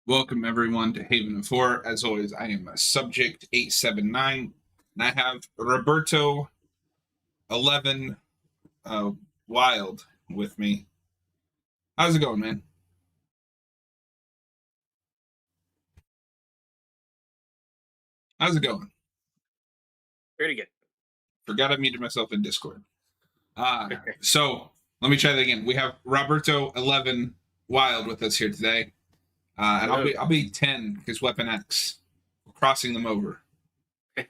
Welcome everyone to Haven of Four. As always, I am Subject 879, and I have Roberto 11 Wild with me. How's it going, man? How's it going? Pretty good. Forgot I muted myself in Discord. So let me try that again. We have Roberto 11 Wild with us here today, and I'll be 10 because Weapon X. We're crossing them over. Yeah,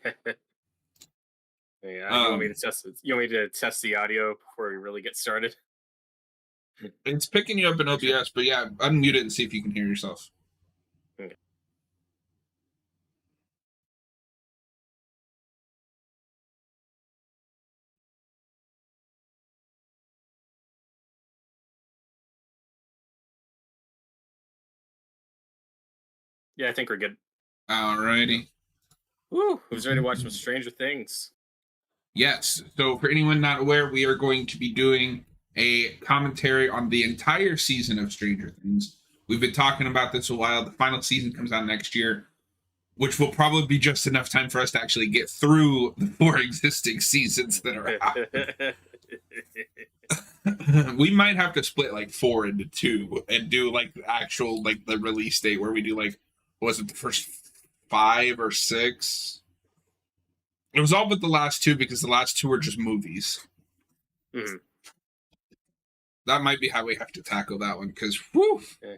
you want me to test it? You want me to test the audio before we really get started? It's picking you up in OBS, but yeah, unmute it and see if you can hear yourself. Okay. Yeah, I think we're good. Alrighty. Woo! Who's ready to watch some Stranger Things? Yes. So, for anyone not aware, we are going to be doing a commentary on the entire season of Stranger Things. We've been talking about this a while. The final season comes out next year, which will probably be just enough time for us to actually get through the four existing seasons that are out. We might have to split like four into two and do like the actual like the release date where we do like was it the first five or six? It was all but the last two because the last two were just movies. Mm-hmm. That might be how we have to tackle that one because, whew. Yeah.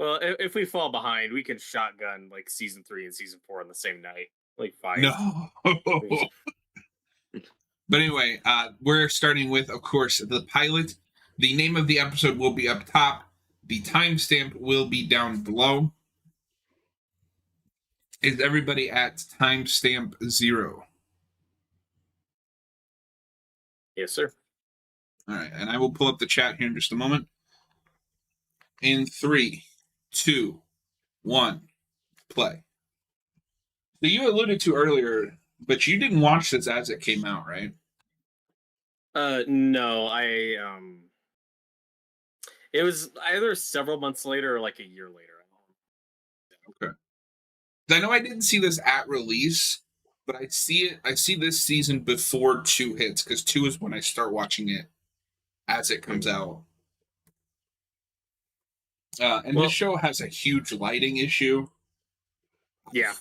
Well, if we fall behind, we can shotgun like season 3 and season 4 on the same night. Like fine. No. But anyway, we're starting with, of course, the pilot. The name of the episode will be up top. The timestamp will be down below. Is everybody at timestamp 0? Yes, sir. All right, and I will pull up the chat here in just a moment. In 3, 2, 1, play. So you alluded to earlier, but you didn't watch this as it came out, right? No, it was either several months later or like a year later. Okay. I know I didn't see this at release, but I see this season before 2 hits because 2 is when I start watching it as it comes out. And this show has a huge lighting issue. Yeah.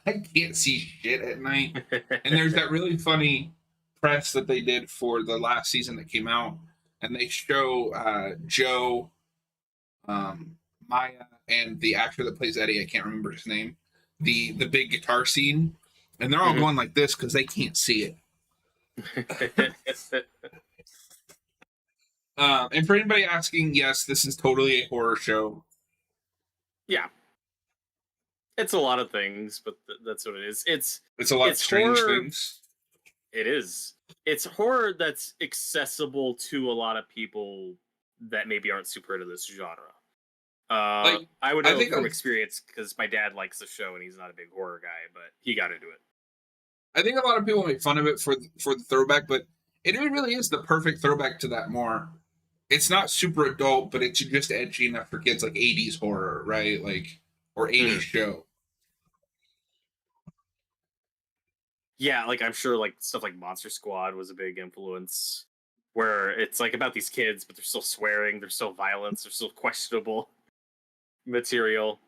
I can't see shit at night. And there's that really funny press that they did for the last season that came out, and they show Joe, Maya, and the actor that plays Eddie. I can't remember his name. The big guitar scene, and they're all going like this because they can't see it. And for anybody asking, yes, this is totally a horror show. Yeah. It's a lot of things, but that's what it is. It's a lot of strange horror. Things. It is. It's horror that's accessible to a lot of people that maybe aren't super into this genre. I would know from experience because my dad likes the show and he's not a big horror guy, but he got into it. I think a lot of people make fun of it for the throwback, but it really is the perfect throwback to that more. It's not super adult, but it's just edgy enough for kids, like 80s horror, right? Like, or 80s show. Yeah, like I'm sure like stuff like Monster Squad was a big influence, where it's like about these kids, but they're still swearing, they're still violence, they're still questionable material.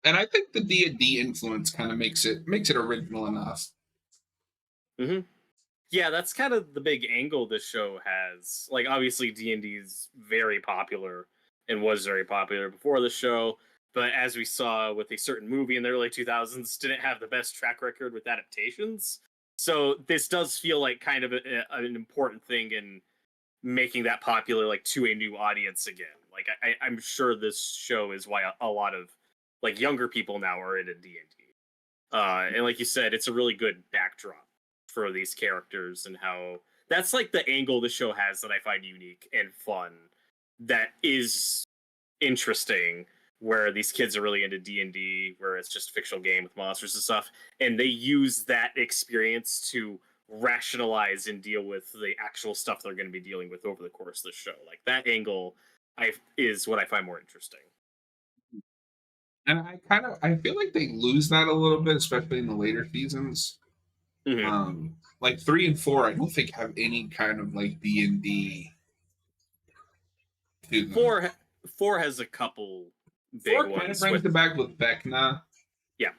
And I think the D&D influence kind of makes it original enough. Mm-hmm. Yeah, that's kind of the big angle this show has. Like, obviously, D&D is very popular and was very popular before the show, but as we saw with a certain movie in the early 2000s, didn't have the best track record with adaptations. So this does feel like kind of an important thing in making that popular, like, to a new audience again. Like, I'm sure this show is why a lot of, like, younger people now are into D&D. And like you said, it's a really good backdrop for these characters and how that's like the angle the show has that I find unique and fun, that is interesting, where these kids are really into D&D, where it's just a fictional game with monsters and stuff, and they use that experience to rationalize and deal with the actual stuff they're going to be dealing with over the course of the show. Like, that angle is what I find more interesting. And I feel like they lose that a little bit, especially in the later seasons. Mm-hmm. Like 3 and 4, I don't think have any kind of like D&D to them. Four has a couple big 4 ones. kind of brings it back with Vecna. Yeah.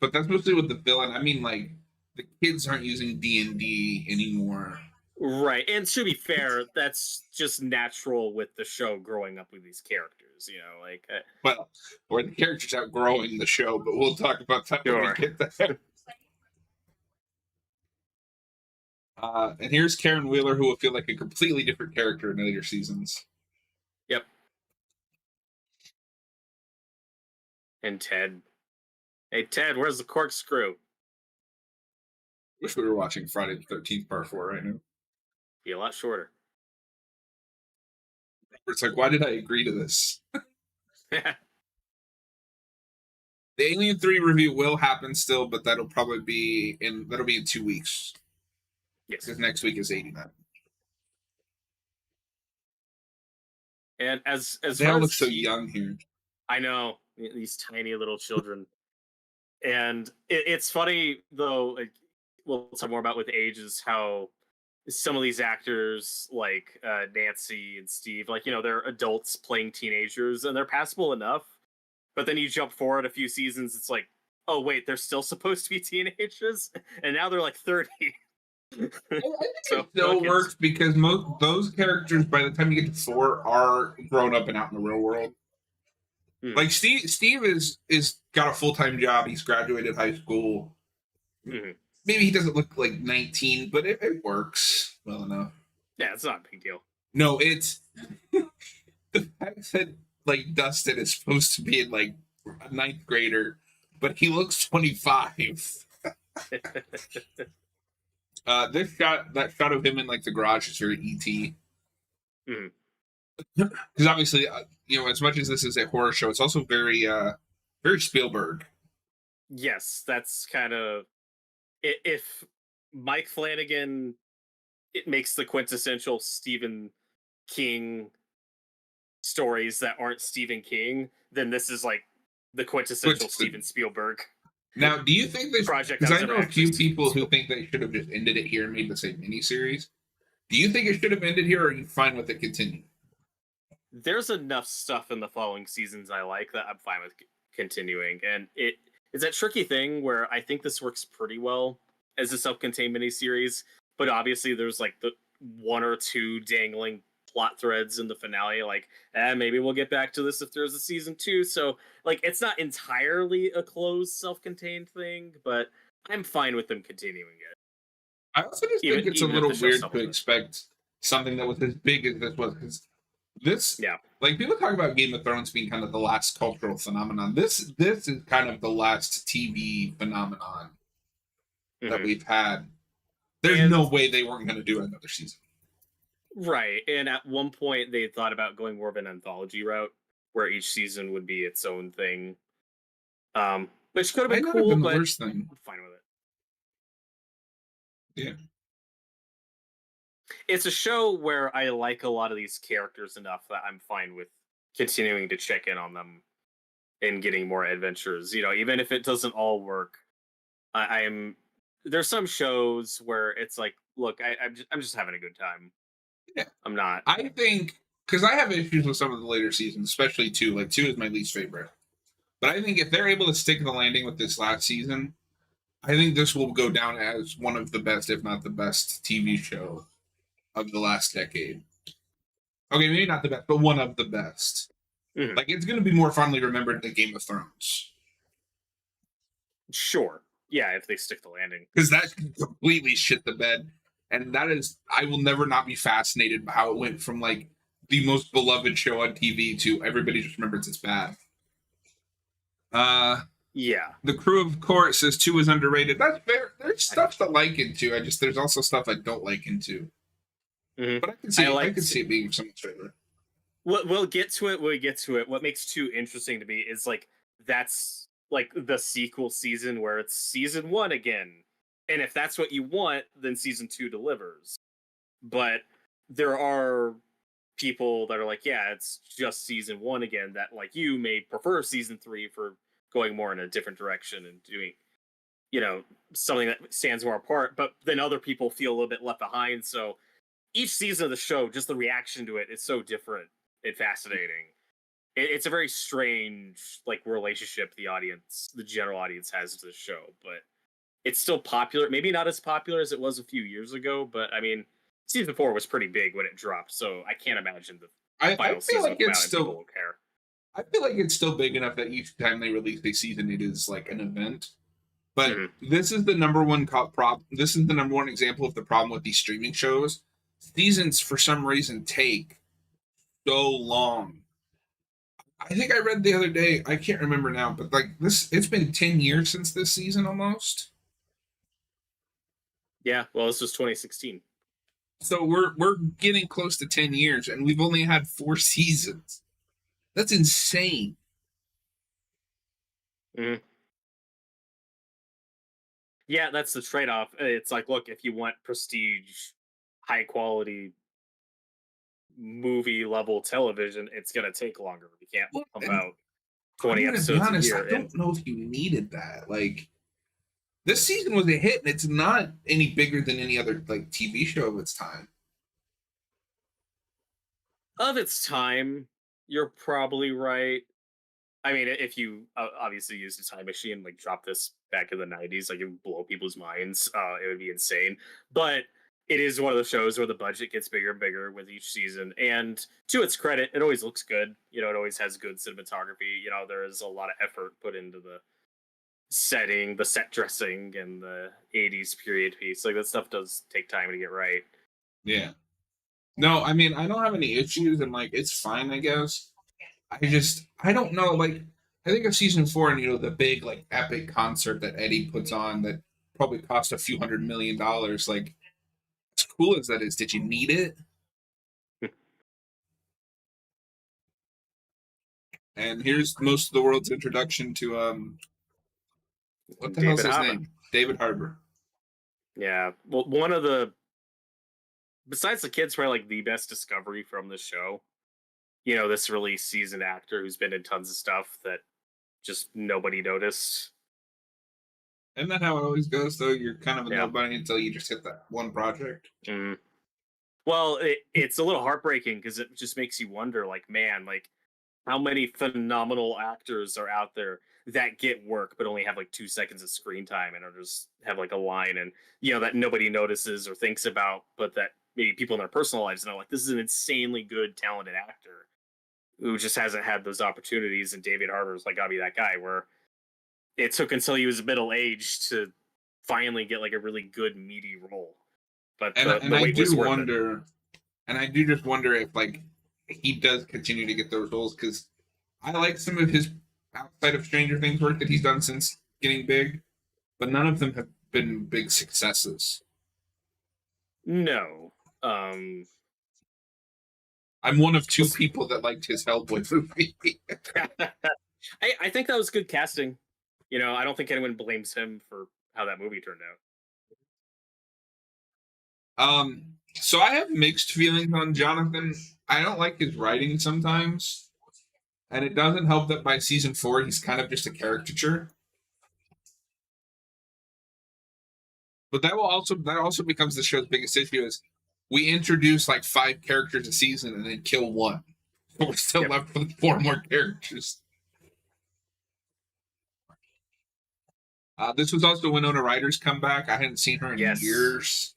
But that's mostly with the villain. I mean, like the kids aren't using D&D anymore. Right, and to be fair, that's just natural with the show growing up with these characters. Like Well, or the characters outgrowing the show, but we'll talk about that when we sure. get there. And here's Karen Wheeler, who will feel like a completely different character in later seasons. Yep. And Ted. Hey Ted, where's the corkscrew? Wish we were watching Friday the 13th Part 4 right now. Be a lot shorter. It's like, why did I agree to this? The Alien 3 review will happen still, but that'll be in 2 weeks. Yes. Because next week is 89. And as they far all look as so young here. I know, these tiny little children. And it's funny though, like, we'll talk more about with age, is how some of these actors like Nancy and Steve, like, they're adults playing teenagers and they're passable enough. But then you jump forward a few seasons, it's like, oh wait, they're still supposed to be teenagers, and now they're like 30. I think it still works because those characters, by the time you get to 4, are grown up and out in the real world. Like Steve is got a full-time job. He's graduated high school. Mm-hmm. Maybe he doesn't look like 19, but it works well enough. Yeah, it's not a big deal. No, it's the fact that like Dustin is supposed to be like a 9th grader, but he looks 25. That shot of him in like the garage is very ET. Because obviously, as much as this is a horror show, it's also very Spielberg. Yes, that's kind of, if Mike Flanagan, it makes the quintessential Stephen King stories that aren't Stephen King, then this is like the quintessential Steven Spielberg. Now, do you think this project? Because I know a few people who think they should have just ended it here and made the same miniseries. Do you think it should have ended here, or are you fine with it continuing? There's enough stuff in the following seasons I like that I'm fine with continuing, and it's that tricky thing where I think this works pretty well as a self-contained miniseries, but obviously there's like the 1 or 2 dangling plot threads in the finale, like maybe we'll get back to this if there's a season 2. So like, it's not entirely a closed self-contained thing, but I'm fine with them continuing it. I also just think it's a little weird to expect something that was as big as this was, because this, like, people talk about Game of Thrones being kind of the last cultural phenomenon. This is kind of the last TV phenomenon that we've had. There's no way they weren't going to do another season. Right, and at one point they thought about going more of an anthology route, where each season would be its own thing, which could have been cool, but I'm fine with it. Yeah, it's a show where I like a lot of these characters enough that I'm fine with continuing to check in on them and getting more adventures. Even if it doesn't all work, there's some shows where it's like, look, I'm just having a good time. Yeah, I'm not. I think, because I have issues with some of the later seasons, especially 2. Like 2 is my least favorite. But I think if they're able to stick the landing with this last season, I think this will go down as one of the best, if not the best, TV show of the last decade. Okay, maybe not the best, but one of the best. Mm-hmm. Like, it's going to be more fondly remembered than Game of Thrones. Sure. Yeah, if they stick the landing. Because that completely shit the bed. And that is, I will never not be fascinated by how it went from, like, the most beloved show on TV to everybody just remembers it's bad. Yeah. The crew, of course, says 2 is underrated. That's fair. There's stuff to like into. There's also stuff I don't like into. Mm-hmm. But I can see it being someone's favorite. We'll get to it when we get to it. What makes 2 interesting to me is, like, that's like the sequel season where it's season 1 again. And if that's what you want, then season 2 delivers. But there are people that are like, yeah, it's just season 1 again, that like you may prefer season 3 for going more in a different direction and doing, you know, something that stands more apart, but then other people feel a little bit left behind. So each season of the show, just the reaction to it is so different and fascinating. It's a very strange like relationship the general audience has to the show, but it's still popular. Maybe not as popular as it was a few years ago, but I mean, season 4 was pretty big when it dropped, so I can't imagine the I final feel season like will come it's out and people still will care. I feel like it's still big enough that each time they release a season, it is like an event. But Hmm. this is the number one This is the number one example of the problem with these streaming shows. Seasons, for some reason, take so long. I think I read the other day. I can't remember now, but like this, it's been 10 years since this season almost. Yeah, well, this was 2016. So we're getting close to 10 years, and we've only had 4 seasons. That's insane. Hmm. Yeah, that's the trade off. It's like, look, if you want prestige, high quality movie level television, it's going to take longer. We can't Well, pump and out I'm 20 gonna be episodes a honest. I year. And don't know if you needed that. Like this season was a hit, and it's not any bigger than any other like TV show of its time. of its time, you're probably right. I mean, if you obviously used a time machine, like drop this back in the 90s, like it would blow people's minds. It would be insane. But it is one of the shows where the budget gets bigger and bigger with each season. And to its credit, it always looks good. You know, it always has good cinematography. You know, there is a lot of effort put into the setting, the set dressing, and the 80s period piece. Like that stuff does take time to get right. Yeah. No, I mean I don't have any issues, and like it's fine, I guess. I don't know. Like I think of season four, and the big like epic concert that Eddie puts on that probably cost a few $100 million. Like as cool as that is, did you need it? And here's most of the world's introduction to what the hell's David his Harbour. name? David Harbour. Yeah. Well, one of the, besides the kids, probably like the best discovery from the show. You know, this really seasoned actor who's been in tons of stuff that just nobody noticed. Isn't that how it always goes? Though you're kind of a Yeah. nobody until you just hit that one project. Mm. Well, it's a little heartbreaking because it just makes you wonder, like, man, like how many phenomenal actors are out there that get work but only have like 2 seconds of screen time and are just have like a line and that nobody notices or thinks about, but that maybe people in their personal lives know, like, this is an insanely good, talented actor who just hasn't had those opportunities. And David Harbour's like gotta be that guy where it took until he was middle aged to finally get like a really good meaty role. But And the I wait was do worth it. wonder, and I do just wonder if like he does continue to get those roles because I like some of his outside of Stranger Things work that he's done since getting big, but none of them have been big successes. No. Um I'm one of two was- people that liked his Hellboy movie. I think that was good casting. I don't think anyone blames him for how that movie turned out. So I have mixed feelings on Jonathan. I don't like his writing sometimes, and it doesn't help that by season four he's kind of just a caricature. But that also becomes the show's biggest issue is we introduce like 5 characters a season and then kill one. We're still Yep. left with 4 more characters. This was also Winona Ryder's comeback. I hadn't seen her in Yes. years.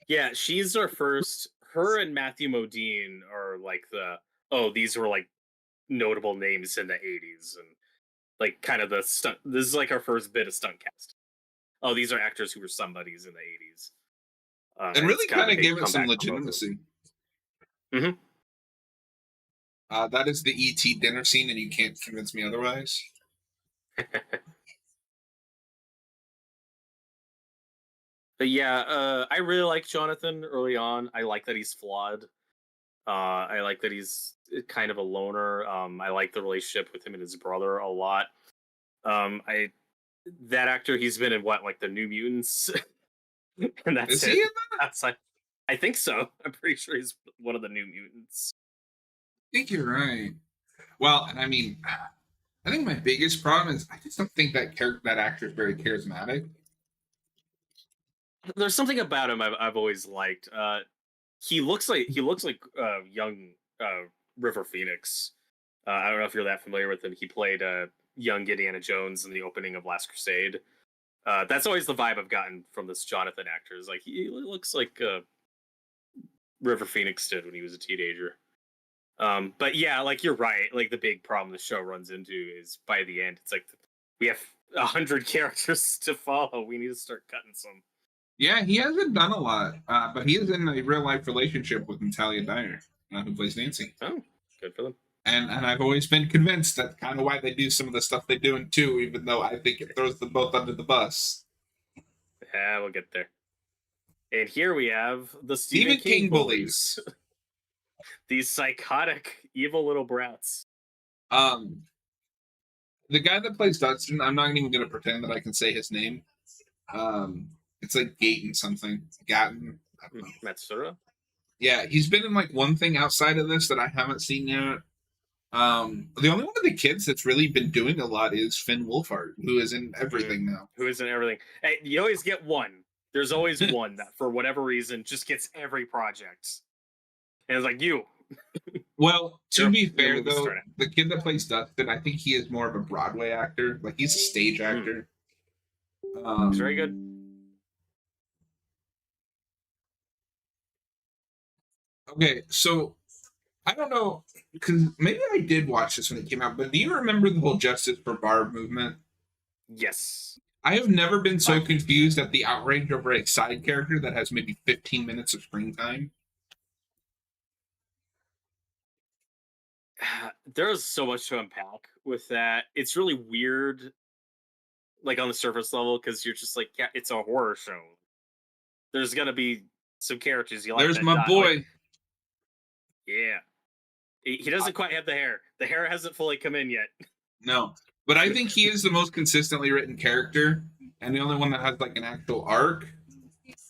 Yeah, she's our first. Her and Matthew Modine are like these were like notable names in the 80s and like kind of the stunt. This is like our first bit of stunt cast. Oh, these are actors who were somebodies in the 80s. And And it's really kind of kind a of big gave it some comeback for both of legitimacy. them. That is the ET dinner scene, and you can't convince me otherwise. But yeah, I really like Jonathan early on. I like that he's flawed. I like that he's kind of a loner. I like the relationship with him and his brother a lot. I That actor, he's been in what, like the New Mutants, and that's Is he it. in That's like, I think so. I'm pretty sure he's one of the New Mutants. think you're right. Well, and I mean, I think my biggest problem is I just don't think that actor is very charismatic. There's something about him I've always liked. He looks like young River Phoenix. I don't know if you're that familiar with him. He played young Indiana Jones in the opening of Last Crusade. That's always the vibe I've gotten from this Jonathan actor. Is like he looks like River Phoenix did when he was a teenager. But yeah, like you're right. Like the big problem the show runs into is by the end, it's like we have 100 characters to follow. We need to start cutting some. Yeah, he hasn't done a lot, but he is in a real life relationship with Natalia Dyer, who plays Nancy. Oh, good for them. And I've always been convinced that's kind of why they do some of the stuff they do in two, even though I think it throws them both under the bus. Yeah, we'll get there. And here we have the Stephen King bullies. These psychotic, evil little brats. The guy that plays Dustin, I'm not even going to pretend that I can say his name. It's like Gaten something. Gatton. I don't know. Matsura? Yeah, he's been in like one thing outside of this that I haven't seen yet. The only one of the kids that's really been doing a lot is Finn Wolfhard, who is in everything now. Who is in everything. Hey, you always get one. There's always one that, for whatever reason, just gets every project. And it's like, you. Well, to be fair, movie though, started. the kid that plays Dustin, I think he is more of a Broadway actor. Like, he's a stage actor. He's very good. Okay, so I don't know, because maybe I did watch this when it came out, but do you remember the whole Justice for Barb movement? Yes. I have never been so confused at the outrage over a side character that has maybe 15 minutes of screen time. There's so much to unpack with that. It's really weird, like on the surface level, because you're just like, yeah, it's a horror show. There's gonna be some characters you like. There's that my die. boy. Like, yeah, he doesn't quite have the hair. The hair hasn't fully come in yet. No, but I think he is the most consistently written character and the only one that has like an actual arc.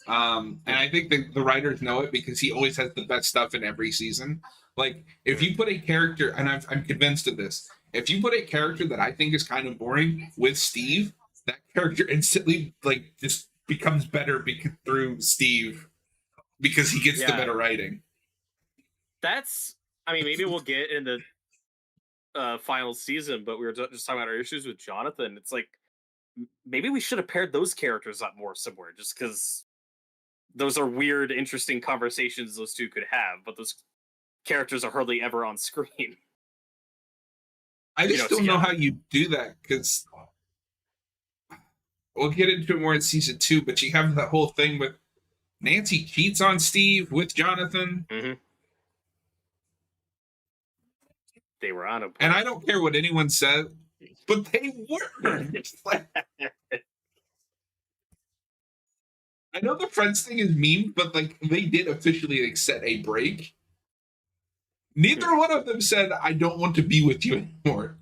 And I think the writers know it because he always has the best stuff in every season. Like, if you put a character, and I'm convinced of this, if you put a character that I think is kind of boring with Steve, that character instantly like just becomes better through Steve because he gets the better writing. That's, I mean, maybe we'll get in the final season, but we were just talking about our issues with Jonathan. It's like, maybe we should have paired those characters up more somewhere, just because those are weird, interesting conversations those two could have, but those characters are hardly ever on screen. I just don't know how you do that, because we'll get into it more in season 2, but you have that whole thing with Nancy cheats on Steve with Jonathan. Mm-hmm. They were on a point. And I don't care what anyone says, but they were. Like, I know the Friends thing is mean, but like they did officially like set a break. Neither one of them said, "I don't want to be with you anymore."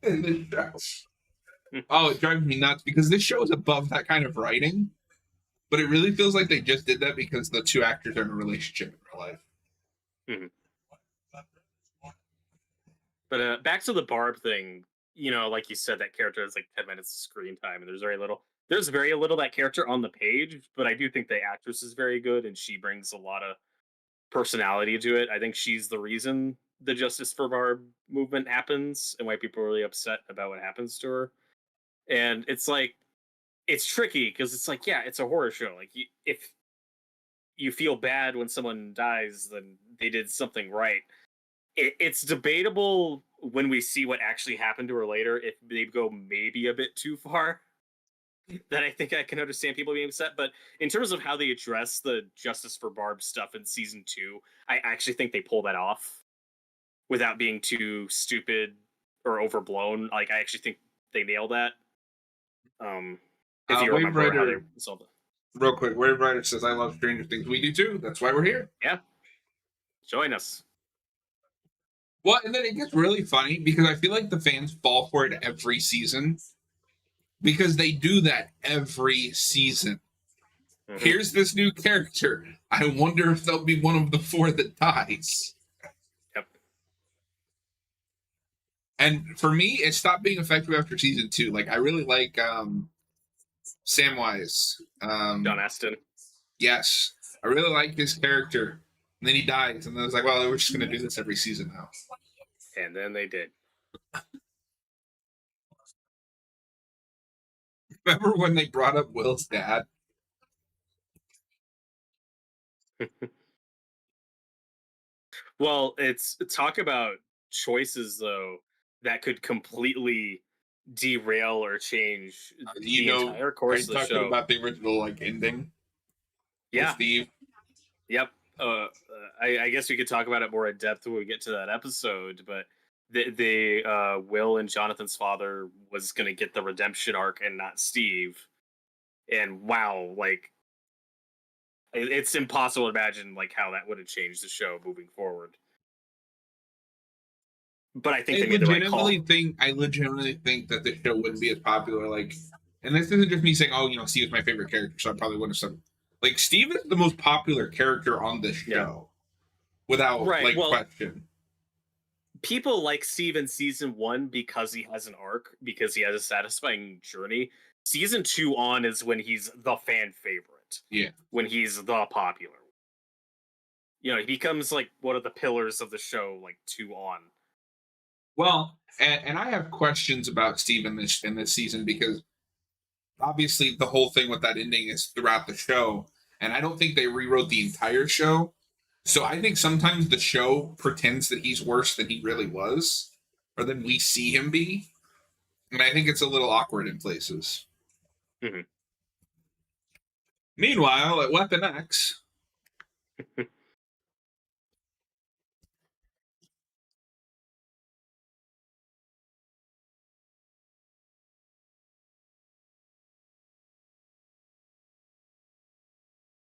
In this show. Oh, it drives me nuts because this show is above that kind of writing, but it really feels like they just did that because the two actors are in a relationship in real life. Mm-hmm. But back to the Barb thing, you know, like you said, that character has like 10 minutes of screen time, and there's very little that character on the page, but I do think the actress is very good, and she brings a lot of personality to it. I think she's the reason the Justice for Barb movement happens, and why people are really upset about what happens to her. And it's like, it's tricky, because it's like, yeah, it's a horror show. Like, if you feel bad when someone dies, then they did something right. It's debatable when we see what actually happened to her later, if they go maybe a bit too far. That I think I can understand people being upset. But in terms of how they address the Justice for Barb stuff in season 2, I actually think they pull that off without being too stupid or overblown. Like, I actually think they nail that. If you remember how they solved it. Real quick, Wave Rider says, "I love Stranger Things." We do too. That's why we're here. Yeah. Join us. Well, and then it gets really funny because I feel like the fans fall for it every season because they do that every season. Mm-hmm. Here's this new character. I wonder if they'll be one of the 4 that dies. Yep. And for me, it stopped being effective after season 2. Like I really like Samwise. John Aston. Yes, I really like his character. And then he dies, and I was like, well, we're just gonna do this every season now. And then they did. Remember when they brought up Will's dad? Well, it's talk about choices though that could completely derail or change You the know, entire are course you of the talking show. about the original like ending with Yeah. Steve? Yep. I guess we could talk about it more in depth when we get to that episode, but Will and Jonathan's father was going to get the redemption arc and not Steve. And wow, like it's impossible to imagine like how that would have changed the show moving forward. But I think they made the right call. I legitimately think that the show wouldn't be as popular. Like, and this isn't just me saying, "Oh, Steve is my favorite character," so I probably wouldn't have said. Like, Steve is the most popular character on this show, without Right. Well, question. people like Steve in season 1 because he has an arc, because he has a satisfying journey. Season 2 on is when he's the fan favorite. Yeah. When he's the popular. He becomes like one of the pillars of the show, like 2 on. Well, and I have questions about Steve in this season because obviously the whole thing with that ending is throughout the show, and I don't think they rewrote the entire show. So I think sometimes the show pretends that he's worse than he really was, or than we see him be, and I think it's a little awkward in places. Mm-hmm. Meanwhile, at Weapon X.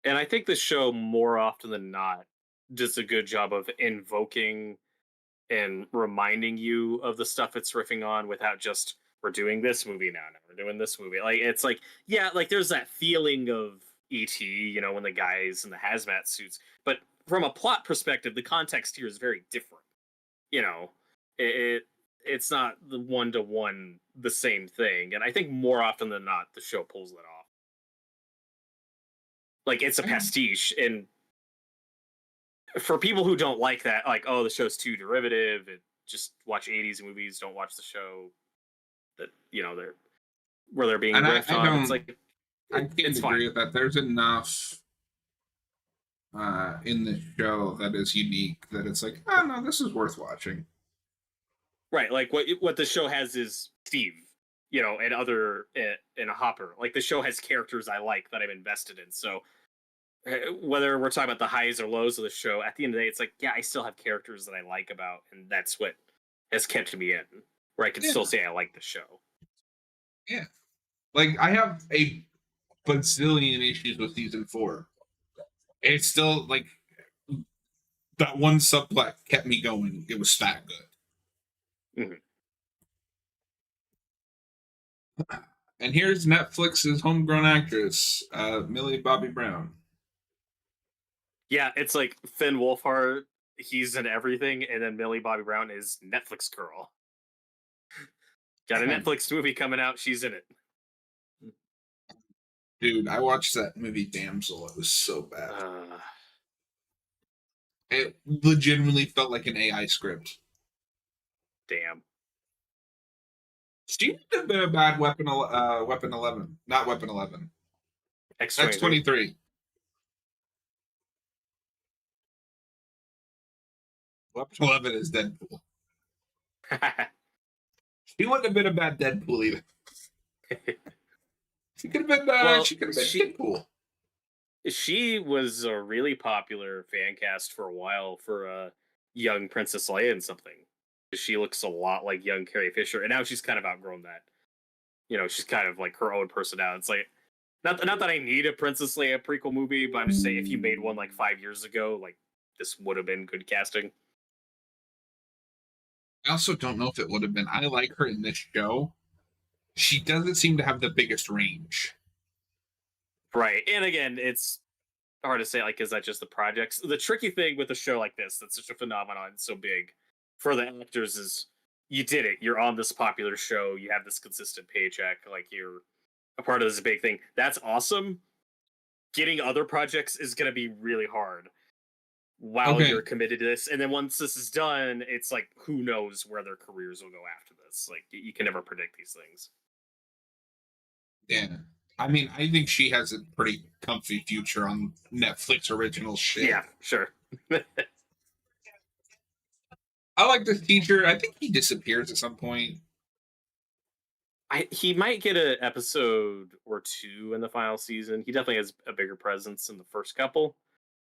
And I think the show, more often than not, does a good job of invoking and reminding you of the stuff it's riffing on without just, we're doing this movie now, we're doing this movie. Like, it's like, yeah, like there's that feeling of E.T., when the guy's in the hazmat suits. But from a plot perspective, the context here is very different. It's not the one-to-one the same thing. And I think more often than not, the show pulls that off. Like, it's a pastiche, and for people who don't like that, like, oh, the show's too derivative, just watch 80s movies, don't watch the show that they're where they're being riffed on. It's like I can't agree with that. There's enough in the show that is unique that it's like, oh no, this is worth watching. Right, like what the show has is Steve, and other in a Hopper. Like, the show has characters I like that I'm invested in. So whether we're talking about the highs or lows of the show, at the end of the day, it's like, yeah, I still have characters that I like about, and that's what has kept me in, where I can still say I like the show. Yeah. Like, I have a bazillion issues with season 4. It's still, like, that one subplot kept me going. It was that good. Mm-hmm. And here's Netflix's homegrown actress, Millie Bobby Brown. Yeah, it's like Finn Wolfhard, he's in everything, and then Millie Bobby Brown is Netflix girl. Got a Netflix movie coming out, she's in it. Dude, I watched that movie Damsel. It was so bad. It legitimately felt like an AI script. Damn. Steve did a bit of bad Weapon 11. Not Weapon 11. X-23. Weapon 11 is Deadpool. She wouldn't have been a bad Deadpool either. She could have been, she could have been Deadpool. She was a really popular fan cast for a while for young Princess Leia and something. She looks a lot like young Carrie Fisher, and now she's kind of outgrown that. She's kind of like her own personality. It's like, not that I need a Princess Leia prequel movie, but I'm just saying, if you made one like 5 years ago, like, this would have been good casting. I also don't know if it would have been. I like her in this show. She doesn't seem to have the biggest range. Right. And again, it's hard to say, like, is that just the projects? The tricky thing with a show like this, that's such a phenomenon, it's so big, for the actors, is you did it. You're on this popular show. You have this consistent paycheck. Like, you're a part of this big thing. That's awesome. Getting other projects is going to be really hard while you're committed to this. And then once this is done, it's like, who knows where their careers will go after this. Like, you can never predict these things. Yeah. I mean, I think she has a pretty comfy future on Netflix original shit. Yeah, sure. I like this teacher. I think he disappears at some point. He might get an episode or two in the final season. He definitely has a bigger presence in the first couple.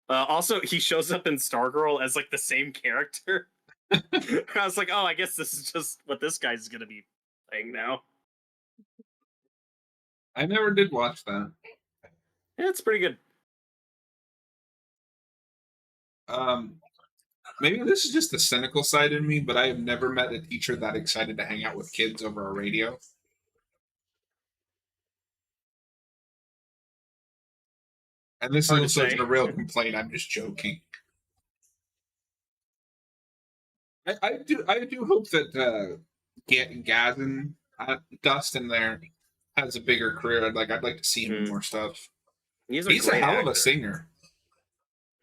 Also, he shows up in Stargirl as like the same character. I was like, oh, I guess this is just what this guy's gonna be playing now. I never did watch that. Yeah, it's pretty good. Maybe this is just the cynical side in me, but I have never met a teacher that excited to hang out with kids over a radio. And this Hard to also say. is a real complaint. I'm just joking. I do hope that Gazin Dustin there has a bigger career. I'd like to see him in more stuff. He's a hell of a singer.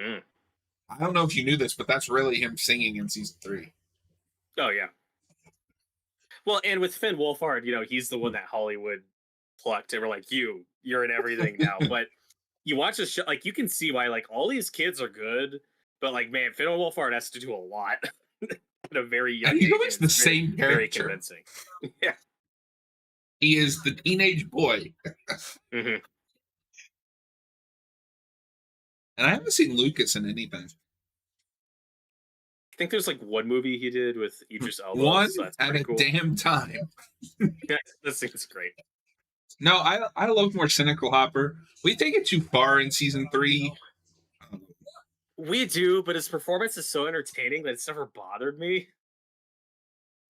I don't know if you knew this, but that's really him singing in season 3. Oh yeah. Well, and with Finn Wolfhard, he's the one that Hollywood plucked and we're like, you're in everything now. But you watch this show, like, you can see why, like, all these kids are good, but like, man, Finn Wolfhard has to do a lot at a very young age. He's always the same character. Very convincing. Yeah. He is the teenage boy. Mm-hmm. And I haven't seen Lucas in anything. I think there's like one movie he did with Idris Elba. One so that's at a cool. damn time. Yeah, this thing's great. No, I love more cynical Hopper. We take it too far in season 3. We do, but his performance is so entertaining that it's never bothered me.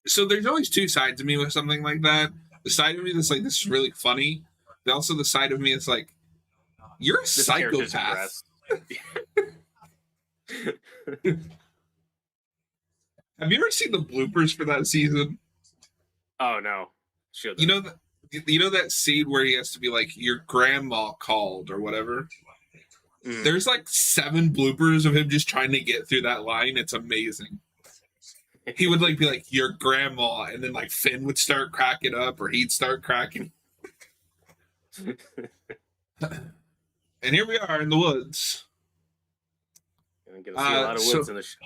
So there's always two sides of me with something like that. The side of me that's like, this is really funny. But also the side of me that's like, you're a psychopath. Have you ever seen the bloopers for that season? Oh no. Sure. You know that scene where he has to be like, your grandma called or whatever? There's like 7 bloopers of him just trying to get through that line. It's amazing. He would like be like, your grandma, and then like Finn would start cracking up or he'd start cracking. And here we are in the woods. You're gonna see a lot of woods in the show.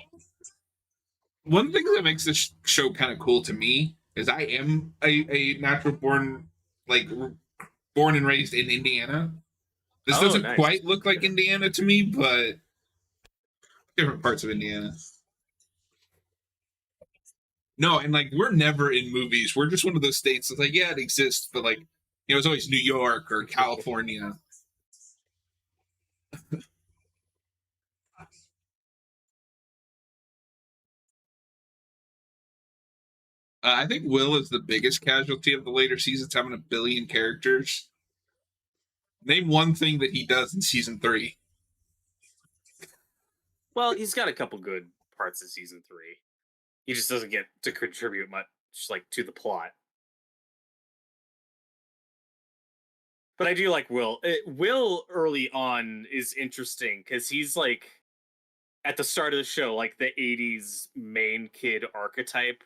One thing that makes this show kind of cool to me is I am a natural born, like born and raised in Indiana. This doesn't quite look like Indiana to me, but different parts of Indiana. No, and like we're never in movies. We're just one of those states that's like, yeah, it exists, but like, it's always New York or California. I think Will is the biggest casualty of the later seasons, having 1 billion characters. Name one thing that he does in season 3. Well, he's got a couple good parts of season 3. He just doesn't get to contribute much, like, to the plot. But I do like Will. Will early on is interesting because he's like at the start of the show, like the 80s main kid archetype,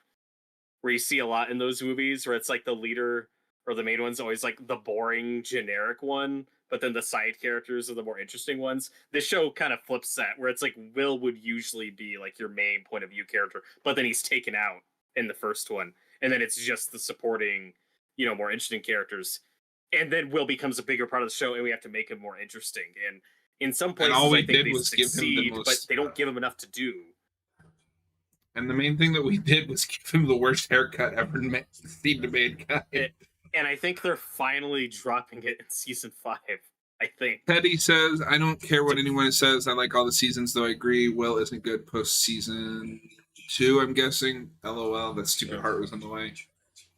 where you see a lot in those movies where it's like the leader or the main one's always like the boring generic one, but then the side characters are the more interesting ones. This show kind of flips that, where it's like Will would usually be like your main point of view character, but then he's taken out in the first one, and then it's just the supporting, more interesting characters. And then Will becomes a bigger part of the show, and we have to make him more interesting. And in some places, I think they succeed, but they don't give him enough to do. And the main thing that we did was give him the worst haircut ever seen to mankind. And I think they're finally dropping it in season 5. I think. Teddy says, I don't care what anyone says. I like all the seasons, though I agree Will isn't good post-season 2, I'm guessing. LOL, that stupid heart was on the way.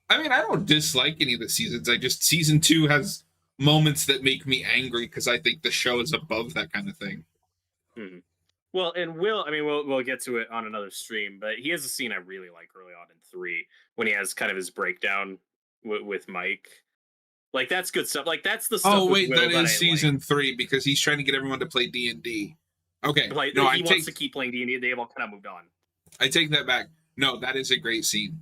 I mean, I don't dislike any of the seasons. Season 2 has moments that make me angry because I think the show is above that kind of thing. Mm-hmm. Well, and we'll get to it on another stream, but he has a scene I really like early on in 3 when he has kind of his breakdown with Mike. Like that's good stuff. Like that's the stuff Oh with wait, Will that that is I like. season 3 because he's trying to get everyone to play D&D. Okay, Like no, he wants to keep playing D&D. They've all kind of moved on. I take that back. No, that is a great scene,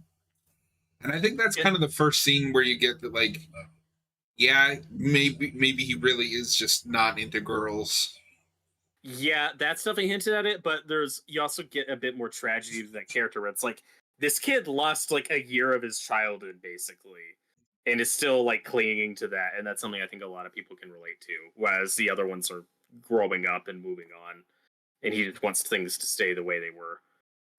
and I think that's It, kind of the first scene where you get that, like, yeah, maybe he really is just not into girls. yeah, that's definitely hinted at it, but you also get a bit more tragedy to that character where it's like this kid lost like a year of his childhood basically, and is still like clinging to that, and that's something I think a lot of people can relate to. Whereas the other ones are growing up and moving on, and he just wants things to stay the way they were.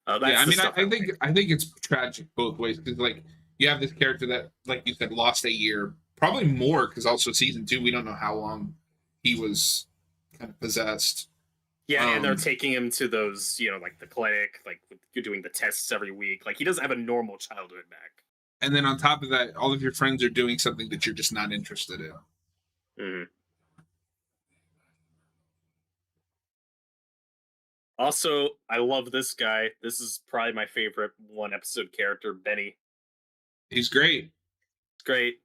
Yeah, That's I the mean, stuff I like. I think it's tragic both ways because, like, you have this character that, like you said, lost a year, probably more because also season 2 we don't know how long he was kind of possessed. Yeah, and they're Um, taking him to those, like the clinic, like you're doing the tests every week. Like he doesn't have a normal childhood back. and then on top of that, all of your friends are doing something that you're just not interested in. Mhm. Also, I love this guy. This is probably my favorite one episode character, Benny. He's great. It's great.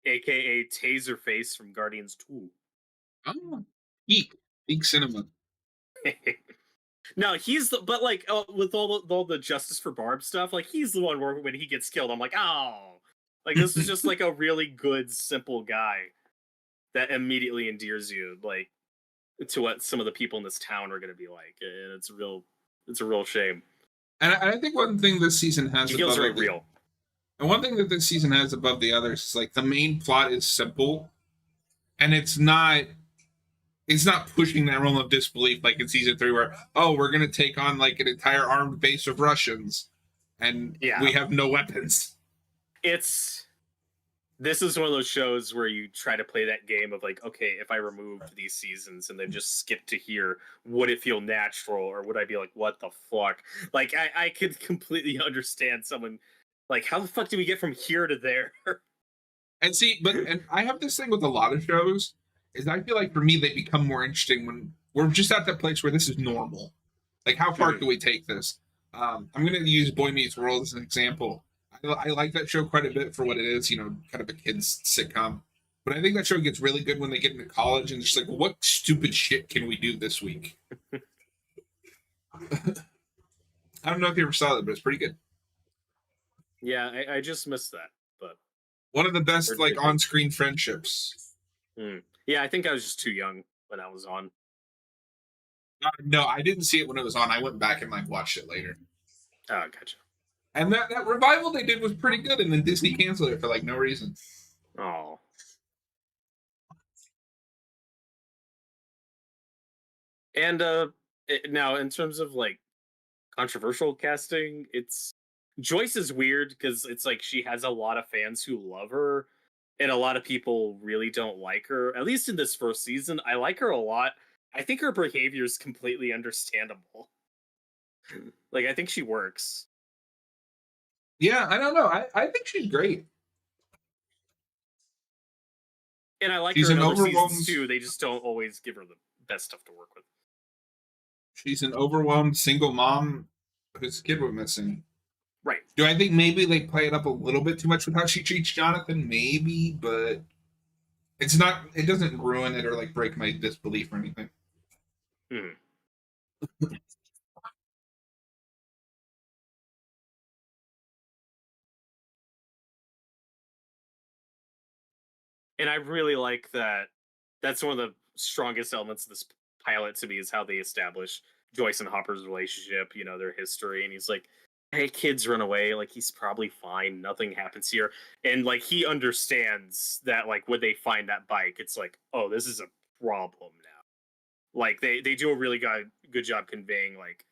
AKA Taserface from Guardians 2. Oh, peak cinema. No, but like with all the Justice for Barb stuff, like he's the one where when he gets killed, I'm like, oh, like this is just like a really good, simple guy that immediately endears you, like to what some of the people in this town are going to be like, and it's a real shame. And I think one thing this season has He feels above very other, real. and one thing that this season has above the others is like the main plot is simple, and it's not pushing that realm of disbelief like in season 3 where, oh, we're gonna take on like an entire armed base of Russians and Yeah, we have no weapons. it's this is one of those shows where you try to play that game of like, okay, if I removed these seasons and then just skip to here, would it feel natural or would I be like, what the fuck? Like, I could completely understand someone like, how the fuck do we get from here to there? And see, and I have this thing with a lot of shows is I feel like for me they become more interesting when we're just at that place where this is normal. Like, how far can we take this? I'm going to use Boy Meets World as an example. I like that show quite a bit for what it is, kind of a kids sitcom. But I think that show gets really good when they get into college and just like, what stupid shit can we do this week? I don't know if you ever saw that, but it's pretty good. Yeah, I just missed that, but One of the best heard like good things. on-screen friendships. Yeah, I think I was just too young when I was on. No, I didn't see it when it was on. I went back and like watched it later. Oh, gotcha. And that revival they did was pretty good, and then Disney canceled it for like no reason. Oh. And now in terms of like controversial casting, it's Joyce is weird because it's like she has a lot of fans who love her, and a lot of people really don't like her. At least in this first season, I like her a lot. I think her behavior is completely understandable. Like I think she works, Yeah, I don't know. I think she's great. and I like She's her in an other seasons overwhelmed. too. They just don't always give her the best stuff to work with. She's an overwhelmed single mom whose kid went missing. Right. Do I think maybe they play it up a little bit too much with how she treats Jonathan? Maybe, but it's not. It doesn't ruin it or like break my disbelief or anything. Hmm. And I really like that. That's one of the strongest elements of this pilot to me is how they establish Joyce and Hopper's relationship, their history. And he's like, hey, kids run away. Like, he's probably fine. Nothing happens here. And, like, he understands that, like, when they find that bike, it's like, oh, this is a problem now. Like, they do a really good job conveying, like,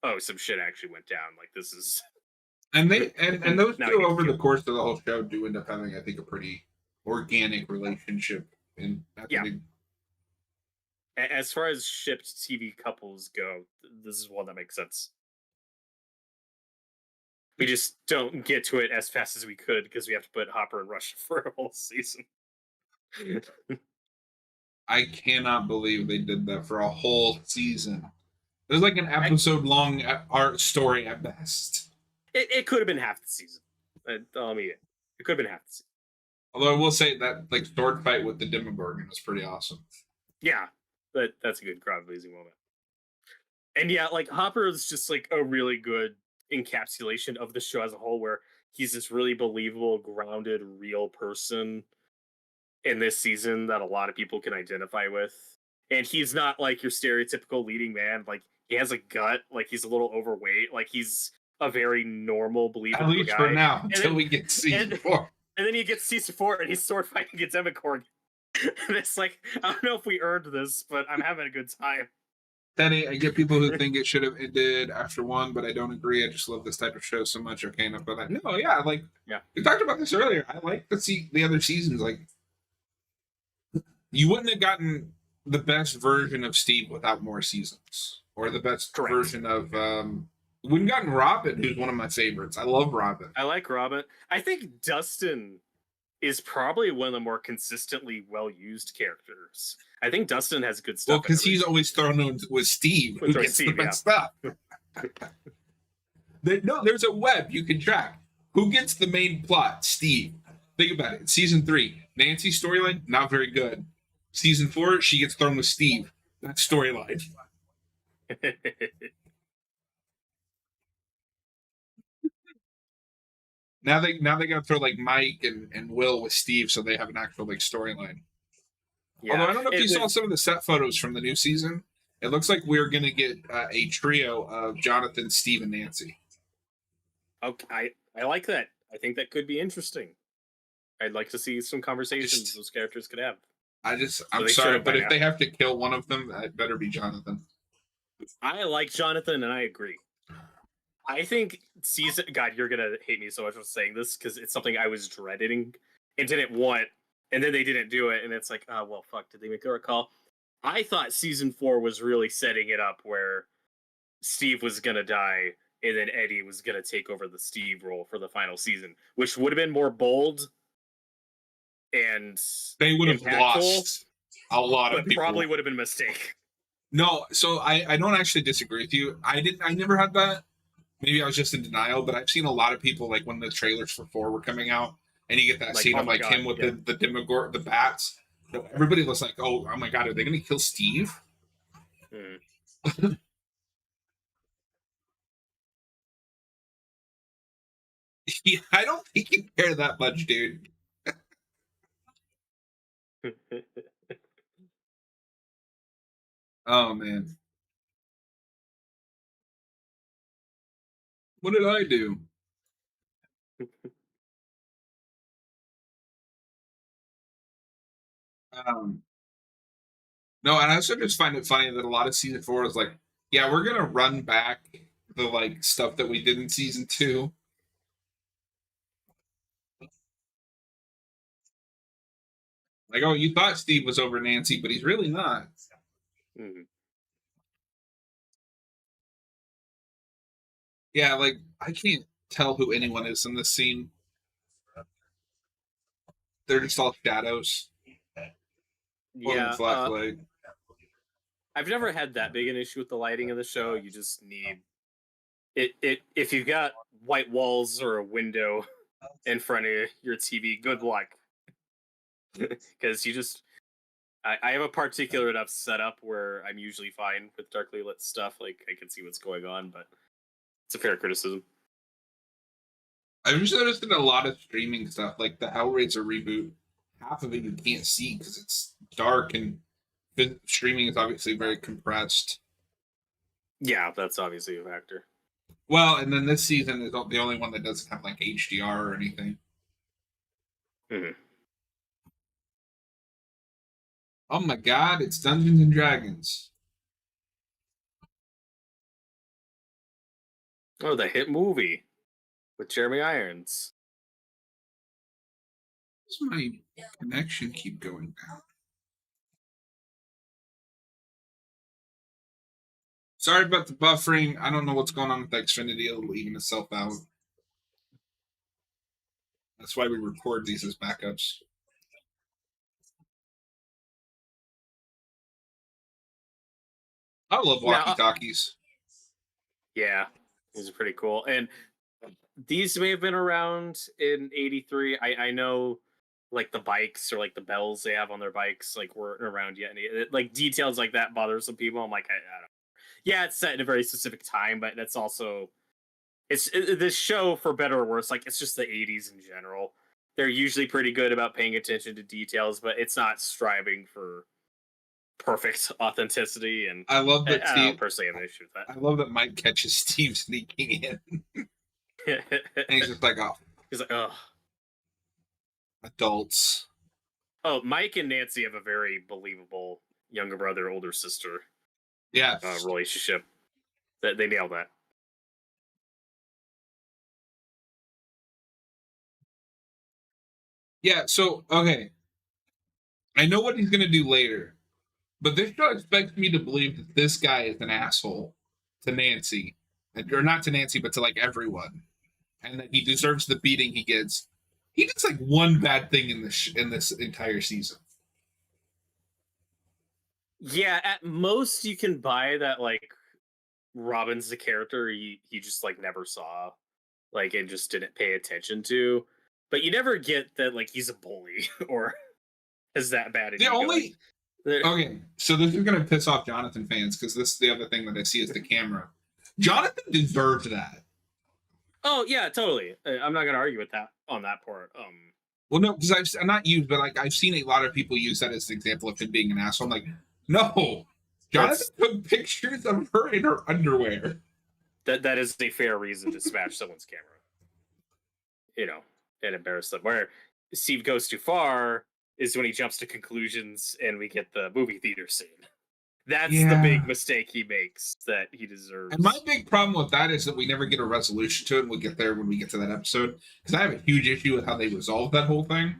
oh, some shit actually went down. Like, this is. And they and those Now two he gets over the killed. course of the whole show do end up having, I think, a pretty organic relationship. And Yeah. As far as shipped TV couples go, this is one that makes sense. We just don't get to it as fast as we could because we have to put Hopper in Russia for a whole season. I cannot believe they did that for a whole season. It was like an episode long art story at best. It could have been half the season. I'll mean it. It could have been half the season. Although I will say that like sword fight with the Demogorgon was pretty awesome. Yeah, that's a good crowd pleasing moment. And yeah, like Hopper is just like a really good encapsulation of the show as a whole, where he's this really believable, grounded, real person in this season that a lot of people can identify with. And he's not like your stereotypical leading man. Like he has a gut. Like he's a little overweight. Like he's a very normal, believable At least guy. for now, And until then- we get to season 4. And then he gets season 4 and he's sword fighting a Demogorgon. And it's like, I don't know if we earned this, but I'm having a good time. Penny, I get people who think it should have ended after 1, but I don't agree. I just love this type of show so much. Okay, enough about that. No, yeah, like we talked about this earlier. I like to see the other seasons. Like you wouldn't have gotten the best version of Steve without more seasons, or the best version of wouldn't gotten Robin, who's one of my favorites. I love Robin. I like Robin. I think Dustin is probably one of the more consistently well-used characters. I think Dustin has good stuff. Well, because he's always thrown in with Steve, who gets the best stuff. There's a web you can track. Who gets the main plot? Steve. Think about it. Season 3, Nancy's storyline, not very good. Season 4, she gets thrown with Steve. That's storyline. Now they gotta throw like Mike and Will with Steve, so they have an actual like storyline. Yeah. Although I don't know if you saw some of the set photos from the new season. It looks like we're gonna get a trio of Jonathan, Steve, and Nancy. Okay, I like that. I think that could be interesting. I'd like to see some conversations those characters could have. I'm sorry, but if they have to kill one of them, it better be Jonathan. I like Jonathan, and I agree. I think season... God, you're going to hate me so much for saying this, because it's something I was dreading and didn't want, and then they didn't do it, and it's like, oh, well, fuck, did they make a recall? I thought season 4 was really setting it up where Steve was going to die, and then Eddie was going to take over the Steve role for the final season, which would have been more bold, and they would have lost a lot of people. Probably would have been a mistake. No, so I don't actually disagree with you. I never had that. Maybe I was just in denial, but I've seen a lot of people, like when the trailers for 4 were coming out, and you get that scene of like him with the Demogorgon, the bats. Everybody was like, "Oh my god, are they going to kill Steve?" Yeah, I don't think you care that much, dude. Oh man. What did I do? No, and I also just find it funny that a lot of season 4 is like, yeah, we're gonna run back the like stuff that we did in season 2. Like, oh, you thought Steve was over Nancy, but he's really not. Mm-hmm. Yeah, like I can't tell who anyone is in this scene. They're just all shadows. Yeah, I've never had that big an issue with the lighting of the show. You just need it. If you've got white walls or a window in front of your TV, good luck. Because I have a particular enough setup where I'm usually fine with darkly lit stuff. Like I can see what's going on, but it's a fair criticism. I've just noticed in a lot of streaming stuff, like the Hellraiser reboot, half of it you can't see because it's dark, and streaming is obviously very compressed. Yeah, that's obviously a factor. Well, and then this season is the only one that doesn't have like HDR or anything. Mm-hmm. Oh my god, it's Dungeons and Dragons. Oh, the hit movie with Jeremy Irons. Does my connection keep going down? Sorry about the buffering. I don't know what's going on with Xfinity. It'll even itself out. That's why we record these as backups. I love walkie-talkies. Yeah, these are pretty cool. And these may have been around in '83. I know, like the bikes or like the bells they have on their bikes, like weren't around yet. And like details like that bother some people. I'm like, I don't. Yeah, it's set in a very specific time, but that's also this show, for better or worse. Like it's just the '80s in general. They're usually pretty good about paying attention to details, but it's not striving for perfect authenticity. And I love that I don't Steve. personally have an issue with I love that Mike catches Steve sneaking in, that. and he's just like, "Oh, He's like, oh. adults." Oh, Mike and Nancy have a very believable younger brother, older sister Yeah. relationship. That they nailed that. Yeah. So okay, I know what he's gonna do later, but this show expects me to believe that this guy is an asshole to Nancy, or not to Nancy, but to like everyone, and that he deserves the beating he gets. He does like one bad thing in this entire season. Yeah, at most you can buy that like Robin's the character he just like never saw, like and just didn't pay attention to. But you never get that like he's a bully or is that bad. The only okay, so this is gonna piss off Jonathan fans because this is the other thing that I see is the camera. Jonathan deserved that. Oh yeah, totally. I'm not gonna argue with that on that part. Well, no, because I'm not used, but like I've seen a lot of people use that as an example of him being an asshole. I'm like, no, Jonathan took pictures of her in her underwear. That is a fair reason to smash someone's camera, you know, and embarrass them. Where Steve goes too far is when he jumps to conclusions and we get the movie theater scene. That's the big mistake he makes that he deserves. And my big problem with that is that we never get a resolution to it, and we'll get there when we get to that episode. Because I have a huge issue with how they resolved that whole thing.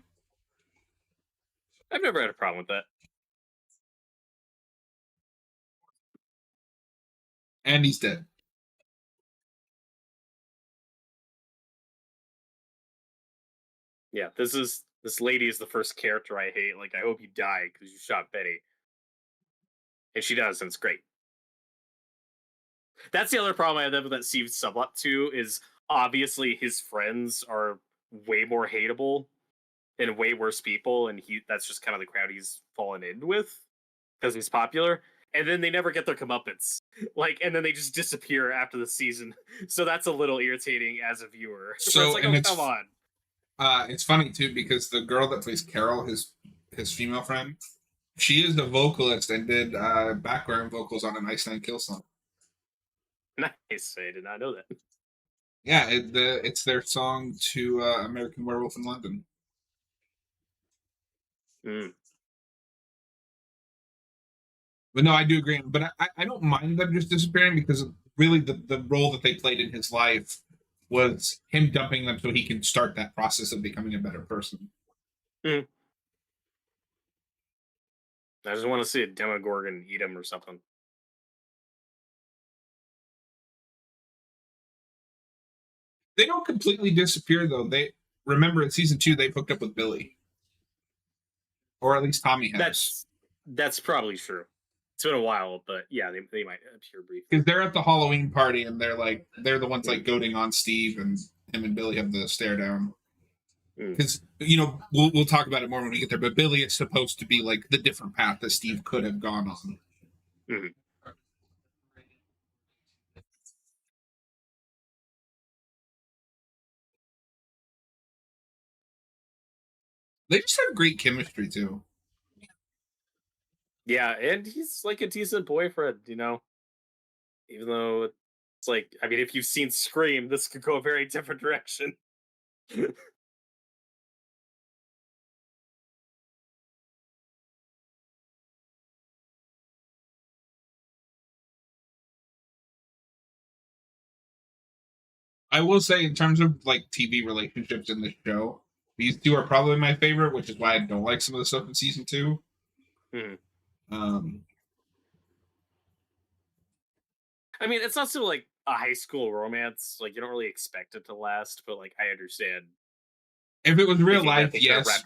I've never had a problem with that. And he's dead. Yeah, this lady is the first character I hate. Like, I hope you die because you shot Betty. And she does, and it's great. That's the other problem I have with that Steve subplot too, is obviously his friends are way more hateable and way worse people, and that's just kind of the crowd he's fallen in with because he's popular. And then they never get their comeuppance. Like, and then they just disappear after the season. So that's a little irritating as a viewer. So it's like, come on. It's funny too because the girl that plays Carol, his female friend, she is the vocalist and did background vocals on an Ice Nine Kill song. Nice. I did not know that. Yeah, it's their song to American Werewolf in London. Mm. But no, I do agree. But I don't mind them just disappearing because really the role that they played in his life was him dumping them so he can start that process of becoming a better person. Mm. I just want to see a Demogorgon eat him or something. They don't completely disappear though. They remember in season 2 they hooked up with Billy, or at least Tommy has. That's probably true. It's been a while, but yeah, they might appear briefly because they're at the Halloween party and they're the ones like goading on Steve, and him and Billy have the stare down. Because we'll talk about it more when we get there, but Billy is supposed to be like the different path that Steve could have gone on. Mm-hmm. They just have great chemistry too. Yeah, and he's like a decent boyfriend, even though it's like, I mean, if you've seen Scream, this could go a very different direction. I will say, in terms of like TV relationships in this show, these two are probably my favorite, which is why I don't like some of the stuff in season 2. I mean, it's also like a high school romance. Like, you don't really expect it to last, but like, I understand. If it was real life, yes.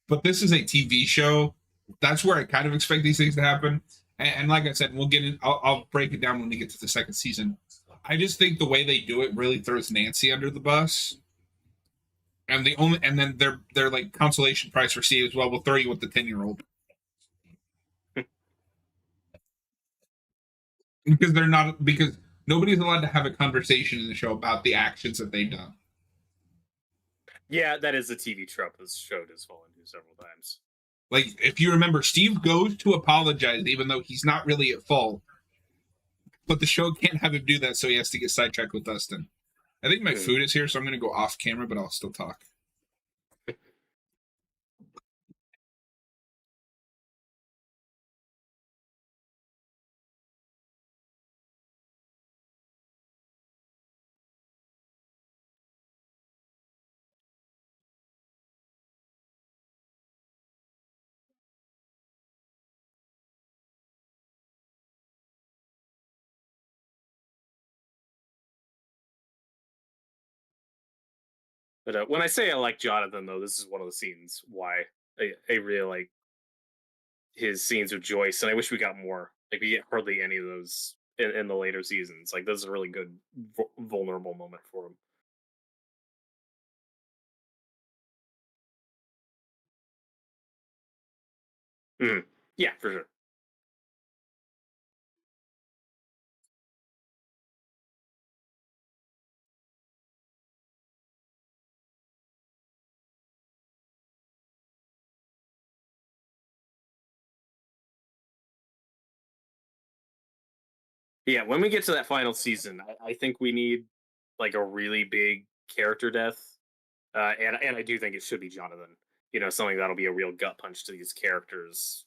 But this is a TV show. That's where I kind of expect these things to happen. And like I said, we'll get in. I'll break it down when we get to the second season. I just think the way they do it really throws Nancy under the bus. And then their like consolation prize for Steve as well. We'll throw you with the 10-year-old because they're not because nobody's allowed to have a conversation in the show about the actions that they've done. Yeah, that is a TV trope this show has fallen into several times. Like if you remember, Steve goes to apologize even though he's not really at fault, but the show can't have him do that, so he has to get sidetracked with Dustin. I think my food is here, so I'm going to go off camera, but I'll still talk. But when I say I like Jonathan, though, this is one of the scenes why I really like his scenes with Joyce, and I wish we got more. Like we get hardly any of those in the later seasons. Like this is a really good vulnerable moment for him. Yeah, for sure. Yeah, when we get to that final season, I think we need like a really big character death, and I do think it should be Jonathan. You know, something that'll be a real gut punch to these characters,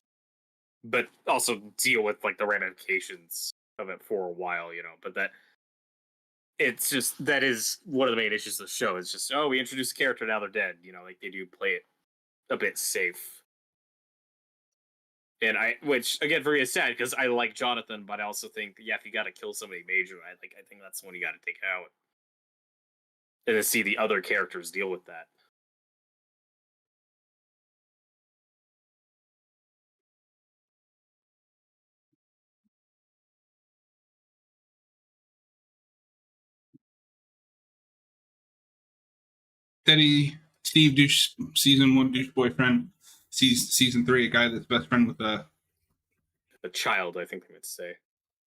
but also deal with like the ramifications of it for a while. You know, but that it's just that is one of the main issues of the show. It's just we introduced a character, now they're dead. You know, like they do play it a bit safe. And which again for me is sad because I like Jonathan, but I also think, yeah, if you got to kill somebody major, I think that's when you got to take out, and to see the other characters deal with that. Steady Steve douche season 1 douche boyfriend. Season 3 a guy that's best friend with A child, I think they would say.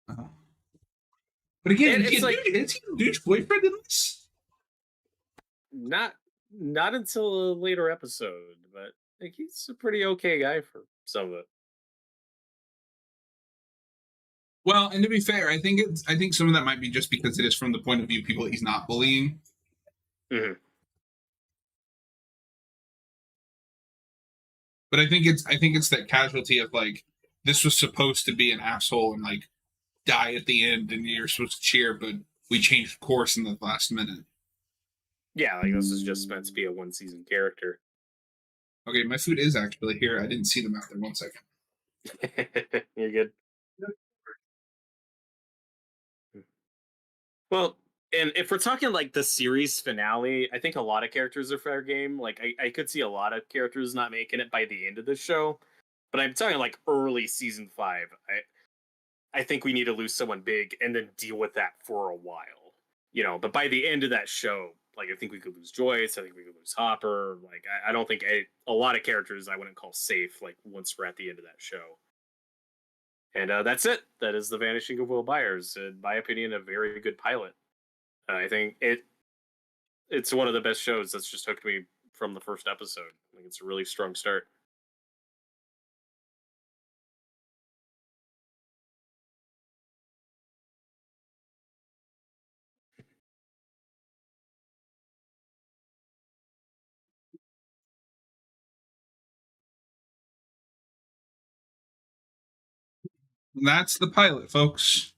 uh, but again, It's like is he a douche boyfriend in this? not until a later episode, but like he's a pretty okay guy for some of it. Well, and to be fair, I think some of that might be just because it is from the point of view people he's not bullying. Mm-hmm. But I think it's that casualty of like this was supposed to be an asshole and like die at the end, and you're supposed to cheer, but we changed course in the last minute. Yeah, like this is just meant to be a one season character. Okay, my food is actually here. I didn't see them out there. 1 second. You're good. Well, and if we're talking like the series finale, I think a lot of characters are fair game. Like I could see a lot of characters not making it by the end of the show, but I'm talking like early season 5. I think we need to lose someone big and then deal with that for a while, you know. But by the end of that show, like I think we could lose Joyce. I think we could lose Hopper. Like I don't think a lot of characters I wouldn't call safe. Like once we're at the end of that show. And that's it. That is the Vanishing of Will Byers. In my opinion, a very good pilot. I think it's one of the best shows that's just hooked me from the first episode. I think it's a really strong start. That's the pilot, folks.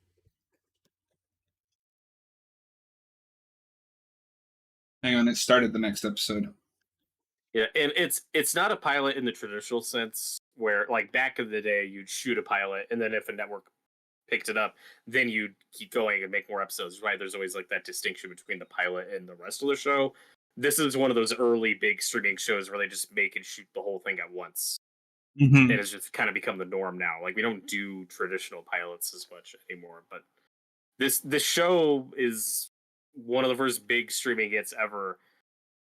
Hang on, it started the next episode. Yeah, and it's not a pilot in the traditional sense where like back in the day you'd shoot a pilot and then if a network picked it up, then you'd keep going and make more episodes, right? There's always like that distinction between the pilot and the rest of the show. This is one of those early big streaming shows where they just make and shoot the whole thing at once. Mm-hmm. And it's just kind of become the norm now. Like we don't do traditional pilots as much anymore, but this show is one of the first big streaming hits ever,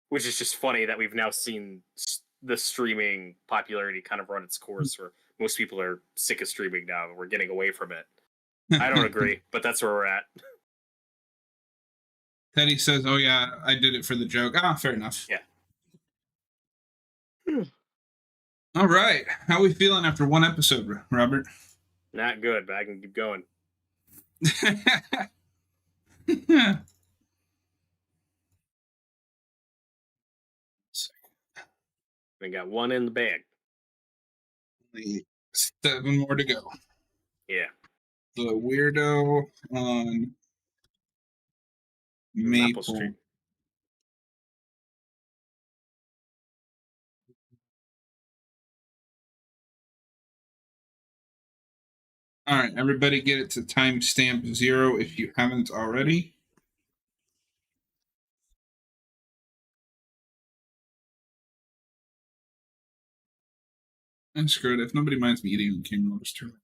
which is just funny that we've now seen the streaming popularity kind of run its course, where most people are sick of streaming now and we're getting away from it. I don't agree, but that's where we're at. Teddy says, "Oh yeah, I did it for the joke." Ah, fair enough. Yeah. All right, how are we feeling after one episode, Robert? Not good, but I can keep going. We got one in the bag. Only 7 more to go. Yeah. The weirdo on Maple Street. All right, everybody get it to timestamp 0 if you haven't already. And screw it. If nobody minds me eating on camera, I'll just turn it.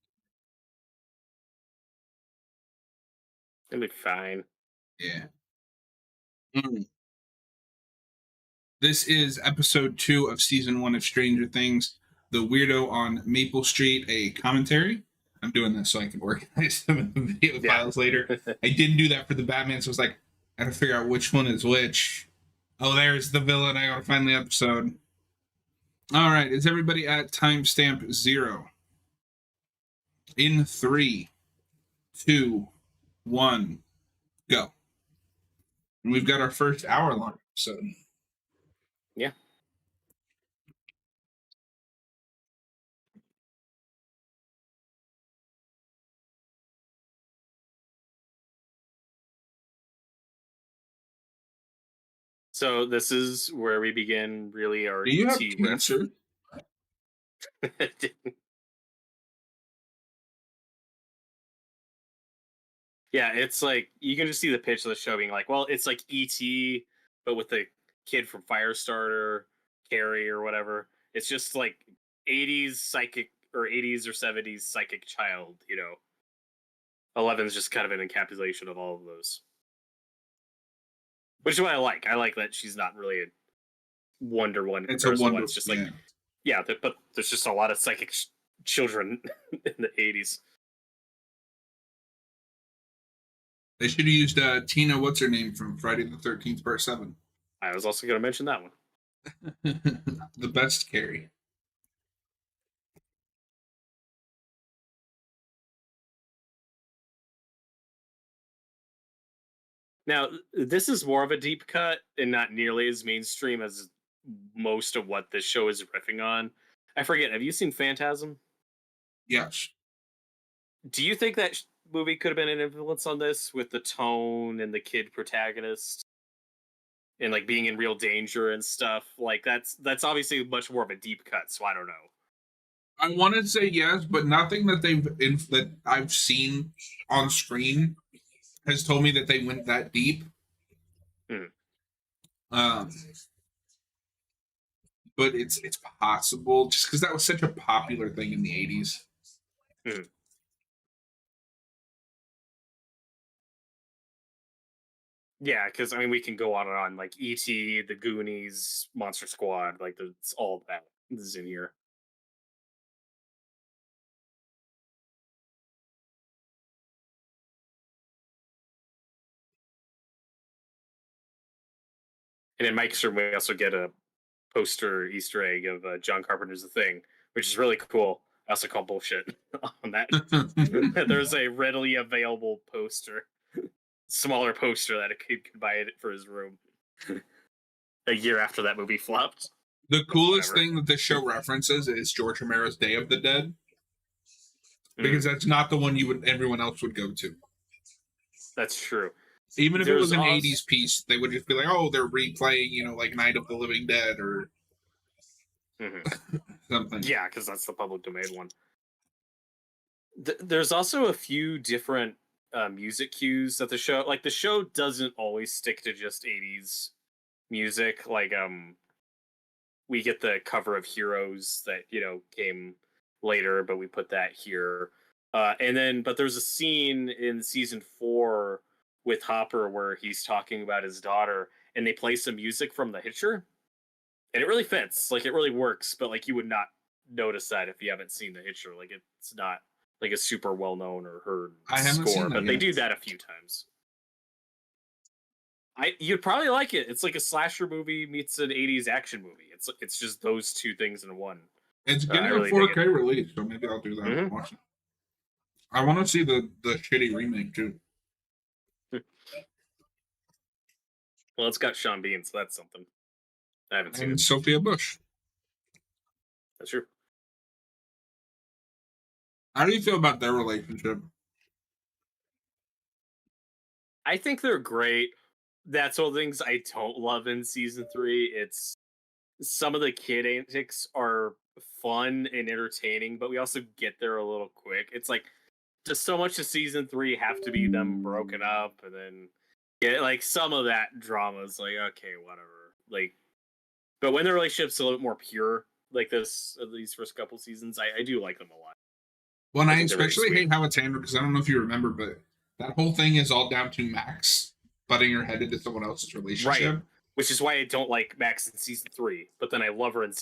It'll be fine. Yeah. This is episode 2 of season 1 of Stranger Things, The Weirdo on Maple Street, a commentary. I'm doing this so I can organize some of the video files later. I didn't do that for the Batman, so I was like, I gotta figure out which one is which. Oh, there's the villain. I gotta find the episode. All right, is everybody at timestamp 0? In 3, 2, 1, go. And we've got our first hour-long episode. Yeah. So this is where we begin really our Do you have ET cancer? Yeah, it's like you can just see the pitch of the show being like, well, it's like ET, but with the kid from Firestarter, Carrie or whatever. It's just like 80s psychic or 80s or 70s psychic child, you know. 11's just kind of an encapsulation of all of those. Which is what I like. I like that she's not really a Wonder One. It's a Wonder. It's just like, yeah, but there's just a lot of psychic children in the 80s. They should have used Tina, what's her name from Friday the 13th, Part 7. I was also going to mention that one. The best Carrie. Now, this is more of a deep cut and not nearly as mainstream as most of what this show is riffing on. I forget, have you seen Phantasm? Yes. Do you think that movie could have been an influence on this with the tone and the kid protagonist and like being in real danger and stuff? Like that's obviously much more of a deep cut, so I don't know. I want to say yes, but nothing that that I've seen on screen has told me that they went that deep. But it's possible just because that was such a popular thing in the 80s. Yeah, because I mean we can go on and on, like E.T., The Goonies, Monster Squad, like it's all of that is in here. And in Mike's room, we also get a poster Easter egg of John Carpenter's The Thing, which is really cool. I also call bullshit on that. There's a readily available poster, smaller poster that a kid could buy it for his room. A year after that movie flopped. The coolest thing that this show references is George Romero's Day of the Dead, because that's not the one everyone else would go to. That's true. Even if it was an 80s piece, they would just be like, oh, they're replaying, like Night of the Living Dead or something. Yeah, because that's the public domain one. There's also a few different music cues that the show doesn't always stick to just 80s music. Like, we get the cover of Heroes that, came later, but we put that here. But there's a scene in season 4 with Hopper where he's talking about his daughter, and they play some music from The Hitcher, and it really fits. Like it really works, but like you would not notice that if you haven't seen The Hitcher. Like it's not like a super well known or heard I haven't score, seen that but they yet. do that a few times. You'd probably like it. It's like a slasher movie meets an '80s action movie. It's just those two things in one. It's I getting a really dig it. 4K release, so maybe I'll do that and Hmm. watch it. I want to see the shitty remake too. Well, it's got Sean Bean, so that's something. I haven't seen And it. Sophia Bush. That's true. How do you feel about their relationship? I think they're great. That's all things I don't love in season 3. It's some of the kid antics are fun and entertaining, but we also get there a little quick. It's like just so much of season 3 have to be them broken up, and then yeah, like some of that drama is like okay, whatever. Like, but when the relationship's a little bit more pure, like this, at these first couple seasons, I do like them a lot. Well, and I I think they're very especially sweet. hate how it's handled because I don't know if you remember, but that whole thing is all down to Max butting her head into someone else's Right. relationship. Which is why I don't like Max in season 3, but then I love her in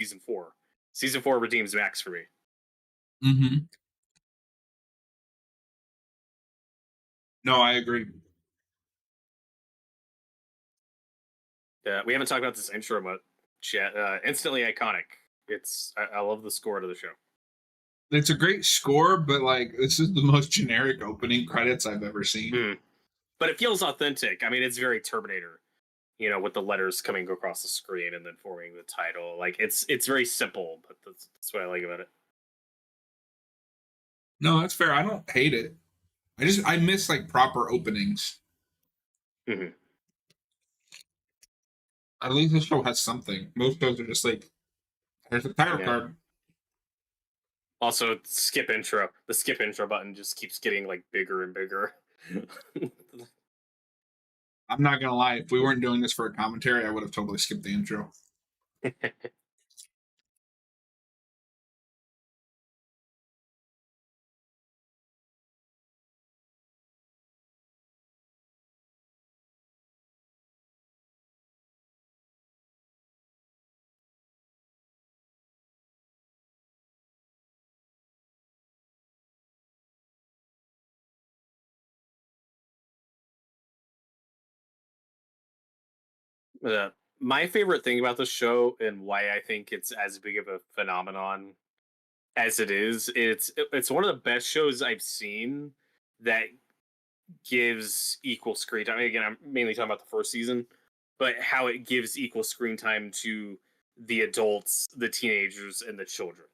season 4. Season 4 redeems Max for me. Mm-hmm. No, I agree. We haven't talked about this intro much yet. Instantly iconic. I love the score to the show. It's a great score, but like this is the most generic opening credits I've ever seen. Mm. But it feels authentic. I mean, it's very Terminator. With the letters coming across the screen and then forming the title. Like it's very simple, but that's what I like about it. No, that's fair. I don't hate it. I miss like proper openings. Hmm. At least this show has something. Most shows are just like, here's the title Yeah. card. Also, skip intro. The skip intro button just keeps getting like bigger and bigger. I'm not gonna lie, if we weren't doing this for a commentary, I would have totally skipped the intro. Uh, my favorite thing about the show and why I think it's as big of a phenomenon as it is, it's one of the best shows I've seen that gives equal screen time. Again, I'm mainly talking about the first season, but how it gives equal screen time to the adults, the teenagers, and the children.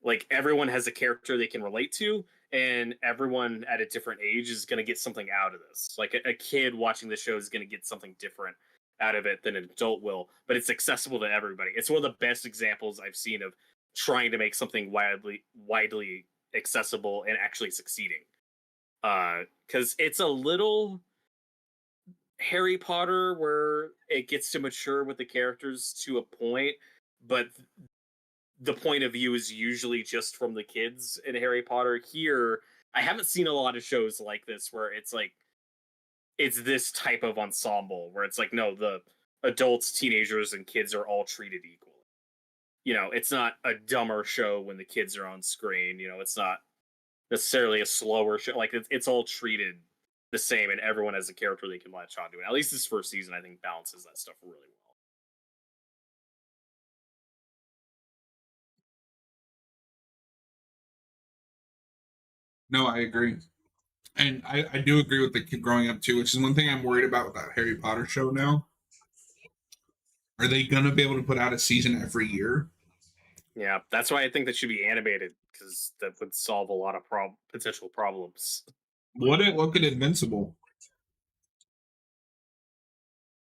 Like everyone has a character they can relate to, and everyone at a different age is going to get something out of this. Like a kid watching the show is going to get something different out of it than an adult will, but it's accessible to everybody. It's one of the best examples I've seen of trying to make something widely accessible and actually succeeding. Because it's a little Harry Potter where it gets to mature with the characters to a point, but the point of view is usually just from the kids in Harry Potter. Here, I haven't seen a lot of shows like this where it's like it's this type of ensemble where it's like no, the adults, teenagers, and kids are all treated equally. It's not a dumber show when the kids are on screen. It's not necessarily a slower show. Like it's all treated the same, and everyone has a character they can latch onto. And at least this first season, I think balances that stuff really well. No, I agree. And I do agree with the kid growing up too, which is one thing I'm worried about with that Harry Potter show now. Are they gonna be able to put out a season every year? Yeah, that's why I think that should be animated because that would solve a lot of potential problems. Would it look at Invincible?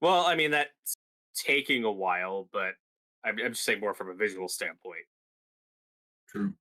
Well, I mean that's taking a while, but I'm just saying more from a visual standpoint. True.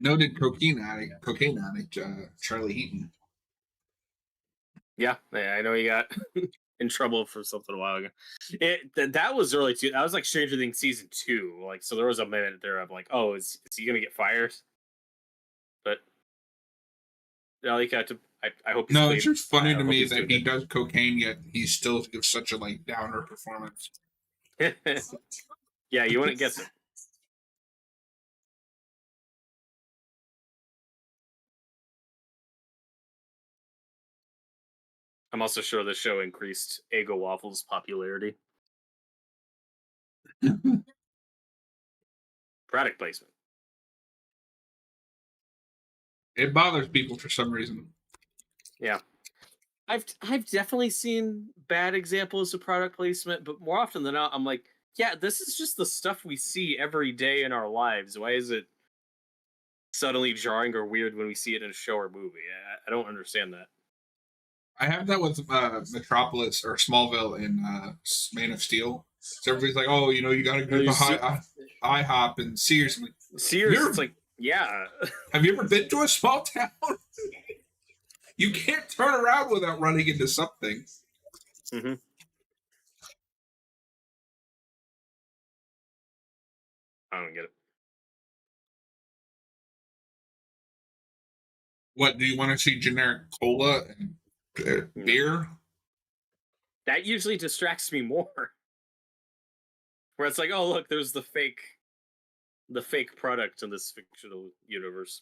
Noted cocaine addict, Charlie Heaton. Yeah, I know he got in trouble for something a while ago. That was early too. That was like Stranger Things season 2. Like, so there was a minute there of like, oh, is he gonna get fired? But no, he got to. I hope he's No, it's clean. just funny I to hope me he's that doing he does cocaine, yet he still gives such a like downer performance. it. Yeah, you wouldn't guess it. I'm also sure the show increased Eggo Waffles' popularity. Product placement. It bothers people for some reason. Yeah. I've definitely seen bad examples of product placement, but more often than not, I'm like, yeah, this is just the stuff we see every day in our lives. Why is it suddenly jarring or weird when we see it in a show or movie? I don't understand that. I have that with Metropolis or Smallville in Man of Steel. So everybody's like, "Oh, you got to go to IHOP and Sears." I'm like, Sears, it's like, yeah. have you ever been to a small town? You can't turn around without running into something. Mm-hmm. I don't get it. What do you want to see? Generic cola and beer? That usually distracts me more. Where it's like, oh look, there's the fake product in this fictional universe.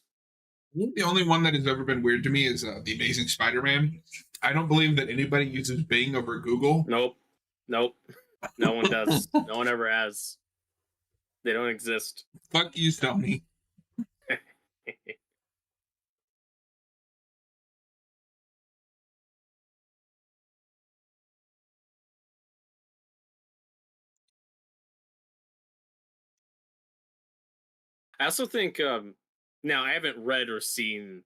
The only one that has ever been weird to me is the Amazing Spider-Man. I don't believe that anybody uses Bing over Google. Nope. No one does. No one ever has. They don't exist. Fuck you, Sony. I also think now I haven't read or seen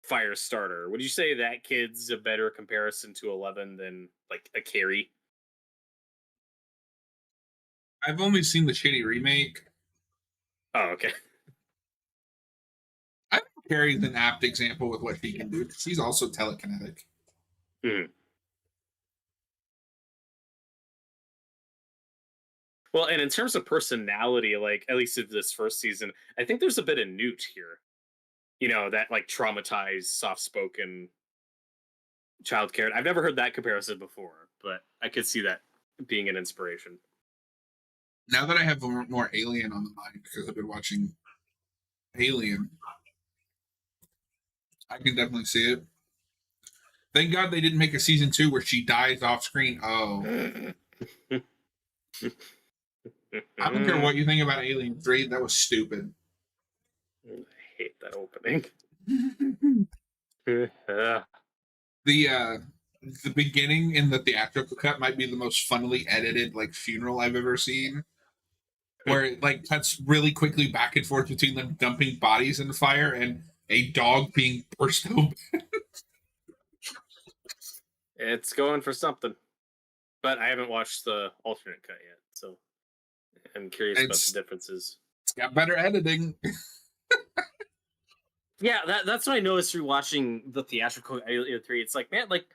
Firestarter. Would you say that kid's a better comparison to 11 than like a Carrie? I've only seen the shitty remake. Oh, okay. I think Carrie's an apt example with what she can do. She's also telekinetic. Mm. Well, and in terms of personality, like at least of this first season, I think there's a bit of Newt here. That like traumatized, soft-spoken child character. I've never heard that comparison before, but I could see that being an inspiration. Now that I have more Alien on the mind because I've been watching Alien, I can definitely see it. Thank God they didn't make a season 2 where she dies off screen. Oh. I don't care what you think about Alien 3. That was stupid. I hate that opening. The beginning in the theatrical cut might be the most funnily edited like funeral I've ever seen. Where it like cuts really quickly back and forth between them dumping bodies in the fire and a dog being burst open. It's going for something. But I haven't watched the alternate cut yet, so I'm curious about the differences. It's got better editing. Yeah, that's what I noticed through watching the theatrical Alien 3. It's like, man, like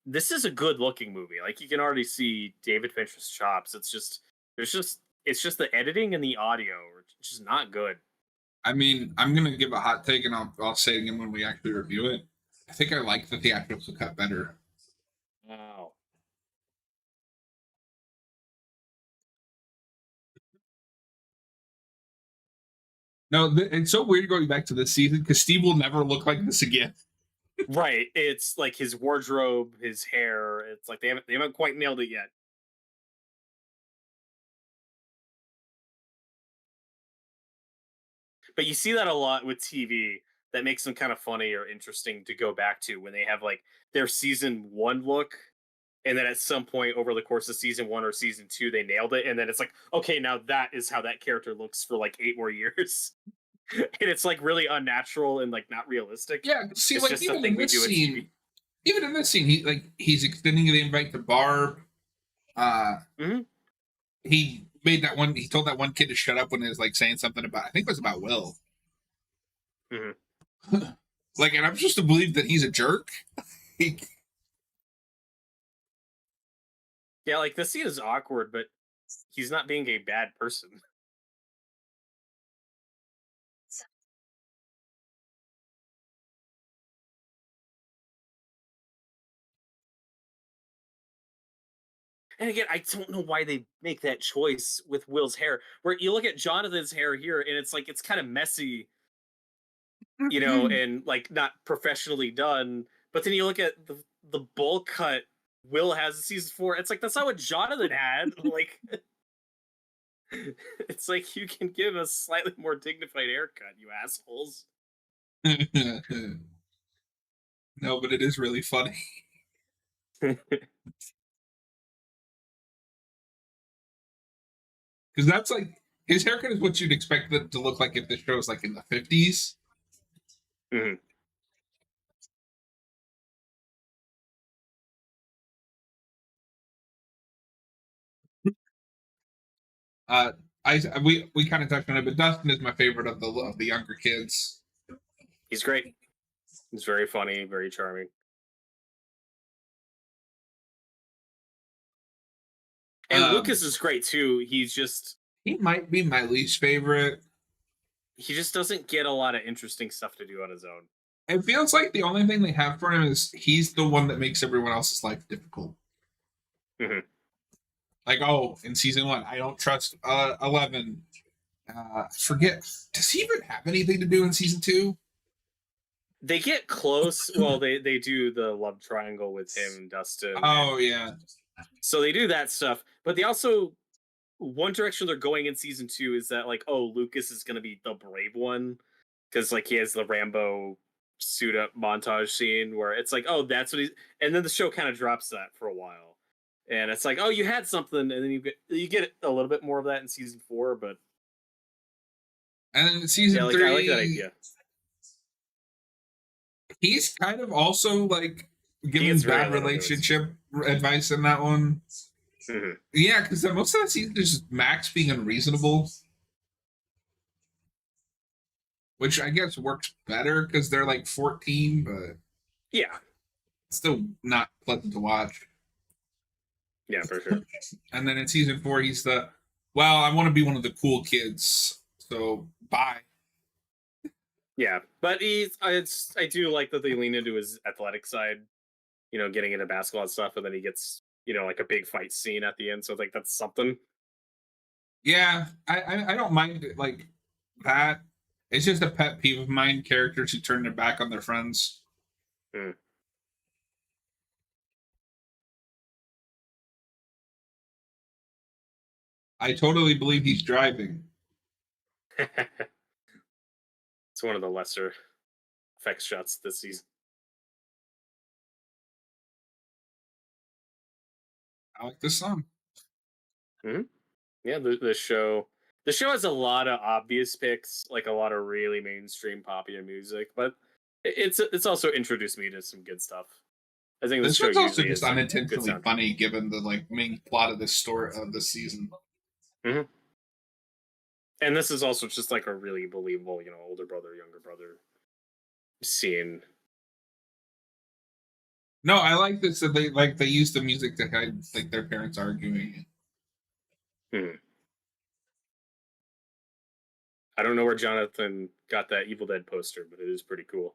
this is a good looking movie. Like you can already see David Fincher's chops. It's just the editing and the audio are just not good. I mean, I'm gonna give a hot take, and I'll say it again when we actually review it. I think I like the theatrical cut better. Wow. No, it's so weird going back to this season because Steve will never look like this again. Right. It's like his wardrobe, his hair. It's like they haven't quite nailed it yet. But you see that a lot with TV. That makes them kind of funny or interesting to go back to when they have like their season 1 look, and then at some point over the course of season 1 or season 2 they nailed it, and then it's like, okay, now that is how that character looks for like 8 more years. And it's like really unnatural and like not realistic. Yeah, see, it's like just even in this scene, he's extending the invite to Barb. He made that one. He told that one kid to shut up when he was like saying something about. I think it was about Will. Mhm. Like, and I'm supposed to believe that he's a jerk. Yeah, like the scene is awkward, but he's not being a bad person. And again, I don't know why they make that choice with Will's hair. Where you look at Jonathan's hair here, and it's like it's kind of messy, and like not professionally done. But then you look at the bowl cut Will has in season 4. It's like that's not what Jonathan had. Like, it's like you can give a slightly more dignified haircut, you assholes. No, but it is really funny. Because that's like his haircut is what you'd expect it to look like if the show was like in the 50s. Mhm. Uh, we kind of touched on it, but Dustin is my favorite of the younger kids. He's great. He's very funny, very charming. And Lucas is great too. He might be my least favorite. He just doesn't get a lot of interesting stuff to do on his own. It feels like the only thing they have for him is he's the one that makes everyone else's life difficult. Mm-hmm. Like, oh, in season 1, I don't trust 11. Forget. Does he even have anything to do in season 2? They get close. Well, they do the love triangle with him and Dustin. Oh, yeah. So they do that stuff, but they also one direction they're going in season 2 is that like, oh, Lucas is going to be the brave one because like he has the Rambo suit up montage scene where it's like, oh, that's what he's, and then the show kind of drops that for a while, and it's like, oh, you had something, and then you get a little bit more of that in season 4, but And then in season like 3, I like that idea. He's kind of also like giving bad relationship advice in that one. Mm-hmm. Yeah, because most of the season is just Max being unreasonable, which I guess works better because they're like 14, but Yeah, still not pleasant to watch. yeah, for sure. And then in season 4, he's well, I want to be one of the cool kids, so bye. Yeah, but I do like that they lean into his athletic side, getting into basketball and stuff, and then he gets, like a big fight scene at the end. So I think that's something. Yeah, I don't mind it, like that. It's just a pet peeve of mine. Characters who turn their back on their friends. Mm. I totally believe he's driving. It's one of the lesser effects shots this season. I like this song. Mm-hmm. Yeah, the show has a lot of obvious picks, like a lot of really mainstream popular music, but it's also introduced me to some good stuff. I think this This show one's also usually just is a good unintentionally soundtrack. funny, given the like main plot of this story of this season. Mm-hmm. And this is also just like a really believable, older brother, younger brother scene. No, I like this that they use the music to hide like their parents arguing. Hmm. I don't know where Jonathan got that Evil Dead poster, but it is pretty cool.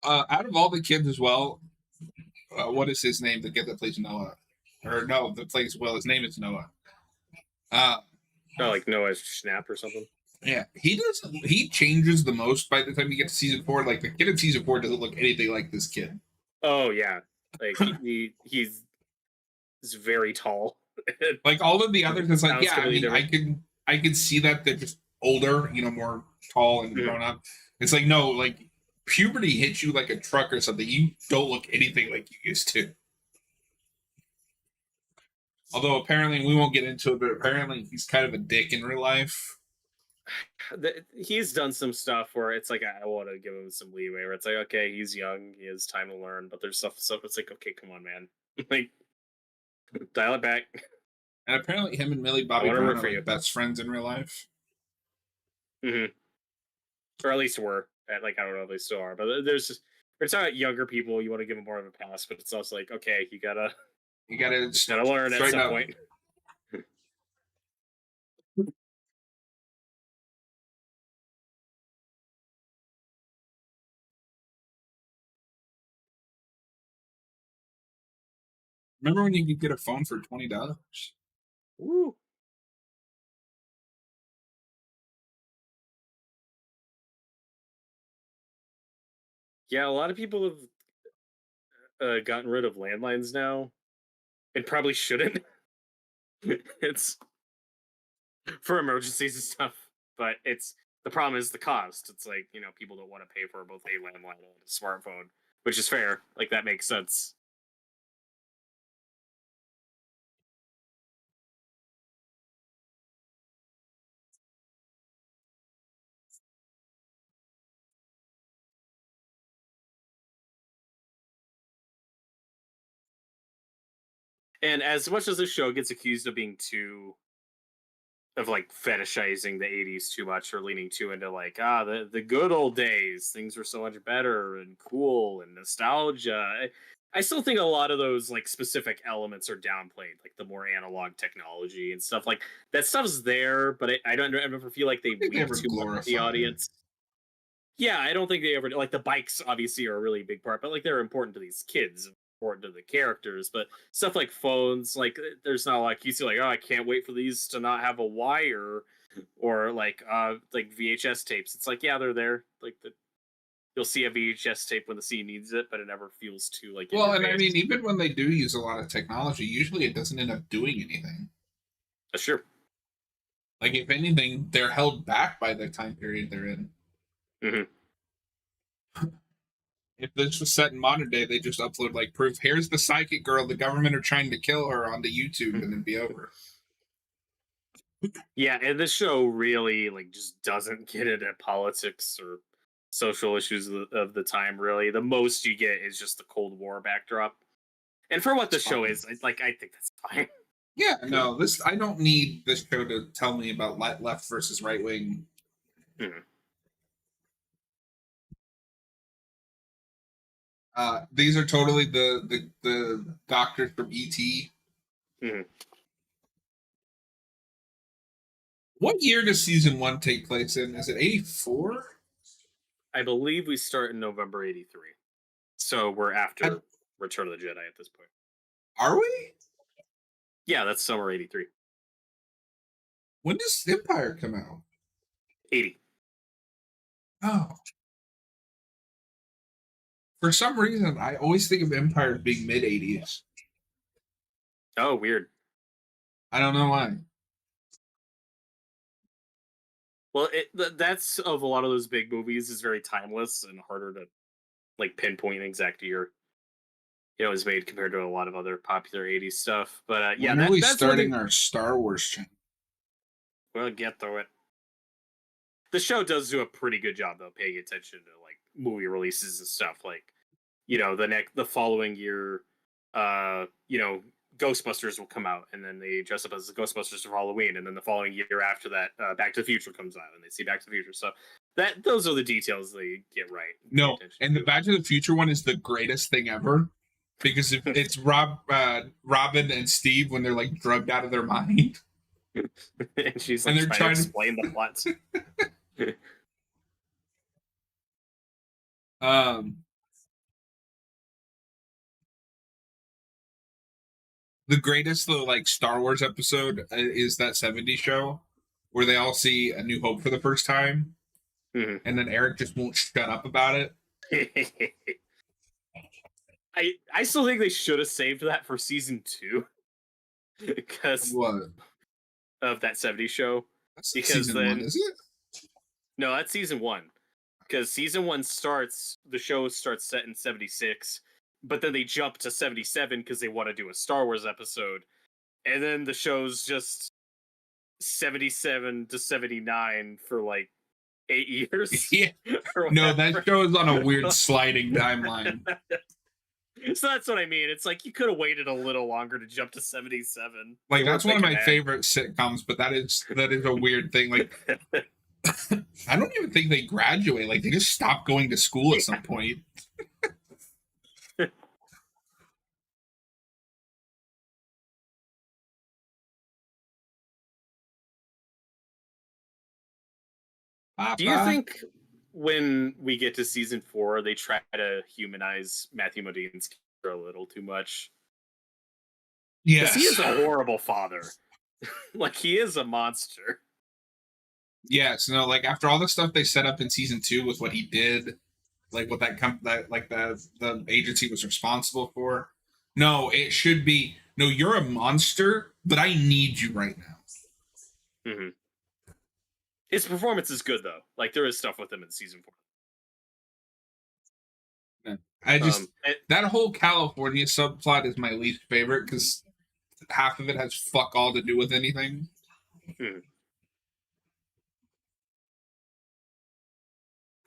Out of all the kids as well, what is his name? The kid that plays Noah, or no, that plays Will. His name is Noah. Uh, Oh, like Noah Schnapp or something. yeah, he does. He changes the most by the time you get to season 4. Like the kid in season 4 doesn't look anything like this kid. Oh yeah, like he's very tall. Like all of the others, it's like, Sounds yeah, I completely mean, different. I can see that they're just older, more tall and Mhm. grown up. It's like, no, like puberty hits you like a truck or something. You don't look anything like you used to. Although apparently we won't get into it, but apparently he's kind of a dick in real life. He's done some stuff where it's like I want to give him some leeway. Where it's like, okay, he's young, he has time to learn, but there's stuff. So it's like, okay, come on, man. Like Dial it back. And apparently, him and Millie Bobby I wanna Brown root are for like you. best friends in real life. Or at least were. Like, I don't know if they still are, but there's just, we're talking about younger people. You want to give them more of a pass, but it's also like, okay, you gotta learn at straighten some up. point. Remember when you could get a phone for $20? Woo. Yeah, a lot of people have gotten rid of landlines now, and probably shouldn't. It's for emergencies and stuff, but it's the problem is the cost. It's like, people don't want to pay for both a landline and a smartphone, which is fair. Like, that makes sense. And as much as this show gets accused of being too of like fetishizing the 80s too much, or leaning too into like, the good old days, things were so much better and cool and nostalgia, I still think a lot of those like specific elements are downplayed, like the more analog technology and stuff. Like, that stuff's there, but I don't ever feel like they I think they weave ever too much with the glorify it. audience. Yeah, I don't think they ever, like, the bikes obviously are a really big part, but like they're important to these kids, important to the characters. But stuff like phones, like, there's not like you see like, oh, I can't wait for these to not have a wire, or like VHS tapes. It's like, yeah, they're there. Like, you'll see a VHS tape when the scene needs it, but it never feels too like in Well, your and I face. mean, even when they do use a lot of technology, usually it doesn't end up doing anything. Sure. Like, if anything, they're held back by the time period they're in. If this was set in modern day, they just upload like proof. Here's the psychic girl. The government are trying to kill her onto YouTube, and it'd be over. Yeah, and this show really like just doesn't get into politics or social issues of the time. Really, the most you get is just the Cold War backdrop. And for what the It's show fine. is, like, I think that's fine. Yeah, no, this I don't need this show to tell me about left versus right wing. Mhm. These are totally the doctors from ET. Mhm. What year does season 1 take place in? Is it 84? I believe we start in November '83, so we're after Return of the Jedi at this point. Are we? Yeah, that's summer '83. When does Empire come out? 80. Oh. For some reason, I always think of Empire as being mid 80s. Oh, weird. I don't know why. Well, that's of a lot of those big movies is very timeless and harder to like pinpoint an exact year. It was made compared to a lot of other popular '80s stuff. But yeah, When are we that's one starting thing. our Star Wars channel? We'll get through it. The show does do a pretty good job though, paying attention to like movie releases and stuff. Like, the following year, Ghostbusters will come out, and then they dress up as the Ghostbusters for Halloween, and then the following year after that, Back to the Future comes out, and they see Back to the Future. So those are the details they get right. No, and the Back to the Future one is the greatest thing ever because it's Robin and Steve when they're like drugged out of their mind. And she's And like they're trying to trying explain the plot. um the greatest though like Star Wars episode is that 70s show where they all see A New Hope for the first time Mhm. and then Eric just won't shut up about it. I still think they should have saved that for season 2 because What? of that '70s show. That's Because season 1, then is it? no, that's season 1. Because season 1 starts, the show starts set in '76, but then they jump to '77 because they want to do a Star Wars episode, and then the show's just '77 to '79 for like 8 years. Yeah. or No, whatever. that show is on a weird sliding timeline. So that's what I mean. It's like you could have waited a little longer to jump to 77. They Like were that's one of my thinking ahead. favorite sitcoms, but that is a weird thing. Like I don't even think they graduate. Like they just stop going to school at some point. Do you Papa. think when we get to season 4, they try to humanize Matthew Modine's character a little too much? Because he Yes. is a horrible father. Like, he is a monster. Yes. No. Like after all the stuff they set up in season 2 with what he did, like what that like the agency was responsible for. No, it should be no. You're a monster, but I need you right now. Mm-hmm. His performance is good, though. Like, there is stuff with him in season 4. Yeah. I just that whole California subplot is my least favorite because half of it has fuck all to do with anything. Mm-hmm.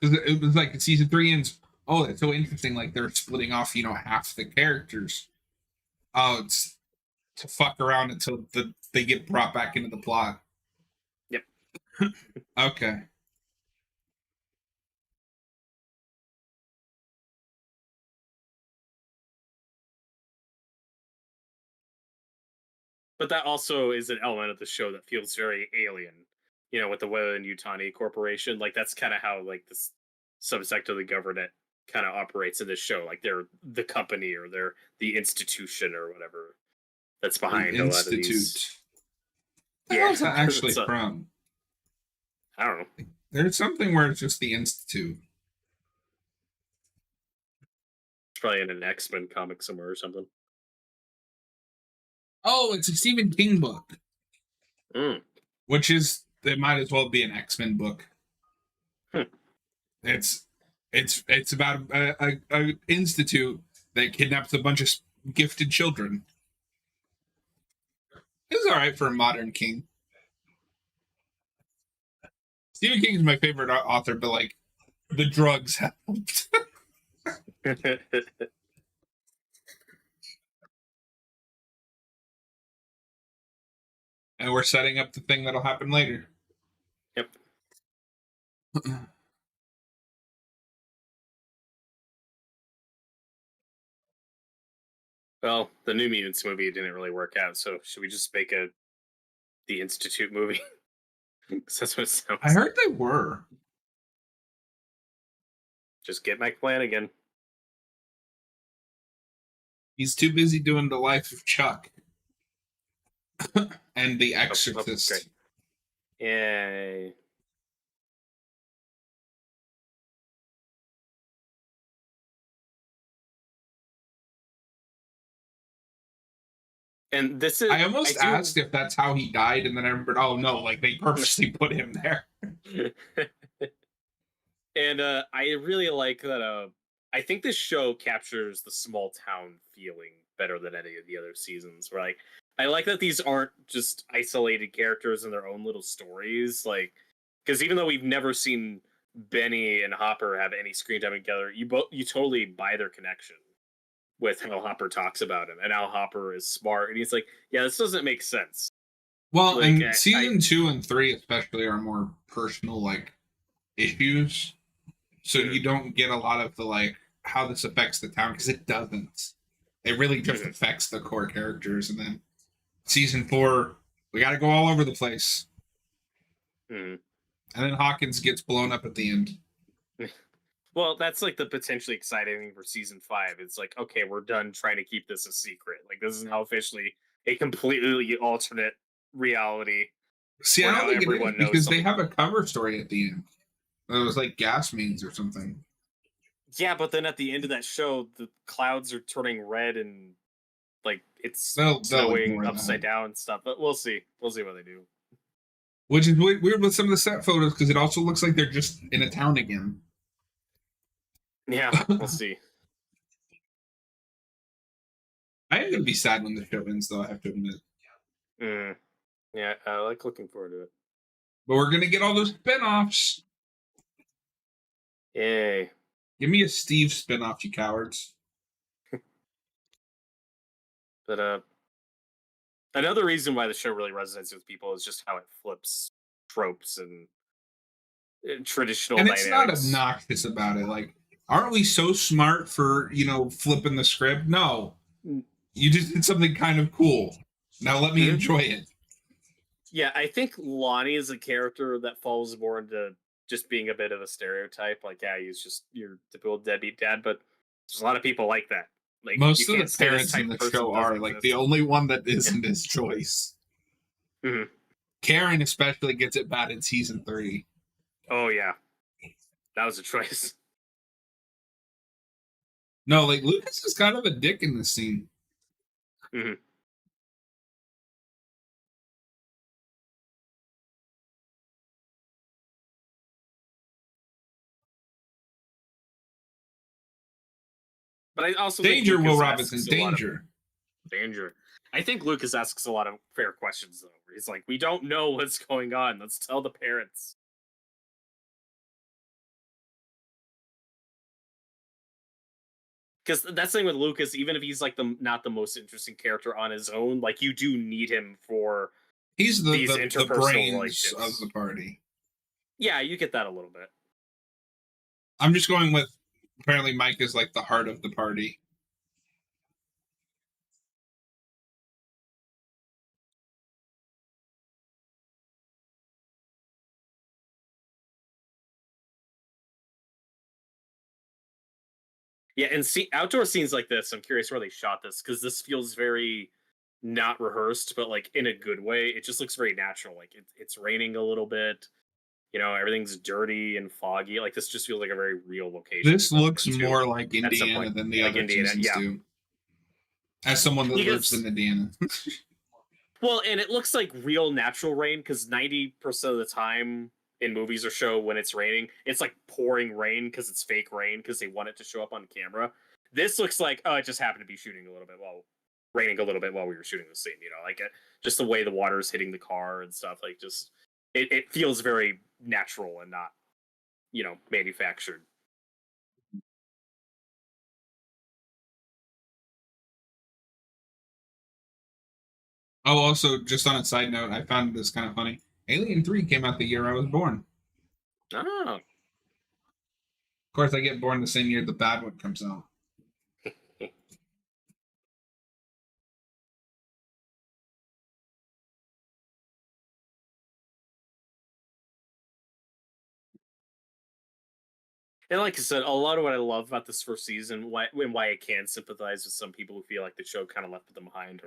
Because it was like season 3 ends. Oh, that's so interesting. Like they're splitting off, half the characters. Oh, it's to fuck around until they get brought back into the plot. Yep. Okay. But that also is an element of the show that feels very alien. With the Weyland-Yutani Corporation. Like, that's kind of how, like, this subsect of the government kind of operates in this show. Like, they're the company or they're the institution or whatever that's behind The a lot of Institute. these. Where's that actually from? I don't know. There's something where it's just the Institute. It's probably in an X-Men comic somewhere or something. Oh, it's a Stephen King book. Mm. Which is, it might as well be an X-Men book. It's about a institute that kidnaps a bunch of gifted children. It's all right for a modern King. Stephen King is my favorite author, but like the drugs helped. And we're setting up the thing that'll happen later. Yep. Well, the New Mutants movie didn't really work out, so should we just make the Institute movie? Because that's what it sounds I heard they were. Just get Mike Flanagan. He's too busy doing The Life of Chuck and The Exorcist. Great. Yay. And this is. I almost asked if that's how he died, and then I remembered, oh no, like they purposely put him there. And I really like that. I think this show captures the small town feeling better than any of the other seasons. Where I like that these aren't just isolated characters in their own little stories. Like, because even though we've never seen Benny and Hopper have any screen time together, you totally buy their connection with how Hopper talks about him and how Hopper is smart, and he's like, yeah, this doesn't make sense. Well, like, and season 2 and 3 especially are more personal like issues, so you don't get a lot of the like how this affects the town, because it doesn't. It really just affects the core characters. And then season 4, we got to go all over the place. And then Hawkins gets blown up at the end. Well, that's like the potentially exciting thing for season 5. It's like, okay, we're done trying to keep this a secret. Like, this is now officially a completely alternate reality. See, I don't think it is, because they have a cover story at the end. It was like gas mains or something. Yeah, but then at the end of that show, the clouds are turning red and like it's snowing upside down and stuff. But we'll see. We'll see what they do. Which is weird with some of the set photos, because it also looks like they're just in a town again. Yeah, we'll see. I am going to be sad when the show ends, though, I have to admit. Yeah, I like looking forward to it. But we're going to get all those spinoffs. Yay. Give me a Steve spinoff, you cowards. But another reason why the show really resonates with people is just how it flips tropes and traditional And it's not dynamics. obnoxious about it. Like, aren't we so smart for, flipping the script? No. You just did something kind of cool. Now let me Mhm. enjoy it. Yeah, I think Lonnie is a character that falls more into just being a bit of a stereotype. Like, yeah, he's just your typical deadbeat dad, but there's a lot of people like that. Like, you Most of the can't say this parents in type the of person show doesn't are like the exist. only one that Yeah. isn't is Joyce. Mhm. Karen especially gets it bad in season 3. Oh yeah, that was a choice. No, like Lucas is kind of a dick in this scene. Mhm. But I also think Danger, Will Lucas Robinson, asks a lot of danger. danger. I think Lucas asks a lot of fair questions though. Where he's like, "We don't know what's going on. Let's tell the parents." Because that's the thing with Lucas. Even if he's like the not the most interesting character on his own, like you do need him for He's the, these the interpersonal brains of the relationships. party. Yeah, you get that a little bit. I'm just going with apparently Mike is like the heart of the party. Yeah, and see outdoor scenes like this. I'm curious where they shot this because this feels very not rehearsed, but like in a good way. It just looks very natural. Like it's raining a little bit. You know, everything's dirty and foggy. Like this just feels like a very real location This we've ever looks been to more like at some Indiana point. than the Like other Indiana, seasons yeah. do. As someone that lives Because in Indiana. well, and it looks like real natural rain because 90% of the time in movies or show when it's raining, it's like pouring rain because it's fake rain because they want it to show up on camera. This looks like it just happened to be shooting a little bit while raining a little bit while we were shooting the scene. You know, like just the way the water is hitting the car and stuff. Like just it feels very natural and not manufactured. Oh, also, just on a side note, I found this kind of funny. Alien 3 came out the year I was born. Oh, Of course, I get born the same year the bad one comes out. and like I said, a lot of what I love about this first season, why I can sympathize with some people who feel like the show kind of left them behind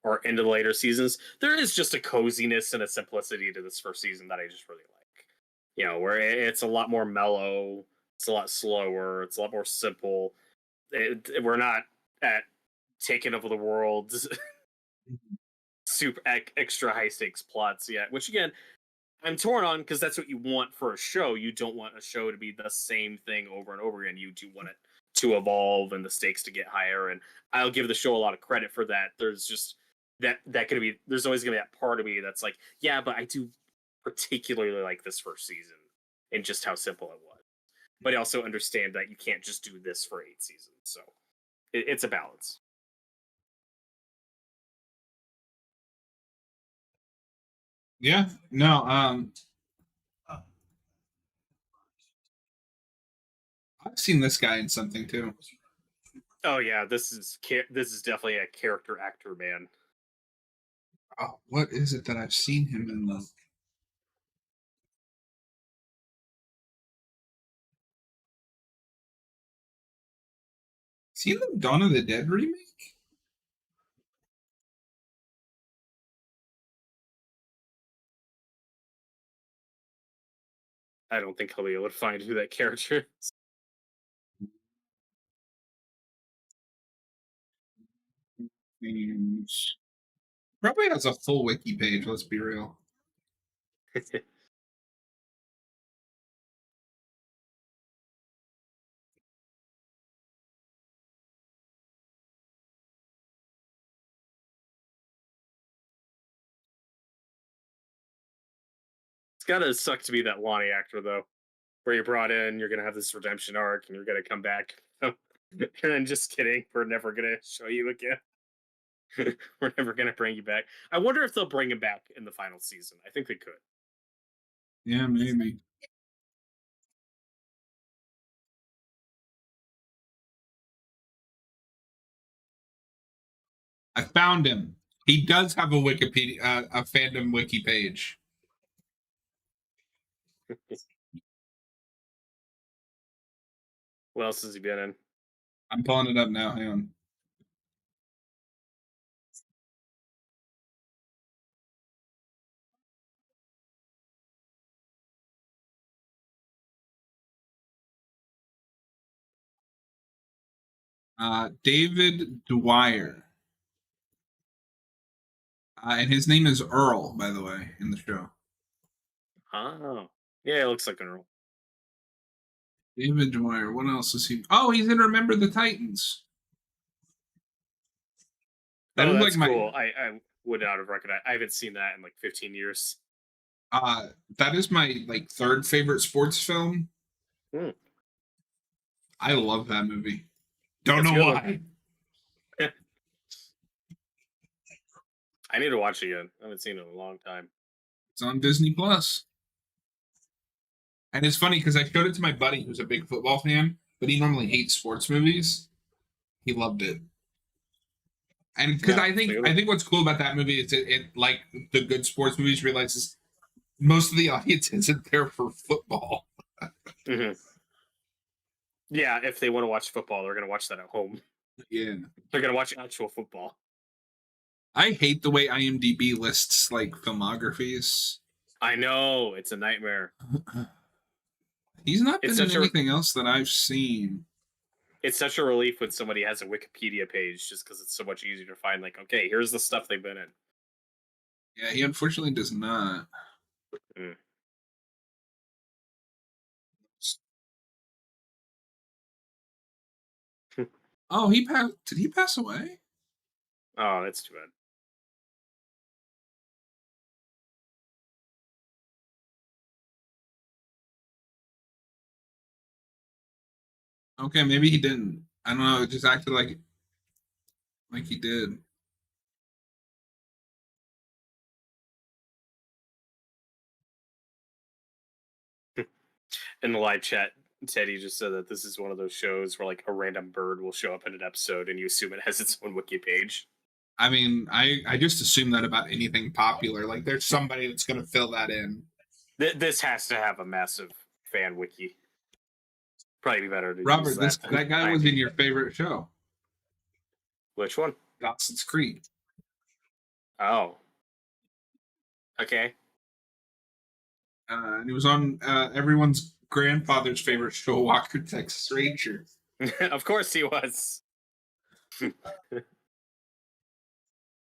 or into the later seasons, there is just a coziness and a simplicity to this first season that I just really like. You know, where it's a lot more mellow, it's a lot slower, it's a lot more simple. We're not at taking over the world, super extra high stakes plots yet. Which again, I'm torn on because that's what you want for a show. You don't want a show to be the same thing over and over again. You do want it to evolve and the stakes to get higher. And I'll give the show a lot of credit for that. There's just that gonna be there's always gonna be that part of me that's like, yeah, but I do particularly like this first season and just how simple it was. But I also understand that you can't just do this for 8 seasons. So it's a balance. Yeah, no, I've seen this guy in something too. Oh yeah, this is definitely a character actor, man. Oh, what is it that I've seen him in? Is he in the Dawn of the Dead remake? I don't think he'll be able to find who that character is. Names. Probably has a full wiki page, let's be real. It's gotta suck to be that Lonnie actor though, where you're brought in, you're gonna have this redemption arc, and you're gonna come back. And then just kidding, we're never gonna show you again. We're never gonna bring you back. I wonder if they'll bring him back in the final season. I think they could. Yeah, maybe. I found him. He does have a Wikipedia, a fandom wiki page. What else has he been in? I'm pulling it up now. Hang on. David Dwyer. And his name is Earl, by the way, in the show. Oh, yeah, it looks like an Earl. David Dwyer. What else is he? Oh, he's in Remember the Titans. That Oh, is that's like my cool. I would not have recognized. I haven't seen that in like 15 years. that is my like third favorite sports film. Hmm. I love that movie. Don't That's a know good why. one. I need to watch it again. I haven't seen it in a long time. It's on Disney Plus. And it's funny because I showed it to my buddy who's a big football fan, but he normally hates sports movies. He loved it. And because Yeah, I think what's cool about that movie is it like the good sports movies realizes most of the audience isn't there for football. mm-hmm. Yeah, if they want to watch football, they're going to watch that at home. Yeah. They're going to watch actual football. I hate the way IMDb lists like filmographies. I know, it's a nightmare. He's not It's been in such a anything else that I've seen. it's such a relief when somebody has a Wikipedia page just because it's so much easier to find like, okay, here's the stuff they've been in. Yeah, he unfortunately does not. Mm. Oh, he passed. Did he pass away? Oh, that's too bad. Okay, maybe he didn't. I don't know. It just acted like he did. In the live chat, Teddy just said that this is one of those shows where like a random bird will show up in an episode and you assume it has its own wiki page. I mean, I just assume that about anything popular. Like, there's somebody that's going to fill that in. This has to have a massive fan wiki. Probably be better to Robert, use that guy was in your favorite show, Which one? Dawson's Creek. Oh. Okay. And he was on everyone's grandfather's favorite show, Walker Texas Ranger. Of course he was.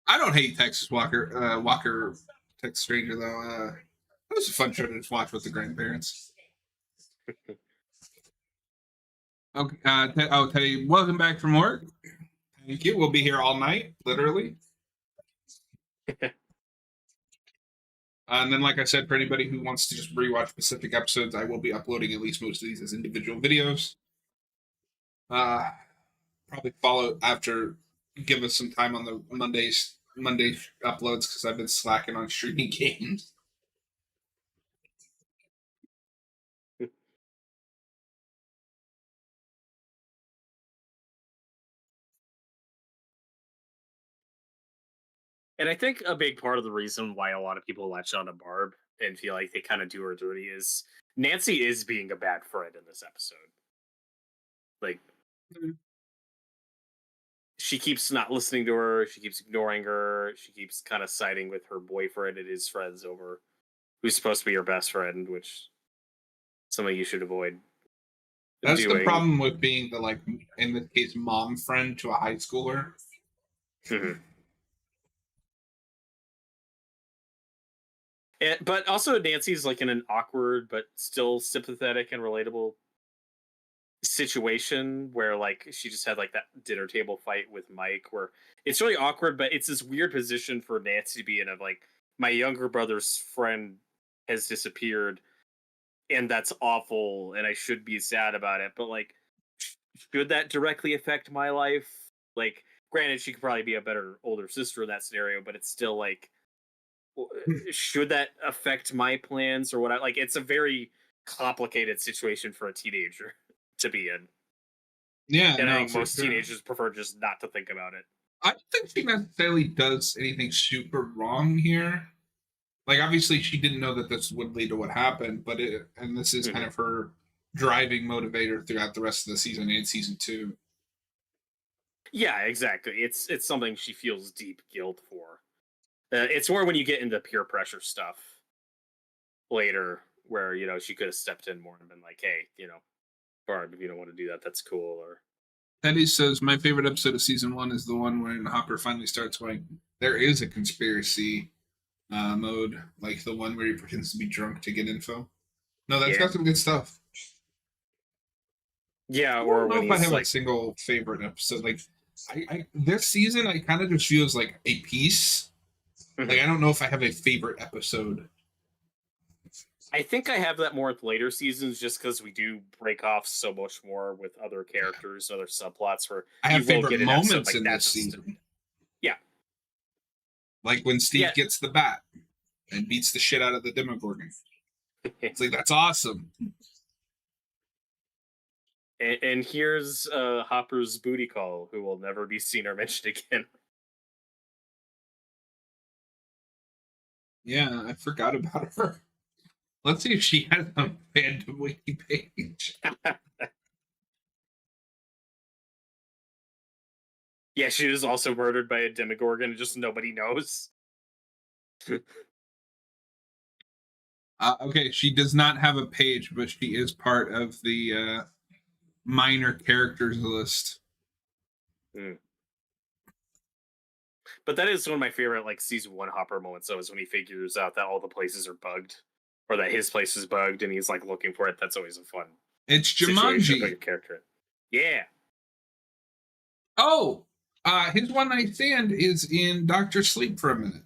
I don't hate Walker Texas Ranger though. It was a fun show to just watch with the grandparents. Okay, Teddy, welcome back from work. Thank you. We'll be here all night, literally. And then, like I said, for anybody who wants to just rewatch specific episodes, I will be uploading at least most of these as individual videos. Probably follow after, give us some time on the Monday uploads because I've been slacking on streaming games. And I think a big part of the reason why a lot of people latch on to Barb and feel like they kind of do her dirty is Nancy is being a bad friend in this episode. Like, she keeps not listening to her. She keeps ignoring her. She keeps kind of siding with her boyfriend and his friends over who's supposed to be her best friend, which something you should avoid. That's doing. the problem with being the, like, in this case, mom friend to a high schooler. But also Nancy's like in an awkward but still sympathetic and relatable situation where like she just had like that dinner table fight with Mike where it's really awkward, but it's this weird position for Nancy to be in of like my younger brother's friend has disappeared and that's awful and I should be sad about it, but like should that directly affect my life? Like granted, she could probably be a better older sister in that scenario, but it's still like, should that affect my plans or what? Like, it's a very complicated situation for a teenager to be in. Yeah, And I no, think for most sure. teenagers prefer just not to think about it. I don't think she necessarily does anything super wrong here. Like, obviously, she didn't know that this would lead to what happened, and this is kind Mhm. of her driving motivator throughout the rest of the season and season 2. Yeah, exactly. It's something she feels deep guilt for. It's more when you get into peer pressure stuff later, where she could have stepped in more and been like, "Hey, Barb, if you don't want to do that, that's cool." Or Teddy says, my favorite episode of season 1 is the one when Hopper finally starts going, there is a conspiracy mode, like the one where he pretends to be drunk to get info. No, that's yeah, got some good stuff. yeah, I or don't know when if I he's have a like, single favorite episode. Like, I this season, I kind of just feels like a piece. Like, Mhm. I don't know if I have a favorite episode. I think I have that more with later seasons, just because we do break off so much more with other characters, other subplots, where I you have will favorite get an episode moments like in this that's season. yeah, Like when yeah. Steve gets the bat and beats the shit out of the Demogorgon. It's like, that's awesome. And here's Hopper's booty call, who will never be seen or mentioned again. Yeah, I forgot about her. Let's see if she has a fandom wiki page. Yeah, she was also murdered by a Demogorgon, and just nobody knows. Okay, she does not have a page, but she is part of the minor characters list. Mm. But that is one of my favorite, like, season 1 Hopper moments, though, is when he figures out that all the places are bugged, or that his place is bugged, and he's like looking for it. That's always a fun It's situation to put Jumanji. your character in. Yeah. Oh, his one night stand is in Doctor Sleep for a minute.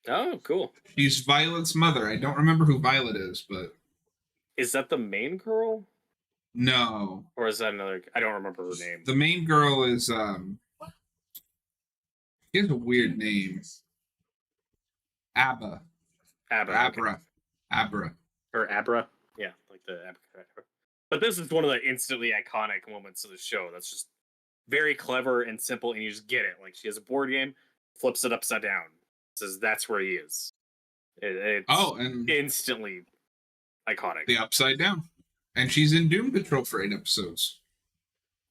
Oh, cool. She's Violet's mother. I don't remember who Violet is, but Is that the main girl, no. or is that another? I don't remember her name. The main girl is she has a weird name. Abba. Abba. Abra. Okay. Abra. Or Abra. Yeah, like the Abra. But this is one of the instantly iconic moments of the show. That's just very clever and simple, and you just get it. Like, she has a board game, flips it upside down, says that's where he is. It's Oh, and instantly iconic. the Upside Down. And she's in Doom Patrol for 8 episodes.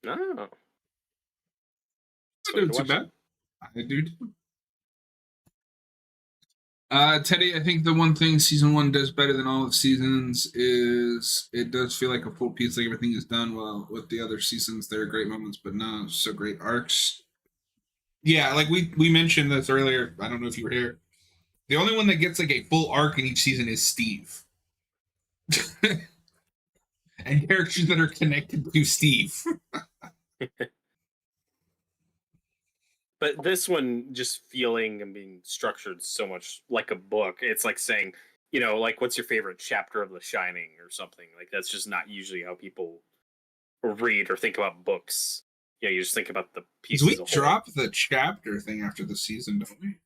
No, I do too bad. I do too. Teddy, I think the one thing season 1 does better than all of seasons is it does feel like a full piece. Like, everything is done well. With the other seasons, there are great moments, but not so great arcs. Yeah, like we mentioned this earlier. I don't know if you were here. The only one that gets like a full arc in each season is Steve. And characters that are connected to Steve. But this one, just feeling and being structured so much like a book, it's like saying, like, what's your favorite chapter of The Shining or something? Like, that's just not usually how people read or think about books. You just think about the piece We as a whole. drop the chapter thing after the season, don't we?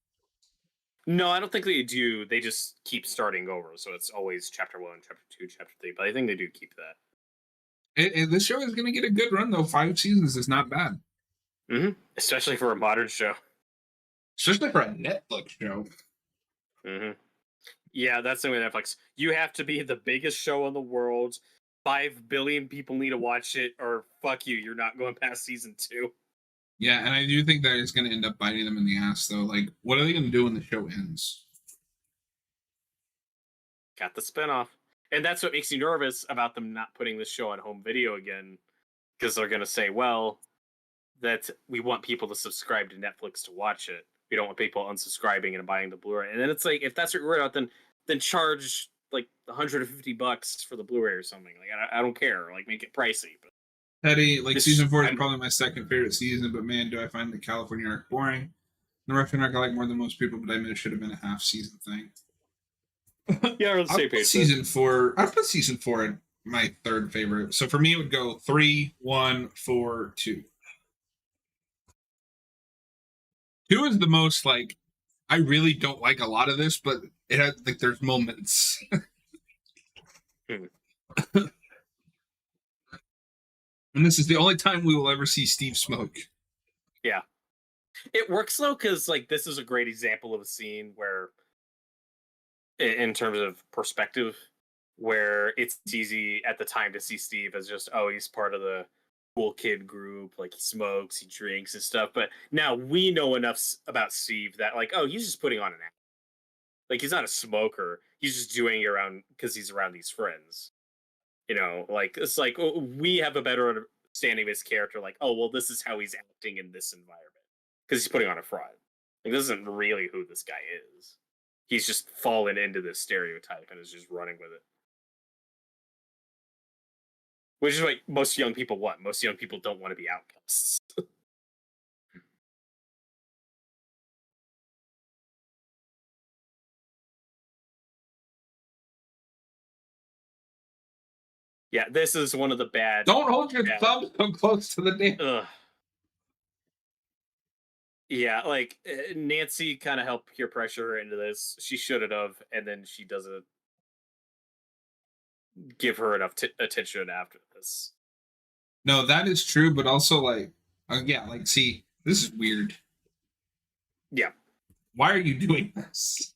No, I don't think they do. They just keep starting over. So it's always chapter 1, chapter 2, chapter 3. But I think they do keep that. And this show is going to get a good run, though. 5 seasons is not bad. Mm-hmm. Especially for a modern show. Especially for a Netflix show. Mm-hmm. Yeah, that's the way Netflix. You have to be the biggest show in the world. 5 billion people need to watch it, or fuck you, you're not going past season 2. Yeah, and I do think that it's going to end up biting them in the ass, though. Like, what are they going to do when the show ends? Got the spinoff. And that's what makes you nervous about them not putting this show on home video again. Because they're going to say, well, that we want people to subscribe to Netflix to watch it. We don't want people unsubscribing and buying the Blu-ray. And then it's like, if that's what you're worried about, then charge like $150 for the Blu-ray or something. Like, I don't care. Like, make it pricey. But Teddy, like, season 4 is probably my second favorite season, but man, do I find the California arc boring. The Russian arc I like more than most people, but I mean, it should have been a half season thing. Yeah, we're on the same page. Season 4, I'd put season 4 in my third favorite. So for me, it would go 3, 1, 4, 2. 2 is the most like I really don't like a lot of this, but it has like there's moments. Hmm. And this is the only time we will ever see Steve smoke. Yeah. It works though, because like this is a great example of a scene where in terms of perspective, where it's easy at the time to see Steve as just, oh, he's part of the cool kid group, like he smokes, he drinks and stuff. But now we know enough about Steve that like, oh, he's just putting on an act. Like he's not a smoker. He's just doing it around because he's around these friends. You know, like it's like we have a better understanding of his character. Like, oh, well, this is how he's acting in this environment because he's putting on a front. Like, this isn't really who this guy is. He's just fallen into this stereotype and is just running with it. Which is what most young people want. Most young people don't want to be outcasts. Yeah, this is one of the bad. Don't hold your thumb so close to the damn. Ugh. Yeah, like Nancy kind of helped peer pressure her into this. She shouldn't have, and then she doesn't give her enough attention after this. No, that is true, but also like, yeah, like, see, this is weird. Yeah. Why are you doing this?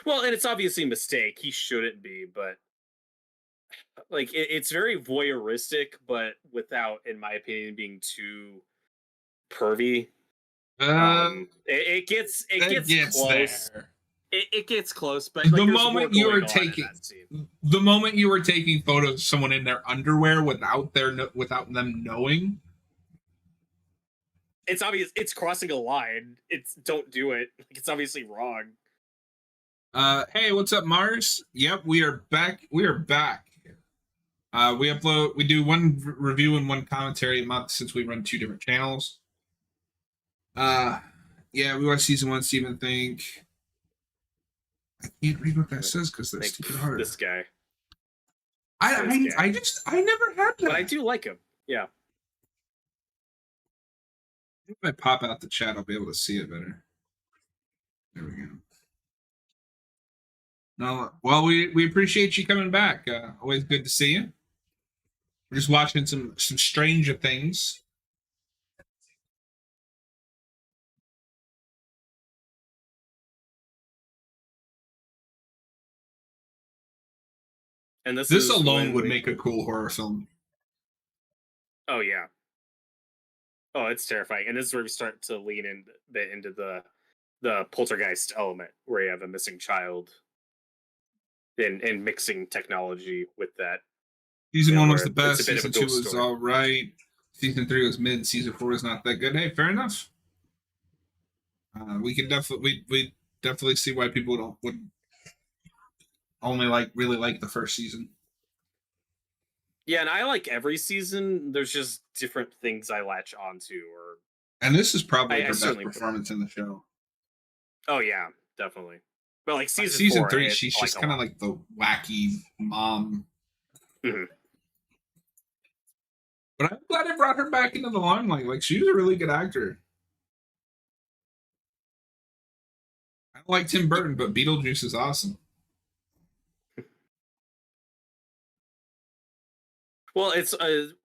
Well, and it's obviously a mistake. He shouldn't be, but like it's very voyeuristic, but without, in my opinion, being too pervy. It gets close. There. It gets close, but like, the moment you were taking photos of someone in their underwear without them knowing, it's obvious. It's crossing a line. It's don't do it. It's obviously wrong. Hey, what's up, Mars? Yep, we are back. We do one review and one commentary a month since we run 2 different channels. Yeah, we watched season 1. Steven think. I can't read what that says because that's stupid hard. This guy. I never had that. But I do like him. Yeah. If I pop out the chat, I'll be able to see it better. There we go. No, well, we appreciate you coming back. Always good to see you. We're just watching some Stranger Things. And this alone would make a cool horror film. Oh yeah. Oh, it's terrifying. And this is where we start to lean in a bit into the poltergeist element, where you have a missing child and mixing technology with that. Season 1 was the best. Season 2 was all right. Season 3 was mid. Season 4 was not that good. Hey, fair enough. We can definitely see why people would only really like the first season. Yeah, and I like every season. There's just different things I latch onto, and this is probably her best performance in the show. Oh yeah, definitely. But like season 4, 3, she's just kind of like the wacky mom. Mm-hmm. But I'm glad I brought her back into the limelight. Like, she was a really good actor. I don't like Tim Burton, but Beetlejuice is awesome. Well, it's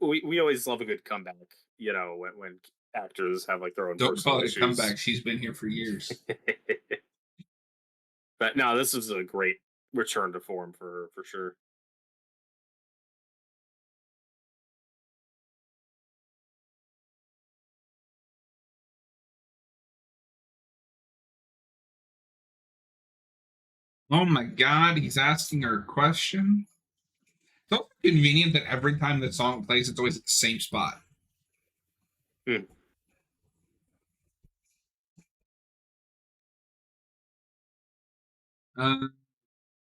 we always love a good comeback, you know, when actors have like their own. Don't call it a comeback. She's been here for years. But no, this is a great return to form for sure. Oh my God, he's asking her a question. It's also convenient that every time the song plays, it's always at the same spot. Hmm.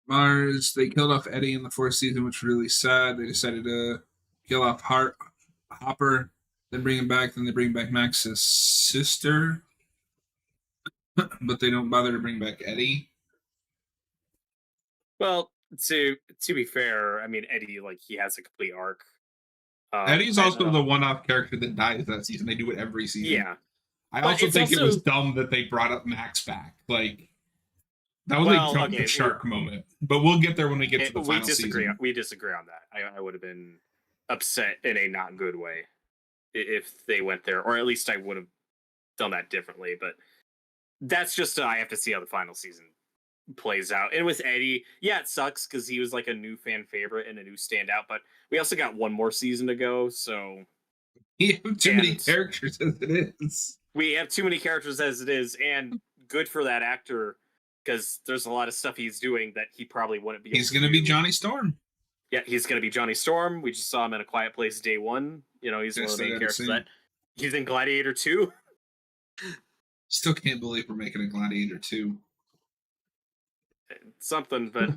Mars, they killed off Eddie in the 4th season, which was really sad. They decided to kill off Hopper, then bring him back. Then they bring back Max's sister, but they don't bother to bring back Eddie. Well, to be fair, I mean Eddie, like, he has a complete arc. Eddie's also the one-off character that dies that season. They do it every season. Yeah, I But also it's think it was also dumb that they brought up Max back. Like, that was a jump the shark moment. But we'll get there when we get to the final season. We disagree on that. I would have been upset in a not good way if they went there, or at least I would have done that differently. But that's just I have to see how the final season plays out. And with Eddie, yeah, it sucks because he was like a new fan favorite and a new standout. But we also got one more season to go, so You have too many characters as it is. We have too many characters as it is, and good for that actor because there's a lot of stuff he's doing that he probably wouldn't be. He's going to be Johnny Storm. Yeah, he's going to be Johnny Storm. We just saw him in A Quiet Place day one. You know, he's one of the main characters. That he's in Gladiator 2. Still can't believe we're making a Gladiator 2. Something, but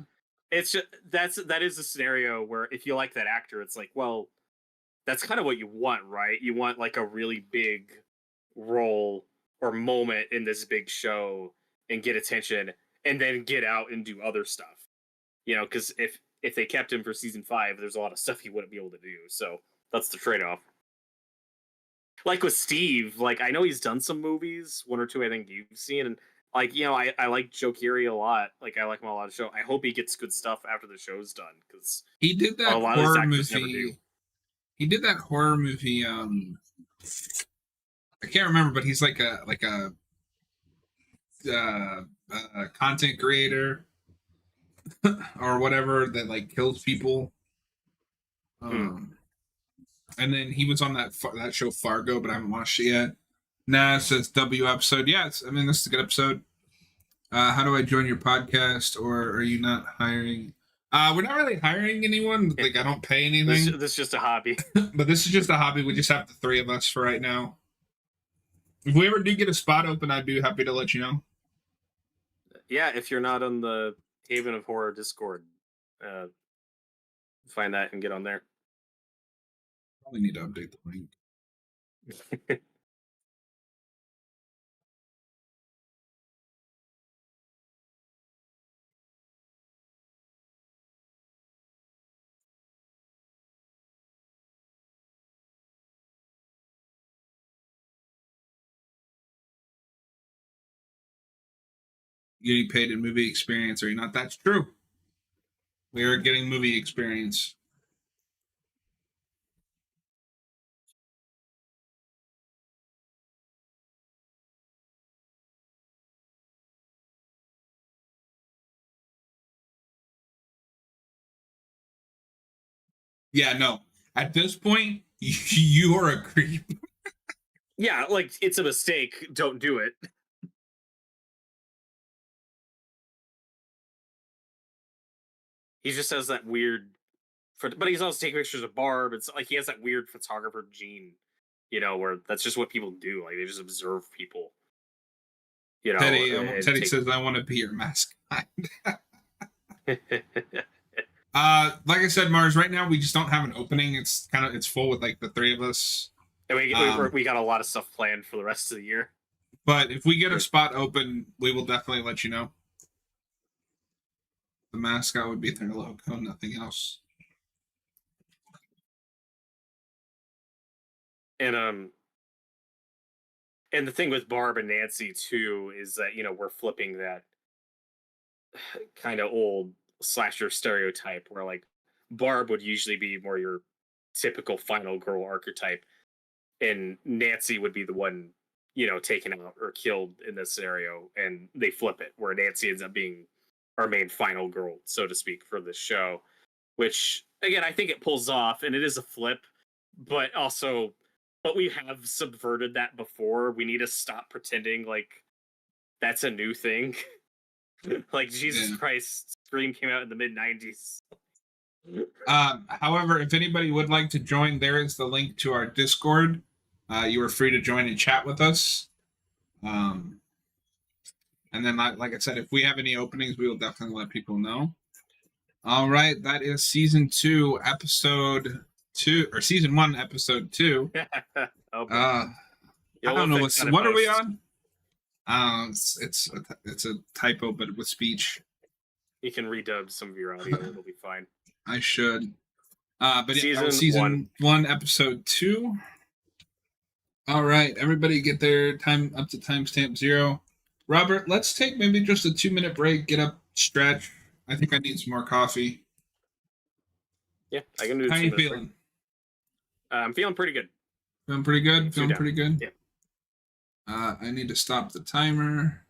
it's just that is a scenario where if you like that actor, it's like, well, that's kind of what you want, right? You want like a really big role or moment in this big show and get attention, and then get out and do other stuff. You know, because if they kept him for season 5, there's a lot of stuff he wouldn't be able to do. So that's the trade-off. Like with Steve, like I know he's done some movies, 1 or 2 I think you've seen, and like, you know, I like Joe Keery a lot. Like I like him a lot of the show. I hope he gets good stuff after the show's done because he did that horror movie. He did that horror movie. I can't remember, but he's like a content creator or whatever that like kills people. And then he was on that show Fargo, but I haven't watched it yet. Nah, it says W episode. Yeah, this is a good episode. How do I join your podcast, or are you not hiring? We're not really hiring anyone. Like, I don't pay anything. This is just a hobby. But this is just a hobby. We just have the 3 of us for right now. If we ever do get a spot open, I'd be happy to let you know. Yeah, if you're not on the Haven of Horror Discord, find that and get on there. Probably need to update the link. Getting paid in movie experience, are you not? That's true. We are getting movie experience. Yeah, no. At this point, you are a creep. Yeah, like, it's a mistake. Don't do it. He just has that weird... But he's also taking pictures of Barb. It's like he has that weird photographer gene, you know, where that's just what people do. Like, they just observe people. You know, Teddy says, I want to be your mascot. Like I said, Mars, right now we just don't have an opening. It's full with like the 3 of us. And we got a lot of stuff planned for the rest of the year. But if we get a spot open, we will definitely let you know. The mascot would be their logo, nothing else. And the thing with Barb and Nancy too is that, you know, we're flipping that kind of old slasher stereotype where like Barb would usually be more your typical final girl archetype, and Nancy would be the one, you know, taken out or killed in this scenario, and they flip it where Nancy ends up being our main final girl, so to speak, for this show, which again I think it pulls off, and it is a flip, but we have subverted that before. We need to stop pretending like that's a new thing. Like, Jesus Christ, Scream came out in the mid-90s. However, if anybody would like to join, there is the link to our Discord. You are free to join and chat with us. And then, like I said, if we have any openings, we will definitely let people know. All right, that is season 2, episode 2, or season 1, episode 2. I don't know what are we on? It's a typo, but with speech. You can redub some of your audio; it'll be fine. I should. But season 1, episode 2. All right, everybody get their time up to timestamp 0. Robert, let's take maybe just a 2-minute break, get up, stretch. I think I need some more coffee. Yeah, I can do How 2 you minute break. feeling? I'm feeling pretty good. Feeling pretty good? Two Feeling down. pretty good? Yeah. I need to stop the timer.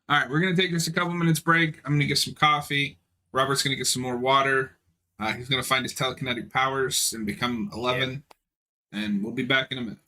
All right, we're going to take just a couple minutes break. I'm going to get some coffee. Robert's going to get some more water. He's going to find his telekinetic powers and become 11. Yeah. And we'll be back in a minute.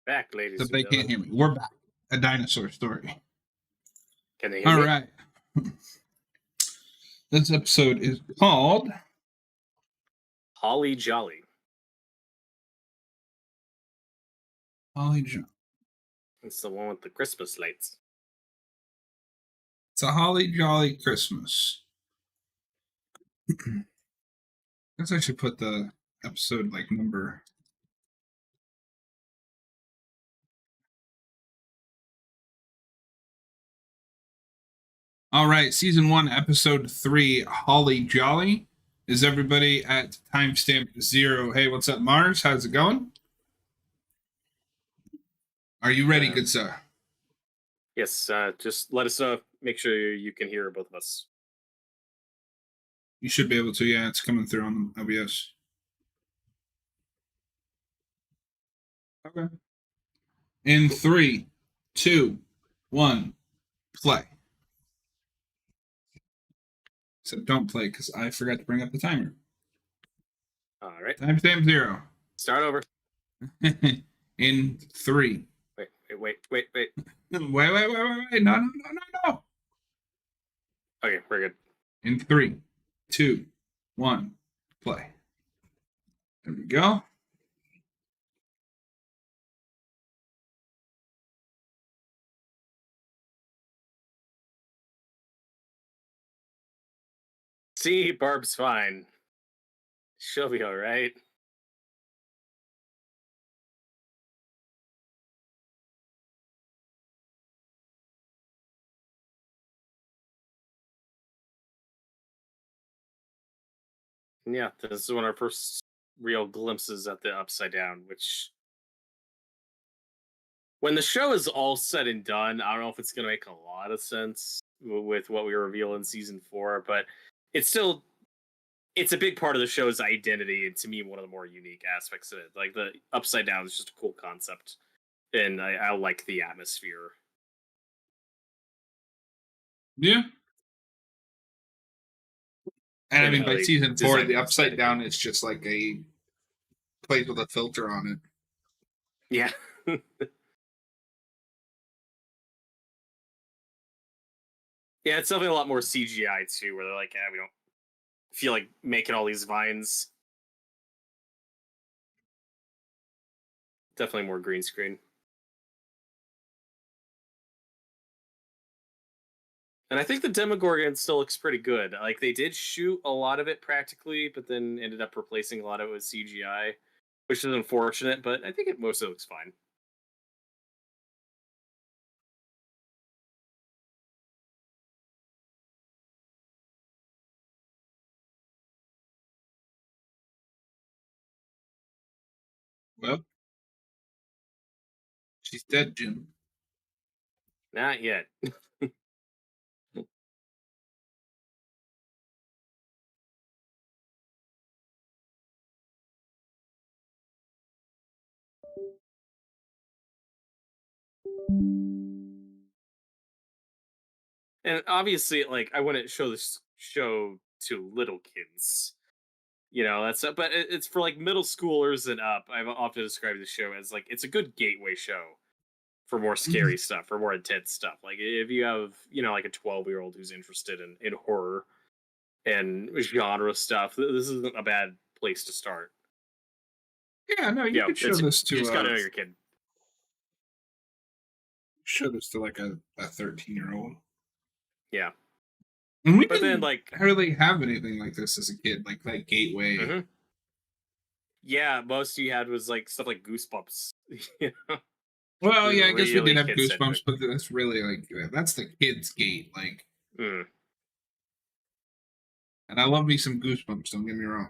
Back, ladies Except and they can't gentlemen. hear me. We're back. A dinosaur story. Can they hear All me? right. This episode is called Holly Jolly. Holly Jolly. It's the one with the Christmas lights. It's a Holly Jolly Christmas. I guess I should put the episode number. All right, season 1, episode 3, Holly Jolly. Is everybody at timestamp 0? Hey, what's up, Mars? How's it going? Are you ready, good sir? Yes, just let us know. Make sure you can hear both of us. You should be able to. Yeah, it's coming through on the OBS. Okay. In 3, 2, 1, play. So don't play because I forgot to bring up the timer. All right. Timestamp 0. Start over. In 3. Wait. Wait. No. Okay, we're good. In 3, 2, 1, play. There we go. See, Barb's fine. She'll be all right. Yeah, this is one of our first real glimpses at the Upside Down, which, when the show is all said and done, I don't know if it's going to make a lot of sense with what we reveal in season 4, but it's a big part of the show's identity, and to me, one of the more unique aspects of it. Like, the Upside Down is just a cool concept, and I like the atmosphere. Yeah. And I mean, by Ellie season 4, designed the it Upside Down aesthetically. is just like a place with a filter on it. Yeah. Yeah, it's definitely a lot more CGI too, where they're like, we don't feel like making all these vines. Definitely more green screen. And I think the Demogorgon still looks pretty good. Like, they did shoot a lot of it practically, but then ended up replacing a lot of it with CGI, which is unfortunate, but I think most of it looks fine. Well, she's dead, Jim. Not yet. And obviously, like, I wouldn't show this show to little kids. That's but it's for like middle schoolers and up. I've often described the show as like it's a good gateway show for more scary stuff, for more intense stuff. Like, if you have, like a 12-year-old who's interested in horror and genre stuff, this isn't a bad place to start. Yeah, no, you could show this to you just gotta know your kid. Show this to like a 13-year-old. Yeah. And we But didn't then, really have anything like this as a kid, like that gateway. Mm-hmm. Yeah, most you had was like stuff like Goosebumps. Well, yeah, I guess we Really did have kid-centric. Goosebumps, but that's really that's the kids' gate. Mm. And I love me some Goosebumps. Don't get me wrong.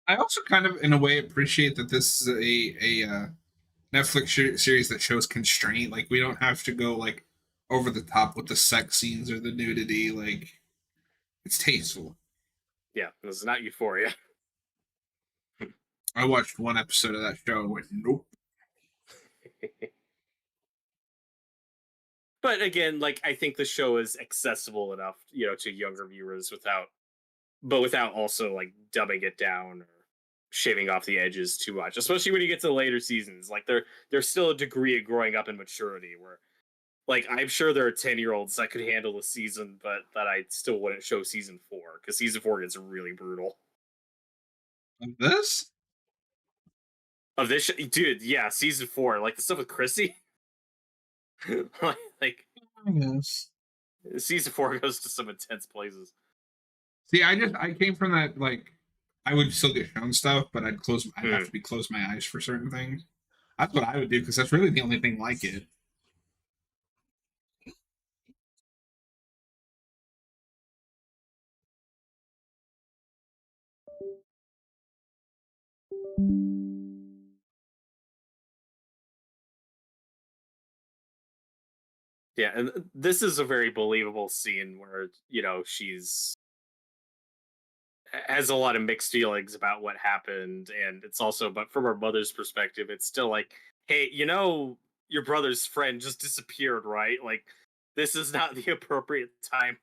I also kind of, in a way, appreciate that this is a Netflix series that shows constraint. Like, we don't have to go over the top with the sex scenes or the nudity. Like, it's tasteful. Yeah, this is not Euphoria. I watched one episode of that show and went, nope. But again, like I think the show is accessible enough, to younger viewers without also like dumbing it down or shaving off the edges too much. Especially when you get to the later seasons, like there's still a degree of growing up and maturity where, like, I'm sure there are 10-year-olds that could handle a season, but that I still wouldn't show season 4 because season 4 gets really brutal. Of this? Of this, dude, yeah, season 4, like the stuff with Chrissy, like I guess. season 4 goes to some intense places. See, I came from that, like, I would still get shown stuff, but I'd have to be close my eyes for certain things. That's what I would do because that's really the only thing like it. Yeah, and this is a very believable scene where she's has a lot of mixed feelings about what happened, and it's also, but from her mother's perspective, it's still like, hey, your brother's friend just disappeared, right? Like, this is not the appropriate time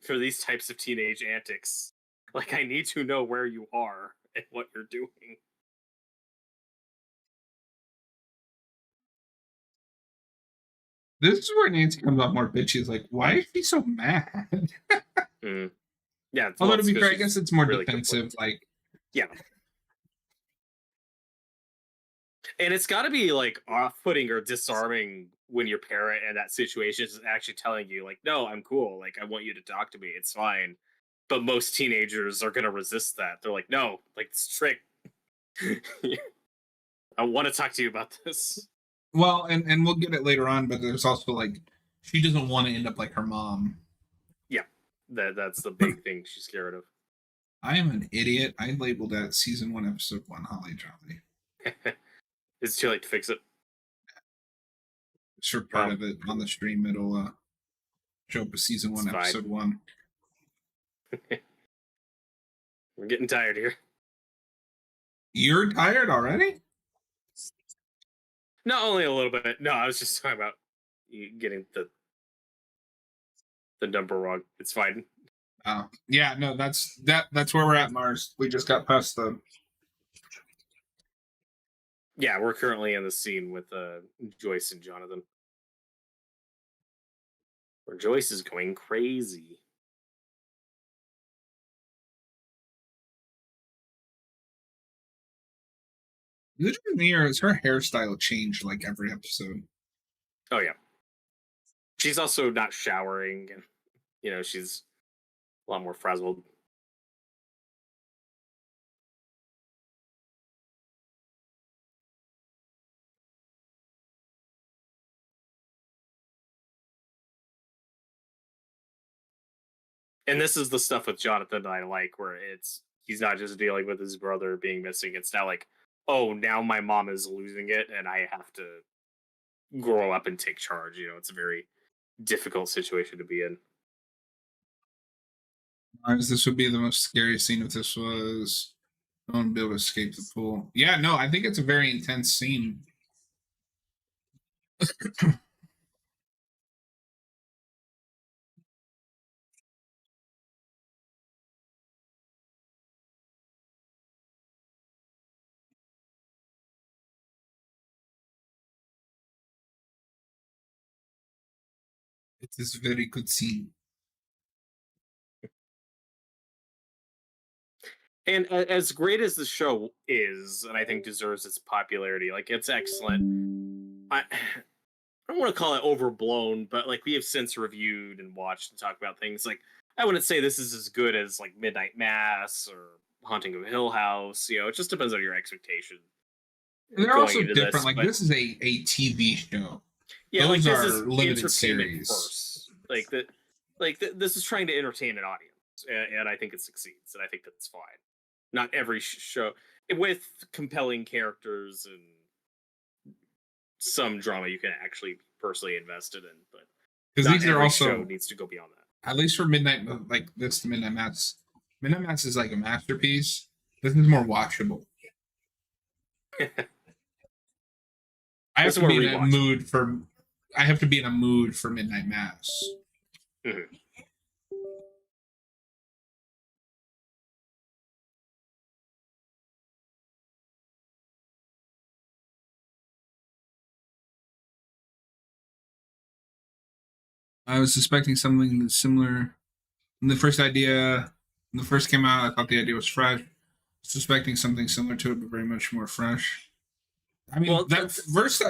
for these types of teenage antics. Like, I need to know where you are and what you're doing. This is where Nancy comes out more bitchy. Is like, why is she so mad? Mm. Yeah, Although to be fair, I guess it's more really defensive. Like, yeah. And it's got to be like off-putting or disarming when your parent in that situation is actually telling you, like, no, I'm cool. Like, I want you to talk to me. It's fine. But most teenagers are going to resist that. They're like, no, like, it's trick. I want to talk to you about this. Well, and we'll get it later on, but there's also like, she doesn't want to end up like her mom. Yeah, that's the big thing she's scared of. I am an idiot. I labeled that season 1, episode 1, Holly Jolly. It's too late to fix it. Sure, part of it on the stream, it'll show up as season 1, episode 1. We're getting tired here. You're tired already? Not only a little bit. No, I was just talking about getting the number wrong. It's fine. Oh, yeah, no, that's where we're at, Mars. We just got past the. Yeah, we're currently in the scene with Joyce and Jonathan, where Joyce is going crazy. Is her hairstyle changed like every episode? Oh yeah, she's also not showering, and she's a lot more frazzled. And this is the stuff with Jonathan that I like, where he's not just dealing with his brother being missing. It's now like, oh, now my mom is losing it, and I have to grow up and take charge. It's a very difficult situation to be in. Mars, this would be the most scary scene if this was no one would be able to escape the pool. Yeah, no, I think it's a very intense scene. It is a very good scene. And as great as the show is, and I think deserves its popularity, like, it's excellent. I don't want to call it overblown, but like, we have since reviewed and watched and talked about things. Like, I wouldn't say this is as good as like Midnight Mass or Haunting of Hill House. It just depends on your expectation. And they're also different. Like, this is a TV show. Yeah, those like, are this is limited series. First. This is trying to entertain an audience, and I think it succeeds, and I think that's fine. Not every show with compelling characters and some drama you can actually be personally invested in, but because these are also show needs to go beyond that. At least for Midnight, like this Midnight Mass. Midnight Mass is like a masterpiece. This is more watchable. I have to be in that mood for I have to be in a mood for Midnight Mass. Mhm. I was suspecting something similar. When the first idea, when the first came out, I thought the idea was fresh. Suspecting something similar to it, but very much more fresh. I mean, Well, that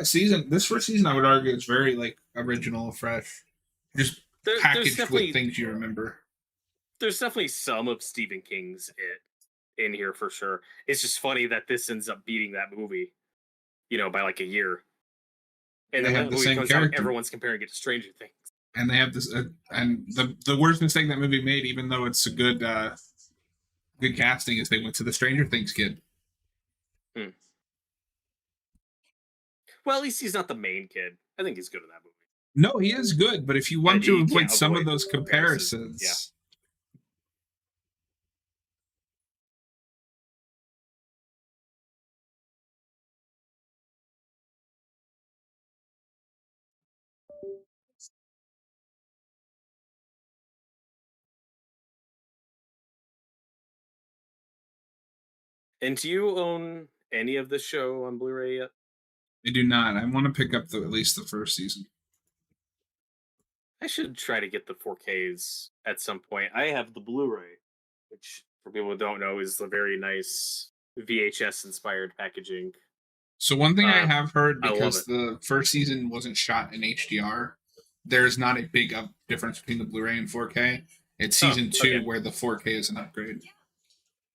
season, this first season, I would argue is very like original, fresh, just there's packaged with definitely things you remember. some of Stephen King's it in here for sure. It's just funny that this ends up beating that movie, by like a year. And They then when have the the movie same comes out, character, everyone's comparing it to Stranger Things. and they have this, and the worst mistake that movie made, even though it's a good casting, is they went to the Stranger Things kid. Hmm. Well, at least he's not the main kid. I think he's good in that movie. No, he is good, but if you But want to you avoid can't some of avoid those Yeah. comparisons, And do you own any of the show on Blu-ray yet? they do not. I want to pick up at least the first season. I should try to get the 4Ks at some point. I have the Blu-ray, which for people who don't know is the very nice VHS inspired packaging. So one thing I Uh, have heard, I love because it. the first season wasn't shot in HDR, there's not a big difference between the Blu-ray and 4K. It's Oh, season two okay. where the 4K is an upgrade.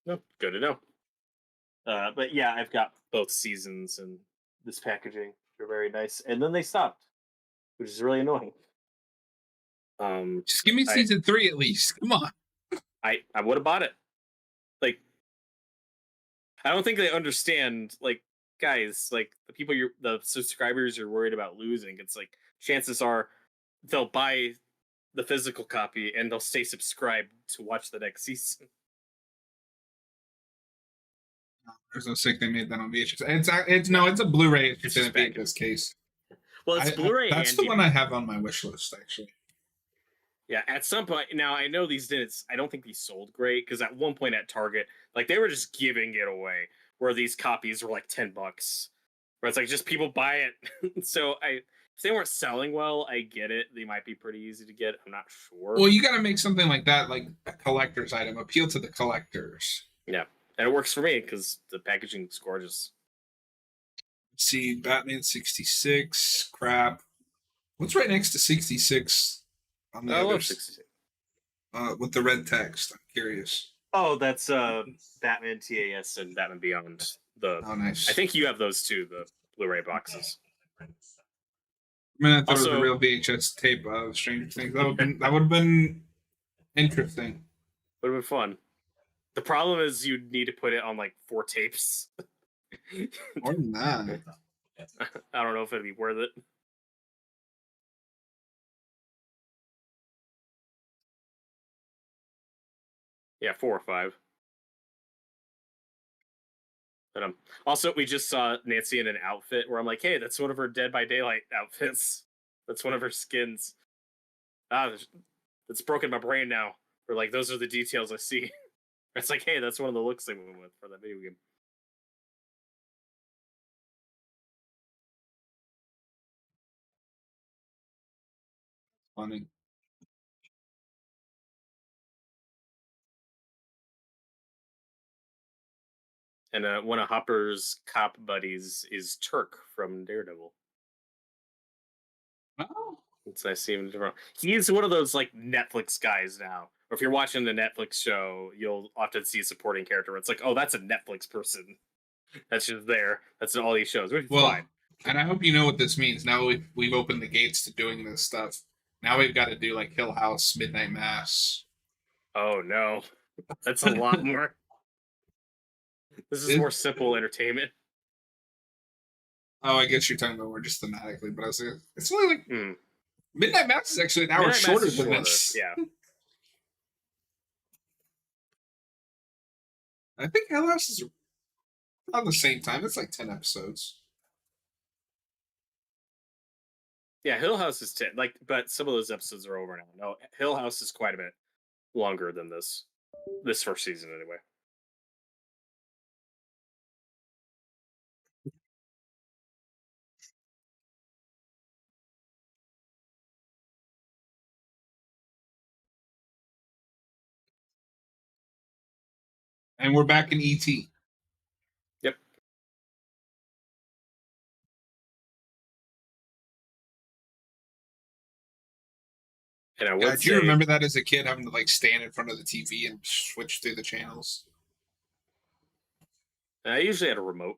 No, good to know. But yeah, I've got both seasons and this packaging. They're very nice. And then they stopped, which is really annoying. Just give me I season three at least. Come on. I would have bought it. Like, I don't think they understand. Like, guys, like the subscribers you're worried about losing. It's like chances are they'll buy the physical copy and they'll stay subscribed to watch the next season. There's no sick they made that on VHS. It's a Blu-ray. It's It's just in a just packaged. VHS case. Well, it's Blu-ray That's and the one I DVD. have on my wish list actually. Yeah, at some point now I know these didn't. I don't think these sold great because at one point at Target, like they were just giving it away, where these copies were like $10. Where it's like just people buy it. So if they weren't selling well, I get it. They might be pretty easy to get. I'm not sure. Well, you got to make something like that, like a collector's item, appeal to the collectors. Yeah, and it works for me because the packaging is gorgeous. Let's see, Batman 66. Crap. What's right next to 66 on the I love others? 66. With the red text. I'm curious. Oh, that's Batman TAS and Batman Beyond. Oh, nice. I think you have those too, the Blu-ray boxes. I mean, I thought it was a Also, real VHS tape of Stranger Things. That would have been interesting. would have been fun. The problem is you'd need to put it on like 4 tapes. More than that. I don't know if it'd be worth it. Yeah, 4 or 5. But also we just saw Nancy in an outfit where I'm like, hey, that's one of her Dead by Daylight outfits. That's one of her skins. Ah, that's broken my brain now. Or like those are the details I see. It's like, hey, that's one of the looks they went with for that video game. Funny. And one of Hopper's cop buddies is Turk from Daredevil. Oh. It's nice seeing him. He's one of those like Netflix guys now. Or if you're watching the Netflix show, you'll often see a supporting character where it's like, oh, that's a Netflix person. That's just there. That's in all these shows, which is Well, fine. and I hope you know what this means. Now we've opened the gates to doing this stuff. Now we've got to do like Hill House, Midnight Mass. Oh no, that's a lot more. This is more simple entertainment. Oh, I guess you're talking about more just thematically, but I was like, it's only like Mm. Midnight Mass is actually an hour Midnight Mass shorter is than shorter. this. Yeah. I think Hill House is on the same time. It's like 10 episodes. Yeah, Hill House is 10. Like, but some of those episodes are over now. No, Hill House is quite a bit longer than this first season anyway. And we're back in ET. Yep. And I would Do you say remember that as a kid, having to like stand in front of the TV and switch through the channels? I usually had a remote.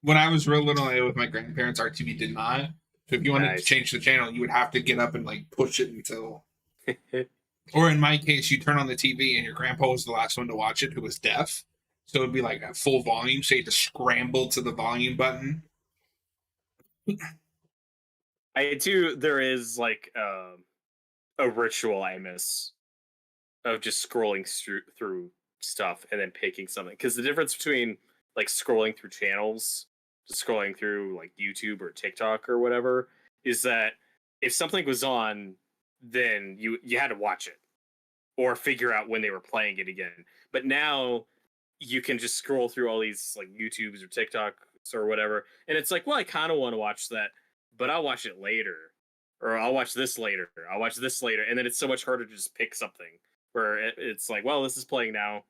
When I was real little with my grandparents, our TV did not. So if you wanted to Nice. change the channel, you would have to get up and like push it until. Or in my case, you turn on the TV and your grandpa was the last one to watch it, who was deaf. So it'd be like at full volume. So you had to scramble to the volume button. I do. There is like a ritual I miss of just scrolling through stuff and then picking something. Because the difference between like scrolling through channels to scrolling through like YouTube or TikTok or whatever is that if something was on, then you had to watch it or figure out when they were playing it again. But now you can just scroll through all these like YouTubes or TikToks or whatever, and it's like, well, I kind of want to watch that, but I'll watch it later, or I'll watch this later. I'll watch this later, and then it's so much harder to just pick something where it's like, well, this is playing now.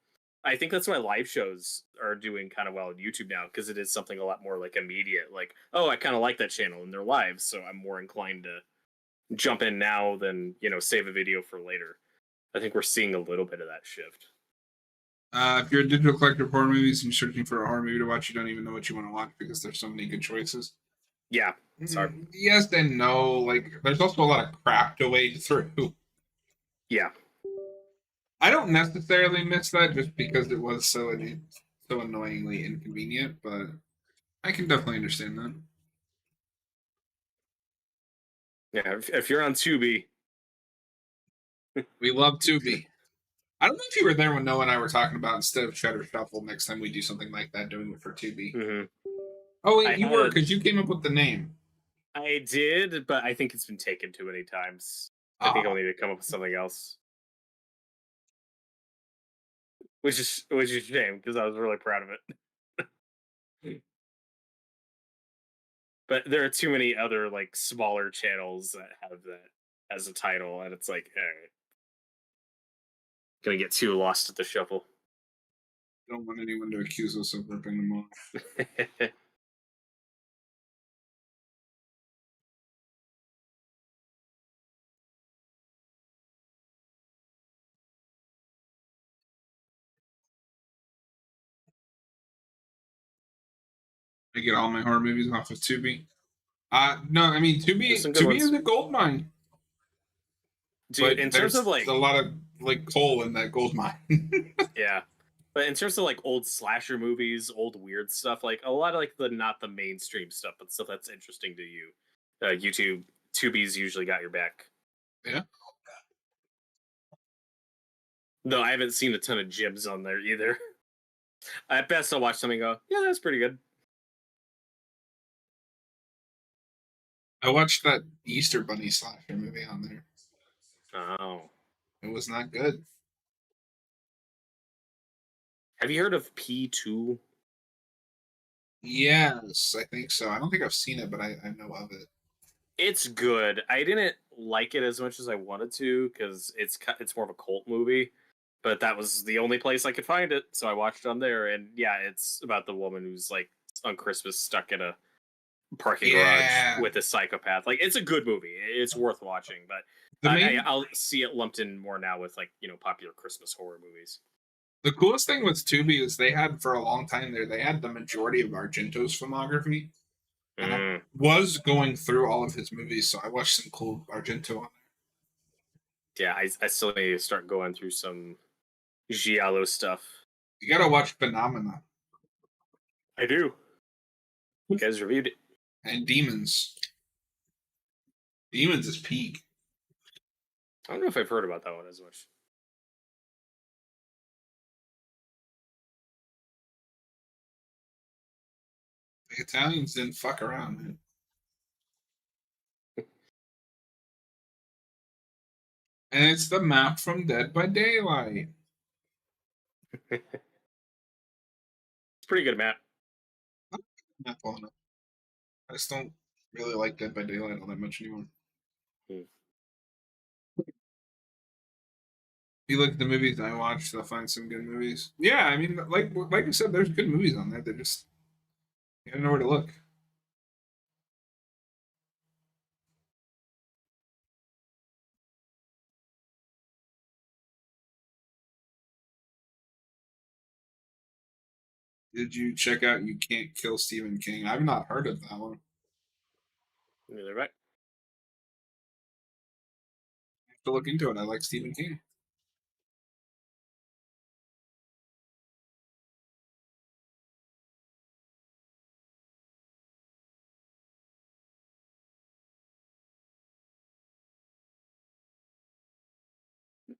I think that's why live shows are doing kind of well on YouTube now because it is something a lot more like immediate. Like, oh, I kind of like that channel and they're live, so I'm more inclined to jump in now than save a video for later. I think we're seeing a little bit of that shift. If you're a digital collector of horror movies and you're searching for a horror movie to watch, you don't even know what you want to watch because there's so many good choices. Yeah, sorry. Yes and no. Like, there's also a lot of crap to wade through. Yeah, I don't necessarily miss that just because it was so annoyingly inconvenient, but I can definitely understand that. yeah. If you're on Tubi, We love Tubi. I don't know if you were there when Noah and I were talking about instead of Cheddar Shuffle, next time we do something like that, doing it for Tubi. mm-hmm. Oh, I wait, you had were because you came up with the name. I did, but I think it's been taken too many times. I think I'll Ah, need to come up with something else, which is a shame because I was really proud of it. But there are too many other like smaller channels that have that as a title, and it's like, all right, gonna get too lost at the shuffle. I don't want anyone to accuse us of ripping them off. I get all my horror movies off of Tubi. No, I mean There's Tubi. some good Tubi is ones, a gold mine, dude. but In terms of there's like, a lot of like coal in that gold mine. yeah, but in terms of like old slasher movies, old weird stuff, like a lot of like the not the mainstream stuff, but stuff that's interesting to you. YouTube, Tubi's usually got your back. Yeah. Though I haven't seen a ton of jibs on there either. At best, I'll watch something and go, yeah, that's pretty good. I watched that Easter Bunny slasher movie on there. Oh. It was not good. Have you heard of P2? Yes, I think so. I don't think I've seen it, but I know of it. It's good. I didn't like it as much as I wanted to because it's more of a cult movie, but that was the only place I could find it, so I watched it on there. And yeah, it's about the woman who's like on Christmas stuck in a parking garage Yeah. with a psychopath. Like it's a good movie. It's worth watching, but The main I'll see it lumped in more now with like popular Christmas horror movies. the coolest thing with Tubi is they had for a long time there, they had the majority of Argento's filmography. And I Mm. was going through all of his movies, so I watched some cool Argento on Yeah, I still need to start going through some Giallo stuff. there. You gotta watch Phenomena I do. You guys reviewed it. and Demons. Demons is peak. I don't know if I've heard about that one as much. Italians didn't fuck around, man. And it's the map from Dead by Daylight. It's a pretty good map. Map on it. I just don't really like Dead by Daylight all that much anymore. Hmm. If you look at the movies I watched, I'll find some good movies. Yeah, I mean, like I said, there's good movies on there. They're just you gotta know where to look. Did you check out You Can't Kill Stephen King? I've not heard of that one. Neither right. I have to look into it. I like Stephen King.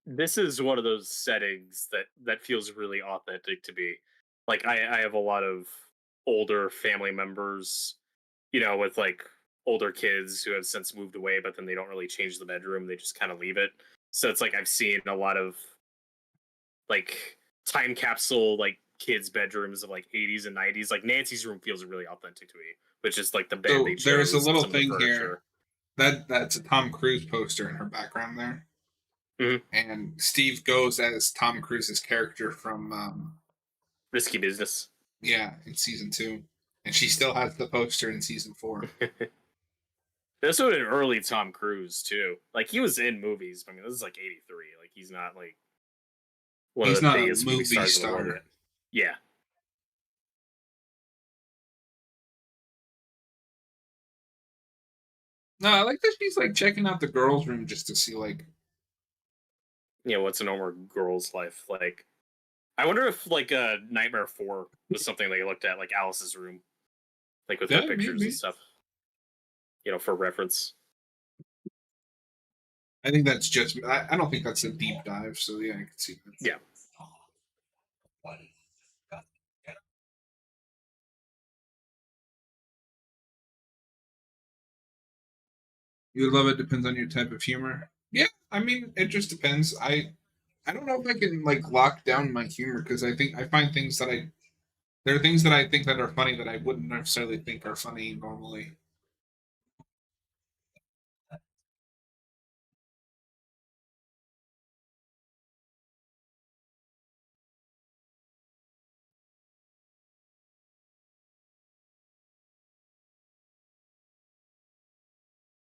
This is one of those settings that feels really authentic to me. Like I have a lot of older family members, with like older kids who have since moved away, but then they don't really change the bedroom. They just kind of leave it. So it's like I've seen a lot of like time capsule like kids' bedrooms of like 80s and 90s. Like Nancy's room feels really authentic to me, which is like the bed So they there's a chose and little some of the thing furniture. here that's a Tom Cruise poster in her background there, Mhm. and Steve goes as Tom Cruise's character from Risky business. yeah, in season 2, and she still has the poster in season 4. This was an early Tom Cruise too. Like he was in movies. I mean, this is like '83. Like he's not like one of He's the not a biggest movie movie stars in the world star. yet. Yeah. No, I like that she's like checking out the girls' room just to see like What's a normal girl's life like? I wonder if like Nightmare 4 was something they looked at, like Alice's room, like with her yeah, pictures and maybe. stuff. For reference. I think that's just I don't think that's a deep dive, so yeah, I can see that. Yeah. You love it depends on your type of humor. Yeah, I mean it just depends. I don't know if I can like lock down my humor because I think I find things that I there are things that I think that are funny that I wouldn't necessarily think are funny normally.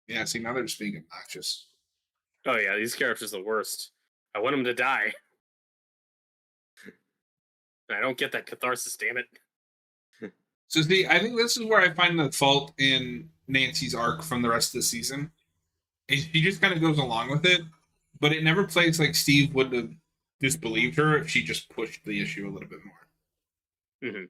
Yeah, see now they're just being obnoxious. Oh yeah, these characters are the worst. I want them to die. I don't get that catharsis. Damn it. So see, I think this is where I find the fault in Nancy's arc from the rest of the season. She just kind of goes along with it, but it never plays like Steve would have disbelieved her if she just pushed the issue a little bit more. Hmm.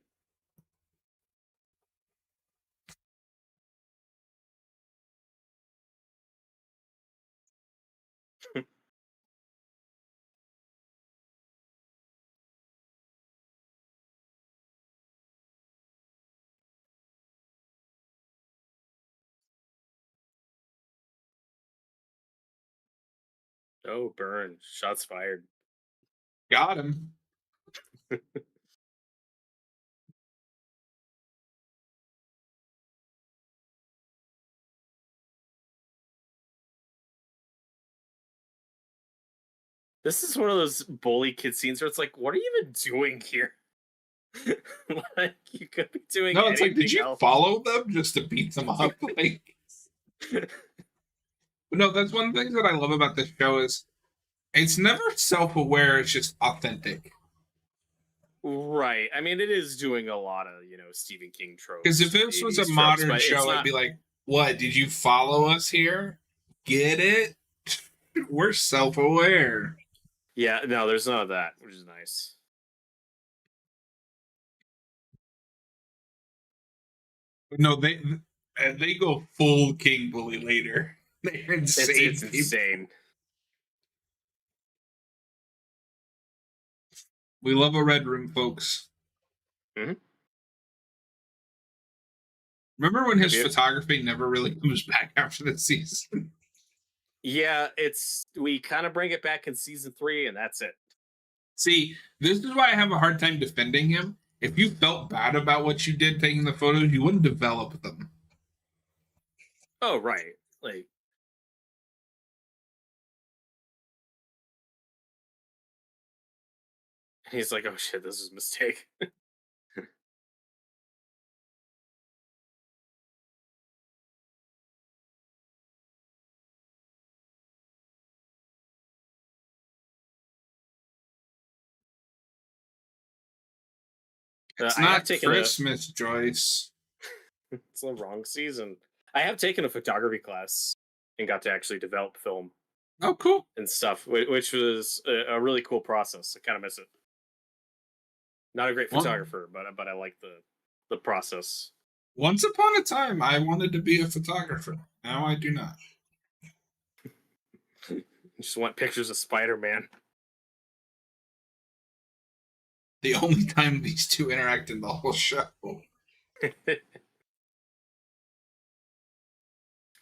Oh, burn! Shots fired. Got him. This is one of those bully kid scenes where it's like, what are you even doing here? Like you could be doing No, it's like, did anything you else. follow them just to beat them up? Like, no, that's one of the things that I love about this show is it's never self-aware. It's just authentic. Right. I mean, it is doing a lot of Stephen King Because tropes if and this was a '80s tropes, modern but it's show, I'd not. be like, "What? Did you follow us here? Get it? We're self-aware." Yeah, no, there's none of that, which is nice. No, they go full king bully later. They're It's insane people. insane. We love a red room, folks. Mhm. Remember when his Have you- photography never really comes back after the season? Yeah, we kind of bring it back in season 3, and that's it. See, this is why I have a hard time defending him. If you felt bad about what you did taking the photos, you wouldn't develop them. Oh, right. Like, he's like, oh shit, this is a mistake. It's I have not taken Christmas, Joyce. it's the wrong season. I have taken a photography class and got to actually develop film Oh, cool. and stuff, which was a really cool process. I kind of miss it. Not a great Well, photographer, but I like the process. once upon a time, I wanted to be a photographer. Now I do not. Just want pictures of Spider-Man. The only time these two interact in the whole show.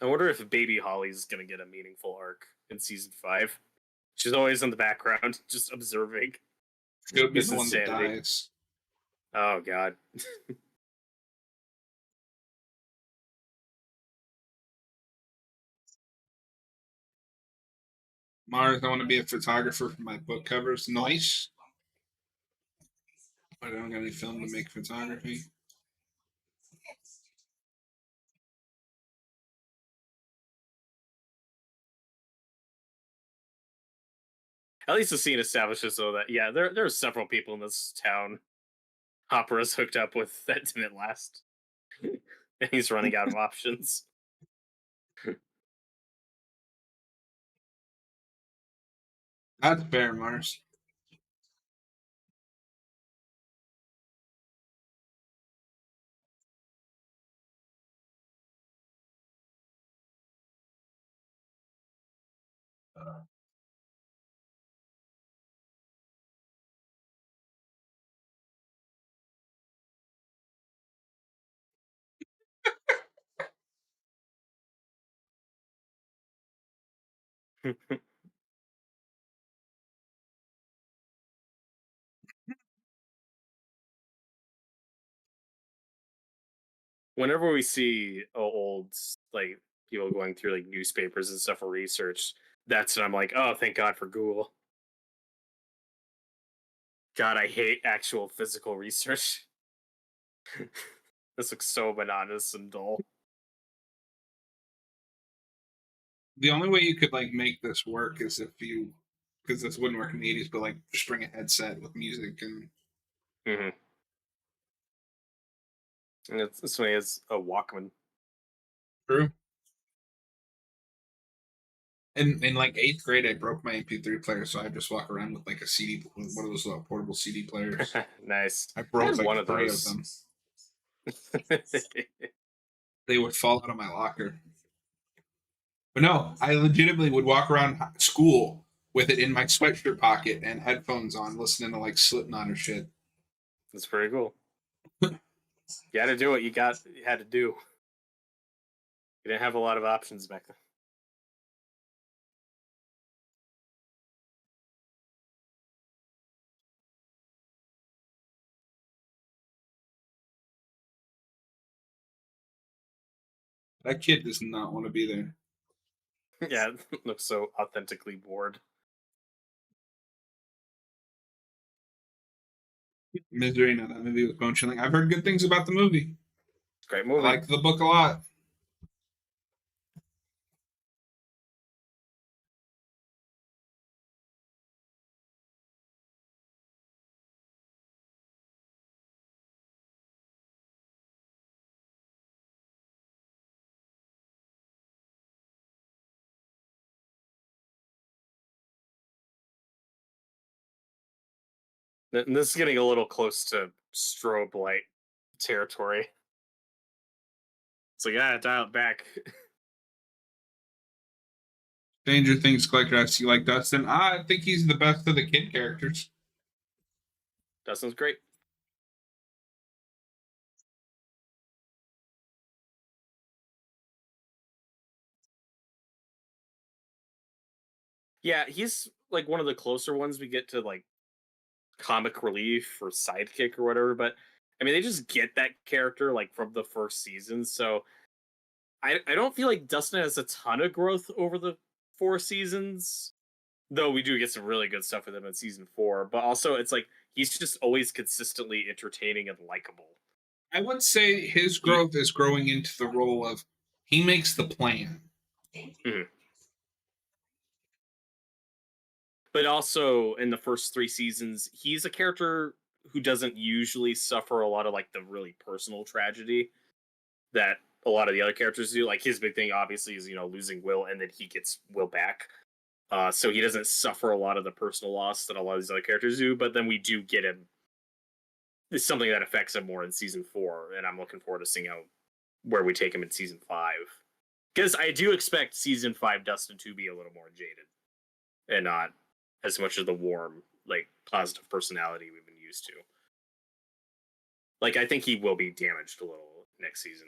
I wonder if Baby Holly's gonna get a meaningful arc in season 5. She's always in the background, just observing. She'll be His the one that insanity. dies. Oh god. Mars, I want to be a photographer for my book covers. Nice. But I don't got any film to make photography. At least the scene establishes though that yeah, there are several people in this town Hopper is hooked up with that didn't last. And he's running out of options. That's fair, Mars. Whenever we see old like people going through like newspapers and stuff for research, that's when I'm like, oh, thank God for Google. God, I hate actual physical research. This looks so monotonous and dull. The only way you could like make this work is if you, because this wouldn't work in the '80s, but like just bring a headset with music and. Mm-hmm. And this one is a Walkman. True. In like 8th grade, I broke my MP3 player, so I just walk around with like a CD, with one of those portable CD players. Nice. I I broke had like one of 3 of those. them. They would fall out of my locker. But no, I legitimately would walk around school with it in my sweatshirt pocket and headphones on, listening to like Slipknot or shit. That's pretty cool. You had to do what you had to do. You didn't have a lot of options back then. That kid does not want to be there. Yeah, it looks so authentically bored. Misery, no, that movie was bone chilling. I've heard good things about the movie. Great I movie. like the book a lot. And this is getting a little close to strobe light territory. It's like, dial it back. Stranger Things collector, I see like Dustin. I think he's the best of the kid characters. Dustin's great. Yeah, he's like one of the closer ones we get to like comic relief or sidekick or whatever. But I mean, they just get that character like from the first season, so I don't feel like Dustin has a ton of growth over the 4 seasons. Though we do get some really good stuff with him in season 4, but also it's like he's just always consistently entertaining and likable. I would say his He, growth is growing into the role of he makes the plan. Mhm. But also in the first 3 seasons, he's a character who doesn't usually suffer a lot of like the really personal tragedy that a lot of the other characters do. Like his big thing, obviously, is losing Will, and then he gets Will back. So he doesn't suffer a lot of the personal loss that a lot of these other characters do. But then we do get him. It's something that affects him more in season 4, and I'm looking forward to seeing out where we take him in season 5. Because I do expect season 5 Dustin to be a little more jaded and not as much of the warm, like positive personality we've been used to. Like I think he will be damaged a little next season.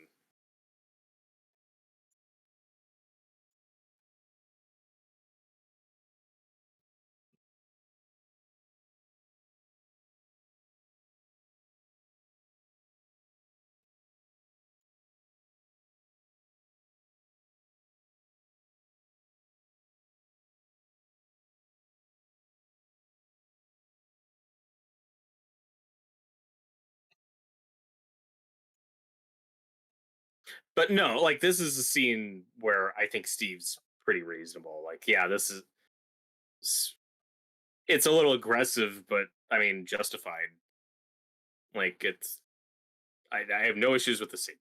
But no, like this is a scene where I think Steve's pretty reasonable. Like, yeah, this is it's a little aggressive, but I mean justified. Like it's I have no issues with the scene.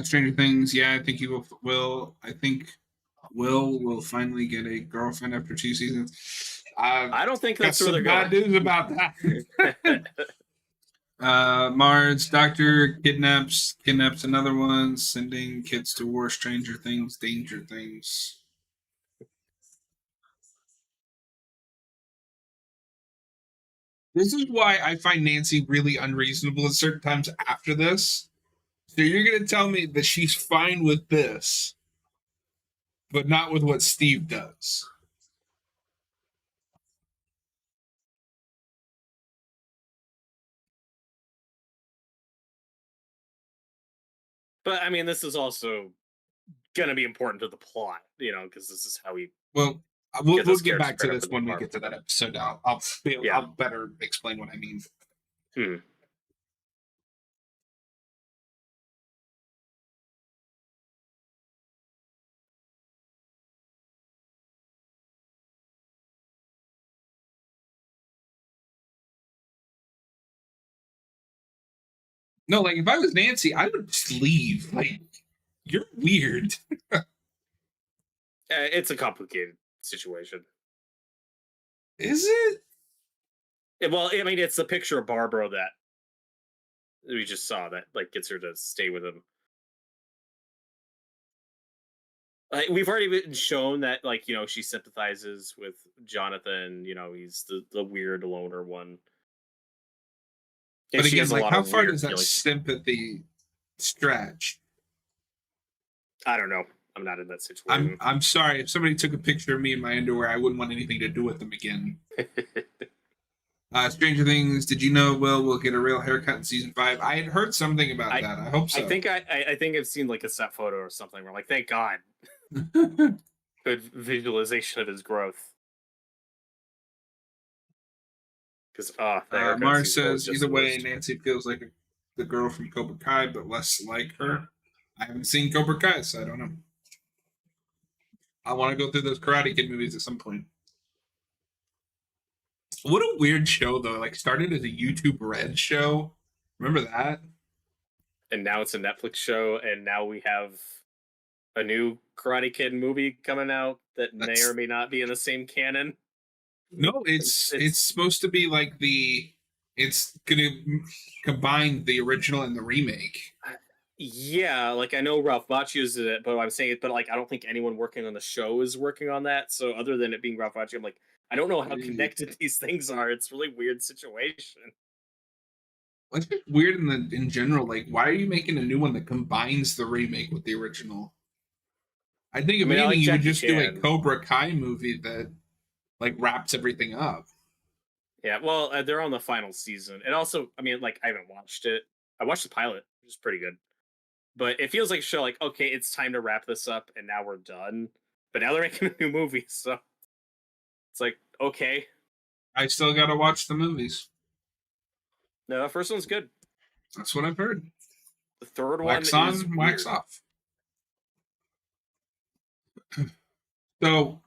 Stranger Things, yeah, I think he will. I think will finally get a girlfriend after 2 seasons. I don't think Got that's where they're some bad going. news about that. Mars doctor kidnaps another one, sending kids to war. Stranger Things, Danger Things. This is why I find Nancy really unreasonable at certain times after this. So you're gonna tell me that she's fine with this, but not with what Steve does. But I mean, this is also going to be important to the plot, because this is how he Well, we'll gets his get character back to spread up this in the when we get apartment. to that episode. Yeah. I'll better explain what I mean. Hmm. No, like if I was Nancy, I would just leave. Like you're weird. It's a complicated situation. Is it? Well, I mean, it's the picture of Barbara that we just saw that like gets her to stay with him. We've already been shown that like she sympathizes with Jonathan. He's the weird loner one, and But she again, has a like lot how of far weird does that feelings. sympathy stretch? I don't know. I'm not in that I'm situation. I'm sorry if somebody took a picture of me in my underwear, I wouldn't want anything to do with them again. Stranger Things. Did you know Will get a real haircut in season 5? I had heard something about I that. I hope I so. think I think I've seen like a set photo or something where like thank God, good visualization of his growth. Because the haircut in Mars season 4 was says just either the way, worst. Nancy feels like the girl from Cobra Kai, but less like her. I haven't seen Cobra Kai, so I don't know. I want to go through those Karate Kid movies at some point. What a weird show though. Like started as a YouTube Red show. Remember that? And now it's a Netflix show, and now we have a new Karate Kid movie coming out that may or That's may not be in the same canon. no. It's It's supposed to be like the. It's gonna combine the original and the remake. yeah, like I know Ralph Macchio's in it, but I'm saying it, but like I don't think anyone working on the show is working on that. So other than it being Ralph Macchio, I'm like, I don't know how connected these things are. It's a really weird situation. It's just weird in general. Like, why are you making a new one that combines the remake with the original? I think if I anything, like you would Jackie just do a Chan. Cobra Kai movie that like wraps everything up. Yeah, well, they're on the final season. And also, I mean, like, I haven't watched it. I watched the pilot, which is pretty good. But it feels like a show like, okay, it's time to wrap this up, and now we're done. But now they're making a new movie, so it's like, okay. I still got to watch the movies. No, the first one's good. That's what I've heard. The third one Wax is on, wax weird. off. So,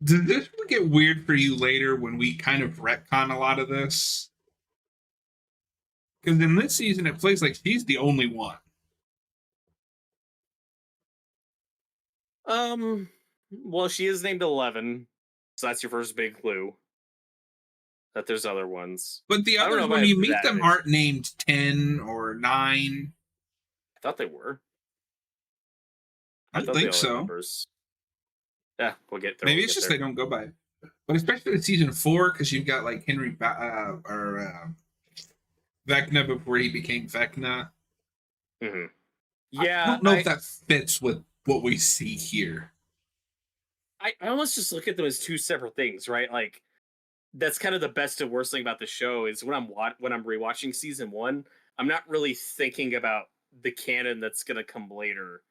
did this get weird for you later when we kind of retcon a lot of this? Because in this season, it plays like she's the only one. Well, she is named 11, so that's your first big clue that there's other ones. But the I don't know others, if when I you have meet that them, issue. aren't named 10 or 9. I thought they were. I I don't thought they think all had so. numbers. Yeah, we'll get there. Maybe We'll it's get just there. they don't go by. But especially in season 4, because you've got like Vecna before he became Vecna. Mm-hmm. I Yeah, don't know if that fits with what we see here. I almost just look at them as two separate things, right? Like that's kind of the best and worst thing about the show is when I'm rewatching season 1, I'm not really thinking about the canon that's gonna come later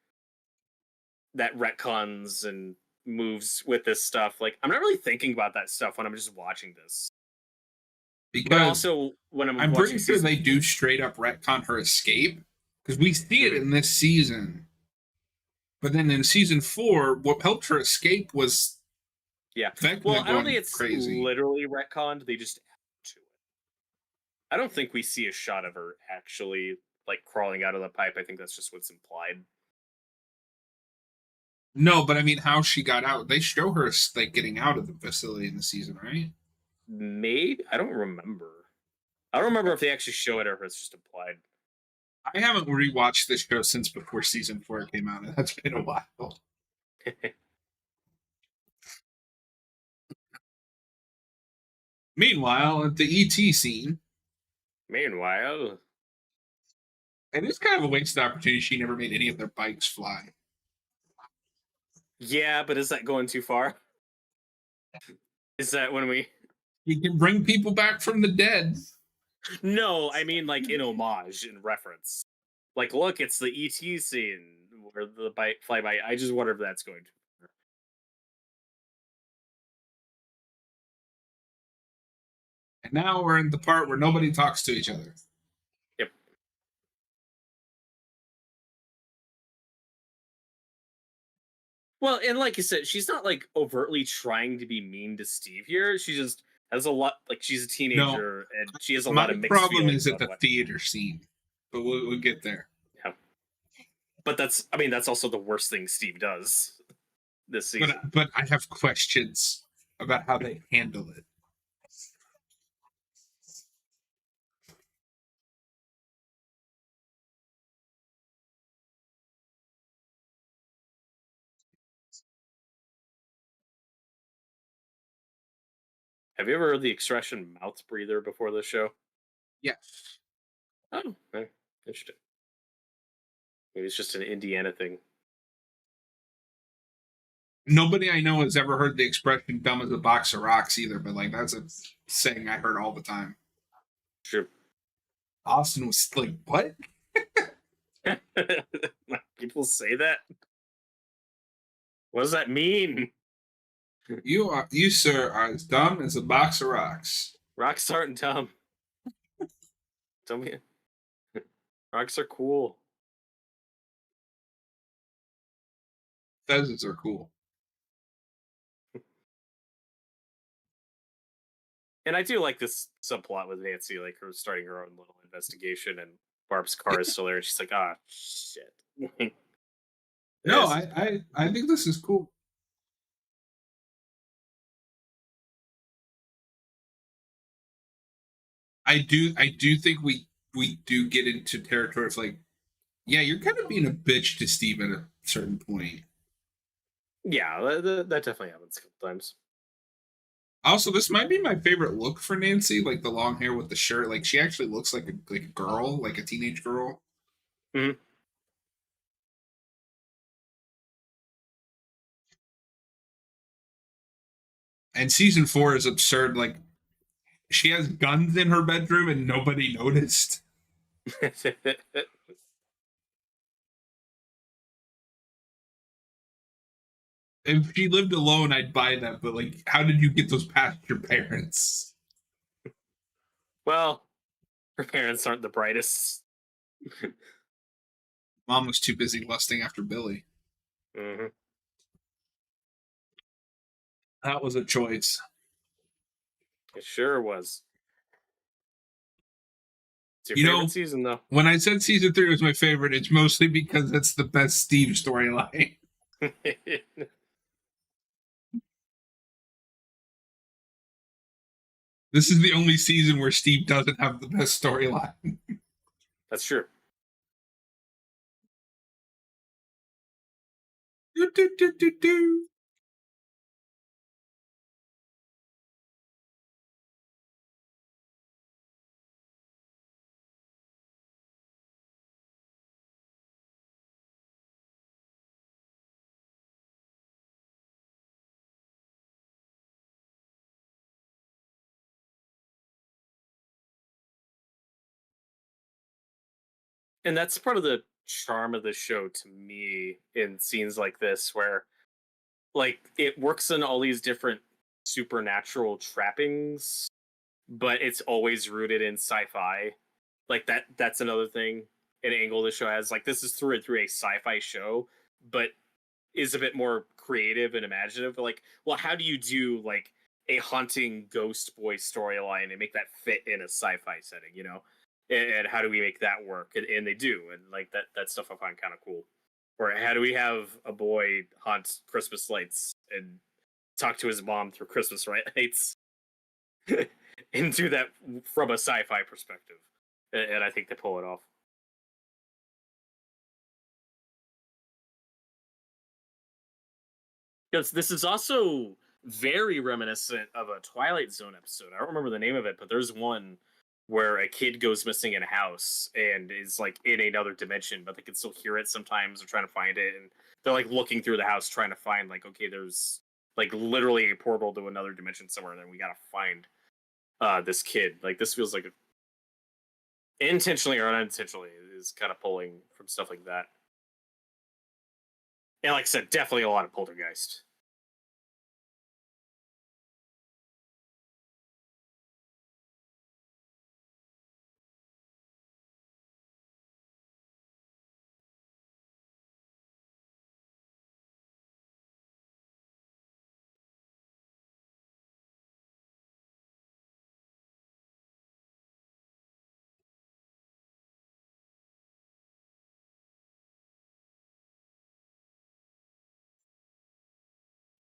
that retcons and moves with this stuff. Like I'm not really thinking about that stuff when I'm just watching this. But Because also when I'm I'm pretty watching sure season they do straight up retcon her escape. Because we see it Mhm. in this season. But then in season 4, what helped her escape was Yeah. Well, Vecna I don't going think it's crazy. literally retconned. They just add to it. I don't think we see a shot of her actually like crawling out of the pipe. I think that's just what's implied. No, but I mean, how she got out. They show her like getting out of the facility in the season, right? Maybe I don't remember. I don't remember if they actually show it or if it's just implied. I haven't rewatched this show since before season 4 came out, and that's been a while. Meanwhile, at the ET scene, Meanwhile, and it's kind of a wasted opportunity. She never made any of their bikes fly. yeah, but is that going too far? Is that when we? You can bring people back from the dead. No, I mean like in homage, in reference. Like, look, it's the ET scene where the bike fly by. I just wonder if that's going to. And now we're in the part where nobody talks to each other. Yep. Well, and like you said, she's not like overtly trying to be mean to Steve here. She just has a lot. Like she's a No, teenager and she has a lot my of mixed problem feelings is at on the what. theater scene, but we'll get there. Yeah. But that's. I mean, that's also the worst thing Steve does this season. But I have questions about how they handle it. Have you ever heard the expression "mouth breather" before this show? Yes. Oh, interesting. Maybe it's just an Indiana thing. Nobody I know has ever heard the expression "dumb as a box of rocks" either, but like that's a saying I heard all the time. Sure. Austin was like, "What?" People say that. What does that mean? You sir are as dumb as a box of rocks. Rocks aren't dumb. Tell me, rocks are cool. Fezzes are cool. And I do like this subplot with Nancy, like her starting her own little investigation, and Barb's car is still there. And she's like, "Ah, shit." No, This is bad. I think this is cool. I do think we do get into territory of like, yeah, you're kind of being a bitch to Steve at a certain point. Yeah, that definitely happens a couple times. Also, this might be my favorite look for Nancy, like the long hair with the shirt. Like she actually looks like a girl, like a teenage girl. Mhm. And season 4 is absurd. Like, she has guns in her bedroom and nobody noticed. If she lived alone, I'd buy that. But like, how did you get those past your parents? Well, her parents aren't the brightest. Mom was too busy lusting after Billy. Mm-hmm. That was a choice. It sure was. It's your You favorite know, season, though. when I said season 3 was my favorite, it's mostly because that's the best Steve storyline. This is the only season where Steve doesn't have the best storyline. That's true. Do, do, do, do, do. And that's part of the charm of the show to me in scenes like this, where like it works in all these different supernatural trappings, but it's always rooted in sci-fi. Like that's another thing, an angle the show has. Like this is through and through a sci-fi show, but is a bit more creative and imaginative. Like, well, how do you do like a haunting ghost boy storyline and make that fit in a sci-fi setting, you know? And how do we make that work? And they do, and like that stuff I find kind of cool. Or how do we have a boy haunt Christmas lights and talk to his mom through Christmas lights and do that from a sci-fi perspective? And I think they pull it off. Because this is also very reminiscent of a Twilight Zone episode. I don't remember the name of it, but there's one where a kid goes missing in a house and is like in another dimension, but they can still hear it sometimes. They're trying to find it, and they're like looking through the house trying to find like, okay, there's like literally a portal to another dimension somewhere, and we gotta find this kid. Like this feels like intentionally or unintentionally is kind of pulling from stuff like that. And like I said, definitely a lot of poltergeist.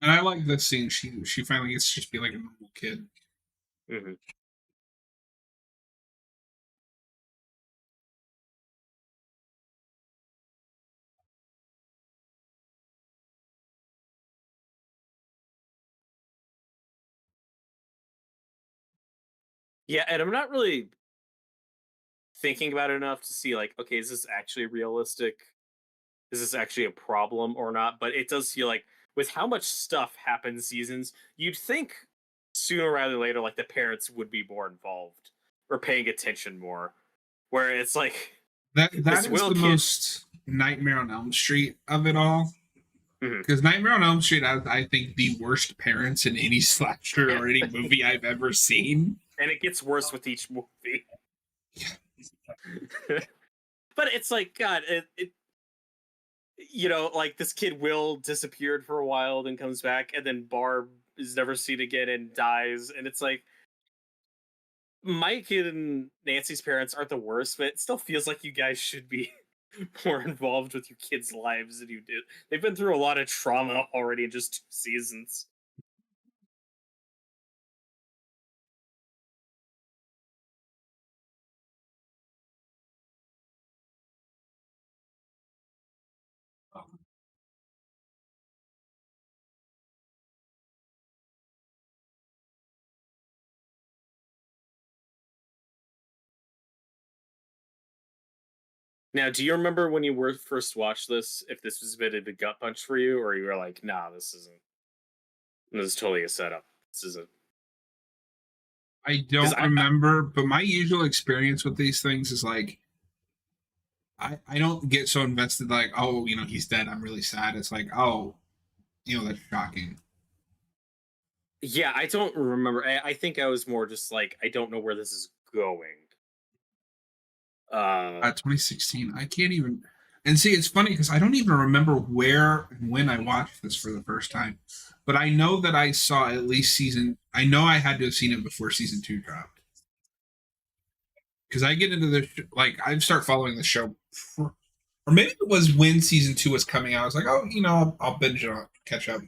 And I like this scene. She finally gets to just be like a normal kid. Mm-hmm. Yeah, and I'm not really thinking about it enough to see like, okay, is this actually realistic? Is this actually a problem or not? But it does feel like with how much stuff happens seasons, you'd think sooner rather than later, like the parents would be more involved or paying attention more. Where it's like That this is Will the kid. most Nightmare on Elm Street of it all. Mhm. Because Nightmare on Elm Street has, I think, the worst parents in any slasher or any movie I've ever seen. And it gets worse with each movie. Yeah. But it's like God, you know, like this kid Will disappeared for a while, then comes back, and then Barb is never seen again and dies, and it's like Mike and Nancy's parents aren't the worst, but it still feels like you guys should be more involved with your kids' lives than you did. They've been through a lot of trauma already in just 2 seasons. Now, do you remember when you were first watched this? If this was a bit of a gut punch for you, or you were like, "Nah, this isn't. This is totally a setup." this isn't. I 'Cause don't remember, but my usual experience with these things is like I don't get so invested like, oh, he's dead. I'm really sad. It's like, oh, that's shocking. Yeah, I don't remember. I think I was more just like, I don't know where this is going. 2016. I can't even. And see, it's funny because I don't even remember where and when I watched this for the first time. But I know that I saw at least season. I know I had to have seen it before season 2 dropped. Because I get into the like I start following the show, or maybe it was when season 2 was coming out. I was like, oh, I'll binge it, I'll catch up.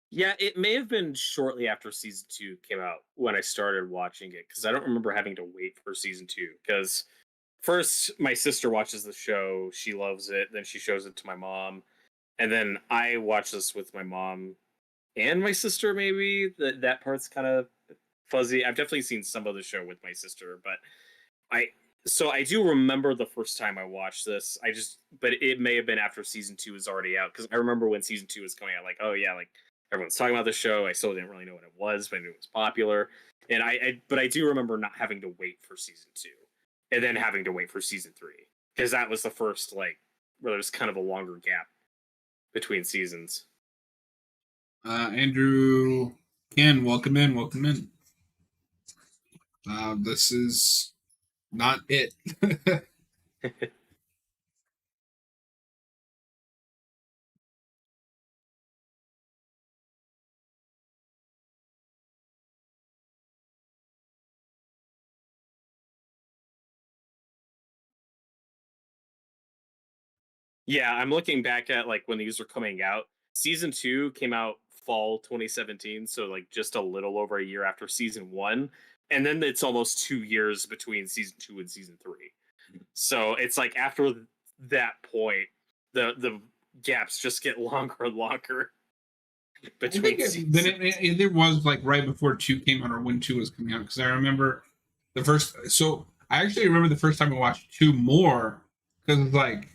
Yeah, it may have been shortly after season 2 came out when I started watching it, because I don't remember having to wait for season 2. Because first, my sister watches the show, she loves it, then she shows it to my mom, and then I watch this with my mom and my sister. Maybe that part's kind of fuzzy. I've definitely seen some of the show with my sister, but I so I do remember the first time I watched this. But it may have been after season 2 was already out, because I remember when season 2 was coming out, like, oh yeah, like everyone's talking about the show. I still didn't really know what it was, but I knew it was popular. And but I do remember not having to wait for season 2, and then having to wait for season 3, because that was the first, like, where there's kind of a longer gap between seasons. Andrew, Ken, welcome in, welcome in. This is not it. Yeah, I'm looking back at, like, when these were coming out. Season 2 came out fall 2017, so like just a little over a year after season 1, and then it's almost 2 years between season 2 and season 3. So it's like after that point, the gaps just get longer and longer I between think seasons. there was like right before 2 came out or when 2 was coming out, because I remember the first. So I actually remember the first time I watched 2 more because it's like,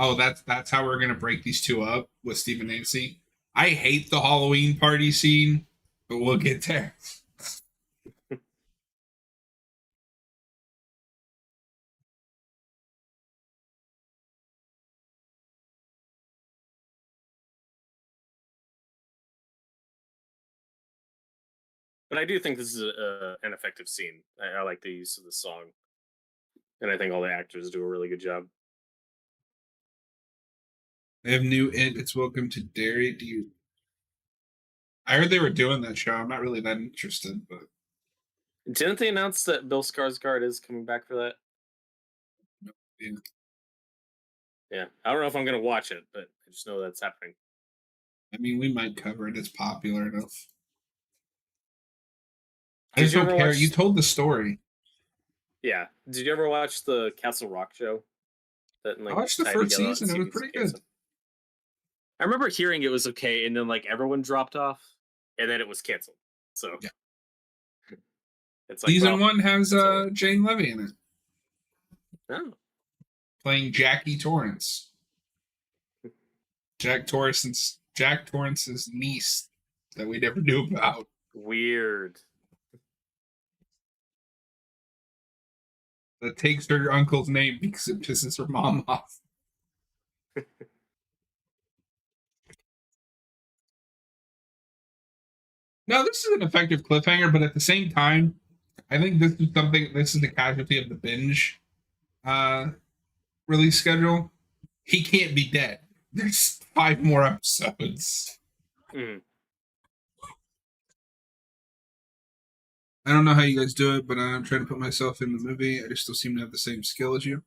oh, that's how we're gonna break these two up with Steve and Nancy. I hate the Halloween party scene, but we'll get there. But I do think this is an effective scene. I like the use of the song, and I think all the actors do a really good job. They have new It's Welcome to Derry. Do you? I heard they were doing that show. I'm not really that interested, but Didn't they announce that Bill Skarsgård is coming back for that? yeah. Yeah, I don't know if I'm gonna watch it, but I just know that's happening. I mean, we might cover it. It's popular enough. I Did just you don't ever care. You watch? told the story. Yeah, did you ever watch the Castle Rock show that I like watched the tied first together on season. It was CBS pretty good. Kids? I remember hearing it was okay, and then like everyone dropped off, and then it was canceled. So Yeah. it's like, Season well, 1 has that's over. Jane Levy in it, Oh, playing Jackie Torrance. Jack Torrance's niece that we never knew about. weird. That takes her uncle's name because it pisses her mom off. No, this is an effective cliffhanger, but at the same time, I think this is the casualty of the binge uh, release schedule. He can't be dead. There's 5 more episodes. Mm. I don't know how you guys do it, but I'm trying to put myself in the movie. I just still seem to have the same skill as you.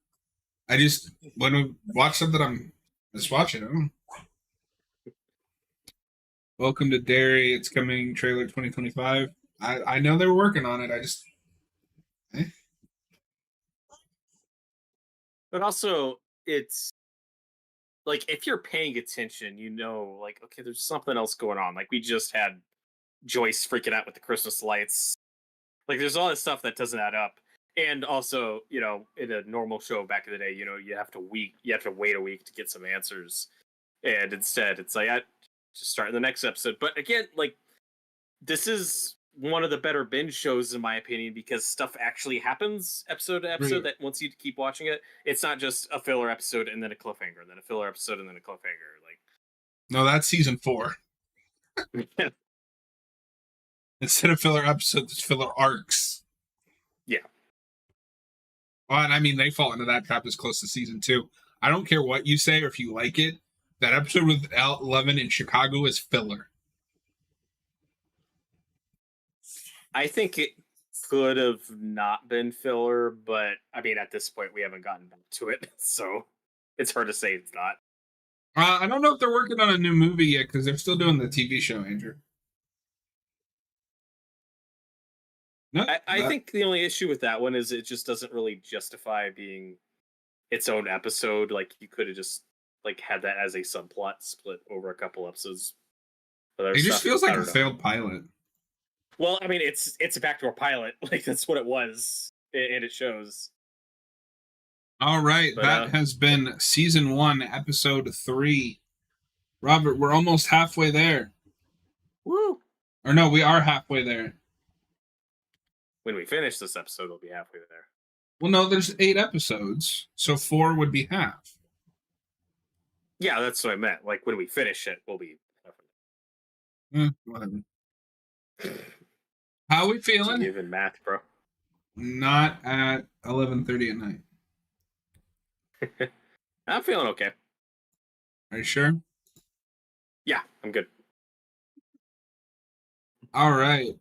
I just when I watch something, I'm just watching it. Welcome to Derry. It's coming trailer 2025. I know they were working on it. I just eh. But also, it's like if you're paying attention, you know, like, okay, there's something else going on. Like we just had Joyce freaking out with the Christmas lights. Like there's all this stuff that doesn't add up. And also, you know, in a normal show back in the day, you know, you have to wait a week to get some answers. And instead, it's like, I just start in the next episode. But again, like this is one of the better binge shows in my opinion because stuff actually happens episode to episode. Right. That once you keep watching it, it's not just a filler episode and then a cliffhanger, and then a filler episode and then a cliffhanger. No, that's season 4. Like, Instead of filler episodes, it's filler arcs. yeah. Well, and I mean, they fall into that trap as close to season 2. I don't care what you say or if you like it. That episode with L11 in Chicago is filler. I think it could have not been filler, but I mean, at this point, we haven't gotten back to it, so it's hard to say it's not. I don't know if they're working on a new movie yet because they're still doing the TV show, Andrew. No, I think the only issue with that one is it just doesn't really justify being its own episode. Like you could have just like had that as a subplot split over a couple episodes. it just feels like a failed pilot. Well, I mean, it's a backdoor pilot. Like that's what it was, and it shows. All right, But, that has been season 1, episode 3. Robert, we're almost halfway there. Woo! Or no, we are halfway there. When we finish this episode, we'll be halfway there. Well, no, there's 8 episodes, so 4 would be half. Yeah, that's what I meant. Like when we finish it, we'll be. Whatever. How we feeling? Even math, bro. Not at 11:30 at night. I'm feeling okay. Are you sure? Yeah, I'm good. All right.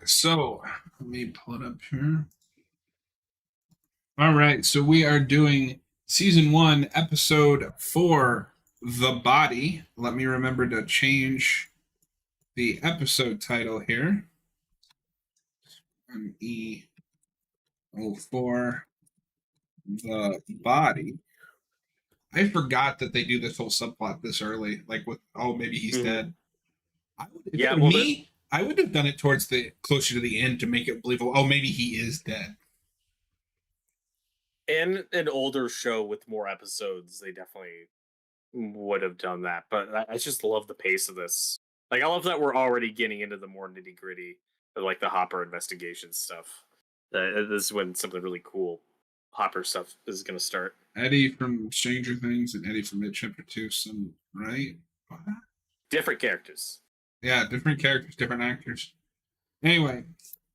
So let me pull it up here. All right. So we are doing season 1, episode 4, The Body. Let me remember to change the episode title here. E04, The Body. I forgot that they do this whole subplot this early. Like with, maybe he's dead. I would have done it towards the closer to the end to make it believable. Oh, maybe he is dead. In an older show with more episodes, they definitely would have done that. But I just love the pace of this. Like, I love that we're already getting into the more nitty gritty of like the Hopper investigation stuff. This is when something really cool Hopper stuff is going to start. Eddie from Stranger Things and Eddie from Mid Chapter 2, right? What? Different characters. Yeah, different characters, different actors. Anyway,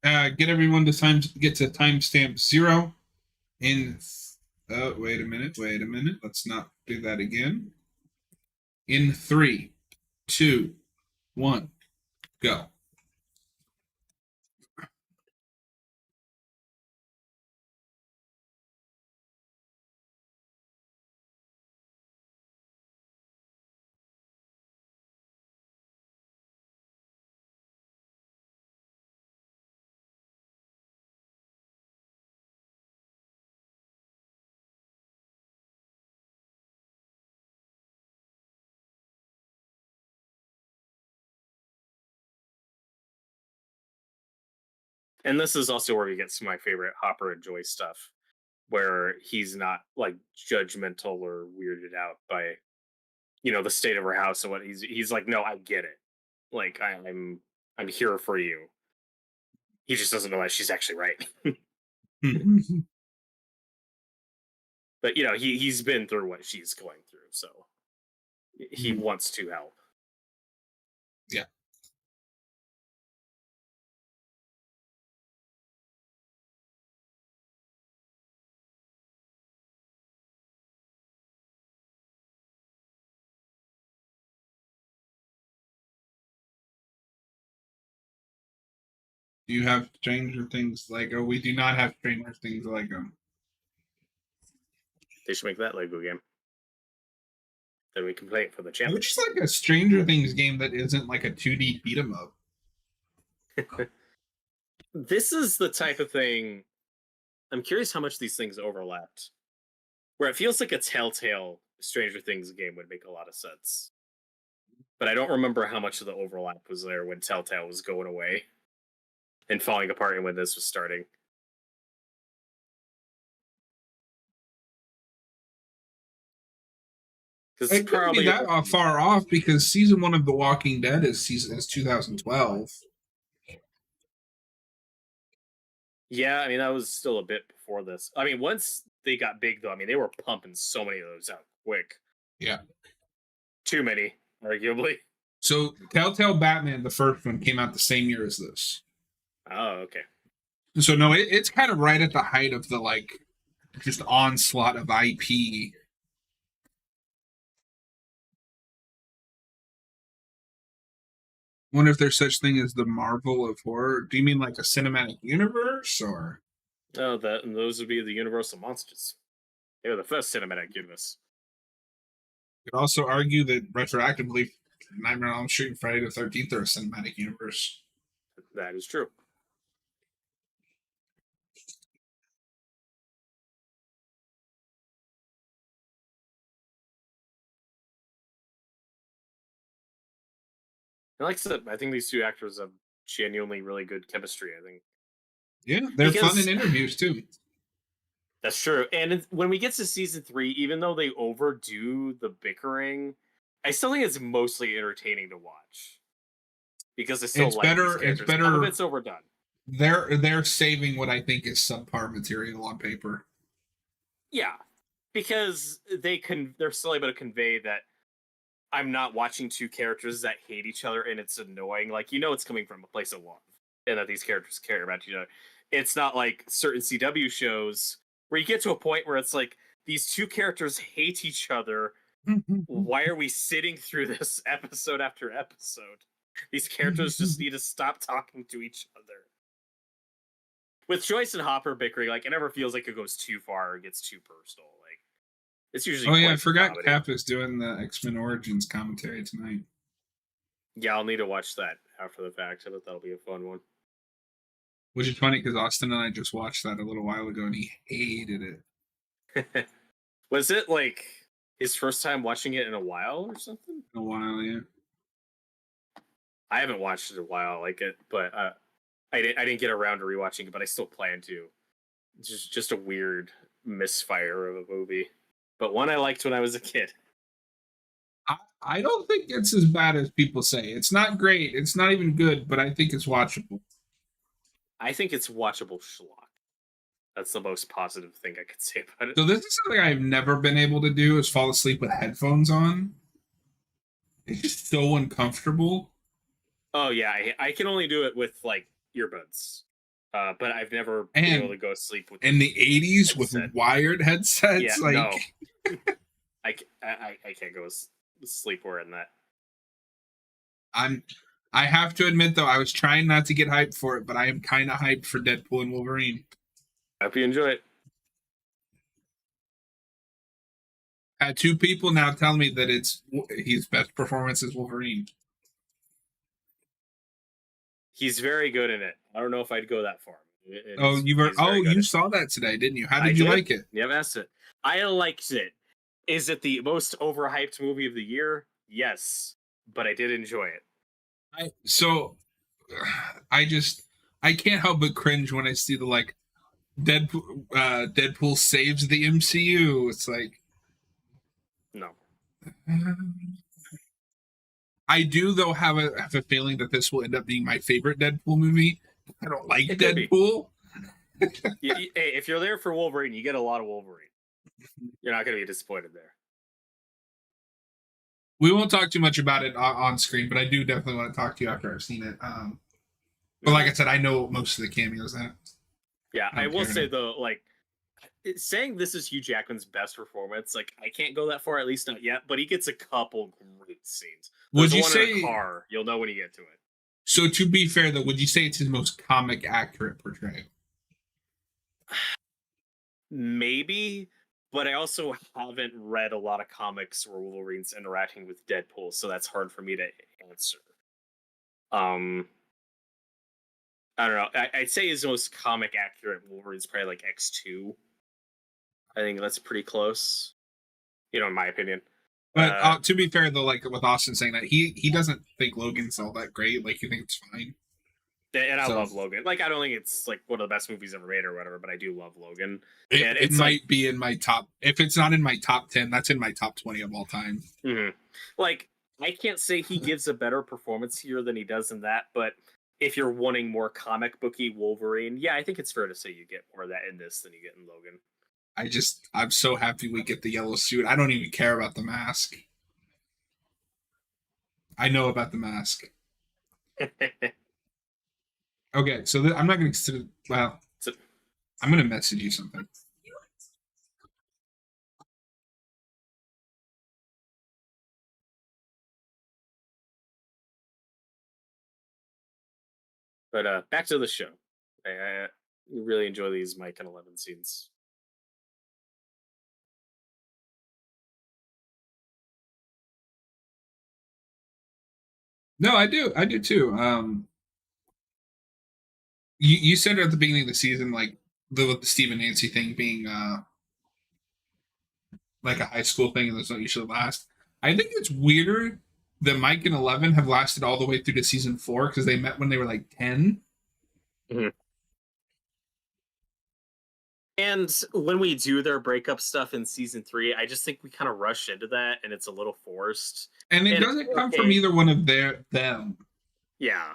get everyone to get to timestamp 0 in. Wait a minute. Let's not do that again. In 3, 2, 1, go. And this is also where we get some of my favorite Hopper and Joyce stuff, where he's not like judgmental or weirded out by, the state of her house and what he's like, no, I get it. Like I'm here for you. He just doesn't know that she's actually right. But he's been through what she's going through, so he wants to help. Yeah. Do you have Stranger Things Lego? We do not have Stranger Things Lego. They should make that Lego game. Then we can play it for the channel. Which is like a Stranger Things game that isn't like a 2D beat 'em up. This is the type of thing. I'm curious how much these things overlapped. Where it feels like a Telltale Stranger Things game would make a lot of sense. But I don't remember how much of the overlap was there when Telltale was going away and falling apart and when this was starting. It couldn't be that far off because season 1 of The Walking Dead is 2012. Yeah, I mean, that was still a bit before this. I mean, once they got big, though, I mean, they were pumping so many of those out quick. Yeah. Too many, arguably. So Telltale Batman, the first one, came out the same year as this. Oh, okay. So no, it's kind of right at the height of the like just onslaught of IP. Wonder if there's such thing as the Marvel of horror. Do you mean like a cinematic universe or? Oh, those would be the Universal monsters. They were the first cinematic universe. You could also argue that retroactively, Nightmare on Elm Street and Friday the 13th are a cinematic universe. That is true. And like I said, I think these two actors have genuinely really good chemistry. I think. Yeah, they're fun Because- in interviews too. That's true. And when we get to season 3, even though they overdo the bickering, I still think it's mostly entertaining to watch. Because I still It's like better- these it's characters. better- Some of it's overdone. They're saving what I think is subpar material on paper. Yeah. Because they're still able to convey that I'm not watching two characters that hate each other and it's annoying. Like, it's coming from a place of love. And that these characters care about each other. It's not like certain CW shows where you get to a point where it's like these two characters hate each other. Why are we sitting through this episode after episode? These characters just need to stop talking to each other. With Joyce and Hopper bickering, like, it never feels like it goes too far or gets too personal. Like, it's usually. Oh yeah, I quite forgot comedy. Cap is doing the X-Men Origins commentary tonight. Yeah, I'll need to watch that after the fact. I bet that'll be a fun one. Which is funny because Austin and I just watched that a little while ago and he hated it. Was it like his first time watching it in a while or something? In a while, yeah. I haven't watched it in a while, but I didn't get around to rewatching it, but I still plan to. It's just a weird misfire of a movie, but one I liked when I was a kid. I don't think it's as bad as people say. It's not great. It's not even good, but I think it's watchable. I think it's watchable schlock. That's the most positive thing I could say about it. So this is something I've never been able to do is fall asleep with headphones on. It's just so uncomfortable. Oh yeah, I can only do it with like earbuds, but I've never been And able to go to sleep with. In the 80s with Headset. wired headsets, Yeah, like no. I can't go sleep wearing that. I have to admit though, I was trying not to get hyped for it, but I am kind of hyped for Deadpool and Wolverine. Hope you enjoy it. Had two people now tell me that it's his best performance is Wolverine. He's very good in it. I don't know if I'd go that far. You saw that today, didn't you? How did you like it? Yeah, that's it. I liked it. Is it the most overhyped movie of the year? Yes, but I did enjoy it. I can't help but cringe when I see the like Deadpool saves the MCU. It's like No. I do though have a feeling that this will end up being my favorite Deadpool movie. I don't like It could be. Deadpool. Hey, if you're there for Wolverine, you get a lot of Wolverine. You're not going to be disappointed there. We won't talk too much about it on screen, but I do definitely want to talk to you after I've seen it. But like I said, I know most of the cameos in it. Yeah, I will care. say though, like saying this is Hugh Jackman's best performance, like I can't go that far, at least not yet. But he gets a couple great scenes. Would There's you one say? in a car? You'll know when you get to it. So to be fair, though, would you say it's his most comic accurate portrayal? Maybe, but I also haven't read a lot of comics where Wolverine's interacting with Deadpool, so that's hard for me to answer. I don't know. I'd say his most comic accurate Wolverine's probably like X2. I think that's pretty close. In my opinion. But to be fair, though, like with Austin saying that he doesn't think Logan's all that great. Like, you think it's fine. And I love Logan. Like, I don't think it's like one of the best movies ever made or whatever, but I do love Logan. It might be in my top. If it's not in my top 10, that's in my top 20 of all time. Mm-hmm. Like, I can't say he gives a better performance here than he does in that, but if you're wanting more comic booky Wolverine, yeah, I think it's fair to say you get more of that in this than you get in Logan. I'm so happy we get the yellow suit. I don't even care about the mask. I know about the mask. Okay, so I'm not going to. Well, I'm going to message you something. But back to the show. I really enjoy these Mike and 11 scenes. No, I do. I do too. You said at the beginning of the season, like with the Steve and Nancy thing being like a high school thing and those don't usually last. I think it's weirder that Mike and 11 have lasted all the way through to season 4 because they met when they were like 10. Mm-hmm. And when we do their breakup stuff in season 3, I just think we kind of rush into that and it's a little forced. And it doesn't come from either one of them. Yeah.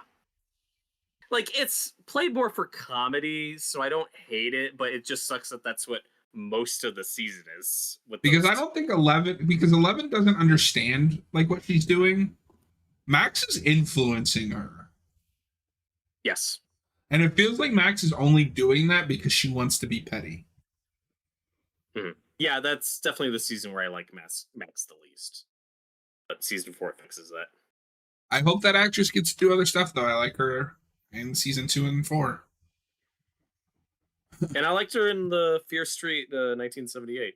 Like, it's played more for comedy, so I don't hate it, but it just sucks that that's what most of the season is. Because I don't think 11 doesn't understand like what she's doing. Max is influencing her. Yes. And it feels like Max is only doing that because she wants to be petty. Mm-hmm. Yeah, that's definitely the season where I like Max the least. But season 4 fixes that. I hope that actress gets to do other stuff, though. I like her in season 2 and 4. And I liked her in the Fear Street 1978.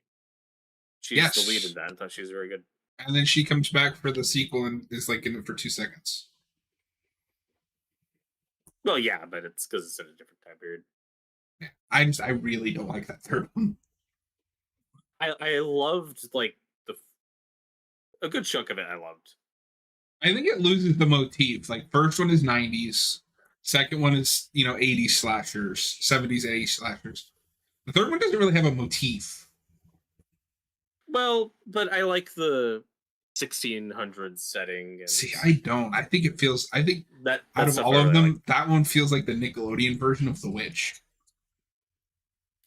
She's the lead in that. I thought she was very good. And then she comes back for the sequel and is like in it for 2 seconds. Well, yeah, but it's because it's in a different time period. Yeah, I really don't like that third one. I loved like a good chunk of it. I loved. I think it loses the motif. Like first one is 90s, second one is 80s slashers, 70s, 80s slashers. The third one doesn't really have a motif. Well, but I like the 1600s setting. And see, I don't. I think it feels. I think that out of all of them, that one feels like the Nickelodeon version of The Witch.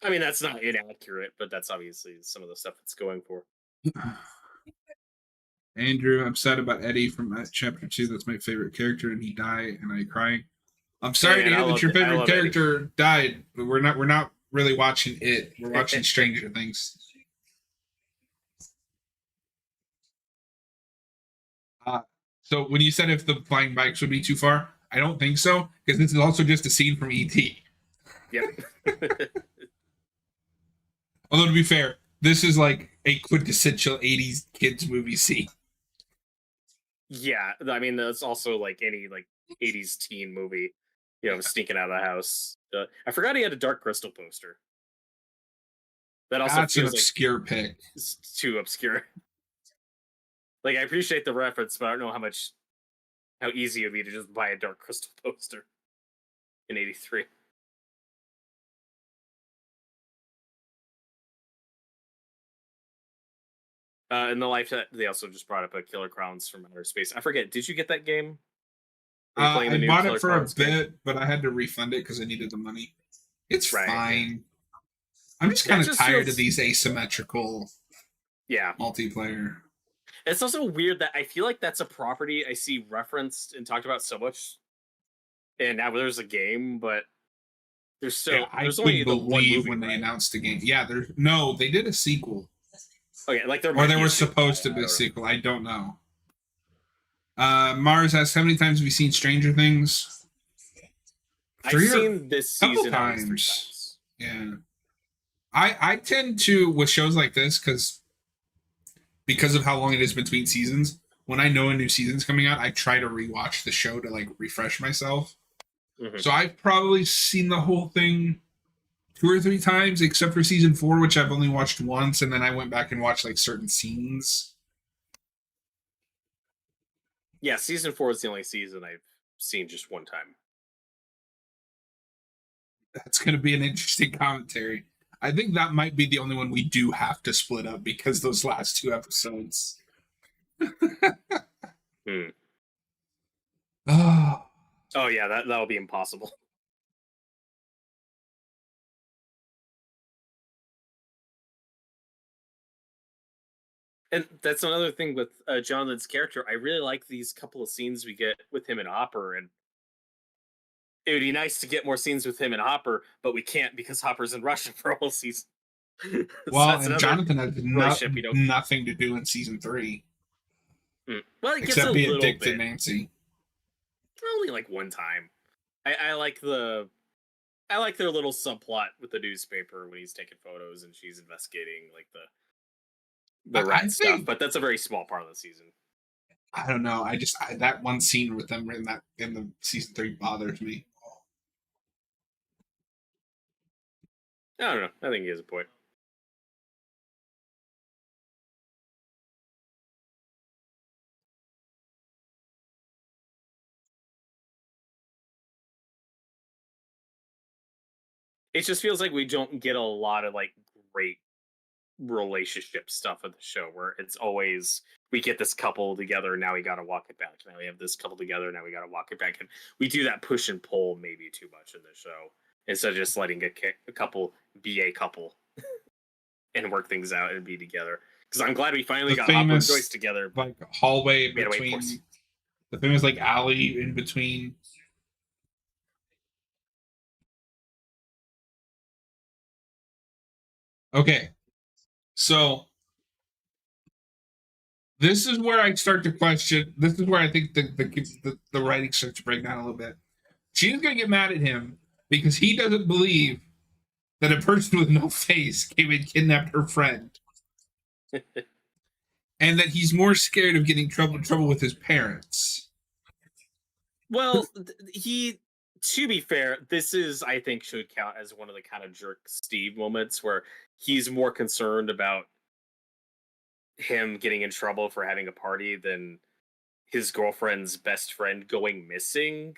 I mean, that's not inaccurate, but that's obviously some of the stuff it's going for. Andrew, I'm sad about Eddie from chapter 2. That's my favorite character, and he died, and I crying. I'm sorry to hear that your favorite character died, but we're not really watching it. We're watching Stranger Things. So when you said if the flying bikes would be too far, I don't think so, because this is also just a scene from E.T. Yep. Although to be fair, this is like a quintessential 80s kids movie scene. Yeah, I mean, that's also like any like 80s teen movie, sneaking out of the house. I forgot he had a Dark Crystal poster. That's an obscure pick. It's too obscure. Like, I appreciate the reference, but I don't know how easy it would be to just buy a Dark Crystal poster in '83. In the life that they also just brought up a Killer Clowns from Outer Space. I forget. Did you get that game? I bought it for a bit, but I had to refund it because I needed the money. It's fine. I'm just kind of tired of these asymmetrical multiplayer. It's also weird that I feel like that's a property I see referenced and talked about so much. And now there's a game, but there's only the one movie when they announced the game. Yeah, they did a sequel. Okay, like there was supposed to be a sequel. I don't know. Mars asks, how many times have you seen Stranger Things? I've seen this season 3 times. Yeah. I tend to, with shows like this, because of how long it is between seasons, when I know a new season's coming out, I try to rewatch the show to like refresh myself. Mm-hmm. So I've probably seen the whole thing 2 or 3 times, except for season 4, which I've only watched once, and then I went back and watched like certain scenes. Yeah, season 4 is the only season I've seen just one time. That's going to be an interesting commentary. I think that might be the only one we do have to split up because those last 2 episodes. Oh. Oh yeah, that'll be impossible. And that's another thing with Jonathan's character. I really like these couple of scenes we get with him and Hopper, and it would be nice to get more scenes with him and Hopper, but we can't because Hopper's in Russia for a whole season. So Well, that's and another Jonathan has relationship we don't. nothing to do in season 3 Well, it gets a except be a little dick to bit, Nancy. only like one time. I like I like their little subplot with the newspaper when he's taking photos and she's investigating like the I rat stuff, think but that's a very small part of the season. I don't know. That one scene with them in the season 3 bothers me. I don't know. I think he has a point. It just feels like we don't get a lot of like great relationship stuff of the show where it's always we get this couple together, now we gotta walk it back. Now we have this couple together, now we gotta walk it back. And we do that push and pull maybe too much in the show instead of just letting a couple be a couple and work things out and be together. Because I'm glad we finally The got Hopper and famous Joyce together. like hallway We had to wait between for the famous like alley in between. Okay, so this is where I start to question. This is where I think the writing starts to break down a little bit. She's gonna get mad at him because he doesn't believe that a person with no face came and kidnapped her friend, and that he's more scared of getting trouble with his parents. Well, he. To be fair, this is I think should count as one of the kind of jerk Steve moments where he's more concerned about him getting in trouble for having a party than his girlfriend's best friend going missing.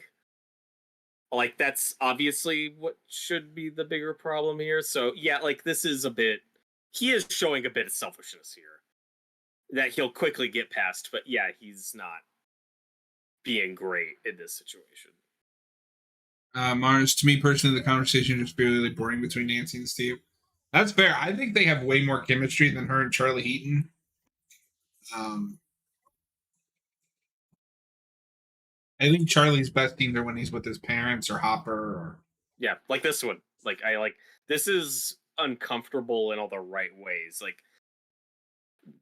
Like that's obviously what should be the bigger problem here. So yeah, like this is a bit. He is showing a bit of selfishness here that he'll quickly get past. But yeah, he's not being great in this situation. Mars, to me personally, the conversation is just really boring between Nancy and Steve. That's fair. I think they have way more chemistry than her and Charlie Heaton. Um, I think Charlie's best scenes are when he's with his parents or Hopper. Or Yeah, like this one. Like I like this is uncomfortable in all the right ways. Like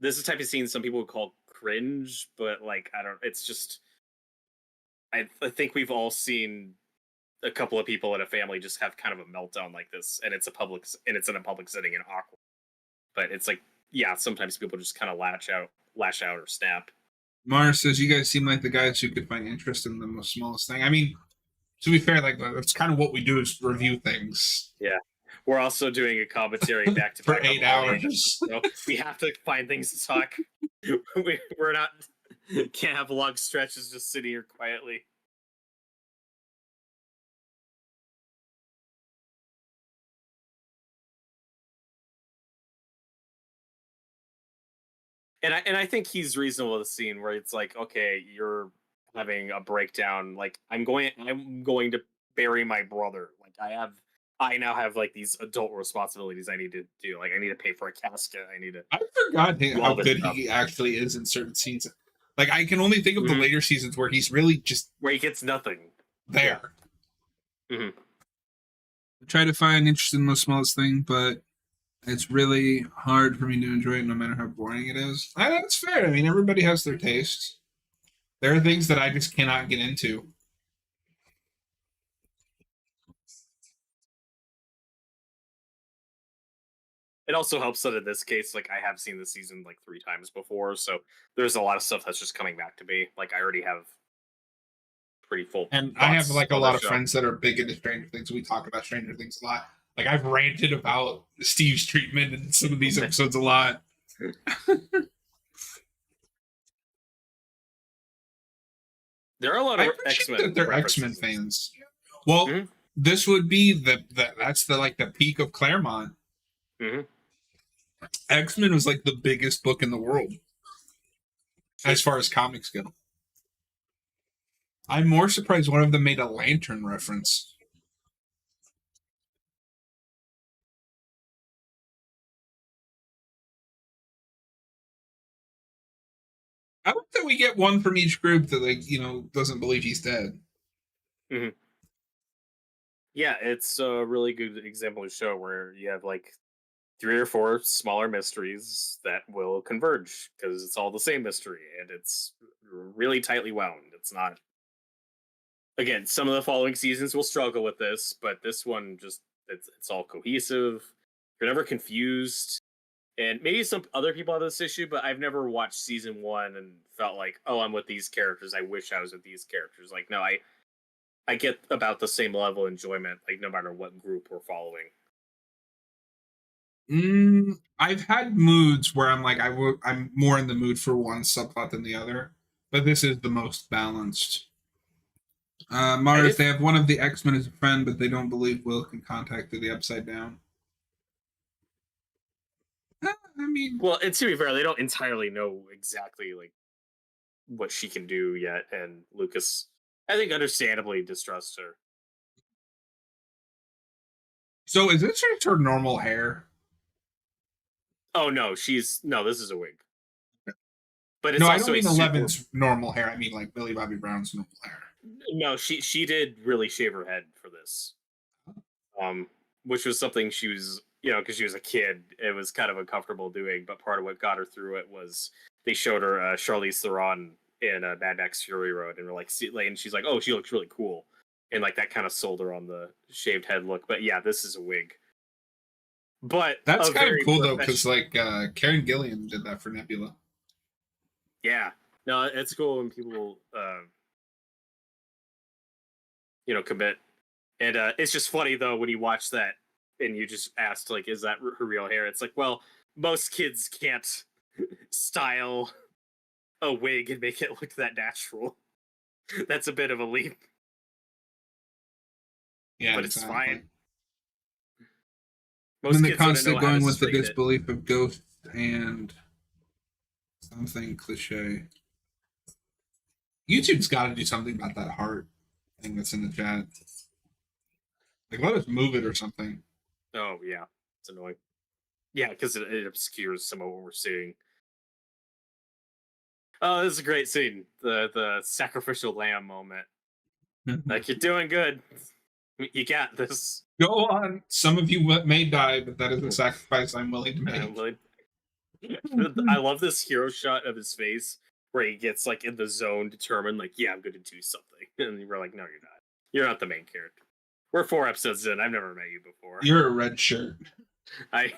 this is the type of scene some people would call cringe, but like I don't. It's just I think we've all seen a couple of people in a family just have kind of a meltdown like this, and it's in a public setting and awkward. But it's like yeah, sometimes people just kind of lash out or snap. Mars says, "You guys seem like the guys who could find interest in the most smallest thing." I mean, to be fair, like that's kind of what we do is review things. Yeah. We're also doing a commentary back to for back 8 hours. So we have to find things to talk. We're not can't have long stretches just sitting here quietly. And I think he's reasonable with the scene where it's like, okay, you're having a breakdown. Like I'm going to bury my brother. Like I now have like these adult responsibilities I need to do. Like I need to pay for a casket. I need to I forgot do how all this good stuff. he actually is in certain scenes. Like I can only think of the later seasons where he's really just Where he gets nothing. there. Yeah. Mm-hmm. Try to find interest in the smallest thing, but it's really hard for me to enjoy it no matter how boring it is. That's fair. I mean, everybody has their taste. There are things that I just cannot get into. It also helps that in this case, like I have seen the season like 3 times before, so there's a lot of stuff that's just coming back to me. Like I already have pretty full And I have thoughts like a on the lot of show. friends that are big into Stranger Things. We talk about Stranger Things a lot. Like I've ranted about Steve's treatment in some of these episodes a lot. There are a lot I of appreciate X-Men that they're references. X-Men fans. Well, Mhm. this would be that's the like the peak of Claremont. Mhm. X-Men was like the biggest book in the world as far as comics go. I'm more surprised one of them made a lantern reference. I hope that we get one from each group that, like, doesn't believe he's dead. Hmm. Yeah, it's a really good example of show where you have like 3 or 4 smaller mysteries that will converge because it's all the same mystery and it's really tightly wound. It's not, again, some of the following seasons will struggle with this, but this one just it's all cohesive. You're never confused. And maybe some other people have this issue, but I've never watched season 1 and felt like, oh, I'm with these characters. I wish I was with these characters. Like, no, I get about the same level of enjoyment, like no matter what group we're following. I've had moods where I'm like, I'm more in the mood for one subplot than the other, but this is the most balanced. And Mars, they if have one of the X-Men as a friend, but they don't believe Will can contact the Upside Down. I mean, well, and to be fair, they don't entirely know exactly like what she can do yet, and Lucas, I think, understandably distrusts her. so is this just her normal hair? Oh no, she's no, this is a wig, but it's No, I don't also a mean suit where Eleven's normal hair. I mean like Billy Bobby Brown's normal hair. no, she did really shave her head for this, um, which was something she was, because she was a kid, it was kind of uncomfortable doing. But part of what got her through it was they showed her Charlize Theron in Mad Max Fury Road, and and she's like, oh, she looks really cool, and like that kind of sold her on the shaved head look. But yeah, this is a wig, but That's a kind of very cool though, because professional. like Karen Gilliam did that for Nebula. Yeah, no, it's cool when people commit. And it's just funny though when you watch that and you just asked like, is that her real hair? It's like, well, most kids can't style a wig and make it look that natural. That's a bit of a leap, Yeah, but it's exactly. fine. And then Most the kids wouldn't constant know how to going with the straighten it. disbelief of ghosts and something cliche. YouTube's got to do something about that heart thing that's in the chat. Like, let us move it or something. Oh yeah, it's annoying. Yeah, because it obscures some of what we're seeing. Oh, this is a great scene. The sacrificial lamb moment. Like, you're doing good. You got this. Go on. Some of you may die, but that is a sacrifice I'm willing to make. Really, I love this hero shot of his face where he gets like in the zone, determined, like, yeah, I'm going to do something, and we're like, no, you're not. You're not the main character. We're 4 episodes in. I've never met you before. You're a red shirt. I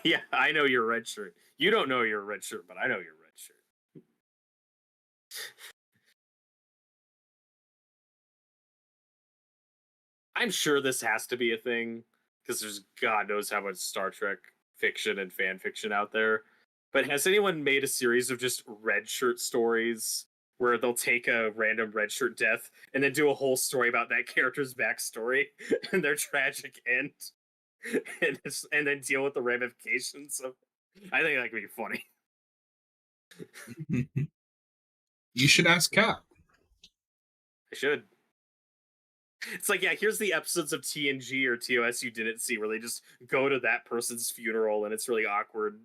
know you're a red shirt. You don't know you're a red shirt, but I know you're a red shirt. I'm sure this has to be a thing because there's God knows how much Star Trek fiction and fan fiction out there. But has anyone made a series of just red shirt stories where they'll take a random red shirt death and then do a whole story about that character's backstory and their tragic end, and then deal with the ramifications of? I think that could be funny. You should ask Cap. I should. It's like, yeah, here's the episodes of TNG or TOS you didn't see where they just go to that person's funeral and it's really awkward.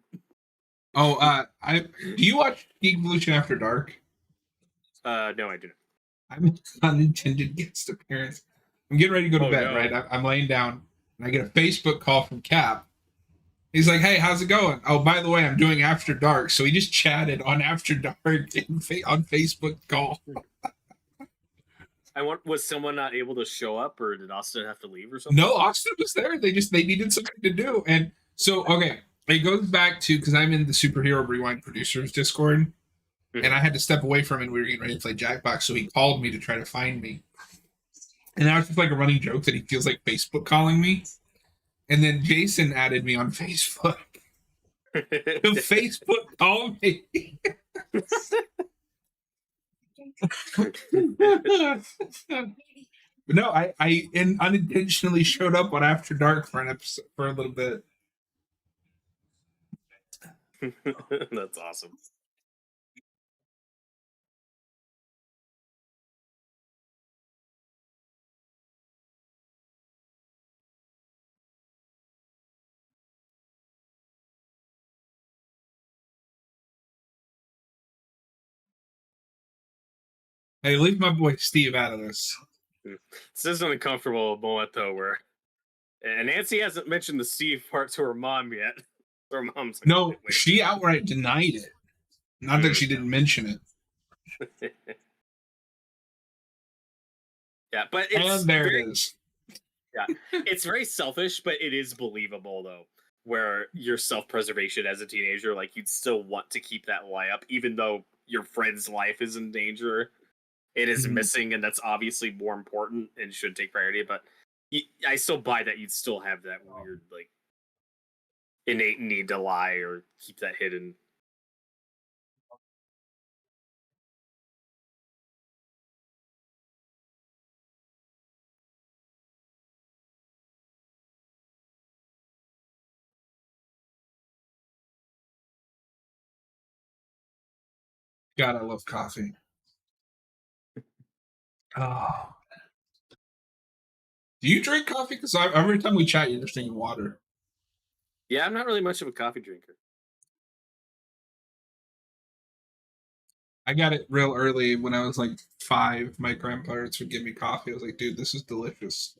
Oh, I do you watch Geek Evolution After Dark? No, I didn't. I'm an unintended guest appearance. I'm getting ready to go to Oh bed, right? no. I'm laying down, and I get a Facebook call from Cap. He's like, "Hey, how's it going? Oh, by the way, I'm doing After Dark." So we just chatted on After Dark on Facebook call. Was someone not able to show up, or did Austin have to leave or something? No, Austin was there. They needed something to do, and so okay, it goes back to because I'm in the Superhero Rewind producers Discord, and I had to step away from it. And we were getting ready to play Jackbox, so he called me to try to find me, and now it's just like a running joke that he feels like Facebook calling me. And then Jason added me on Facebook. He'll Facebook call me. No, I unintentionally showed up on After Dark for an episode for a little bit. That's awesome. Hey, leave my boy Steve out of this. This is an uncomfortable moment though, where and Nancy hasn't mentioned the Steve part to her mom yet. Her mom's like, No, wait. she outright denied it. Not that she didn't mention it. Yeah, but it's And there very, it is. yeah, it's very selfish, but it is believable though. Where your self-preservation as a teenager, like you'd still want to keep that lie up, even though your friend's life is in danger. It is Mhm. missing, and that's obviously more important and should take priority. But I still buy that you'd still have that weird, like, innate need to lie or keep that hidden. God, I love coffee. Oh. Do you drink coffee? Because every time we chat, you're just drinking water. Yeah, I'm not really much of a coffee drinker. I got it real early when I was like 5. My grandparents would give me coffee. I was like, dude, this is delicious.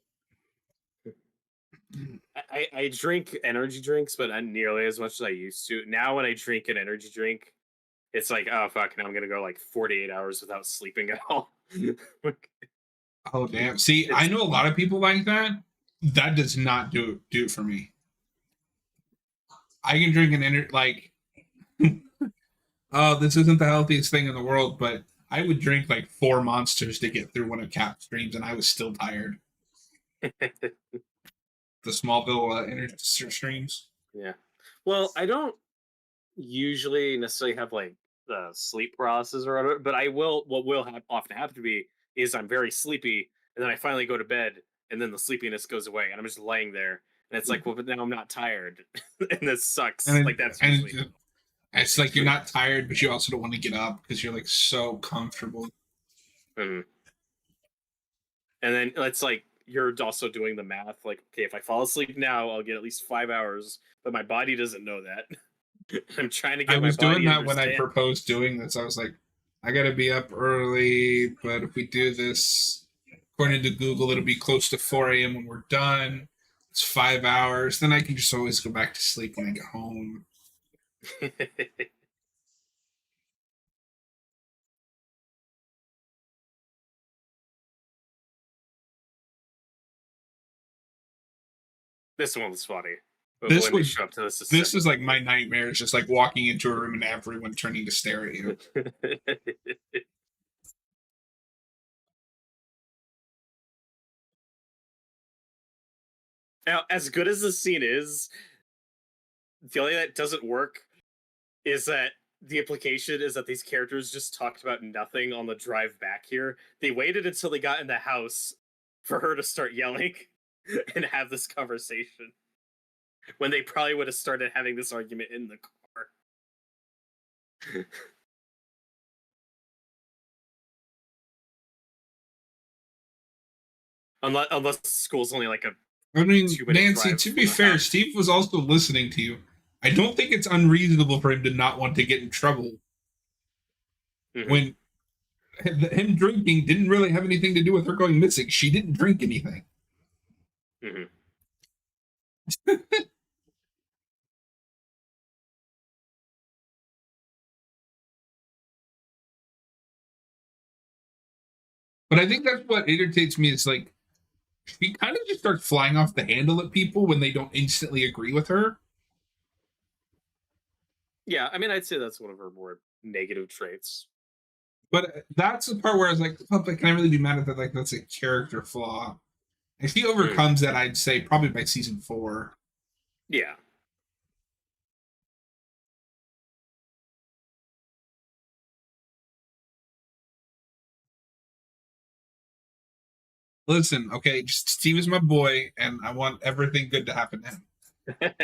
I drink energy drinks, but not nearly as much as I used to. Now, when I drink an energy drink, it's like, oh fuck, now I'm gonna go like 48 hours without sleeping at all. Oh damn! See, I It's know a lot of people like that. That does not do it for me. I can drink an energy like, oh, this isn't the healthiest thing in the world, but I would drink like 4 monsters to get through one of Cap streams, and I was still tired. The Smallville energy streams. yeah. Well, I don't usually necessarily have like sleep paralysis or whatever, but I will. What will often happen to me is I'm very sleepy, and then I finally go to bed, and then the sleepiness goes away, and I'm just laying there, and it's like, well, but now I'm not tired, and this sucks. And Like that's and usually. it's like you're not tired, but you also don't want to get up because you're like so comfortable. Mhm. And then it's like you're also doing the math. Like, okay, if I fall asleep now, I'll get at least 5 hours, but my body doesn't know that. I'm trying to I get my was doing body to that when I understand. proposed doing this. I was like, I gotta be up early, but if we do this, according to Google, it'll be close to 4 a.m. when we're done. It's 5 hours. Then I can just always go back to sleep when I get home. This one was funny. But This when they would show up to this this is assembly like my nightmare. It's just like walking into a room and everyone turning to stare at you. line. Now, as good as the scene is, the only thing that doesn't work is that the implication is that these characters just talked about nothing on the drive back here. They waited until they got in the house for her to start yelling and have this conversation when they probably would have started having this argument in the car. Unless school's only like a I mean, 2 minute Nancy, drive to be from the fair, house. Steve was also listening to you. I don't think it's unreasonable for him to not want to get in trouble Mm-hmm. when him drinking didn't really have anything to do with her going missing. She didn't drink anything. Mm-hmm. But I think that's what irritates me is like she kind of just starts flying off the handle at people when they don't instantly agree with her. Yeah, I mean, I'd say that's one of her more negative traits. But that's the part where I was like, oh, but can I really be mad at that? Like that's a character flaw. If he Mm. overcomes that, I'd say probably by season 4. Yeah. Listen, okay, just Steve is my boy, and I want everything good to happen to him.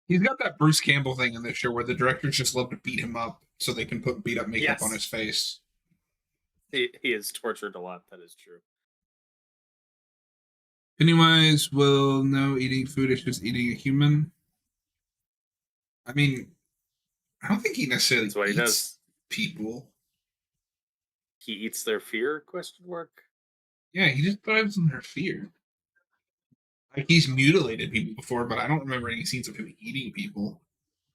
He's got that Bruce Campbell thing in this show where the directors just love to beat him up so they can put beat up makeup on Yes, his face. he is tortured a lot. That is true. Pennywise will know eating food is just eating a human. I mean, I don't think he necessarily That's what he eats does. people. He eats their fear? Question mark. Yeah, he just thrives on their fear. Like he's mutilated people before, but I don't remember any scenes of him eating people.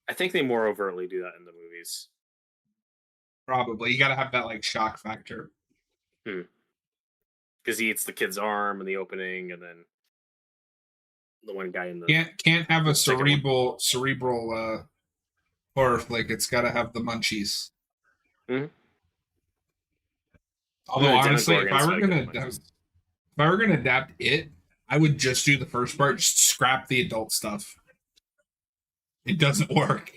I think they more overtly do that in the movies. Probably. You gotta have that like shock factor. Because he eats the kid's arm in the opening, and then the one guy in the Can't have a second one. cerebral horror flick. It's gotta have the munchies. Mm-hmm. Although honestly, Demogorgon's if I were gonna adapt it, I would just do the first part, just scrap the adult stuff. It doesn't work.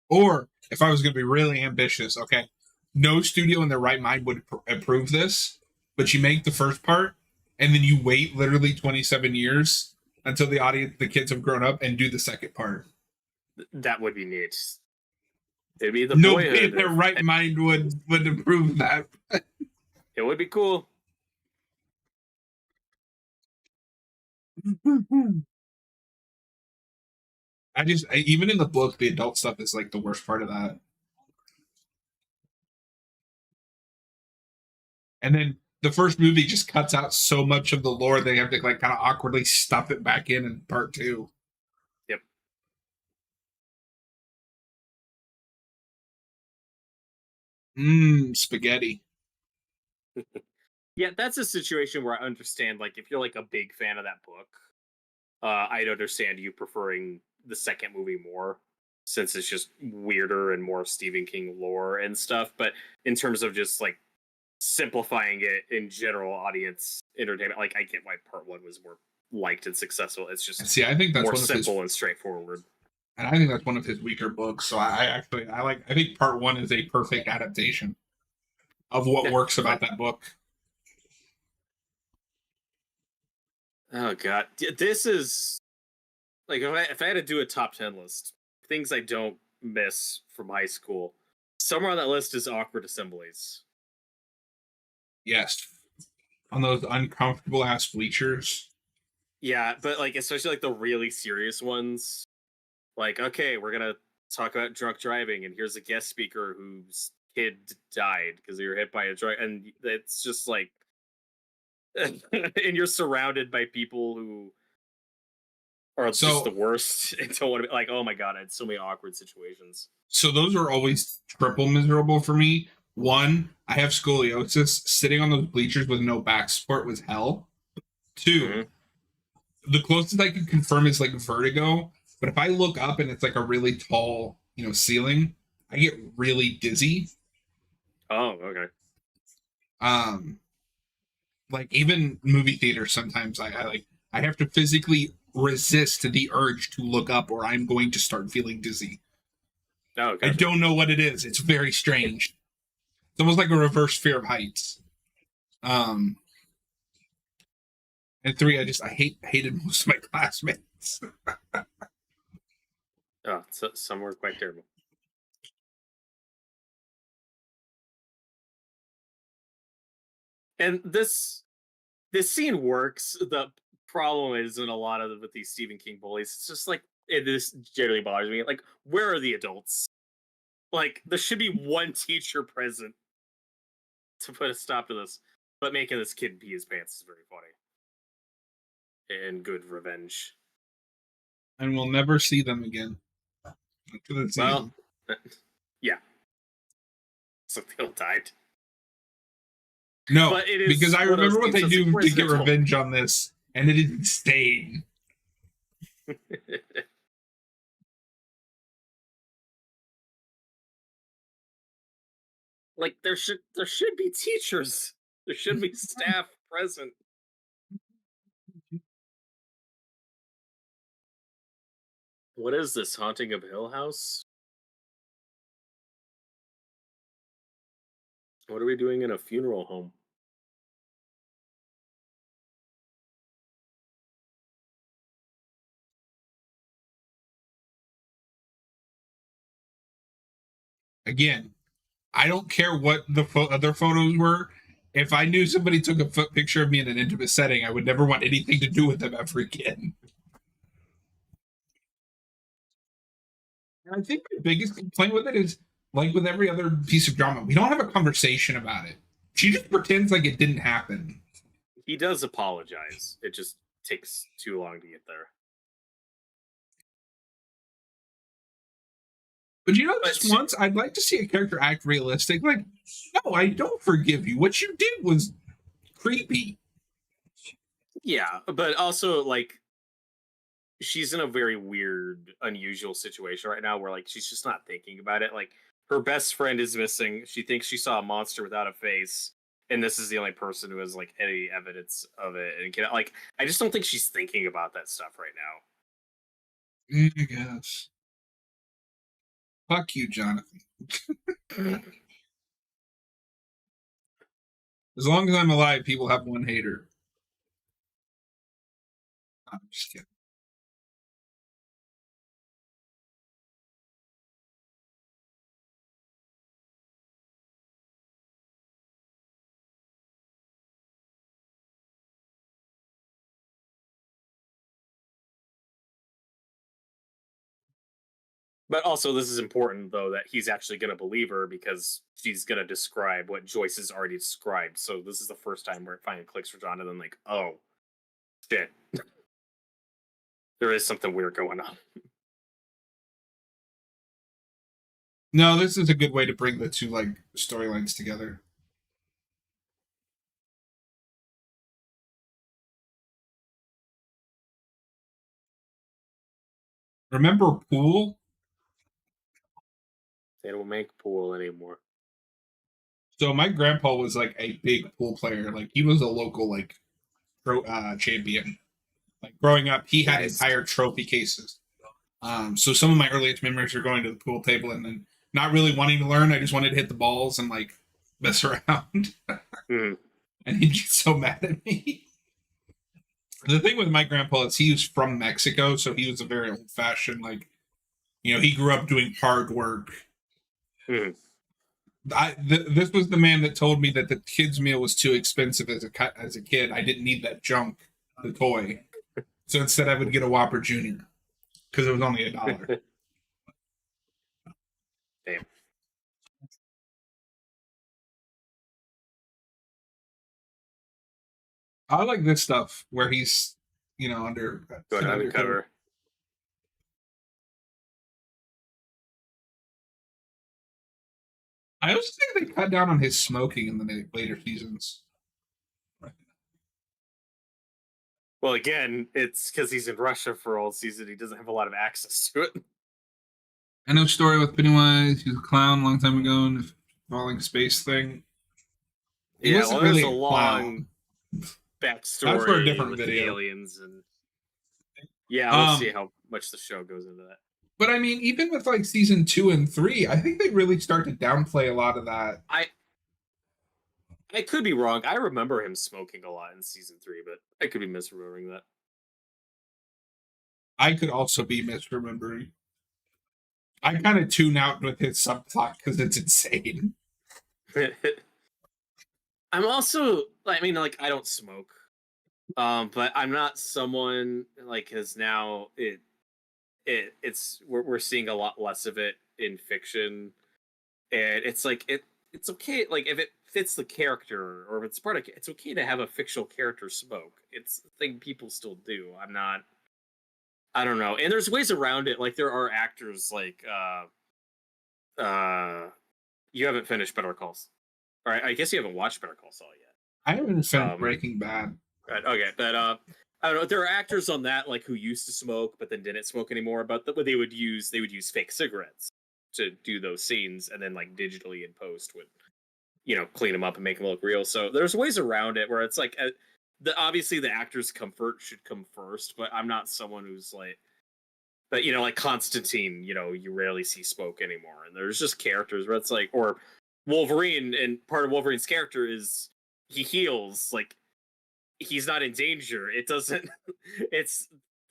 Or if I was gonna be really ambitious, okay, no studio in their right mind would approve this, but you make the first part and then you wait literally 27 years until the kids have grown up and do the second part. That would be neat. It'd be the Nobody in boyhood. their right mind would approve that. It would be cool. Even in the book, the adult stuff is like the worst part of that. And then the first movie just cuts out so much of the lore they have to like kind of awkwardly stuff it back in part two. Yep. Spaghetti. Yeah, that's a situation where I understand. Like, if you're like a big fan of that book, I'd understand you preferring the second movie more, since it's just weirder and more Stephen King lore and stuff. But in terms of just like simplifying it in general audience entertainment, like I get why part one was more liked and successful. It's just See, I think that's more one of simple his, and straightforward. and I think that's one of his weaker books. So I think part one is a perfect adaptation of what Yeah, works about fine. that book. Oh god, this is like if I had to do a top 10 list, things I don't miss from high school. Somewhere on that list is awkward assemblies. Yes, on those uncomfortable ass bleachers. Yeah, but like especially like the really serious ones. Like, okay, we're gonna talk about drunk driving, and here's a guest speaker whose kid died because they were hit by a truck, and it's just like, and you're surrounded by people who are just the So worst and don't want to be like, oh my god, I had so many awkward situations. so those are always triple miserable for me. One, I have scoliosis. Sitting on those bleachers with no back support was hell. Two, Mm-hmm. the closest I can confirm is like vertigo. But if I look up and it's like a really tall, ceiling, I get really dizzy. Oh, okay. Um, like even movie theaters, sometimes I have to physically resist the urge to look up, or I'm going to start feeling dizzy. Oh, I gotcha. don't know what it is. It's very strange. It's almost like a reverse fear of heights. Um, and three, I hated most of my classmates. Oh, some were quite terrible. And this scene works. The problem is in a lot of with these Stephen King bullies, it's just like this generally bothers me. Like, where are the adults? Like, there should be one teacher present to put a stop to this. But making this kid pee his pants is very funny and good revenge. And we'll never see them again. Well, yeah, so they all died. No, But it is because I remember what they do to get adults? revenge on this, and it is insane. Like there should be teachers. There should be staff present. What is this, Haunting of Hill House? What are we doing in a funeral home? Again, I don't care what the other photos were. If I knew somebody took a picture of me in an intimate setting, I would never want anything to do with them ever again. I think my biggest complaint with it is, like with every other piece of drama, we don't have a conversation about it. She just pretends like it didn't happen. He does apologize. It just takes too long to get there. But you know, But just once, I'd like to see a character act realistic. Like, no, I don't forgive you. What you did was creepy. yeah, but also like she's in a very weird, unusual situation right now where like she's just not thinking about it. Like her best friend is missing. She thinks she saw a monster without a face, and this is the only person who has like any evidence of it. And can like I just don't think she's thinking about that stuff right I guess. Fuck you, Jonathan. now. As long as I'm alive, people have one hater. I'm just kidding. But also, this is important though that he's actually going to believe her because she's going to describe what Joyce has already described. So this is the first time where it finally clicks for Jonathan. Like, oh shit, there is something weird going on. No, this is a good way to bring the two like storylines together. Remember Pool? They don't make pool anymore. So my grandpa was like a big pool player. Like he was a local like champion. Like growing up, he had Nice. entire trophy cases. So some of my earliest memories are going to the pool table and then not really wanting to learn. I just wanted to hit the balls and like mess around. Mm. And he'd get so mad at me. The thing with my grandpa is he was from Mexico, so he was a very old fashioned, like, you know, he grew up doing hard work. Mm. This was the man that told me that the kids' meal was too expensive as a kid. I didn't need that junk, the toy. So instead, I would get a Whopper Junior because it was only $1. Damn. I like this stuff where he's, you know, Going undercover. I also think they cut down on his smoking in the later seasons. Well, again, it's because he's in Russia for all season. He doesn't have a lot of access to it. I know story with Pennywise. He was a clown a long time ago in the falling space thing. He Yeah, wasn't well, there's really a long backstory That's for a different with video. the aliens, and yeah, we'll see how much the show goes into that. But I mean, even with like season 2 and 3, I think they really start to downplay a lot of that. I could be wrong. I remember him smoking a lot in season 3, but I could be misremembering that. I could also be misremembering. I kind of tune out with his subplot because it's insane. I'm also, I mean, like I don't smoke, but I'm not someone like has now it's we're seeing a lot less of it in fiction, and it's like it's okay, like if it fits the character or if it's part of it's okay to have a fictional character smoke. It's a thing people still do. I don't know, and there's ways around it. Like there are actors like you haven't finished Better Call Saul. All right, I guess you haven't watched Better Call Saul yet. I haven't finished Breaking Bad. Right, okay, but I don't know. There are actors on that like who used to smoke but then didn't smoke anymore. But what they would use fake cigarettes to do those scenes, and then like digitally in post would clean them up and make them look real. So there's ways around it where it's like obviously the actor's comfort should come first, but I'm not someone who's like. But like Constantine, you rarely see smoke anymore, and there's just characters where it's like, or Wolverine, and part of Wolverine's character is he heals, like he's not in danger. It doesn't.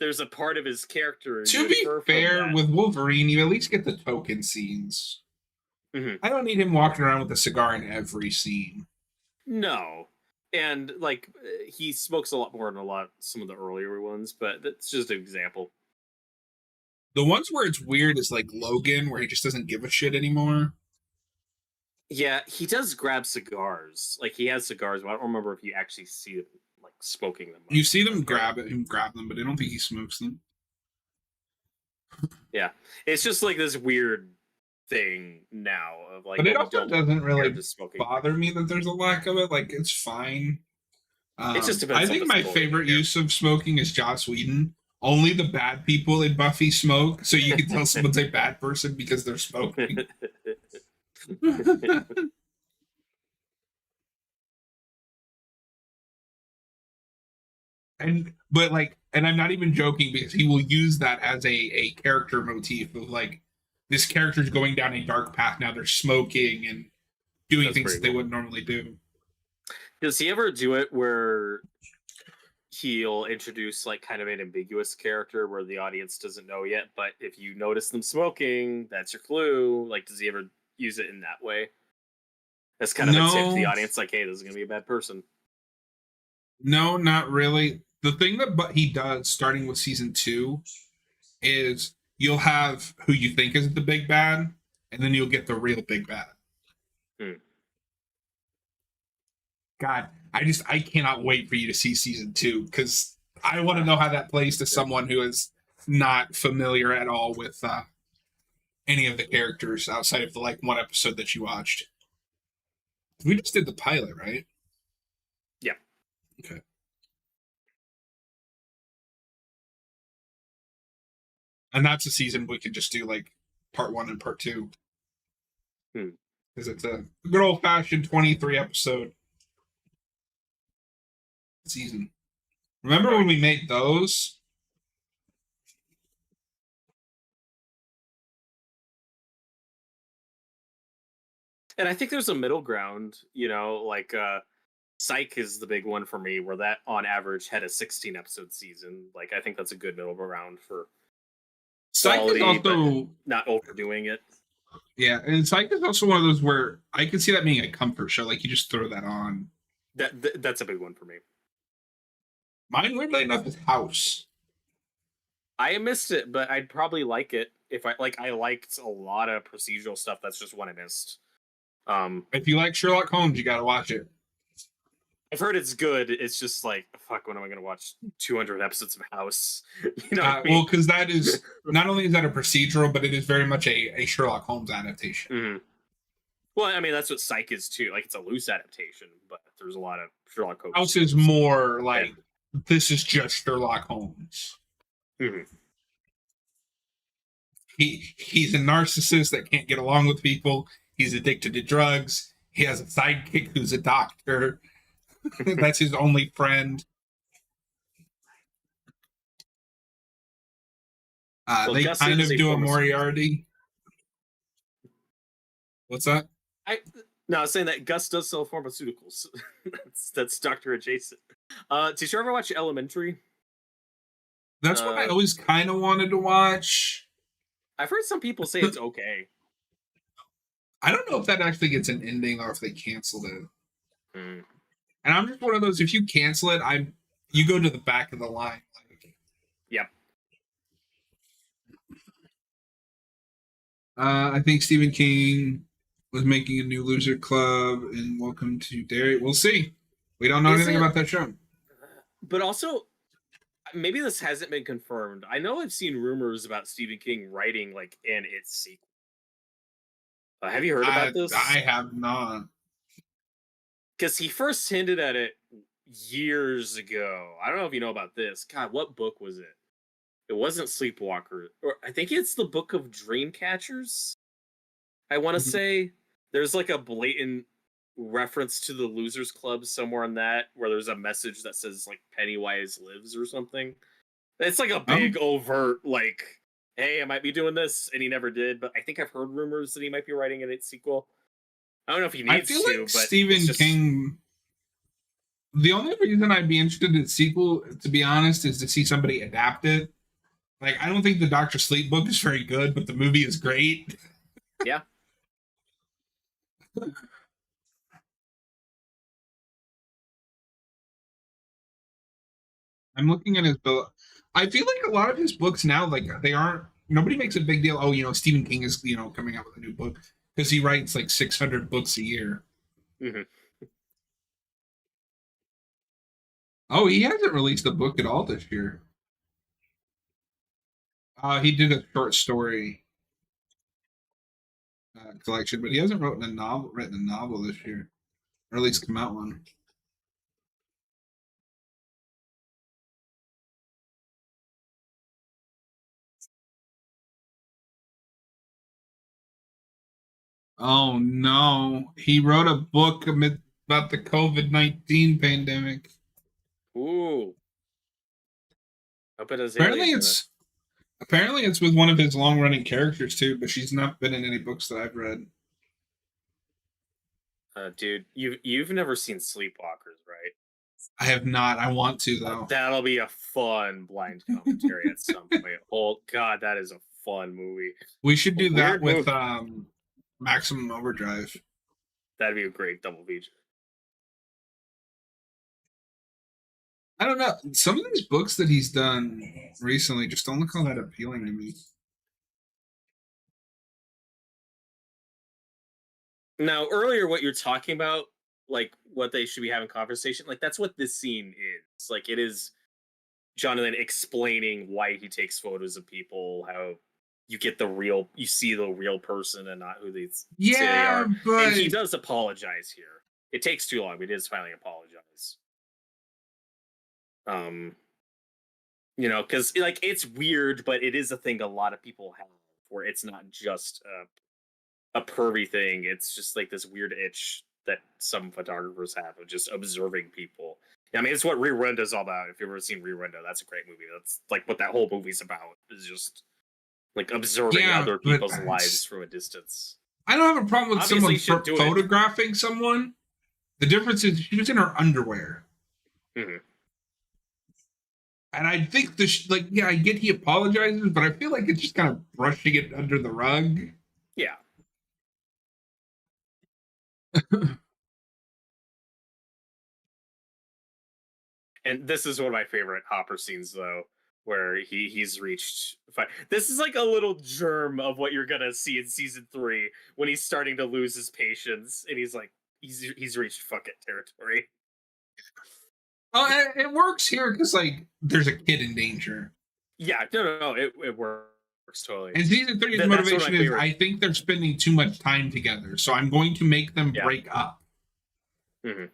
There's a part of his character. To be fair, with Wolverine, you at least get the token scenes. Mm-hmm. I don't need him walking around with a cigar in every scene. No, and like he smokes a lot more than some of the earlier ones, but that's just an example. The ones where it's weird is like Logan, where he just doesn't give a shit anymore. Yeah, he does grab cigars. Like he has cigars, but I don't remember if you actually see him like smoking them. You see them Okay. him grab them, but I don't think he smokes them. Yeah, it's just like this weird thing now of like, But it oh, we also don't want doesn't really characters smoking. bother me that there's a lack of it. Like it's fine. It just I depends on think the my story and the favorite use of smoking is Joss Whedon. Only the bad people in Buffy smoke, so you can tell someone's a bad person because they're smoking. And I'm not even joking because he will use that as a character motif of like this character's going down a dark path now. They're smoking and doing That's things pretty that they cool. wouldn't normally do. Does he ever do it where he'll introduce like kind of an ambiguous character where the audience doesn't know yet, but if you notice them smoking, that's your clue? Like, does he ever use it in that way? That's kind of a tip to the No, audience, like, hey, this is gonna be a bad person. no, not really. The thing that but he does starting with season 2 is you'll have who you think is the big bad, and then you'll get the real big bad. Hmm. God, I cannot wait for you to see season 2 because I want to know how that plays to Yeah. someone who is not familiar at all with any of the characters outside of the like one episode that you watched. We just did the pilot, right? Yeah. Okay. And that's a season we could just do like part 1 and part 2 Hmm. because it's a good old fashioned 23 episode season. Remember when Right. we made those? And I think there's a middle ground, like Psych is the big one for me, where that on average had a 16 episode season. Like I think that's a good middle ground for Psych is quality, but also not overdoing it. yeah, and Psych is also one of those where I could see that being a comfort show. Like you just throw that on. That's a big one for me. Mine, weirdly enough, is House. I missed it, but I'd probably like it if I like. I liked a lot of procedural stuff. That's just one I missed. If you like Sherlock Holmes, you got to watch it. I've heard it's good. It's just like, fuck, when am I going to watch 200 episodes of House? You know what I mean? Well, because that is not only is that a procedural, but it is very much a Sherlock Holmes adaptation. Mm-hmm. Well, I mean, that's what Psych is too. Like, it's a loose adaptation, but there's a lot of Sherlock Holmes. House is more like this is just Sherlock Holmes. Mm-hmm. He's a narcissist that can't get along with people. He's addicted to drugs. He has a sidekick who's a doctor. That's his only friend. Well, They Gus kind of is a do a pharmaceutical. Moriarty. What's that? No, I was saying that Gus does sell pharmaceuticals. that's Doctor adjacent. Did you ever watch Elementary? That's what I always kind of wanted to watch. I've heard some people say it's okay. I don't know if that actually gets an ending or if they canceled it. Mm. And I'm just one of those. If you cancel it, you go to the back of the line. Yep. I think Stephen King was making a new Loser Club and Welcome to Derry. We'll see. We don't know anything about that show. But also, maybe this hasn't been confirmed. I know I've seen rumors about Stephen King writing like an It sequel. Have you heard about this? I have not. Because he first hinted at it years ago. I don't know if you know about this. God, what book was it? It wasn't Sleepwalker. Or I think it's the Book of Dreamcatchers. I want to say there's like a blatant reference to the Losers Club somewhere in that, where there's a message that says like Pennywise lives or something. It's like a big overt like, hey, I might be doing this, and he never did. But I think I've heard rumors that he might be writing an It sequel. I don't know if he needs I feel to, like but Stephen King. The only reason I'd be interested in a sequel, to be honest, is to see somebody adapt it. Like, I don't think the Doctor Sleep book is very good, but the movie is great. Yeah. I'm looking at his book. I feel like a lot of his books now, like they aren't nobody makes a big deal. Oh, Stephen King is coming out with a new book because he writes like 600 books a year. Mm-hmm. Oh, he hasn't released a book at all this year. He did a short story collection, but he hasn't written a novel this year, or at least come out one. Oh no, he wrote a book about the COVID-19 pandemic. Ooh. Hope it has Apparently, aliens in it. it's with one of his long-running characters too, but she's not been in any books that I've read. Dude, you've never seen Sleepwalkers, right? I have not. I want to though. That'll be a fun blind commentary at some point. Oh God, that is a fun movie. We should do that Weird with movie. Maximum Overdrive. That'd be a great double feature. I don't know. Some of these books that he's done recently just don't look all that appealing to me. Now, earlier, what you're talking about, like what they should be having conversation, like that's what this scene is. Like it is Jonathan explaining why he takes photos of people, how you see the real person and not who they say they Yeah, are. but And he does apologize here. It takes too long, but he does finally apologize. Because like it's weird, but it is a thing a lot of people have where it's not just a pervy thing. It's just like this weird itch that some photographers have of just observing people. I mean, it's what Rear Window is all about. If you've ever seen Rear Window, that's a great movie. That's like what that whole movie's about, is just like observing other people's lives from a distance. I don't have a problem with Obviously, someone photographing someone. The difference is she was in her underwear. Mm-hmm. And I think I get he apologizes, but I feel like it's just kind of brushing it under the rug. Yeah. And this is one of my favorite Hopper scenes, though, where he's reached. This is like a little germ of what you're gonna see in season 3 when he's starting to lose his patience, and he's like, he's reached fuck it territory. Oh, it works here because like there's a kid in danger. Yeah, no, it works totally. And season 3's motivation is I think they're spending too much time together, so I'm going to make them break up. Mm-hmm.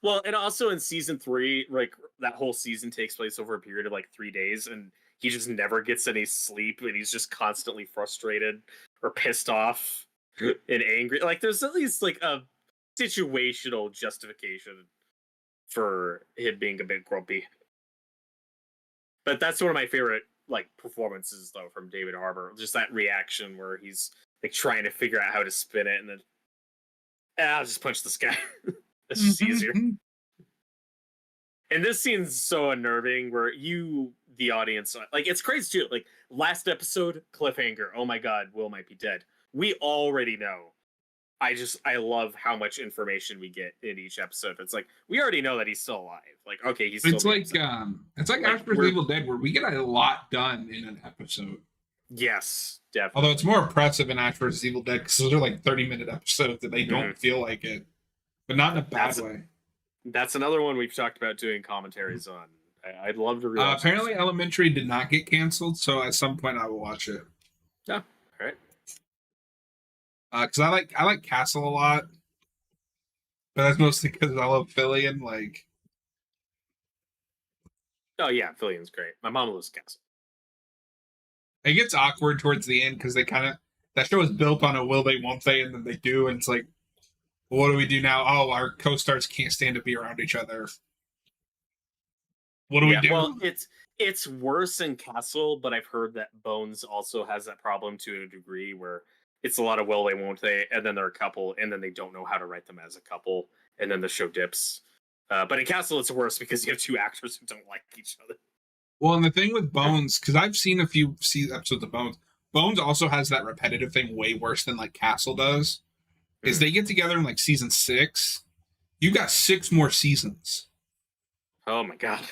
Well, and also in season 3, like that whole season takes place over a period of like 3 days, and he just never gets any sleep, and he's just constantly frustrated or pissed off and angry. Like there's at least like a situational justification for him being a bit grumpy. But that's one of my favorite like performances though from David Harbour. Just that reaction where he's like trying to figure out how to spin it, and then I'll just punch this guy. It's just easier. And this scene's so unnerving where you, the audience, like it's crazy too. Like last episode, cliffhanger. Oh my God, Will might be dead. We already know. I love how much information we get in each episode. It's like we already know that he's still alive. Like okay, he's still. It's like Ash vs. Evil Dead, where we get a lot done in an episode. Yes, definitely. Although it's more impressive in Ash vs. Evil Dead because those are like 30-minute episodes that they don't feel like it, but not in a bad way. That's another one we've talked about doing commentaries on. I'd love to rewatch. Apparently, Elementary did not get canceled, so at some point I will watch it. Yeah, all right. Because I like Castle a lot, but that's mostly because I love Fillion. Like, oh yeah, Fillion's great. My mom loves Castle. It gets awkward towards the end because that show is built on a will they, won't they, and then they do, and it's like, well, what do we do now? Oh, our co-stars can't stand to be around each other. What do we do? Well, it's worse in Castle, but I've heard that Bones also has that problem to a degree where it's a lot of will they, won't they, and then they're a couple, and then they don't know how to write them as a couple, and then the show dips. But in Castle, it's worse because you have two actors who don't like each other. Well, and the thing with Bones, because I've seen a few episodes of Bones, Bones also has that repetitive thing way worse than like Castle does. Is they get together in like season 6. You got 6 more seasons. Oh my God.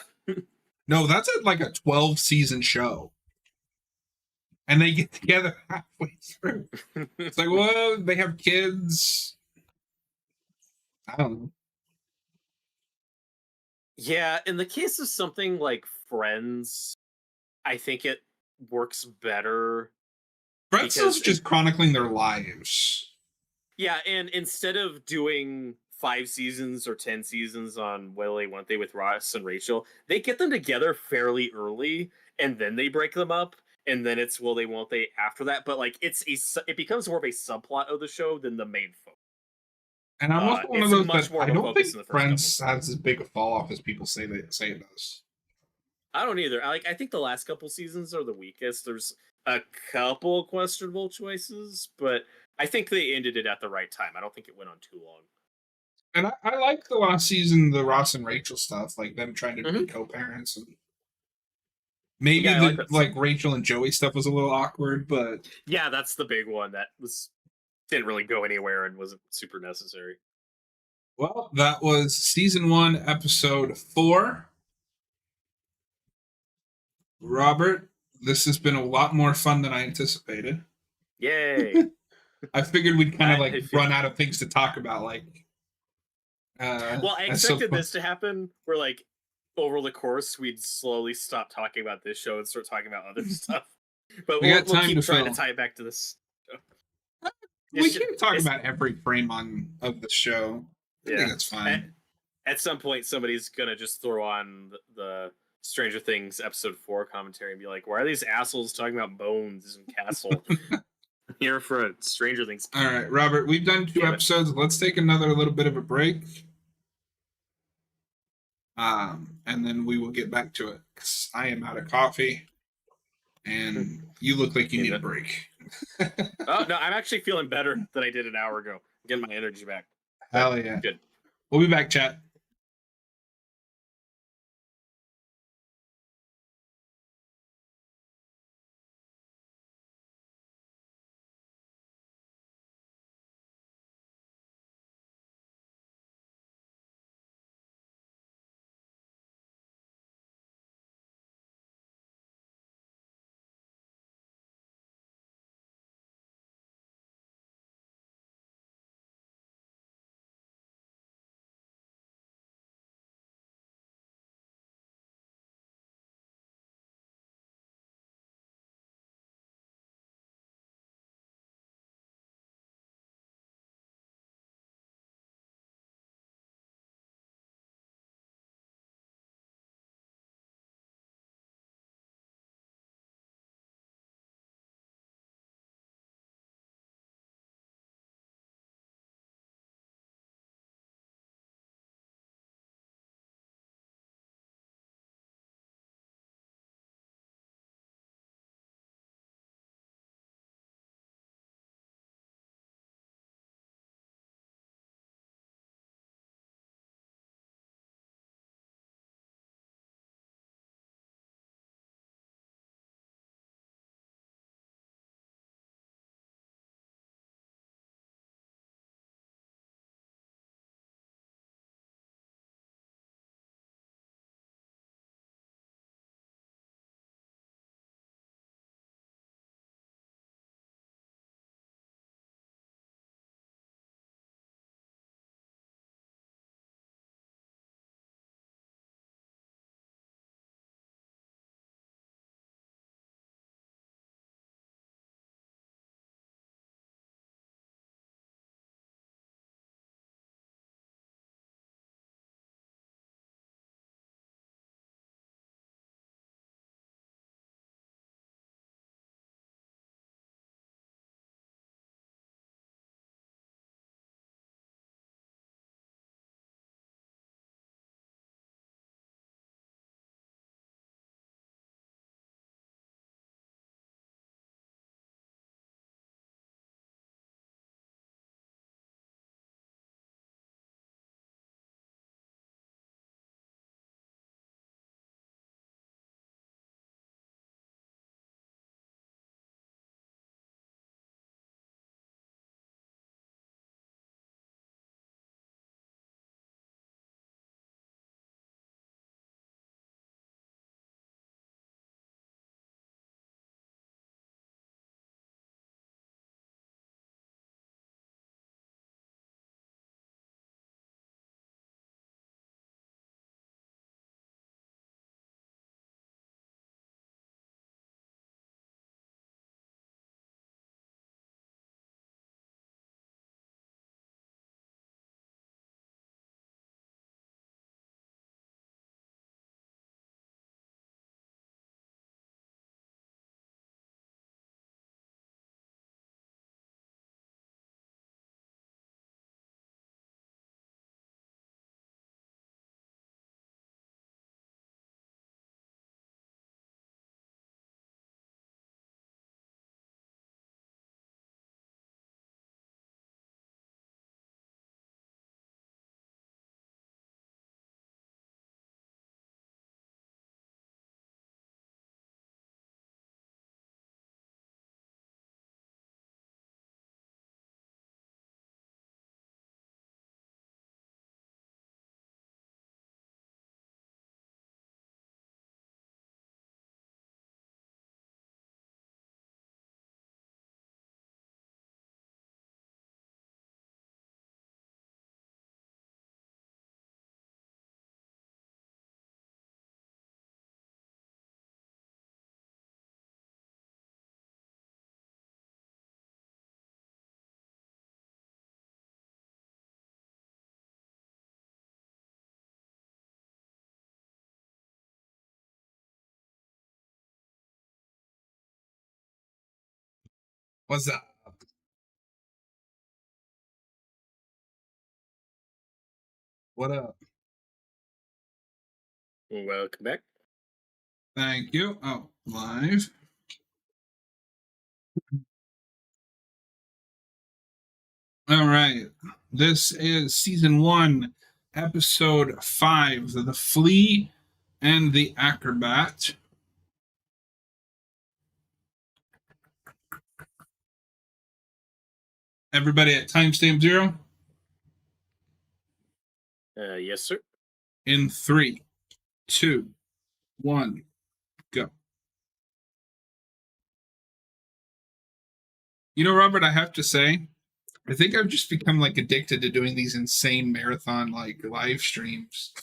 No, that's like a 12-season show. and they get together halfway through. It's like, well, they have kids. I don't know. Yeah, in the case of something like Friends, I think it works better Friends is because just chronicling their lives. yeah, and instead of doing 5 seasons or 10 seasons on Will They Won't They with Ross and Rachel, they get them together fairly early, and then they break them up, and then it's Will They Won't They after that. But like, it becomes more of a subplot of the show than the main focus. And I'm also one of It's those much that more I of a don't focus think in the first couple. Friends has as big a fall off as people say it does. I don't either. I think the last couple seasons are the weakest. There's a couple questionable choices, but I think they ended it at the right time. I don't think it went on too long. And I like the last season, the Ross and Rachel stuff, like them trying to be Mhm. co-parents, and maybe Yeah, I like the that like stuff. Rachel and Joey stuff was a little awkward, but Yeah, that's the big one that was didn't really go anywhere and wasn't super necessary. well, that was season 1, episode 4. Robert, this has been a lot more fun than I anticipated. Yay! I figured we'd kind of like I feel run out of things to talk about, like well. I that's so expected fun. this to happen, where like over the course we'd slowly stop talking about this show and start talking about other stuff. But We got we'll time keep to trying to fill. tie it back to this. We It's, can't talk it's about every frame of the show. I think yeah. that's At, fine. at some point, somebody's gonna just throw on the Stranger Things episode 4 commentary and be like, "Why are these assholes talking about bones and castle?" Here for a Stranger Things. All right, Robert, we've done 2 Damn it. episodes. Let's take another little bit of a break. And then we will get back to it. 'Cause I am out of coffee, and you look like you need a break. Oh no, I'm actually feeling better than I did an hour ago. I'm getting my energy back. But Hell yeah. good. We'll be back, chat. What's up? What up? Welcome back. Thank you. Oh, live. All right. This is season 1, episode 5, The Flea and the Acrobat. Everybody at timestamp 0 Yes, sir. in 3, 2, 1, go. You know, Robert, I have to say, I think I've just become like addicted to doing these insane marathon like live streams.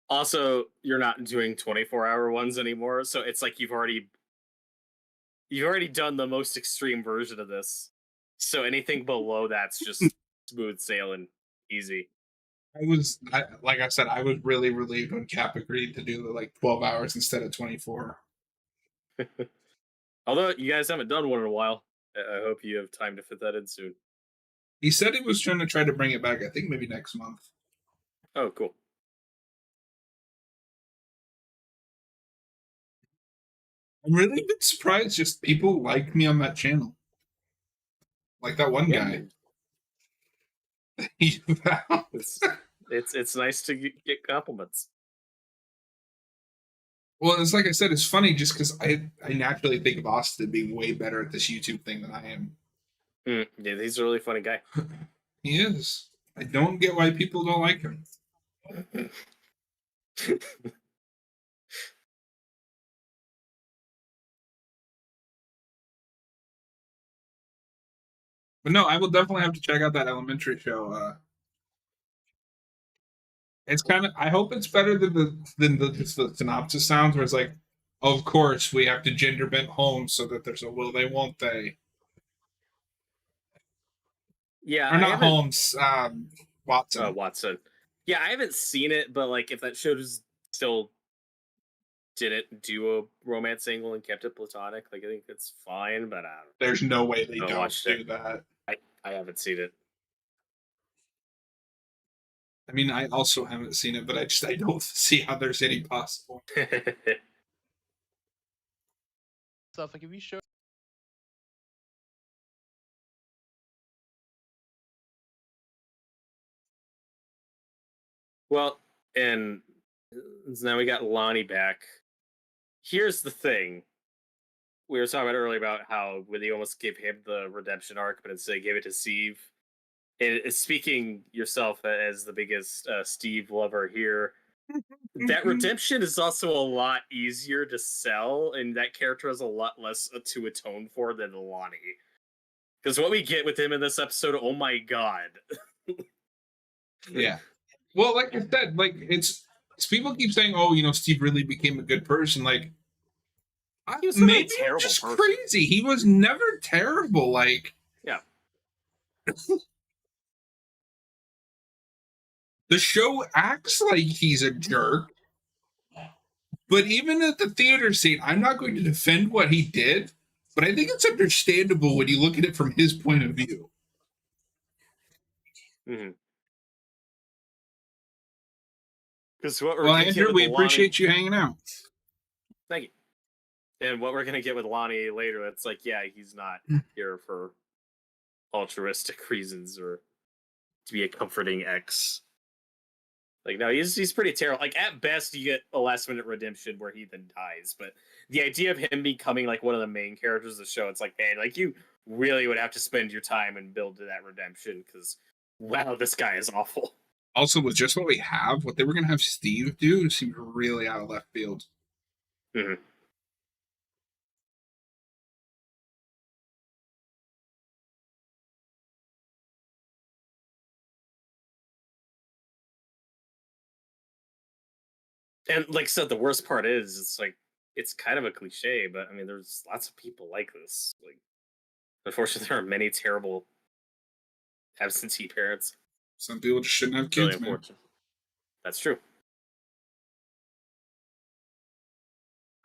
Also, you're not doing 24-hour ones anymore, so it's like you've already done the most extreme version of this. So anything below that's just smooth sailing, easy. Like I said, I was really relieved when Cap agreed to do the like 12 hours instead of 24. Although you guys haven't done one in a while, I hope you have time to fit that in soon. He said he was trying to bring it back. I think maybe next month. Oh, cool. I'm really been surprised. Just people like me on that channel. Like that one guy. He found. It's nice to get compliments. Well, it's like I said, it's funny just because I naturally think of Austin being way better at this YouTube thing than I am. Yeah, he's a really funny guy. He is. I don't get why people don't like him. But no, I will definitely have to check out that elementary show. It's kind of. I hope it's better than the synopsis sounds, where it's like, of course we have to gender bend Holmes so that there's a will they won't they, Yeah, or not Holmes, Watson. Watson. Yeah, I haven't seen it, but like if that show just still didn't do a romance angle and kept it platonic, like I think it's fine. But There's no way they don't do that. I haven't seen it. I mean, I also haven't seen it, but I don't see how there's any possible. Stuff like if you show. Well, and now we got Lonnie back. Here's the thing. We were talking about earlier about how when they almost gave him the redemption arc, but instead gave it to Steve. And speaking yourself as the biggest Steve lover here, that redemption is also a lot easier to sell, and that character has a lot less to atone for than Lonnie. Because what we get with him in this episode, oh my god. Yeah. Well, like I said, like it's people keep saying, "Oh, you know, Steve really became a good person." Like, He was maybe a terrible just person. crazy. He was never terrible. Like, yeah. The show acts like he's a jerk. But even at the theater scene, I'm not going to defend what he did, but I think it's understandable when you look at it from his point of view. Mm-hmm. What well, Andrew, we appreciate you hanging out. Thank you. And what we're going to get with Lonnie later, it's like, yeah, he's not here for altruistic reasons or to be a comforting ex. Like, no, he's pretty terrible. Like, at best, you get a last-minute redemption where he then dies. But the idea of him becoming, like, one of the main characters of the show, it's like, man, like, you really would have to spend your time and build to that redemption because, wow, this guy is awful. Also, with just what we have, what they were going to have Steve do seemed really out of left field. Mm-hmm. And like I said, the worst part is it's like it's kind of a cliche, but I mean, there's lots of people like this. Like, unfortunately, there are many terrible absentee parents. Some people just shouldn't have kids, man. That's true.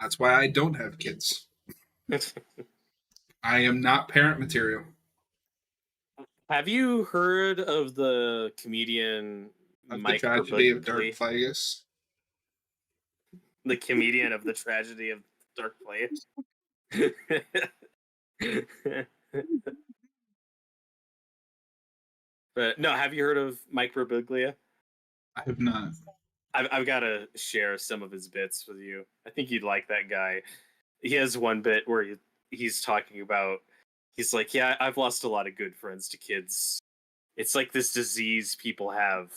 That's why I don't have kids. I am not parent material. Have you heard of the comedian Of the Mike tragedy of Dark Birbiglia? Plagueis. The comedian of the tragedy of Dark Plagueis? But no, have you heard of Mike Birbiglia? I have not. I've got to share some of his bits with you. I think you'd like that guy. He has one bit where he's talking about, he's like, yeah, I've lost a lot of good friends to kids. It's like this disease people have,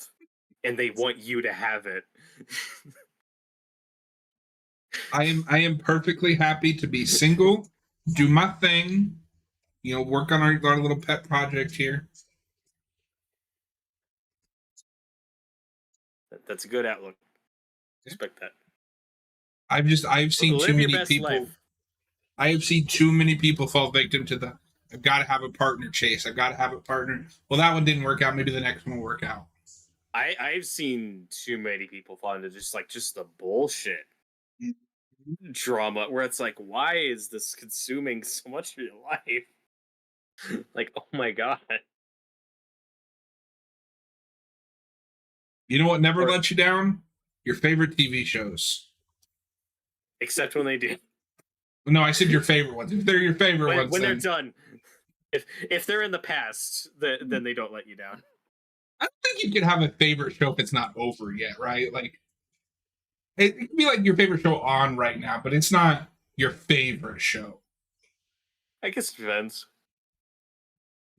and they want you to have it. I am perfectly happy to be single, do my thing, work on our little pet project here. That's a good outlook. Respect that. I've seen Live too your many best people. life. I have seen too many people fall victim to the I've got to have a partner chase. I've got to have a partner. Well, that one didn't work out. Maybe the next one will work out. I've seen too many people fall into just the bullshit drama where it's like, why is this consuming so much of your life? Like, oh my god. You know what never lets you down? Your favorite TV shows. Except when they do. No, I said your favorite ones. If they're your favorite ones, When then... they're done. If they're in the past, then they don't let you down. I don't think you can have a favorite show if it's not over yet, right? Like, it can be like your favorite show on right now, but it's not your favorite show. I guess it depends.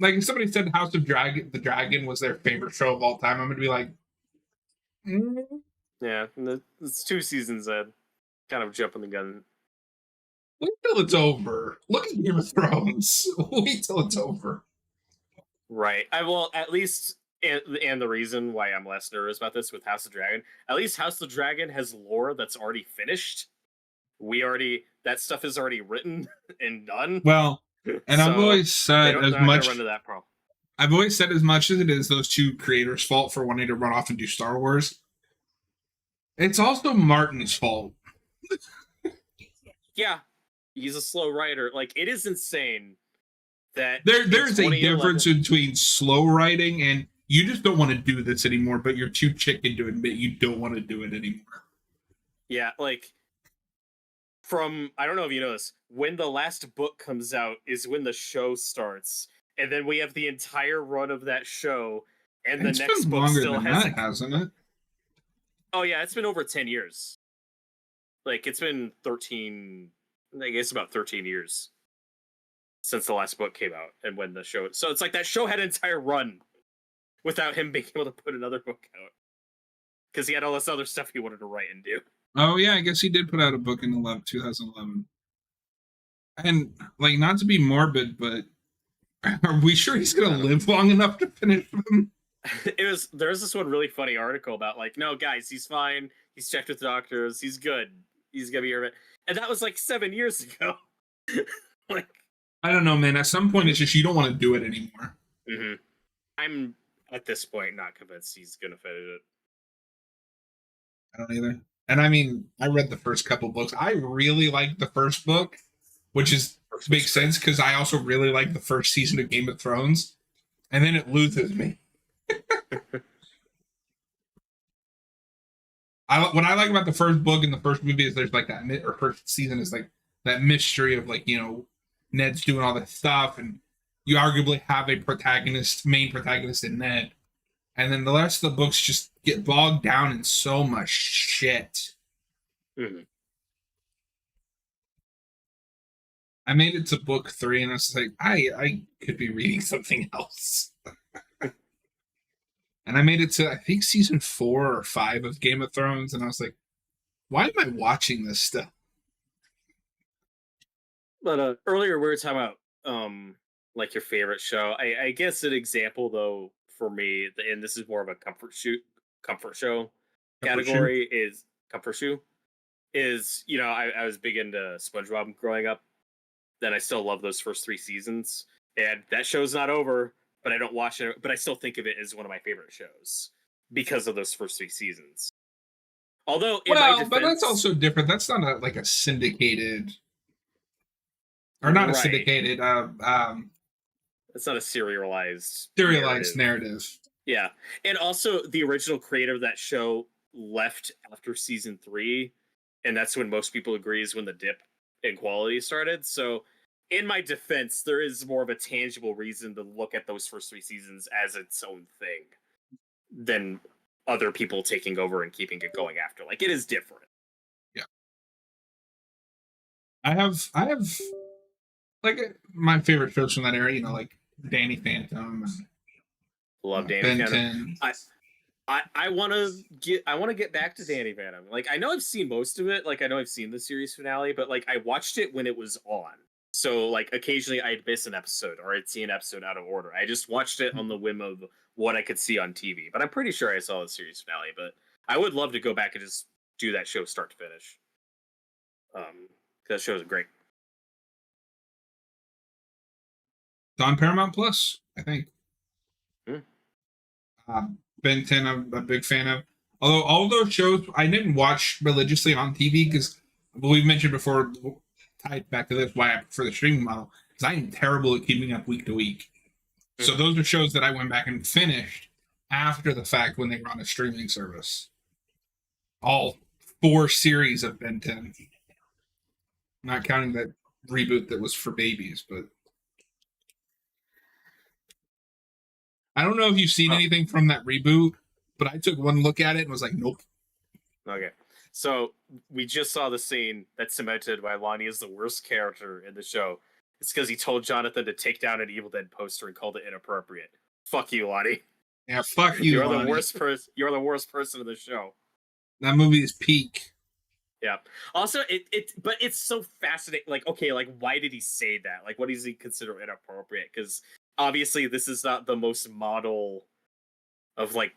Like, if somebody said House of the Dragon was their favorite show of all time, I'm going to be like, Yeah, it's 2 seasons in. Kind of jumping the gun. Wait till it's over. Look at Game of Thrones. Wait till it's over. Right. I will at least, and the reason why I'm less nervous about this with House of Dragon, at least House of Dragon has lore that's already finished. That stuff is already written and done. Well, and So I've always said they're as not gonna much. run into that problem. I've always said as much as it is those two creators' fault for wanting to run off and do Star Wars. It's also Martin's fault. Yeah, he's a slow writer. Like, it is insane that There's a difference between slow writing and you just don't want to do this anymore, but you're too chicken to admit you don't want to do it anymore. Yeah, like, I don't know if you know this, when the last book comes out is when the show starts, and then we have the entire run of that show, and the next book still hasn't it? Oh yeah, it's been over 10 years. Like, it's been 13, I guess about 13 years since the last book came out and when the show... So it's like that show had an entire run without him being able to put another book out. Because he had all this other stuff he wanted to write and do. Oh yeah, I guess he did put out a book in 2011. And, like, not to be morbid, but are we sure he's going to live long enough to finish them? There's this one really funny article about, like, no, guys, he's fine. He's checked with doctors. He's good. He's going to be here. And that was like 7 years ago. Like, I don't know, man. At some point, it's just you don't want to do it anymore. Mm-hmm. I'm, at this point, not convinced he's going to finish it. I don't either. And I mean, I read the first couple books. I really liked the first book, which makes sense because I also really like the first season of Game of Thrones. And then it loses me. What I like about the first book and the first movie is there's like that, or first season is like that mystery of, like, Ned's doing all this stuff, and you arguably have a main protagonist in Ned. And then the rest of the books just get bogged down in so much shit. Mm-hmm. I made it to book 3, and I was like, I could be reading something else. And I made it to, I think, season 4 or 5 of Game of Thrones, and I was like, why am I watching this stuff? But earlier we were talking about like your favorite show. I guess an example though for me, and this is more of a comfort show category, is comfort shoe. Is, I was big into SpongeBob growing up. Then I still love those first 3 seasons, and that show's not over. But I don't watch it. But I still think of it as one of my favorite shows because of those first 3 seasons. Although, in my Well, but that's defense, also different. That's not like a syndicated, or not a right? syndicated, It's not a serialized serialized narrative. narrative. Yeah, and also the original creator of that show left after season 3, and that's when most people agree is when the dip in quality started. So, in my defense, there is more of a tangible reason to look at those first 3 seasons as its own thing than other people taking over and keeping it going after. Like, it is different. Yeah, I have like my favorite shows from that era. You know, like Danny Phantom, Love Danny Ben Phantom. 10. I want to get back to Danny Phantom. Like, I know I've seen most of it. Like, I know I've seen the series finale, but like I watched it when it was on. So like occasionally I'd miss an episode or I'd see an episode out of order. I just watched it on the whim of what I could see on TV. But I'm pretty sure I saw the series finale. But I would love to go back and just do that show start to finish. That show is great. It's on Paramount Plus, I think. Hmm. Ben 10, I'm a big fan of. Although all those shows I didn't watch religiously on TV because we've mentioned before, tied back to this, why I prefer the streaming model, because I am terrible at keeping up week to week. So those are shows that I went back and finished after the fact when they were on a streaming service. All 4 series of Ben 10. Not counting that reboot that was for babies, but I don't know if you've seen Oh, anything from that reboot, but I took one look at it and was like, nope. okay. So we just saw the scene that's cemented why Lonnie is the worst character in the show. It's because he told Jonathan to take down an Evil Dead poster and called it inappropriate. Fuck you, Lonnie. Yeah, fuck you, You're the Lonnie. worst person. You're the worst person in the show. That movie is peak. Yeah. Also, but it's so fascinating. Like, okay, like why did he say that? Like, what does he consider inappropriate? Because obviously, this is not the most model of like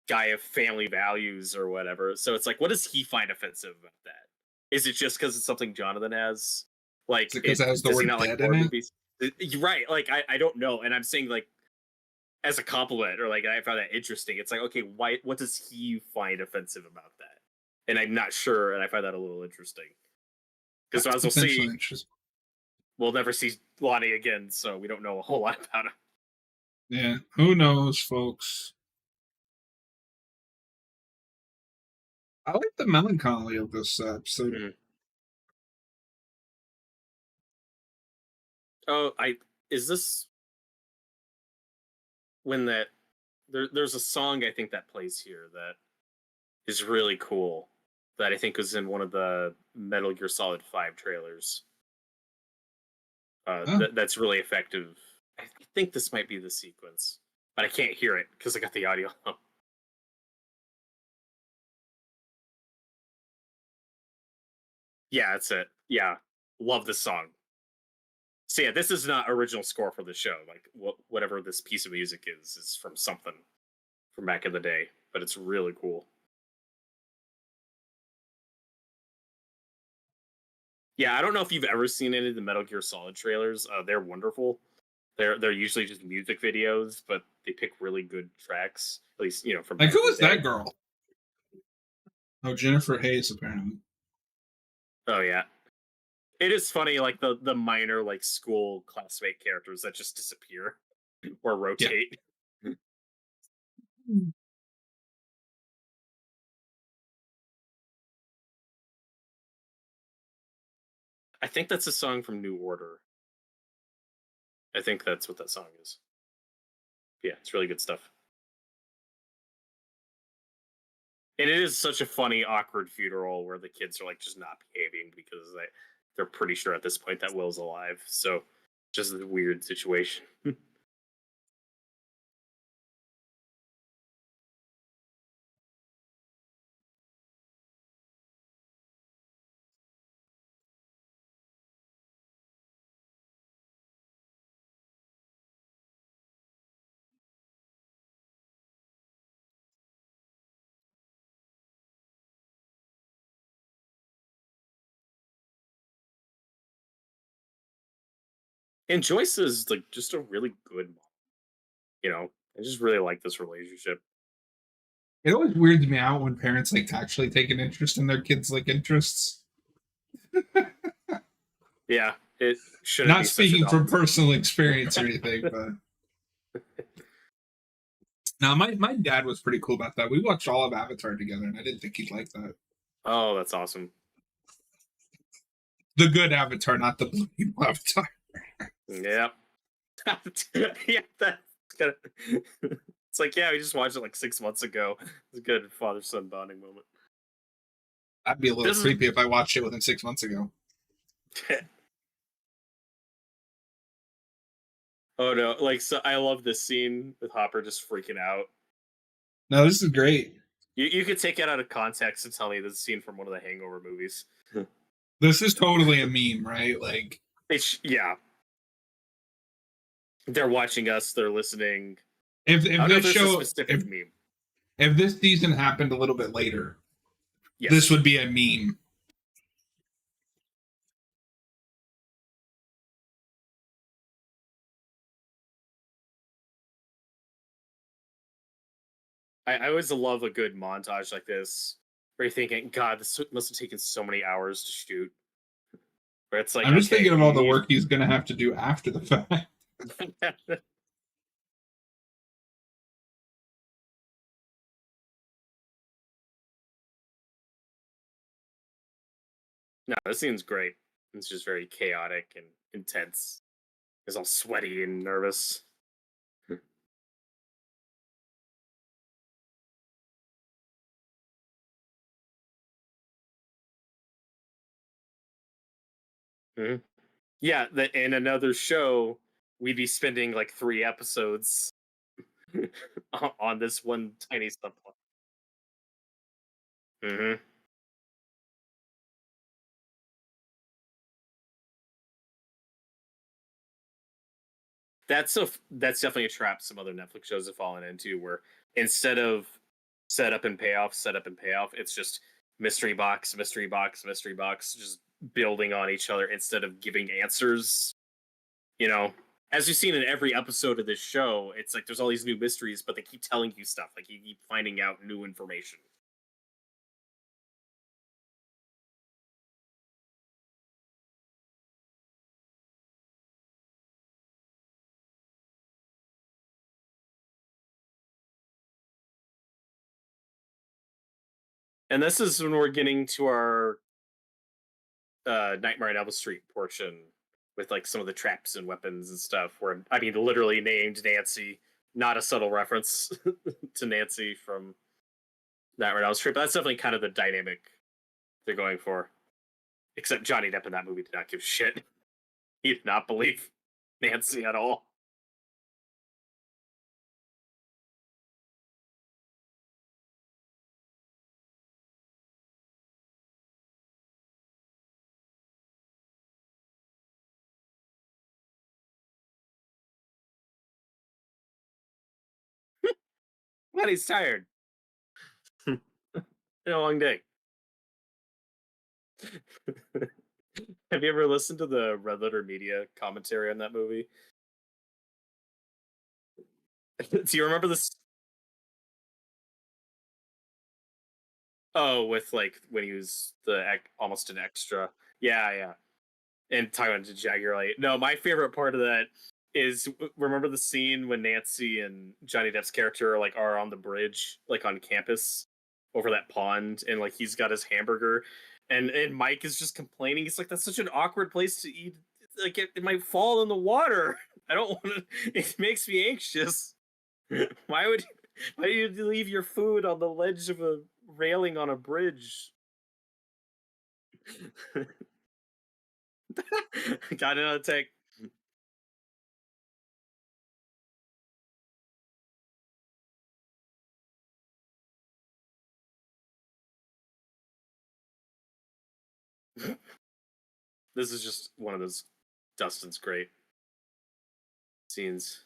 guy of family values or whatever. So it's like, what does he find offensive about that? Is it just because it's something Jonathan has? Like, Is it because it has the does he word not like dead horror in it? movies? Right. Like, I don't know. And I'm saying like as a compliment or like I found that interesting. It's like, okay, why? What does he find offensive about that? And I'm not sure, and I find that a little interesting because That's as we'll potentially see, interesting. we'll never see Lonnie again, so we don't know a whole lot about him. Yeah, who knows, folks? I like the melancholy of this episode. Mhm. Oh, is this when that there's a song I think that plays here that is really cool that I think was in one of the Metal Gear Solid 5 trailers. Oh, That's really effective. I think this might be the sequence, but I can't hear it because I got the audio. Yeah, that's it. Yeah, love this song. So yeah, this is not original score for the show. Like whatever this piece of music is from something from back in the day, but it's really cool. Yeah, I don't know if you've ever seen any of the Metal Gear Solid trailers. They're wonderful. They're usually just music videos, but they pick really good tracks. At least from like back who in the is that day. girl? Oh, Jennifer Hayes, apparently. Oh yeah, it is funny. Like the minor like school classmate characters that just disappear or Yeah. rotate. I think that's a song from New Order. I think that's what that song is. Yeah, it's really good stuff. And it is such a funny, awkward funeral where the kids are like just not behaving because they're pretty sure at this point that Will's alive. So just a weird situation. And Joyce is like just a really good mom. I just really like this relationship. It always weirds me out when parents like actually take an interest in their kids' like interests. Yeah, it shouldn't Not be such a speaking from dominant. personal experience or anything, but no, my dad was pretty cool about that. We watched all of Avatar together, and I didn't think he'd like that. Oh, that's awesome. The good Avatar, not the blue people Avatar. Yep. Yeah, that's kind of. It's like, yeah, we just watched it like 6 months ago. It's a good father-son bonding moment. That'd be a little This is creepy if I watched it within 6 months ago. Oh no, like so I love this scene with Hopper just freaking out. No, this is great. You could take it out of context and tell me this is a scene from one of the Hangover movies. This is totally a meme, right? Like, Yeah. They're watching us, they're listening. if I don't know if this this is a show, specific meme. if this season happened a little bit later, Yes. this would be a meme. I always love a good montage like this where you're thinking, God, this must have taken so many hours to shoot. Where it's like, I'm just okay, thinking of all the work he's going to have to do after the fact. No, this scene's great. It's just very chaotic and intense. It's all sweaty and nervous. Mhm. Yeah, in another show, we'd be spending like 3 episodes on this one tiny subplot. Hmm. That's definitely a trap some other Netflix shows have fallen into, where instead of set up and payoff, it's just mystery box, mystery box, mystery box, just building on each other instead of giving answers. You know, as you've seen in every episode of this show, it's like there's all these new mysteries, but they keep telling you stuff. Like you keep finding out new information. And this is when we're getting to our Nightmare on Elm Street portion with like some of the traps and weapons and stuff. Where I mean, literally named Nancy, not a subtle reference to Nancy from Nightmare on Elm Street, but that's definitely kind of the dynamic they're going for. Except Johnny Depp in that movie did not give a shit. He did not believe Nancy at all. But he's tired. Been a long day. Have you ever listened to the Red Letter Media commentary on that movie? Do you remember this? Oh, with like when he was almost an extra. Yeah, yeah. And talking about Jaguar. No, my favorite part of that is remember the scene when Nancy and Johnny Depp's character are on the bridge, like on campus, over that pond, and like he's got his hamburger, and Mike is just complaining. He's like, "That's such an awkward place to eat. Like it might fall in the water. I don't want to. It makes me anxious. Why would why do you leave your food on the ledge of a railing on a bridge?" Got another take. This is just one of those Dustin's great scenes.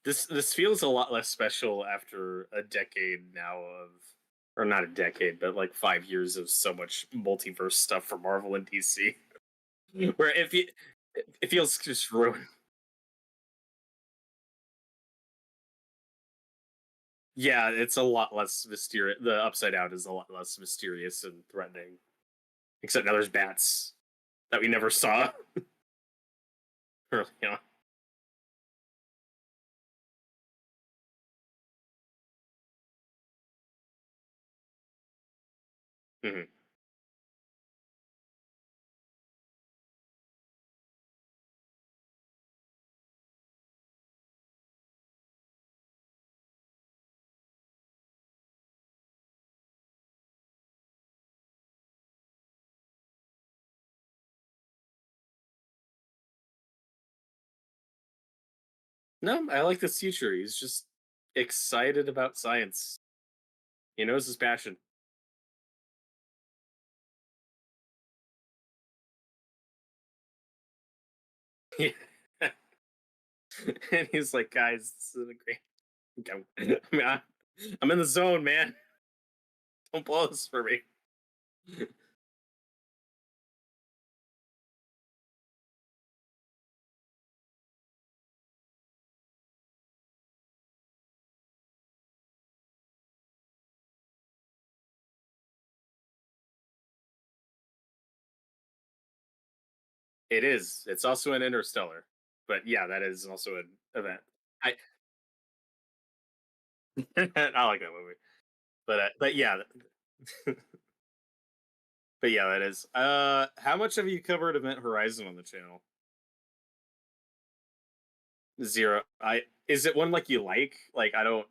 This feels a lot less special after a decade now of, or not a decade, but like 5 years of so much multiverse stuff for Marvel and DC, where it feels just ruined. Yeah, it's a lot less mysterious. The Upside Down is a lot less mysterious and threatening. Except now there's bats that we never saw early on. Mhm. No, I like this teacher. He's just excited about science. He knows his passion. Yeah. And he's like, guys, this is a great. I mean, I'm in the zone, man. Don't blow this for me. It is. It's also an Interstellar, but yeah, that is also an event. I I like that movie, but yeah, but yeah, that is. How much have you covered Event Horizon on the channel? Zero. I Is it one like you like? Like I don't.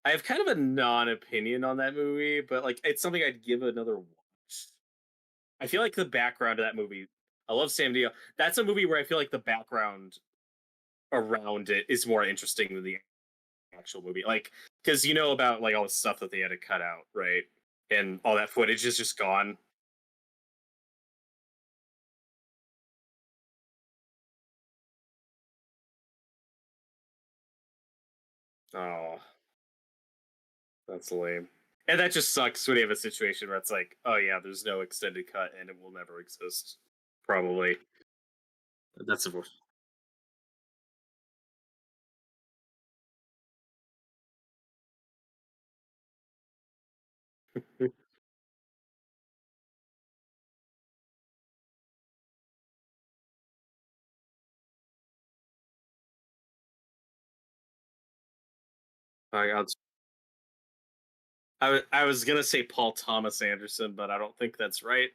I have kind of a non-opinion on that movie, but like it's something I'd give another watch. I feel like the background of that movie. I love Sam Neill. That's a movie where I feel like the background around it is more interesting than the actual movie. Like, because you know about like all the stuff that they had to cut out, right? And all that footage is just gone. Oh, that's lame. And that just sucks when you have a situation where it's like, oh yeah, there's no extended cut and it will never exist. Probably. That's a. I was gonna say Paul Thomas Anderson, but I don't think that's right.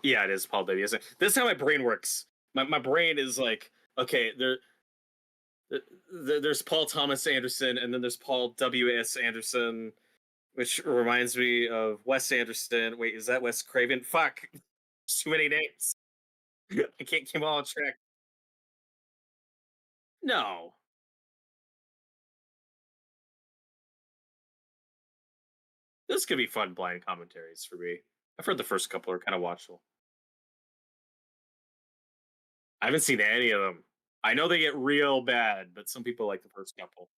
Yeah, it is Paul W. S. This is how my brain works. My brain is like, okay, there's Paul Thomas Anderson, and then there's Paul W. S. Anderson, which reminds me of Wes Anderson. Wait, is that Wes Craven? Fuck, there's too many names. I can't keep all on track. No, this could be fun blind commentaries for me. I've heard the first couple are kind of watchable. I haven't seen any of them. I know they get real bad, but some people like the first couple.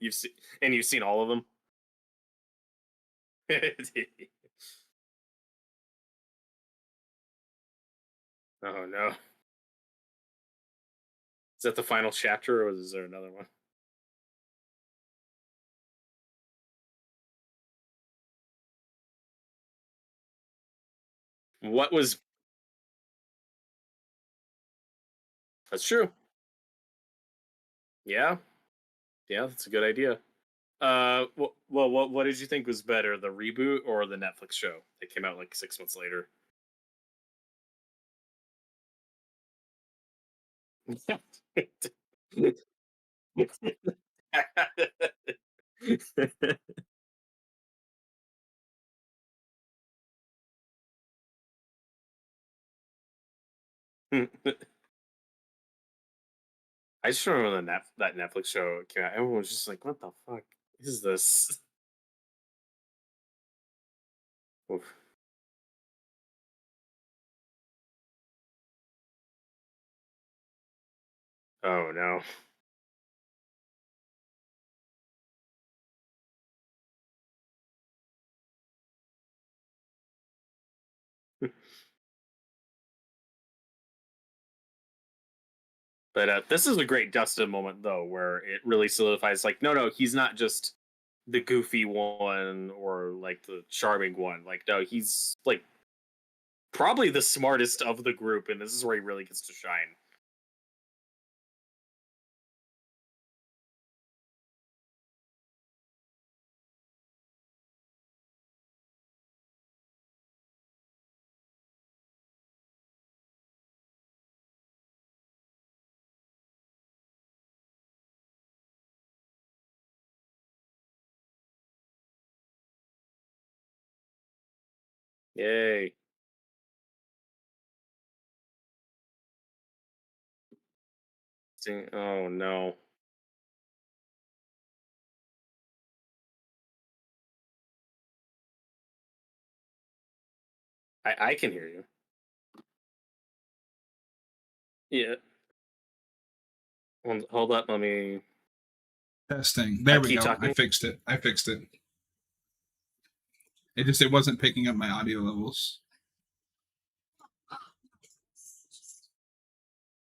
You've seen all of them. Oh no! Is that the final chapter, or is there another one? What was? That's true. Yeah, yeah, that's a good idea. What did you think was better, the reboot or the Netflix show that came out like 6 months later? I just remember that Netflix show came out. Everyone was just like, "What the fuck is this?" Oof. Oh no. But this is a great Dustin moment though, where it really solidifies like, no, he's not just the goofy one or like the charming one. Like, no, he's like probably the smartest of the group, and this is where he really gets to shine. Yay. Oh no. I can hear you. Yeah. Hold up, let me Testing. There we keep go. I talking. fixed it. It wasn't picking up my audio levels.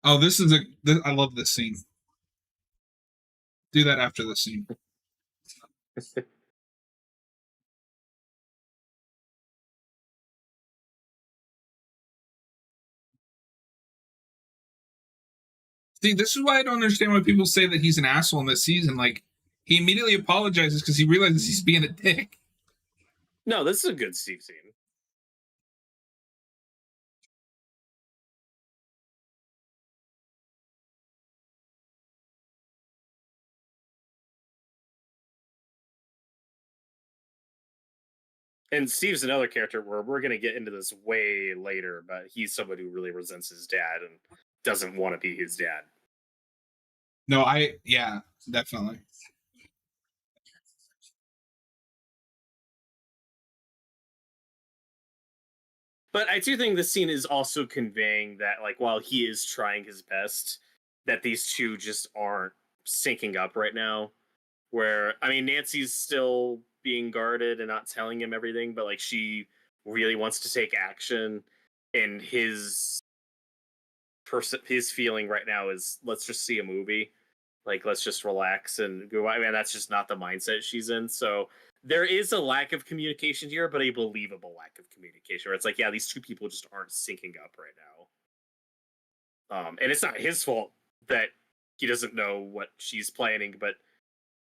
Oh, I love this scene. Do that after the scene. See, this is why I don't understand why people say that he's an asshole in this season. Like, he immediately apologizes because he realizes he's being a dick. No, this is a good Steve scene. And Steve's another character where we're going to get into this way later, but he's somebody who really resents his dad and doesn't want to be his dad. No, yeah, definitely. But I do think this scene is also conveying that, like, while he is trying his best, that these two just aren't syncing up right now. Where, I mean, Nancy's still being guarded and not telling him everything, but, like, she really wants to take action. And his feeling right now is, let's just see a movie. Like, let's just relax and go. I mean, that's just not the mindset she's in. So there is a lack of communication here, but a believable lack of communication where it's like, yeah, these two people just aren't syncing up right now. And it's not his fault that he doesn't know what she's planning, but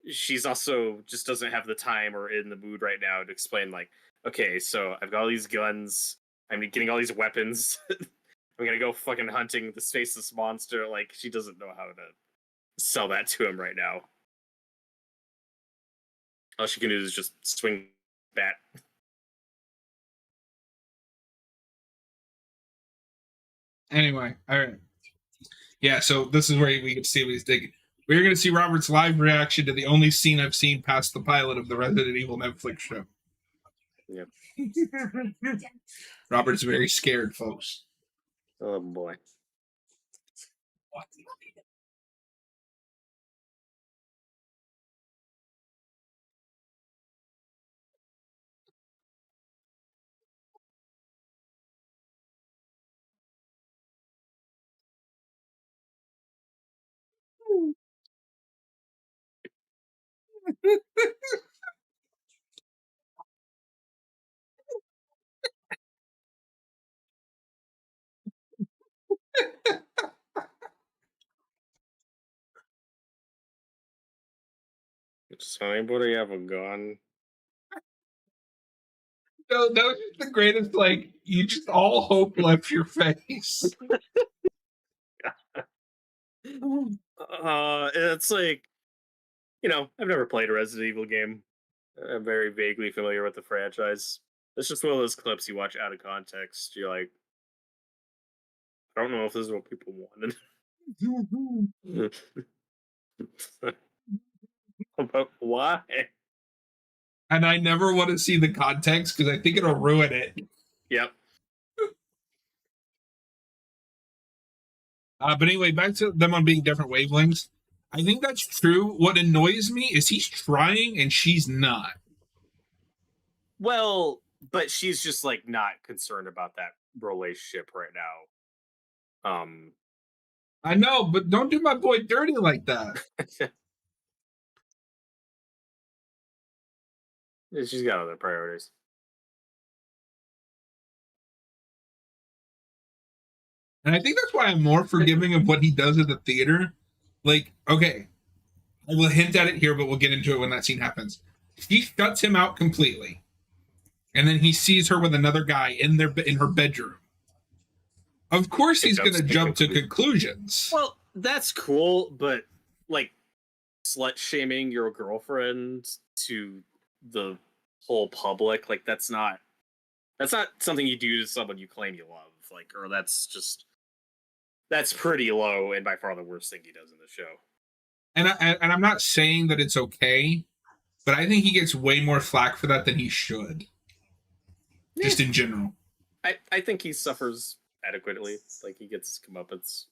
she's also just doesn't have the time or in the mood right now to explain, like, okay, so I've got all these guns, I'm getting all these weapons, I'm gonna go fucking hunting this faceless monster. Like, she doesn't know how to sell that to him right now. All she can do is just swing bat. Anyway, all right. Yeah, so this is where we can see what he's digging. We're going to see Robert's live reaction to the only scene I've seen past the pilot of the Resident Evil Netflix show. Yep. Robert's very scared, folks. Oh boy. Does anybody have a gun? No, that was just the greatest, like, you just all hope left your face. It's like, I've never played a Resident Evil game. I'm very vaguely familiar with the franchise. It's just one of those clips you watch out of context. You're like, I don't know if this is what people wanted. But why? And I never want to see the context because I think it'll ruin it. Yep. But anyway, back to them on being different wavelengths. I think that's true. What annoys me is he's trying and she's not. Well, but she's just like not concerned about that relationship right now. I know, but don't do my boy dirty like that. She's got other priorities. And I think that's why I'm more forgiving of what he does at the theater. Like, okay, I will hint at it here, but we'll get into it when that scene happens. She shuts him out completely. And then he sees her with another guy in her bedroom. Of course he's going to jump to conclusions. Well, that's cool, but like slut shaming your girlfriend to the whole public, like that's not something you do to someone you claim you love, like, or that's pretty low and by far the worst thing he does in the show. And I'm not saying that it's okay, but I think he gets way more flack for that than he should. Just in general. I think he suffers adequately. Like he gets his comeuppance.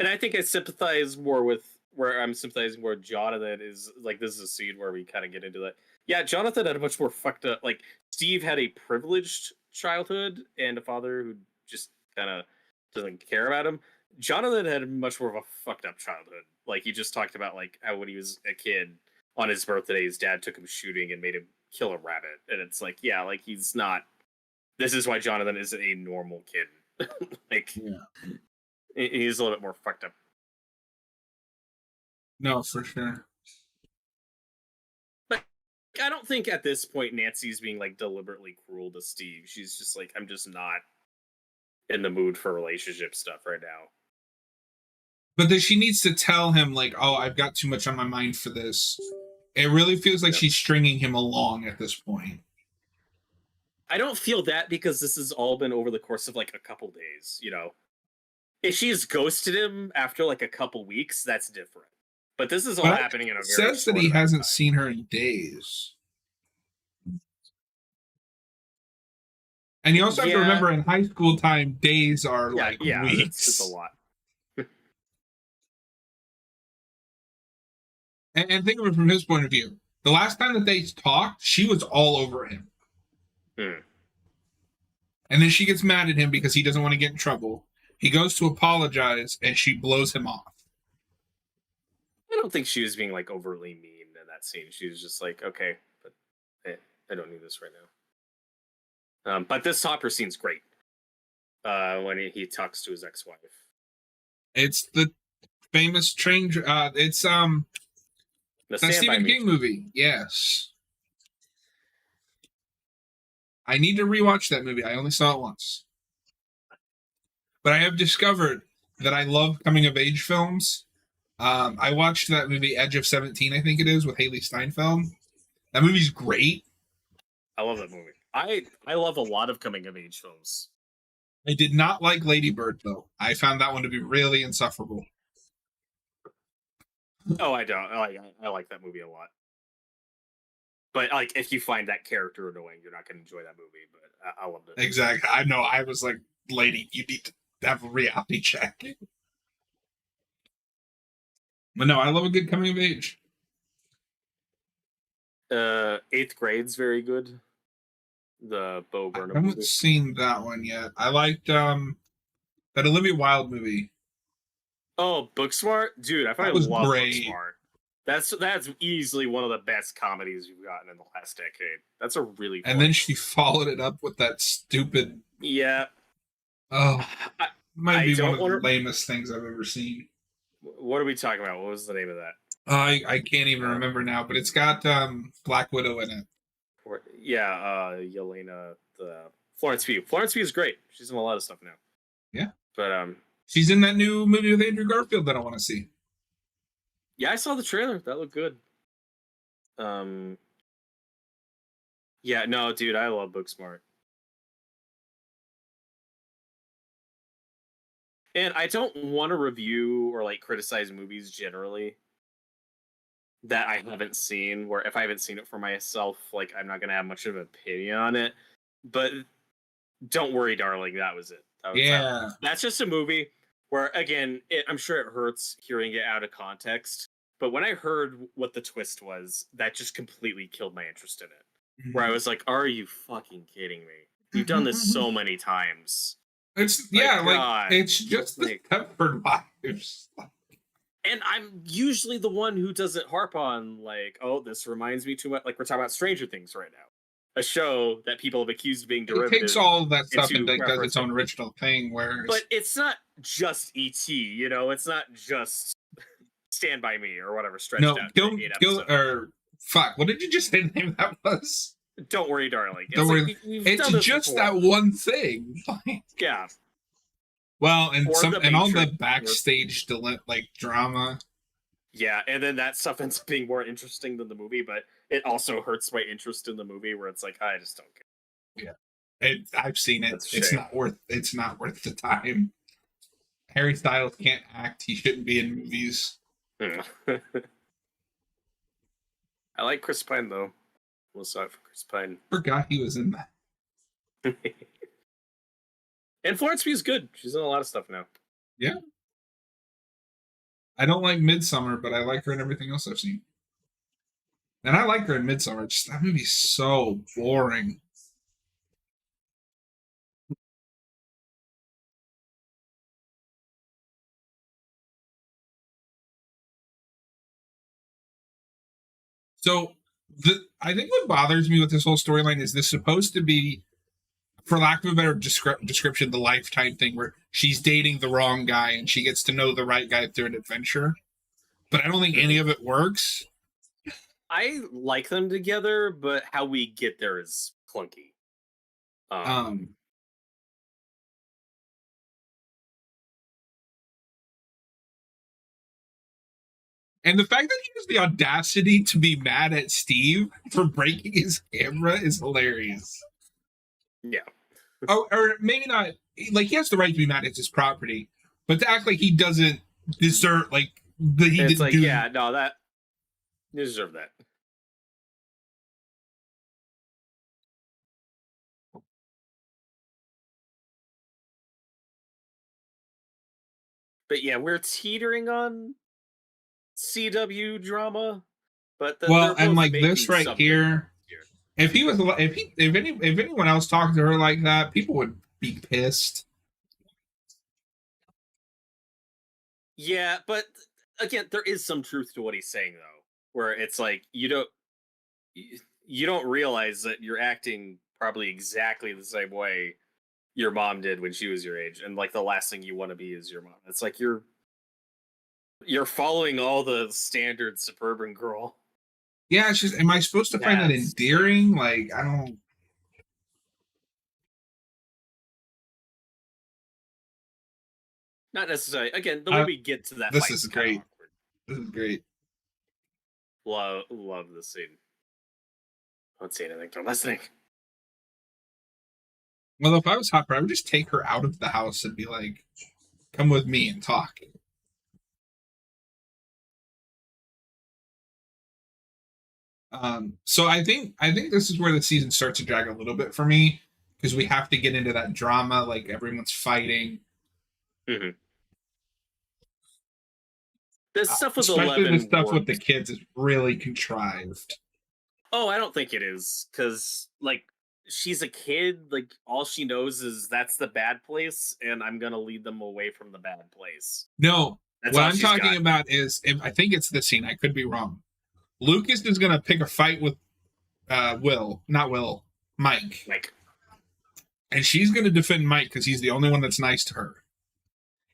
And I think I sympathize more with where I'm sympathizing more with Jonathan is like this is a scene where we kind of get into that. Yeah, Jonathan had a much more fucked up like Steve had a privileged childhood and a father who just kind of doesn't care about him. Jonathan had much more of a fucked up childhood. Like he just talked about like how when he was a kid on his birthday, his dad took him shooting and made him kill a rabbit. And it's like, yeah, like he's not. This is why Jonathan is a normal kid. Like, yeah. He's a little bit more fucked up. No, for sure. But I don't think at this point Nancy's being like deliberately cruel to Steve. She's just like, I'm just not in the mood for relationship stuff right now. But then she needs to tell him like, oh, I've got too much on my mind for this. It really feels like she's stringing him along at this point. I don't feel that because this has all been over the course of like a couple days, you know. If she's ghosted him after like a couple weeks, that's different. But this is all happening in a very says that he hasn't seen her in days. And you also have to remember in high school time, days are like weeks. It's a lot. And think of it from his point of view. The last time that they talked, she was all over him. And then she gets mad at him because he doesn't want to get in trouble. He goes to apologize, and she blows him off. I don't think she was being like overly mean in that scene. She was just like, okay, but I don't need this right now. But this Hopper scene's great. When he talks to his ex-wife. It's the famous train. It's the Stephen King movie. Yes. I need to rewatch that movie. I only saw it once. But I have discovered that I love coming-of-age films. I watched that movie, Edge of 17, I think it is, with Haley Steinfeld. That movie's great. I love that movie. I love a lot of coming-of-age films. I did not like Lady Bird, though. I found that one to be really insufferable. Oh, I don't. I like that movie a lot. But like, if you find that character annoying, you're not going to enjoy that movie. But I loved it. Exactly. I know. I was like, lady, you need to have a reality check. But no, I love a good coming of age. 8th Grade's very good. The Bo Burnham I haven't seen that one yet. I liked that Olivia Wilde movie. Oh, Booksmart? Dude, I fucking love Booksmart. That's easily one of the best comedies we've gotten in the last decade. That's a really fun. And then she followed it up with that stupid... Yeah. Oh, might be one of the lamest things I've ever seen. What are we talking about? What was the name of that? I can't even remember now, but it's got Black Widow in it. Yeah, Yelena, the Florence Pugh. Florence Pugh is great. She's in a lot of stuff now. Yeah. But she's in that new movie with Andrew Garfield that I want to see. Yeah, I saw the trailer. That looked good. Yeah, no, dude, I love Booksmart. And I don't want to review or like criticize movies generally that I haven't seen, where if I haven't seen it for myself, like I'm not gonna have much of an opinion on it. But don't worry, darling, that was it. Yeah. That's just a movie where, again, I'm sure it hurts hearing it out of context. But when I heard what the twist was, that just completely killed my interest in it. Where I was like, "Are you fucking kidding me? You've done this so many times." It's God, it's just the Stepford Wives. And I'm usually the one who doesn't harp on like, "Oh, this reminds me too much." Like we're talking about Stranger Things right now, a show that people have accused of being derivative. It takes all of that stuff and into does its own original thing. Where, but it's not just ET, you know. It's not just Stand By Me or whatever stretched out. Or fuck, what did you just say the name of that was? Don't Worry, Darling. It's Don't like worry. we've It's done this just before. that one thing. Yeah. Well, and Or the all the Matrix. backstage like drama. Yeah, and then that stuff ends up being more interesting than the movie, but it also hurts my interest in the movie where it's like, I just don't care. Yeah. I've seen it. That's a It's shame. not worth the time. Harry Styles can't act. He shouldn't be in movies. I like Chris Pine though. We'll start for Chris Pine. Forgot he was in that. And Florence Pugh's good. She's in a lot of stuff now. Yeah. I don't like Midsommar, but I like her in everything else I've seen. And I like her in Midsommar. Just that movie's so boring. So I think what bothers me with this whole storyline is this supposed to be, for lack of a better description, the Lifetime thing where she's dating the wrong guy and she gets to know the right guy through an adventure. But I don't think any of it works. I like them together, but how we get there is clunky. And the fact that he has the audacity to be mad at Steve for breaking his camera is hilarious. Yeah. Or maybe not. Like, he has the right to be mad at his property, but to act like he doesn't deserve, like, that he It's didn't like, do. yeah, no, that you deserve that. But yeah, we're teetering on CW drama. But Well, and like this right here, if anyone else talked to her like that, people would be pissed. Yeah, but again, there is some truth to what he's saying though, where it's like you don't realize that you're acting probably exactly the same way your mom did when she was your age, and like the last thing you want to be is your mom. It's like you're following all the standard suburban girl. Yeah, it's just, am I supposed to find that endearing? Like, I don't. Not necessarily. Again, the way we get to that. This is great. This is great. Love this scene. I don't see anything. I'm listening. Well, if I was Hopper, I would just take her out of the house and be like, "Come with me and talk." So I think this is where the season starts to drag a little bit for me because we have to get into that drama, like everyone's fighting. Mm-hmm. This stuff with especially 11 the stuff works. with the kids is really contrived. Oh, I don't think it is, because like she's a kid. Like all she knows is that's the bad place, and I'm gonna lead them away from the bad place. No, that's what I'm talking about is, I think it's this scene. I could be wrong. Lucas is gonna pick a fight with Mike. And she's gonna defend Mike because he's the only one that's nice to her.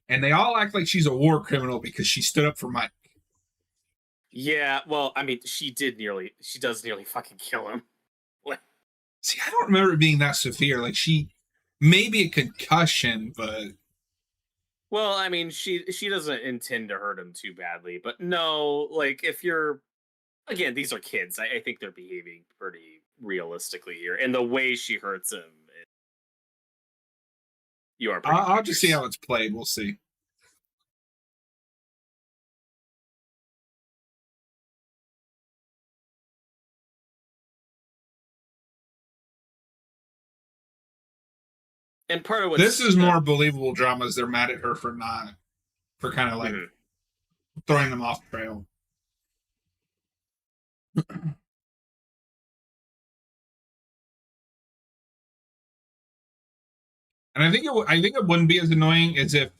And they all act like she's a war criminal because she stood up for Mike. Yeah, well, I mean, she does nearly fucking kill him. See, I don't remember it being that severe. Like, she maybe a concussion, but well, I mean, she doesn't intend to hurt him too badly, but no, like if you're, again, these are kids. I think they're behaving pretty realistically here, and the way she hurts him, you are. I'll just see how it's played. We'll see. And part of what This is more believable dramas. They're mad at her for kind of like throwing them off trail. And I think it wouldn't be as annoying as if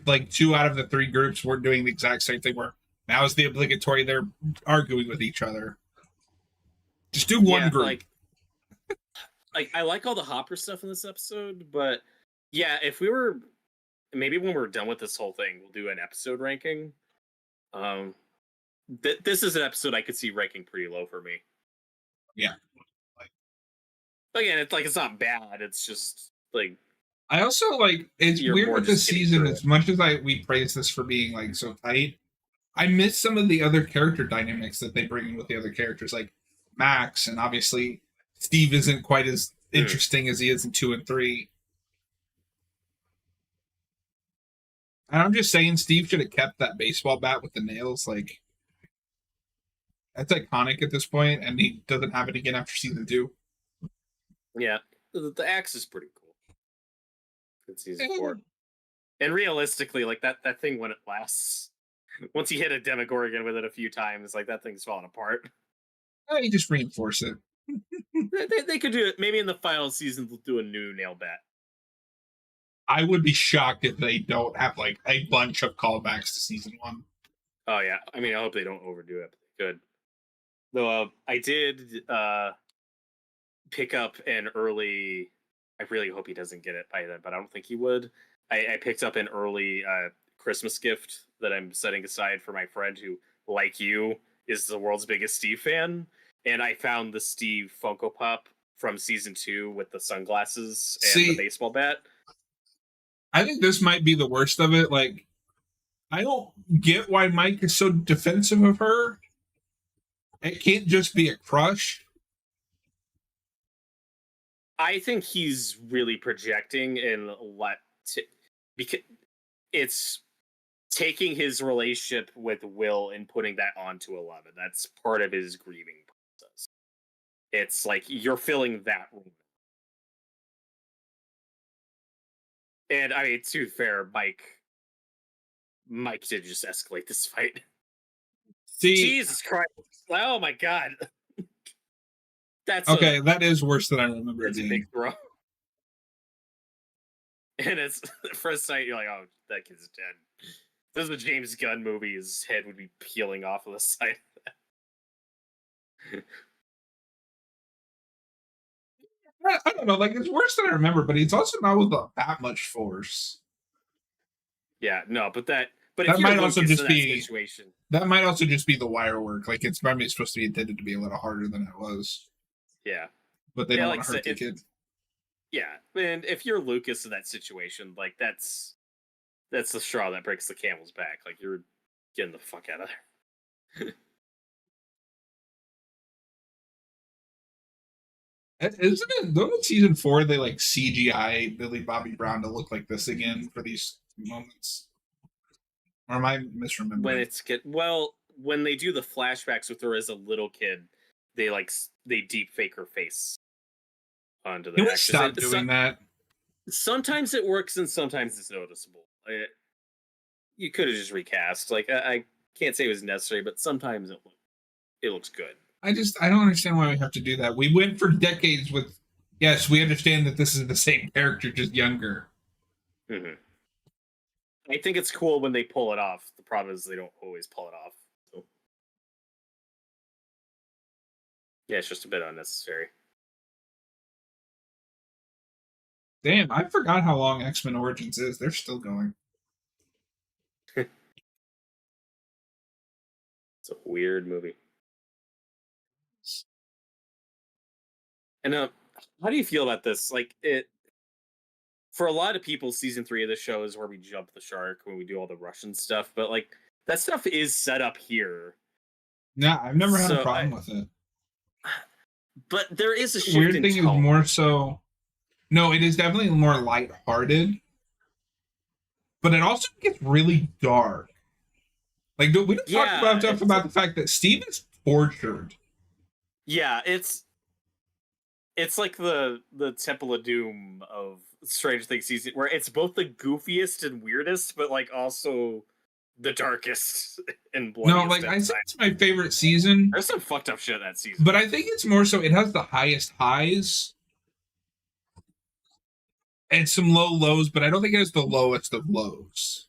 like 2 out of the 3 groups were doing the exact same thing. Where now is the obligatory they're arguing with each other. Just do one group. Like I like all the Hopper stuff in this episode, but yeah, if we were maybe when we're done with this whole thing, we'll do an episode ranking. This is an episode I could see ranking pretty low for me. Yeah. Again, it's not bad. It's just like I also it's weird with this season. As much as we praise this for being like so tight, I miss some of the other character dynamics that they bring in with the other characters, like Max, and obviously Steve isn't quite as interesting as he is in 2 and 3. And I'm just saying, Steve should have kept that baseball bat with the nails. Like, that's iconic at this point, and he doesn't have it again after season 2. Yeah, the axe is pretty cool. In season 4, and realistically, like that thing when it lasts, once you hit a Demogorgon with it a few times, like that thing's falling apart. You just reinforce it. They could do it. Maybe in the final season they'll do a new nail bat. I would be shocked if they don't have like a bunch of callbacks to season 1. Oh yeah, I mean I hope they don't overdo it. But they could. Though I did pick up an early. I really hope he doesn't get it by then, but I don't think he would. I picked up an early Christmas gift that I'm setting aside for my friend who, like you, is the world's biggest Steve fan. And I found the Steve Funko Pop from season 2 with the sunglasses and the baseball bat. I think this might be the worst of it. Like, I don't get why Mike is so defensive of her. It can't just be a crush. I think he's really projecting and because it's taking his relationship with Will and putting that onto 11. That's part of his grieving process. It's like you're filling that room. And I mean, to be fair, Mike did just escalate this fight. Jesus Christ! Oh my God! That's okay. That is worse than I remember. It's a big throw. And it's at first sight, you're like, "Oh, that kid's dead." If this was a James Gunn movie, his head would be peeling off of the side of that. I don't know. Like, it's worse than I remember, but it's also not with that much force. Yeah, no, but that might also just be situation. That might also just be the wire work. Like, it's probably supposed to be intended to be a little harder than it was. Yeah, but they don't want to hurt the kid. Yeah, and if you're Lucas in that situation, like that's the straw that breaks the camel's back. Like, you're getting the fuck out of there. Isn't it? Don't in season 4 they like CGI Billy Bobby Brown to look like this again for these moments? Or am I misremembering? When they do the flashbacks with her as a little kid, they deep fake her face onto the. Can we stop doing that? Sometimes it works and sometimes it's noticeable. You could have just recast. Like, I can't say it was necessary, but sometimes it looks good. I don't understand why we have to do that. We went for decades with, yes, we understand that this is the same character, just younger. Mm-hmm. I think it's cool when they pull it off. The problem is they don't always pull it off. So. Yeah, it's just a bit unnecessary. Damn, I forgot how long X-Men Origins is. They're still going. It's a weird movie. And how do you feel about this? Like, for a lot of people, season 3 of the show is where we jump the shark when we do all the Russian stuff. But like, that stuff is set up here. No, I've never had a problem with it. But there is a shift weird in thing tone. Is more so. No, it is definitely more lighthearted. But it also gets really dark. Like, we don't talk about the fact that Steve is tortured. Yeah, it's It's like the Temple of Doom of Stranger Things season, where it's both the goofiest and weirdest, but like also the darkest and bloodiest. No, like I think it's my favorite season, There's some fucked up shit in that season. but I think it's more so it has the highest highs and some low lows, but I don't think it has the lowest of lows.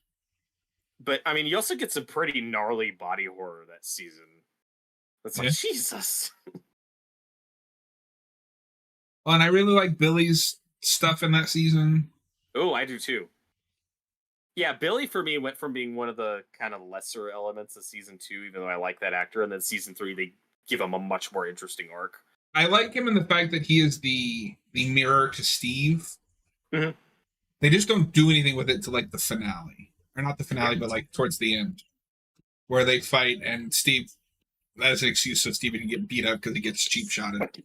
But I mean, you also get some pretty gnarly body horror that season. It's like, Yeah. Jesus. Well, and I really like Billy's stuff in that season. Oh, I do too. Yeah, Billy for me went from being one of the kind of lesser elements of season 2, even though I like that actor, and then season 3 they give him a much more interesting arc. I like him in the fact that he is the mirror to Steve. Mhm. They just don't do anything with it to like the finale, or not the finale, but like towards the end, where they fight and Steve. That's an excuse so Steve can get beat up because he gets cheap shotted.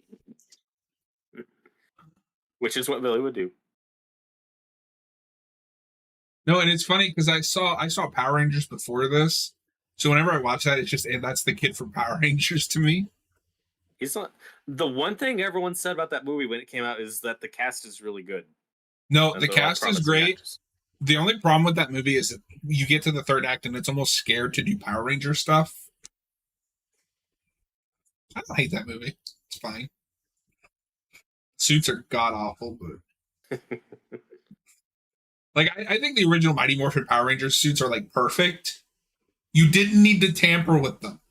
Which is what Billy would do. No, and it's funny because I saw Power Rangers before this, so whenever I watch that, it's just that's the kid from Power Rangers to me. He's not. The one thing everyone said about that movie when it came out is that the cast is really good. No, And the there are cast is promising great. actors. The only problem with that movie is that you get to the third act and it's almost scared to do Power Ranger stuff. I don't hate that movie. It's fine. Suits are god awful, but like I think the original Mighty Morphin Power Rangers suits are like perfect. You didn't need to tamper with them.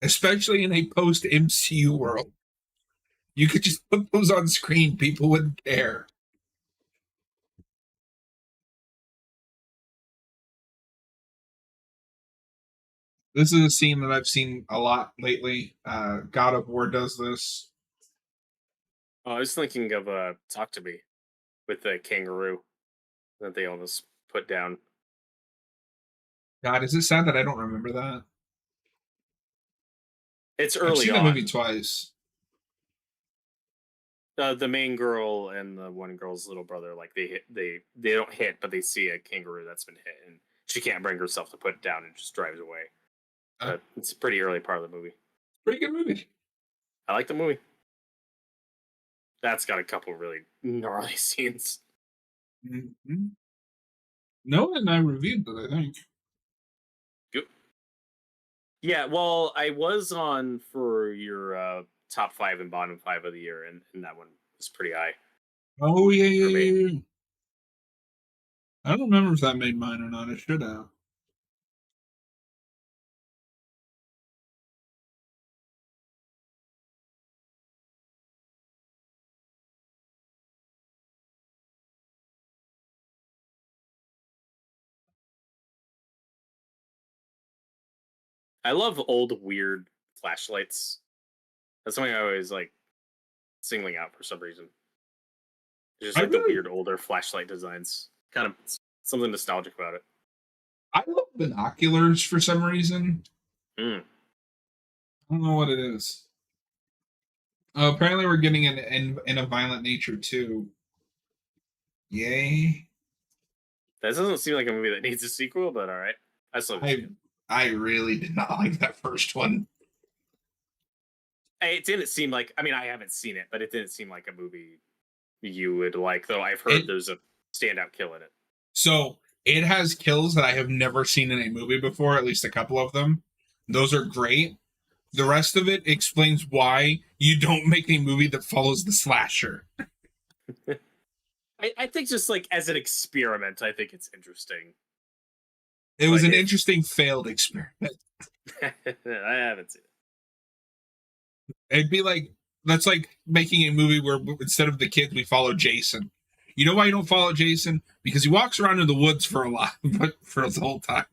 Especially in a post MCU world. You could just put those on screen, people wouldn't care. This is a scene that I've seen a lot lately. God of War does this. Oh, I was thinking of Talk to Me with the kangaroo that they almost put down. God, is it sad that I don't remember that? It's I've early seen on. that movie twice. The main girl and the one girl's little brother, like they don't hit, but they see a kangaroo that's been hit, and she can't bring herself to put it down and just drives away. But it's a pretty early part of the movie. Pretty good movie. I like the movie. That's got a couple really gnarly scenes. Mm-hmm. Noah and I reviewed that, I think. Good. Yeah, well, I was on for your top 5 and bottom 5 of the year, and that one was pretty high. Oh, yeah, For me. yeah. I don't remember if that made mine or not. It should have. I love old weird flashlights. That's something I always like singling out for some reason. Just I like the really- weird older flashlight designs. Kind of something nostalgic about it. I love binoculars for some reason. Mm. I don't know what it is. Apparently, we're getting in a violent nature too. Yay! That doesn't seem like a movie that needs a sequel, but all right. I still haven't seen it. I really did not like that first one. It didn't seem like. I mean, I haven't seen it, but it didn't seem like a movie you would like. Though I've heard there's a standout kill in it. So it has kills that I have never seen in a movie before. At least a couple of them. Those are great. The rest of it explains why you don't make a movie that follows the slasher. I think just like as an experiment, I think it's interesting. It was Like an interesting failed experiment. I haven't seen it. It'd be like, that's like making a movie where instead of the kids, we follow Jason. You know why you don't follow Jason? Because he walks around in the woods for a lot, but for the whole time.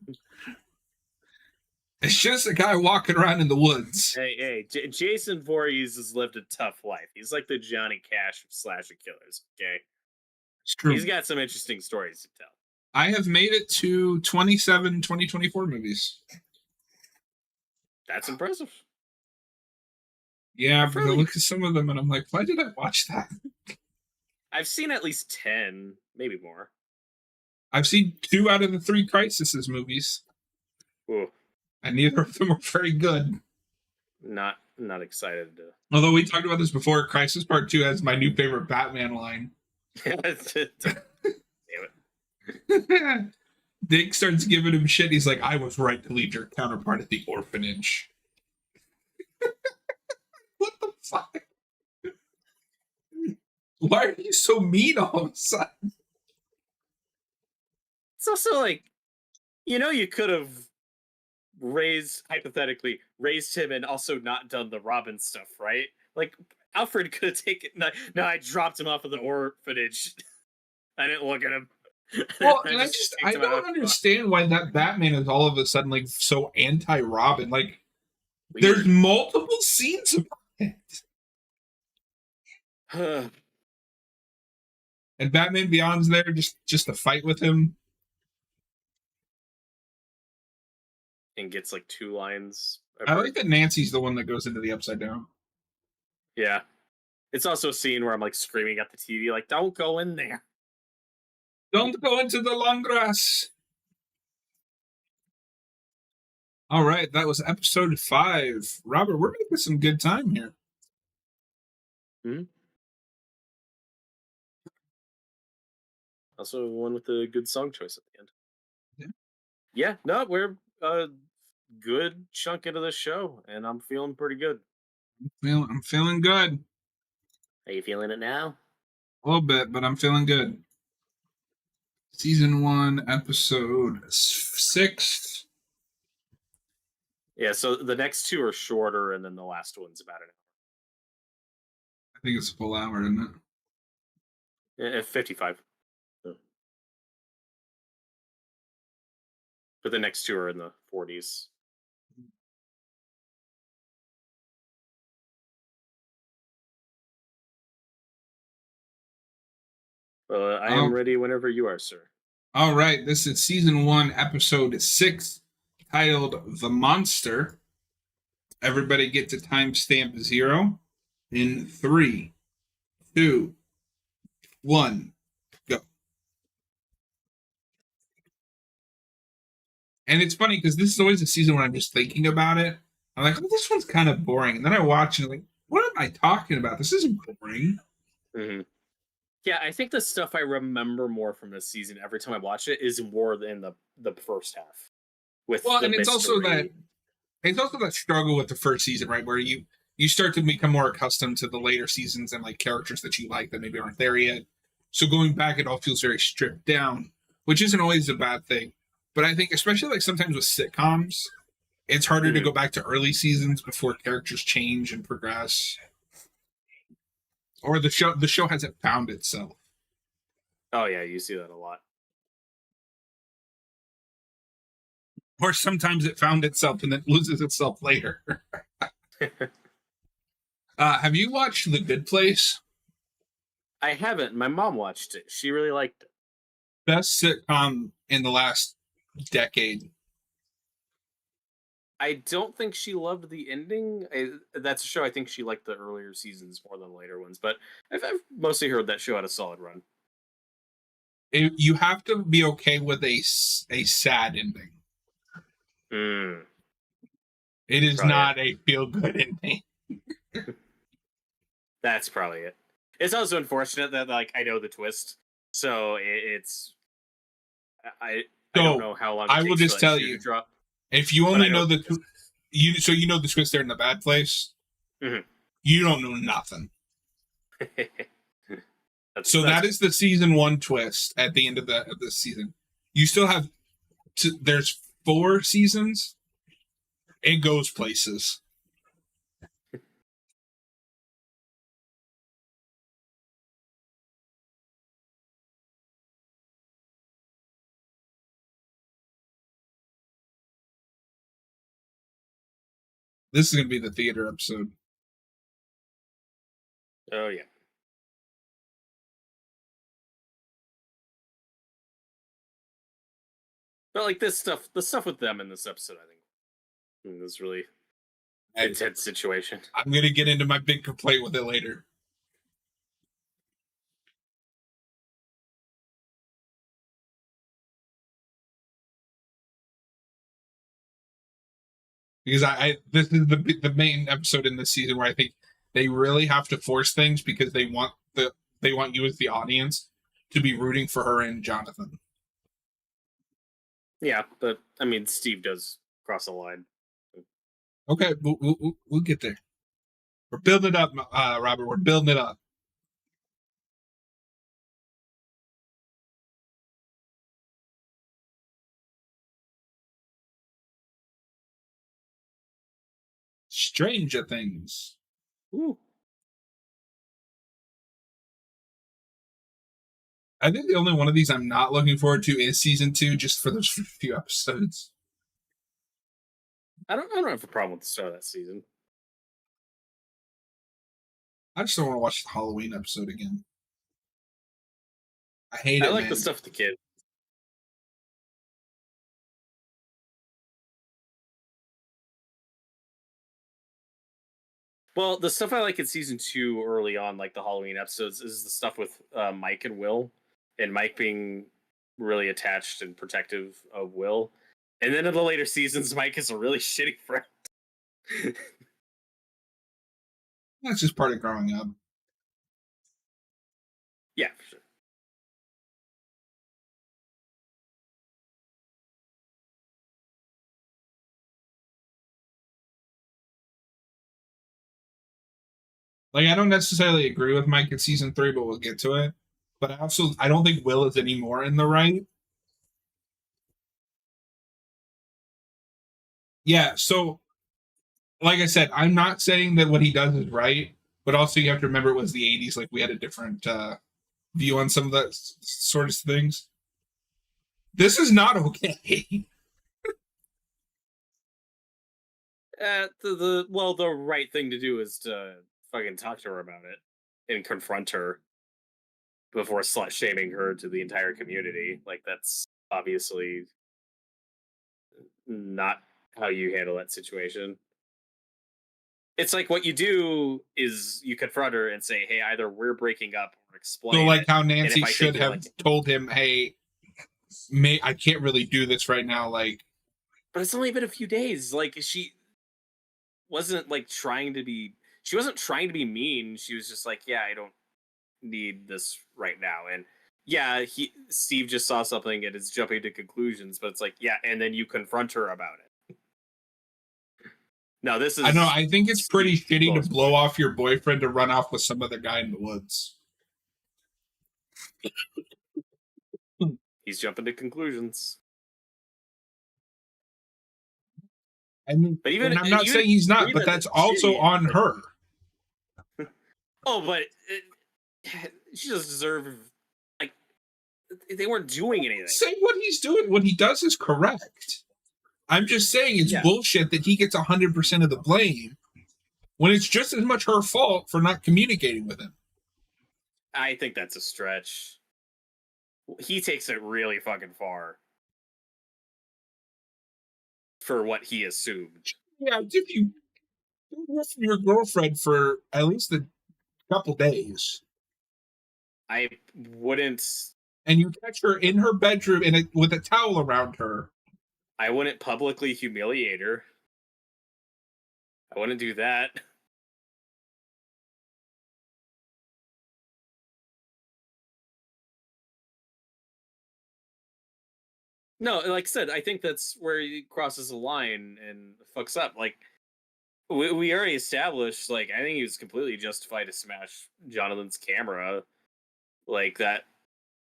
It's just a guy walking around in the woods. Hey, Jason Voorhees has lived a tough life. He's like the Johnny Cash of slasher killers, okay? It's true. He's got some interesting stories to tell. I have made it to 27 2024 movies. That's impressive. Yeah, but I Really? look at some of them and I'm like, why did I watch that? I've seen at least 10, maybe more. I've seen 2 out of the 3 Crisis movies. Ooh. and neither of them were very good. Not excited to. Although we talked about this before, Crisis Part 2 has my new favorite Batman line. Damn it. Dick starts giving him shit. He's like, I was right to leave your counterpart at the orphanage. What the fuck? Why are you so mean all of a sudden? It's also like, you could have hypothetically raised him and also not done the Robin stuff, right? Like, Alfred could have taken. No, I dropped him off at the orphanage. I didn't look at him. Well, and I don't understand why that Batman is all of a sudden like so anti-Robin. Like, Weird. there's multiple scenes about it. And Batman Beyond's there just to fight with him. And gets like 2 lines. I like that Nancy's the one that goes into the Upside Down. Yeah. It's also a scene where I'm like screaming at the TV, like, don't go in there. Don't go into the long grass. All right, that was episode 5. Robert, we're making some good time here. Also, one with a good song choice at the end. Yeah. Yeah, no, we're a good chunk into the show, and I'm feeling pretty good. I'm feeling good. Are you feeling it now? A little bit, but I'm feeling good. Season 1, episode 6. Yeah, so the next 2 are shorter, and then the last one's about an I think it's a full hour, isn't it? hour. 55. But the next 2 are in the 40s. I am ready whenever you are, sir. All right, this is season 1, episode 6, titled The Monster. Everybody get to timestamp 0 in 3, 2, 1, go. And it's funny because this is always a season when I'm just thinking about it. I'm like, oh, this one's kind of boring. And then I watch and I'm like, what am I talking about? This isn't boring. Mm-hmm. Yeah, I think the stuff I remember more from this season every time I watch it is more than the first half. And it's also that struggle with the first season, right? Where you start to become more accustomed to the later seasons and like characters that you like that maybe aren't there yet. So going back, it all feels very stripped down, which isn't always a bad thing. But I think especially like sometimes with sitcoms, it's harder to go back to early seasons before characters change and progress. Or the show hasn't found itself. Oh yeah, you see that a lot. Or sometimes it found itself and then loses itself later. Have you watched The Good Place? I haven't. My mom watched it. She really liked it. Best sitcom in the last decade. I don't think she loved the ending. That's a show I think she liked the earlier seasons more than the later ones, but I've mostly heard that show had a solid run. You have to be okay with a sad ending. It is not a feel-good ending. That's probably it. It's also unfortunate that like I know the twist, so it's I don't know how long. I will just tell you, if you only know the you know the twist there in The Bad Place, you don't know nothing. That is the season 1 twist at the end of the season. You still have there's 4 seasons. It goes places. This is going to be the theater episode. Oh, yeah. But like this stuff, the stuff with them in this episode, I think was really intense situation. I'm going to get into my big complaint with it later. because I this is the main episode in this season where I think they really have to force things because they want you as the audience to be rooting for her and Jonathan. Yeah, but I mean, Steve does cross the line. Okay, we'll get there. We're building it up, Robert. We're building it up. Stranger Things. Ooh. I think the only one of these I'm not looking forward to is season 2, just for those few episodes. I don't have a problem with the start of that season. I just don't want to watch the Halloween episode again. I hate it. I like man. the stuff with the kid. Well, the stuff I like in season 2 early on, like the Halloween episodes, is the stuff with Mike and Will, and Mike being really attached and protective of Will. And then in the later seasons, Mike is a really shitty friend. That's just part of growing up. Yeah, for sure. Like, I don't necessarily agree with Mike in season 3, but we'll get to it. But I don't think Will is any more in the right. Yeah, so like I said, I'm not saying that what he does is right, but also you have to remember it was the 80s. Like, we had a different view on some of that sort of things. This is not okay. The right thing to do is to fucking talk to her about it and confront her before slut shaming her to the entire community. Like, that's obviously not how you handle that situation. It's like what you do is you confront her and say, "Hey, either we're breaking up or explain." So, like it. how Nancy if I should think you're have told him, "Hey, I can't really do this right now." Like, But it's only been a few days. Like, she wasn't like trying to be. She wasn't trying to be mean. She was just like, "Yeah, I don't need this right now." And yeah, Steve just saw something and is jumping to conclusions. But it's like, yeah, and then you confront her about it. No, this is. I know. I think it's pretty shitty to Steve's blow point. off your boyfriend to run off with some other guy in the woods. He's jumping to conclusions. I mean, But even and I'm not saying he's not, but that's also on her. Oh, but she doesn't deserve. Like, they weren't doing anything. Say what he's doing. What he does is correct. I'm just saying it's bullshit that he gets 100% of the blame when it's just as much her fault for not communicating with him. I think that's a stretch. He takes it really fucking far for what he assumed. Yeah, if you don't hear from your girlfriend for at least a couple days, I wouldn't. and you catch her in her bedroom with a towel around her, I wouldn't publicly humiliate her. I wouldn't do that. No, like I said, I think that's where he crosses the line and fucks up. Like, we already established, like, I think he was completely justified to smash Jonathan's camera. Like, that,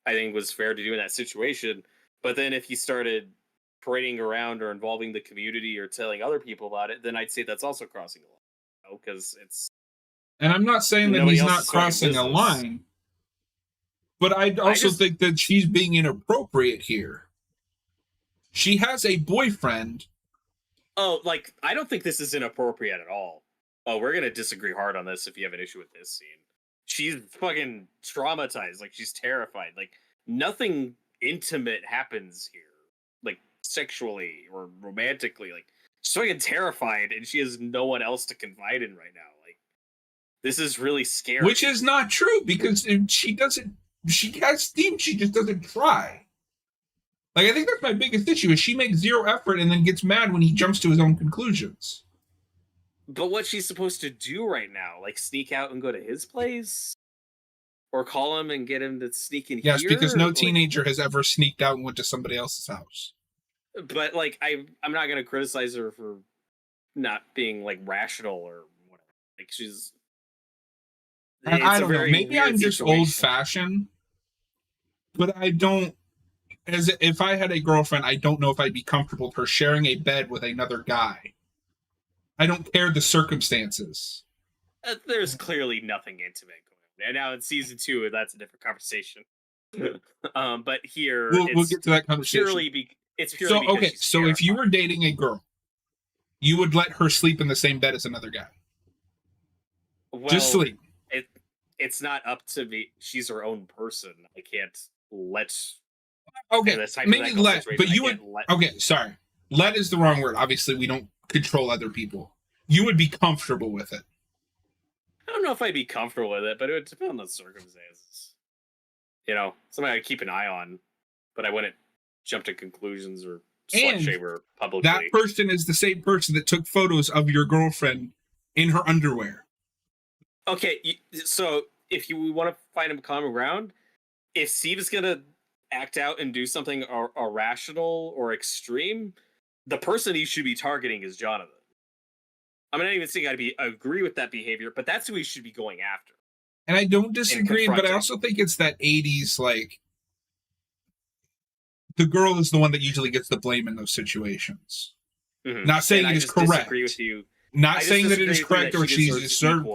I think, was fair to do in that situation. But then if he started parading around or involving the community or telling other people about it, then I'd say that's also crossing the line. Because it's. And I'm not saying that he's not crossing a line, but I also think that she's being inappropriate here. She has a boyfriend. Oh, like, I don't think this is inappropriate at all. Oh, we're going to disagree hard on this if you have an issue with this scene. She's fucking traumatized. Like, she's terrified. Like, nothing intimate happens here. Like, sexually or romantically. Like, she's fucking terrified and she has no one else to confide in right now. Like, this is really scary. Which is not true because she has Steve, she just doesn't try. Like, I think that's my biggest issue is she makes zero effort and then gets mad when he jumps to his own conclusions. But what's she supposed to do right now? Like sneak out and go to his place? Or call him and get him to sneak in here? Yes, because no teenager has ever sneaked out and went to somebody else's house. But like I'm not gonna criticize her for not being like rational or whatever. Like she's I don't know. Maybe I'm just situation. old fashioned, but I don't. As if I had a girlfriend, I don't know if I'd be comfortable with her sharing a bed with another guy. I don't care the circumstances. There's clearly nothing intimate going on. And now in season 2, that's a different conversation. But here We'll get to that conversation. It's purely because okay. she's So if you were dating a girl, you would let her sleep in the same bed as another guy. Well, just sleep. It's not up to me. She's her own person. I can't let. Okay, maybe let, but you would. Okay, sorry. Let is the wrong word. Obviously, we don't control other people. You would be comfortable with it. I don't know if I'd be comfortable with it, but it would depend on the circumstances. You know, something I'd keep an eye on, but I wouldn't jump to conclusions or slut shame her publicly. That person is the same person that took photos of your girlfriend in her underwear. Okay, so if you want to find a common ground, if Steve is going to act out and do something irrational or extreme, the person he should be targeting is Jonathan. I'm not even saying I agree with that behavior, but that's who he should be going after. And I don't disagree, but I also think it's that 80s, like, the girl is the one that usually gets the blame in those situations. Mm-hmm. Not saying it is correct. I disagree with you. Not saying that it is correct or she's deserved.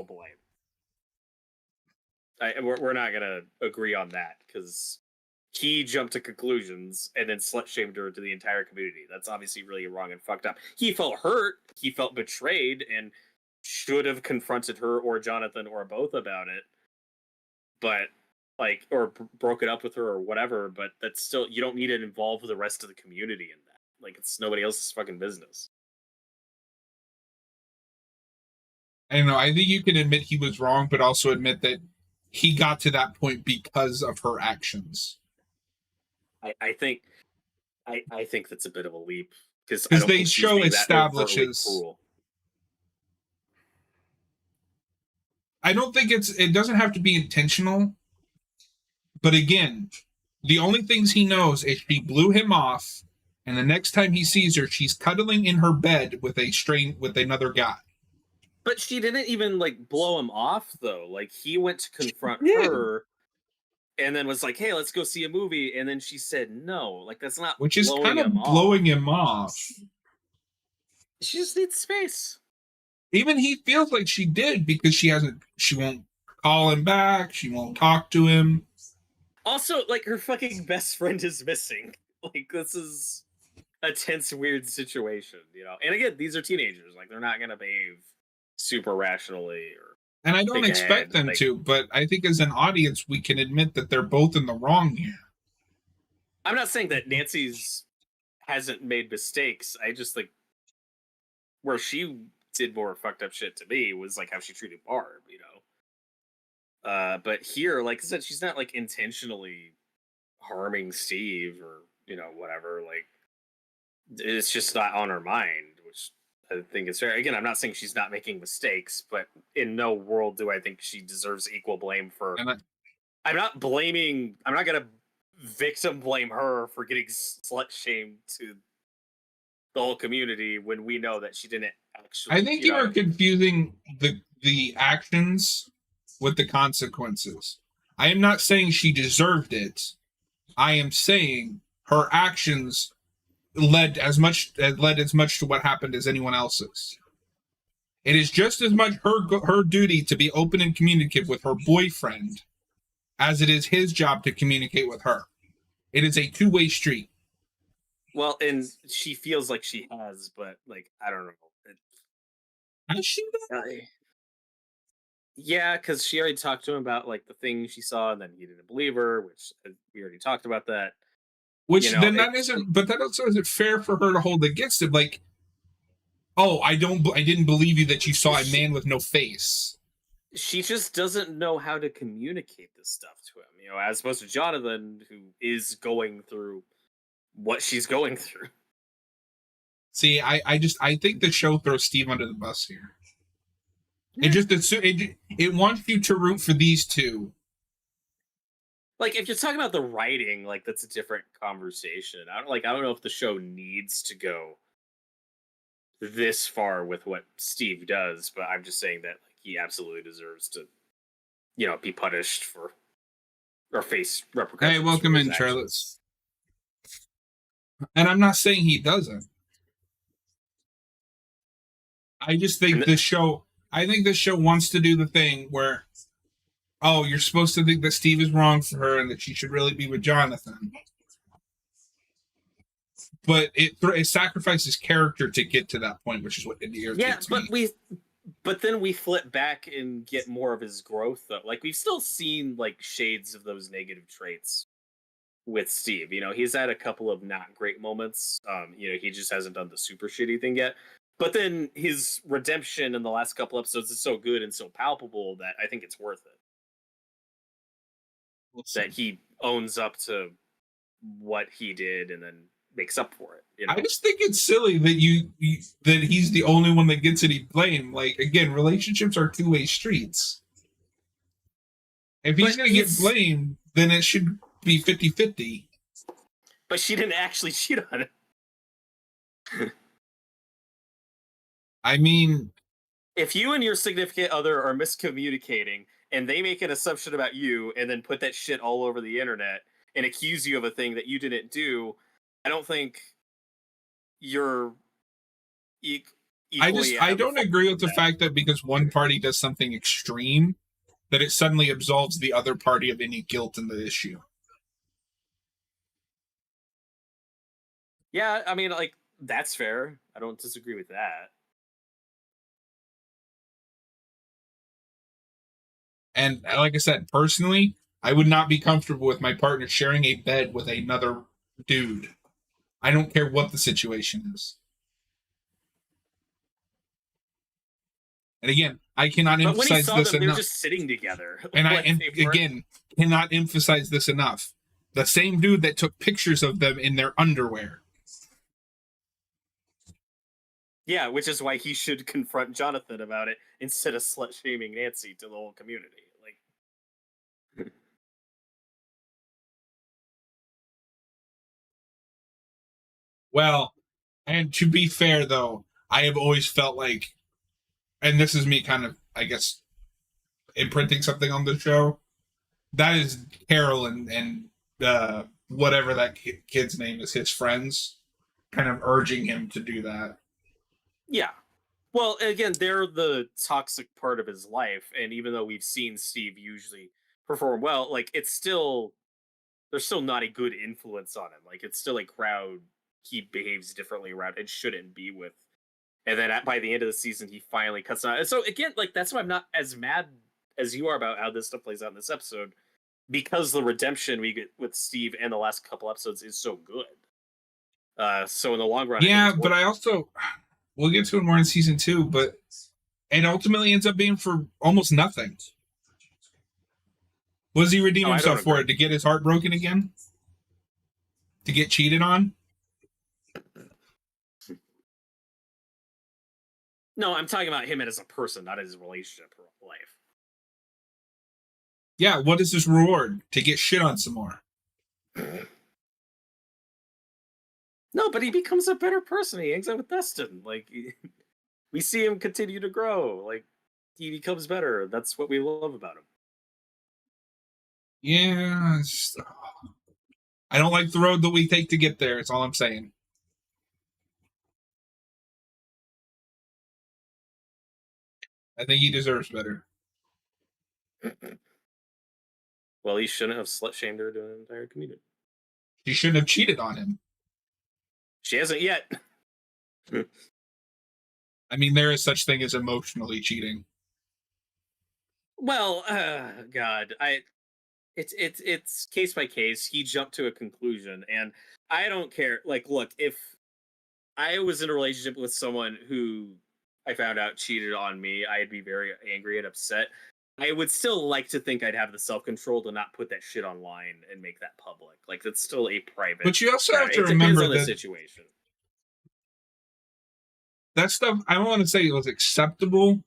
We're not going to agree on that because he jumped to conclusions and then slut-shamed her to the entire community. That's obviously really wrong and fucked up. He felt hurt, he felt betrayed, and should have confronted her or Jonathan or both about it. But, like, or broke it up with her or whatever, but that's still, you don't need to involve the rest of the community in that. Like, it's nobody else's fucking business. I don't know, I think you can admit he was wrong, but also admit that he got to that point because of her actions. I think that's a bit of a leap because they show establishes. I don't think it doesn't have to be intentional, but again, the only things he knows is she blew him off, and the next time he sees her, she's cuddling in her bed with another guy. But she didn't even like blow him off though. Like he went to confront her. And then was like, "Hey, let's go see a movie." And then she said, "No." Like that's not. Which is kind of blowing him off. She just needs space. Even he feels like she did because she won't call him back. She won't talk to him. Also, like her fucking best friend is missing. Like this is a tense, weird situation, you know. And again, these are teenagers. Like they're not gonna behave super rationally or. And I don't expect them to, but I think as an audience, we can admit that they're both in the wrong here. I'm not saying that Nancy's hasn't made mistakes. I just like where she did more fucked up shit to me was like how she treated Barb, you know. But here, like I said, she's not like intentionally harming Steve or, you know, whatever. Like it's just not on her mind, which I think it's fair. Again, I'm not saying she's not making mistakes, but in no world do I think she deserves equal blame for. I'm not going to victim blame her for getting slut shamed to the whole community when we know that she didn't actually. I think you are confusing the actions with the consequences. I am not saying she deserved it. I am saying her actions led as much to what happened as anyone else's. It is just as much her duty to be open and communicative with her boyfriend as it is his job to communicate with her. It is a two-way street. Well, and she feels like she has, but like I don't know. Has she? Yeah, because she already talked to him about like the thing she saw, and then he didn't believe her, which we already talked about that. Which then that isn't, but that also isn't fair for her to hold against him. Like, oh, I didn't believe you that you saw a man with no face. She just doesn't know how to communicate this stuff to him, you know, as opposed to Jonathan, who is going through what she's going through. See, I think the show throws Steve under the bus here. It wants you to root for these two. Like, if you're talking about the writing, like, that's a different conversation. I don't know if the show needs to go this far with what Steve does, but I'm just saying that, like, he absolutely deserves to, be punished for or face repercussions. Hey, welcome in, Charlotte. And I'm not saying he doesn't. I just think this show wants to do the thing where, oh, you're supposed to think that Steve is wrong for her and that she should really be with Jonathan. But it sacrifices character to get to that point, which is what irritates me. But then we flip back and get more of his growth, though. Like, we've still seen, like, shades of those negative traits with Steve. He's had a couple of not great moments. He just hasn't done the super shitty thing yet. But then his redemption in the last couple episodes is so good and so palpable that I think it's worth it. That he owns up to what he did and then makes up for it. I just think it's silly that that he's the only one that gets any blame. Like, again, relationships are two-way streets. If he's going to get blamed, then it should be 50-50. But she didn't actually cheat on it. I mean, if you and your significant other are miscommunicating and they make an assumption about you and then put that shit all over the internet and accuse you of a thing that you didn't do, I don't think you're I don't agree with the fact that because one party does something extreme, that it suddenly absolves the other party of any guilt in the issue. Yeah, I mean, like, that's fair. I don't disagree with that. And like I said, personally, I would not be comfortable with my partner sharing a bed with another dude. I don't care what the situation is. And again, I cannot emphasize this enough. They're just sitting together. And again, cannot emphasize this enough. The same dude that took pictures of them in their underwear. Yeah, which is why he should confront Jonathan about it instead of slut-shaming Nancy to the whole community. Like, well, and to be fair, though, I have always felt like, and this is me kind of, I guess, imprinting something on the show, that is Carol and whatever that kid's name is, his friends, kind of urging him to do that. Yeah. Well, again, they're the toxic part of his life, and even though we've seen Steve usually perform well, like, there's still not a good influence on him. Like, it's still a crowd he behaves differently around and shouldn't be with. And then by the end of the season, he finally cuts out. And so, again, like, that's why I'm not as mad as you are about how this stuff plays out in this episode, because the redemption we get with Steve and the last couple episodes is so good. So in the long run, yeah, but I also, we'll get to it more in season 2, but it ultimately ends up being for almost nothing. What does he redeem himself for? To get his heart broken again? To get cheated on? No, I'm talking about him as a person, not his relationship or life. Yeah, what is his reward? To get shit on some more. No, but he becomes a better person. He hangs out with Dustin. Like, we see him continue to grow. Like, he becomes better. That's what we love about him. Yeah, I don't like the road that we take to get there. That's all I'm saying. I think he deserves better. Well, he shouldn't have slut-shamed her to an entire community. She shouldn't have cheated on him. She hasn't yet. I mean, there is such thing as emotionally cheating. Well, God, it's case by case. He jumped to a conclusion, and I don't care. Like, look, if I was in a relationship with someone who I found out cheated on me, I'd be very angry and upset. I would still like to think I'd have the self-control to not put that shit online and make that public. Like, that's still a private. But you also have to It depends remember on the that situation. that stuff, I don't want to say it was acceptable,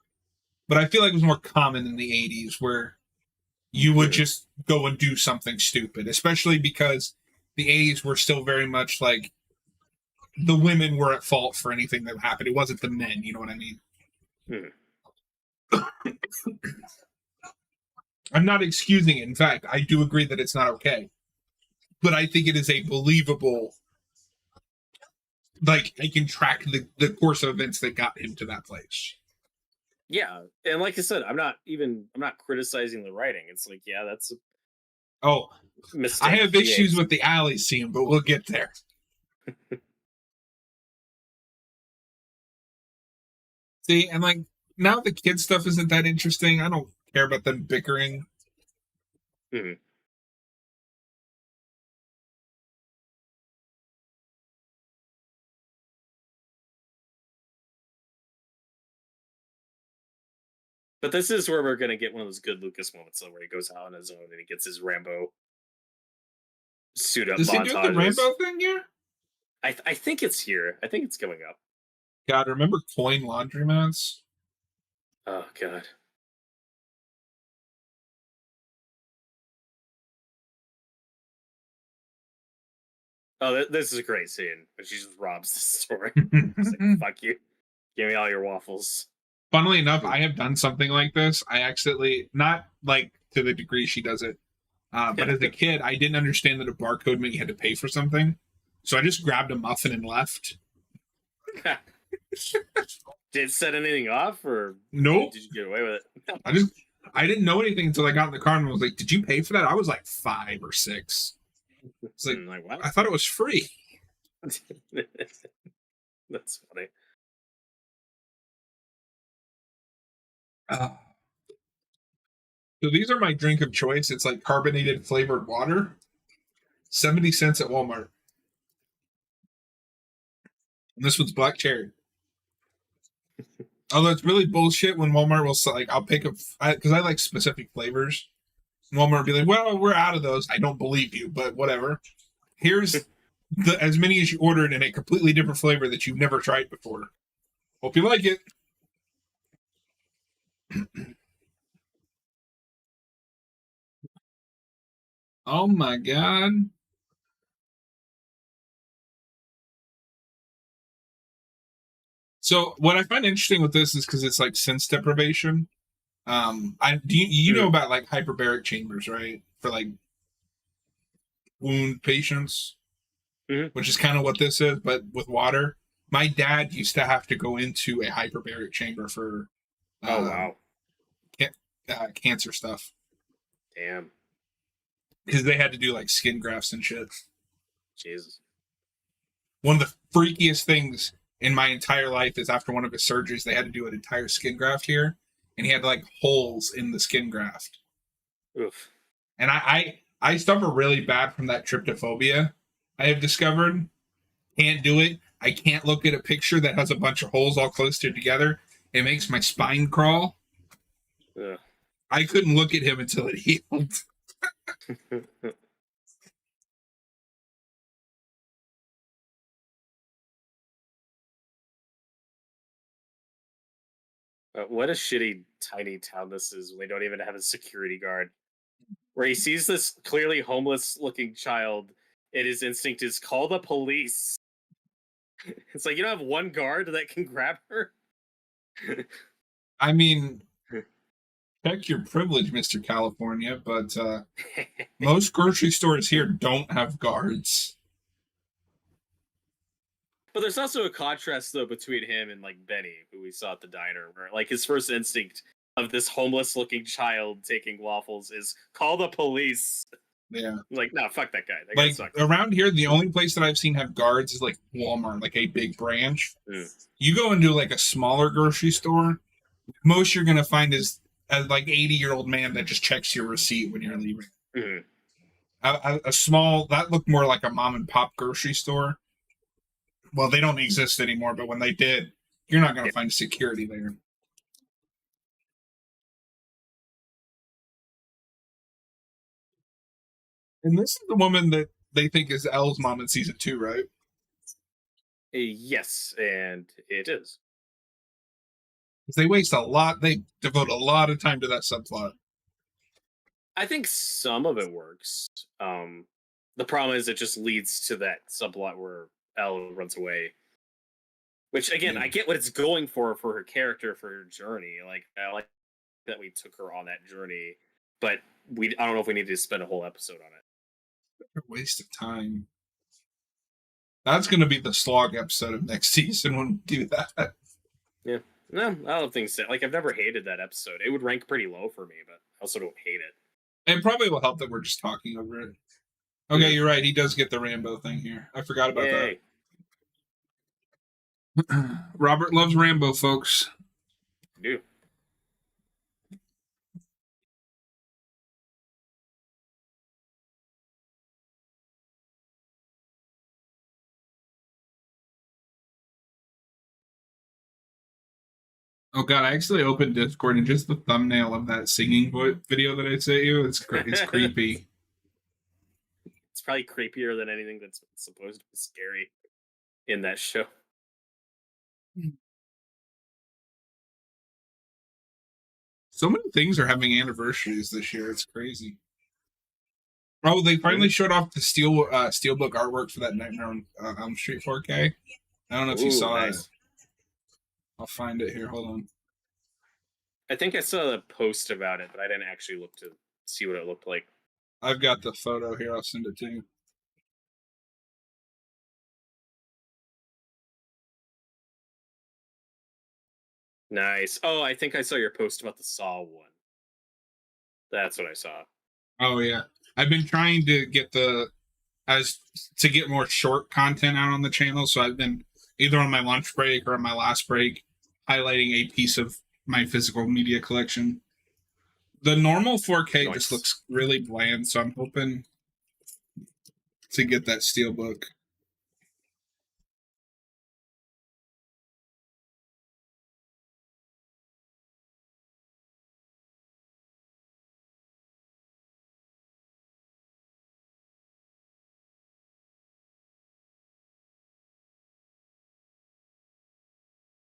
but I feel like it was more common in the 80s where you would just go and do something stupid, especially because the 80s were still very much like the women were at fault for anything that happened. It wasn't the men, you know what I mean? I'm not excusing it. In fact, I do agree that it's not okay. But I think it is a believable, like, I can track the course of events that got him to that place. Yeah, and like I said, I'm not criticizing the writing. It's like, yeah, that's a Oh, mistake. I have issues with the alley scene, but we'll get there. See, and like, now the kid stuff isn't that interesting. I don't care about them bickering. But this is where we're gonna get one of those good Lucas moments, though, where he goes out on his own and he gets his Rambo suit up Does he montages. do the Rambo thing here? I think it's here. I think it's coming up. God, remember coin laundromats? Oh God. Oh, this is a great scene. But she just robs the store. She's like, fuck you. Give me all your waffles. Funnily enough, I have done something like this. I accidentally, not like to the degree she does it, but as a kid, I didn't understand that a barcode meant you had to pay for something. So I just grabbed a muffin and left. Did it set anything off, or nope? Did you get away with it? I didn't know anything until I got in the car and was like, "Did you pay for that?" I was like 5 or 6. It's like what? I thought it was free. That's funny. So these are my drink of choice. It's like carbonated flavored water, 70 cents at Walmart. And this one's black cherry. Although it's really bullshit when Walmart will like, I'll pick because I like specific flavors. And Walmart will be like, well, we're out of those. I don't believe you, but whatever. Here's as many as you ordered in a completely different flavor that you've never tried before. Hope you like it. Oh my God. So what I find interesting with this is because it's like sense deprivation. You know about like hyperbaric chambers, right? For like wound patients, which is kind of what this is, but with water. My dad used to have to go into a hyperbaric chamber for cancer stuff. Damn. Because they had to do like skin grafts and shit. Jesus. One of the freakiest things in my entire life is after one of his surgeries, they had to do an entire skin graft here, and he had like holes in the skin graft. Oof. And I suffer really bad from that tryptophobia. I have discovered. Can't do it. I can't look at a picture that has a bunch of holes all close together. It makes my spine crawl. Ugh. I couldn't look at him until it healed. What a shitty tiny town this is when they don't even have a security guard. Where he sees this clearly homeless looking child, and his instinct is call the police. It's like, you don't have one guard that can grab her? I mean, check your privilege, Mr. California, but most grocery stores here don't have guards. But there's also a contrast, though, between him and, like, Benny, who we saw at the diner, where, like, his first instinct of this homeless-looking child taking waffles is call the police. Yeah. Like, no, fuck that guy. That like, guy sucks. Around here, the only place that I've seen have guards is, like, Walmart, like a big branch. You go into, like, a smaller grocery store, most you're going to find is a, like, 80-year-old man that just checks your receipt when you're leaving. A small, that looked more like a mom-and-pop grocery store. Well, they don't exist anymore, but when they did, you're not going to find security there. And this is the woman that they think is Elle's mom in season 2, right? Yes, and it is. Because they waste a lot. They devote a lot of time to that subplot. I think some of it works. The problem is it just leads to that subplot where Elle runs away. Which again, I get what it's going for her character, for her journey. Like I like that we took her on that journey, but I don't know if we need to spend a whole episode on it. A waste of time. That's going to be the slog episode of next season when we do that. Yeah. No, I don't think so. Like I've never hated that episode. It would rank pretty low for me, but I also don't hate it. And probably will help that we're just talking over it. Okay, you're right. He does get the Rambo thing here. I forgot about that. Robert loves Rambo, folks. I do. Oh god, I actually opened Discord and just the thumbnail of that singing video that I sent you, it's creepy. It's probably creepier than anything that's supposed to be scary in that show. So many things are having anniversaries this year. It's crazy. Oh, they finally showed off the steelbook artwork for that Nightmare on Elm Street 4K. I don't know if you saw it. I'll find it here. Hold on. I think I saw the post about it, but I didn't actually look to see what it looked like. I've got the photo here. I'll send it to you. Nice. Oh, I think I saw your post about the Saw one. That's what I saw. Oh yeah, I've been trying to get get more short content out on the channel. So I've been either on my lunch break or on my last break highlighting a piece of my physical media collection. The normal 4K just looks really bland, so I'm hoping to get that steelbook.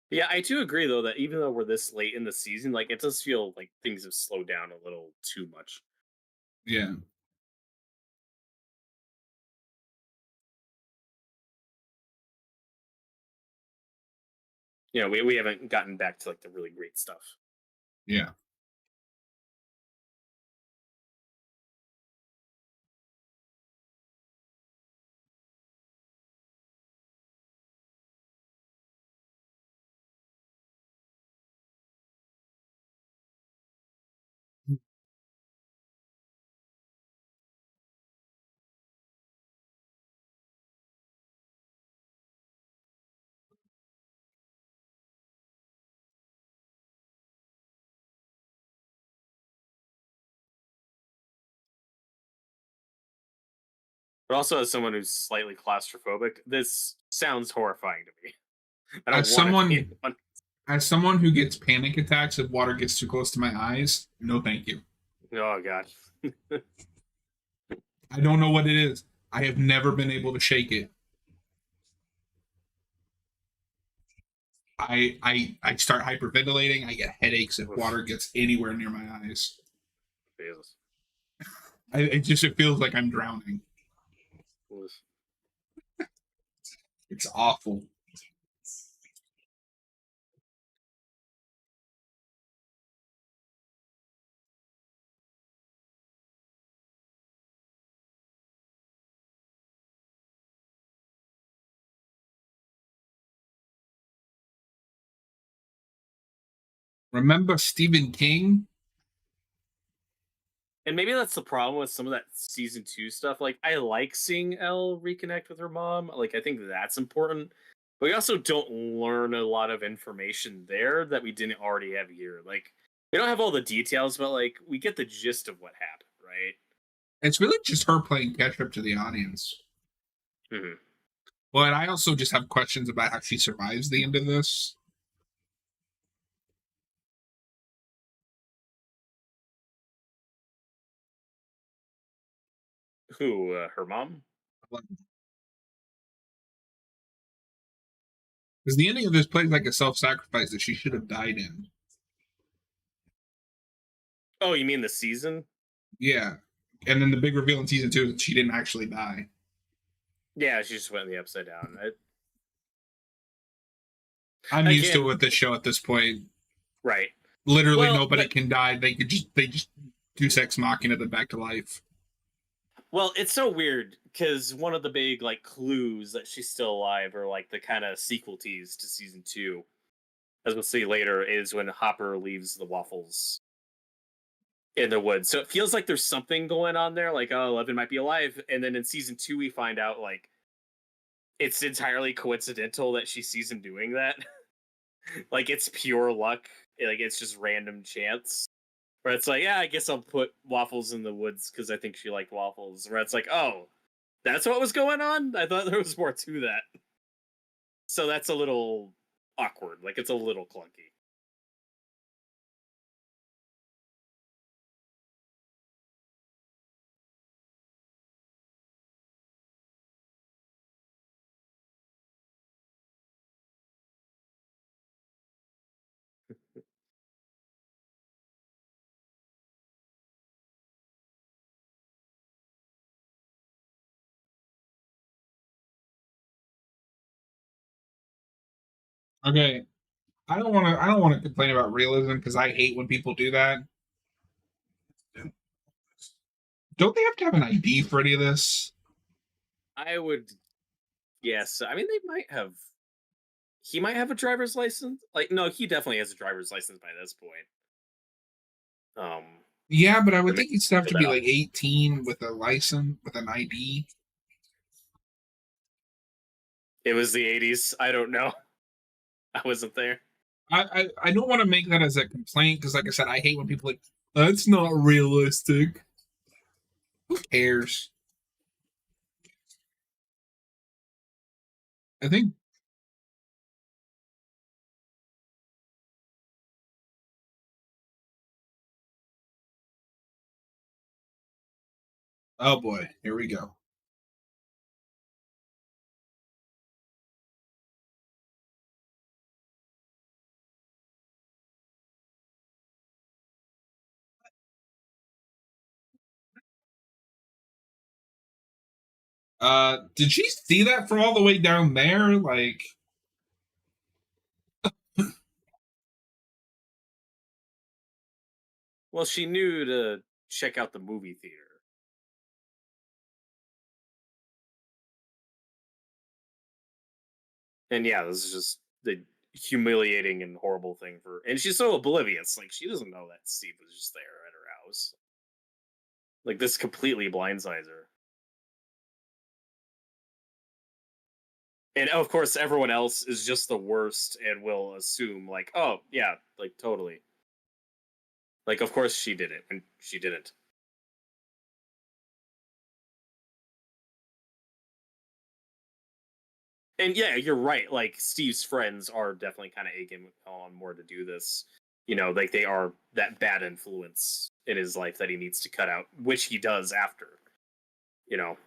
Yeah, I do agree though that even though we're this late in the season, like it does feel like things have slowed down a little too much. Yeah. You know, we haven't gotten back to like the really great stuff. Yeah. But also, as someone who's slightly claustrophobic, this sounds horrifying to me. I don't as someone who gets panic attacks if water gets too close to my eyes, no thank you. Oh god. I don't know what it is. I have never been able to shake it. I start hyperventilating. I get headaches if water gets anywhere near my eyes. Jesus. It feels like I'm drowning. It's awful. Remember Stephen King? And maybe that's the problem with some of that season 2 stuff. Like, I like seeing Elle reconnect with her mom. Like, I think that's important. But we also don't learn a lot of information there that we didn't already have here. Like, we don't have all the details, but, like, we get the gist of what happened, right? It's really just her playing catch up to the audience. Mm-hmm. But I also just have questions about how she survives the end of this. Who? Her mom? Because the ending of this plays like a self-sacrifice that she should have died in. Oh, you mean the season? Yeah. And then the big reveal in season 2 is that she didn't actually die. Yeah, she just went in the upside down. I'm used to Again- it with this show at this point. Right. Literally Well, nobody but- can die. They just do sex machina them back to life. Well, it's so weird because one of the big like clues that she's still alive, or like the kind of sequel tease to season 2, as we'll see later, is when Hopper leaves the waffles in the woods. So it feels like there's something going on there, like, oh, Eleven might be alive. And then in season 2, we find out like it's entirely coincidental that she sees him doing that. Like it's pure luck. Like it's just random chance. Where it's like, yeah, I guess I'll put waffles in the woods because I think she liked waffles. Where it's like, oh, that's what was going on? I thought there was more to that. So that's a little awkward. Like it's a little clunky. Okay. I don't want to complain about realism because I hate when people do that. Don't they have to have an ID for any of this? I would yes. I mean, they might have. He might have a driver's license. Like, no, he definitely has a driver's license by this point. Yeah, but I would Or think maybe you'd still have to fill be that like 18 with a license, with an ID. It was the 80s. I don't know. I wasn't there. I don't want to make that as a complaint because, like I said, I hate when people like, that's not realistic. Who cares? I think. Oh boy, here we go. Did she see that from all the way down there? Like, Well, she knew to check out the movie theater. And yeah, this is just the humiliating and horrible thing for. And she's so oblivious. Like, she doesn't know that Steve was just there at her house. Like, this completely blindsides her. And of course, everyone else is just the worst and will assume, like, oh, yeah, like, totally. Like, of course she did it, and she didn't. And yeah, you're right. Like, Steve's friends are definitely kind of egging on more to do this. You know, like, they are that bad influence in his life that he needs to cut out, which he does after. You know.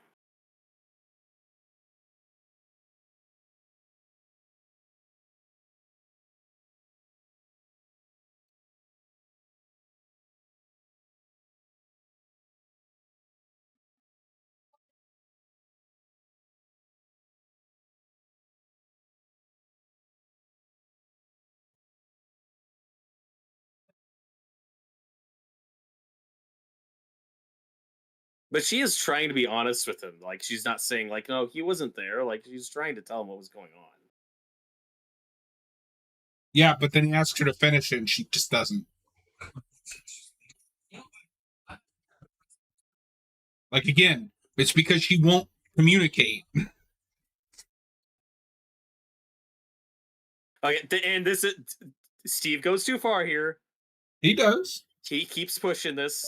But she is trying to be honest with him. Like, she's not saying, like, no, he wasn't there. Like, she's trying to tell him what was going on. yeah, but then he asks her to finish it, and she just doesn't. Like again, it's because she won't communicate. Okay, and this is Steve goes too far here. He does. He keeps pushing this.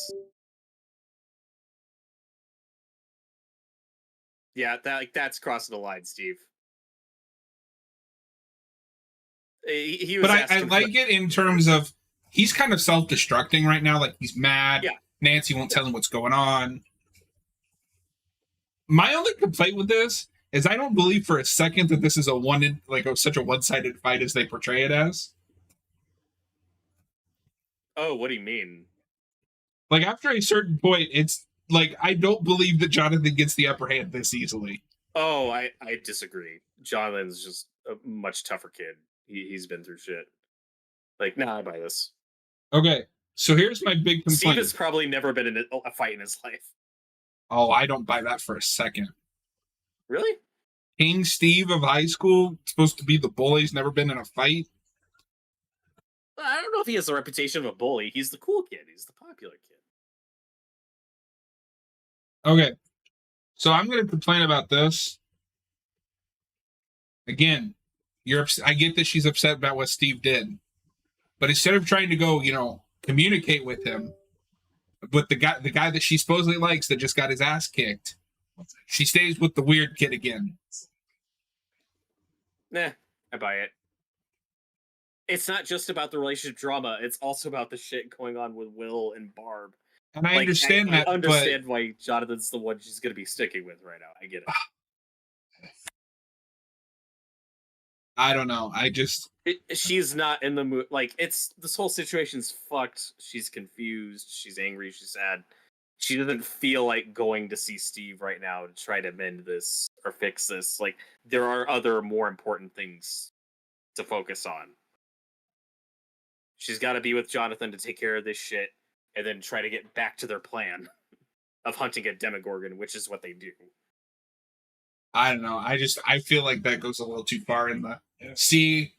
Yeah, that's crossing the line, Steve. He was. But I asking like it in terms of he's kind of self-destructing right now. Like he's mad. Yeah. Nancy won't tell him what's going on. My only complaint with this is I don't believe for a second that this is such a one-sided fight as they portray it as. Oh, what do you mean? Like after a certain point, it's like I don't believe that Jonathan gets the upper hand this easily. Oh, I disagree. Jonathan's just a much tougher kid. He's been through shit. Like, nah, I buy this. Okay, so here's my big Steve complaint. has probably never been in a fight in his life. Oh, I don't buy that for a second. Really? King Steve of high school, supposed to be the bully, he's never been in a fight. I don't know if he has the reputation of a bully. He's the cool kid. He's the popular kid. Okay, so I'm going to complain about this. Again, I get that she's upset about what Steve did, but instead of trying to go, communicate with him, with the guy that she supposedly likes that just got his ass kicked, she stays with the weird kid again. Nah, I buy it. It's not just about the relationship drama. It's also about the shit going on with Will and Barb. And I understand that. I understand why Jonathan's the one she's going to be sticking with right now. I get it. I don't know. She's not in the mood. Like, this whole situation's fucked. She's confused. She's angry. She's sad. She doesn't feel like going to see Steve right now to try to mend this or fix this. Like, there are other more important things to focus on. She's got to be with Jonathan to take care of this shit and then try to get back to their plan of hunting a Demogorgon, which is what they do. I don't know. I feel like that goes a little too far in the see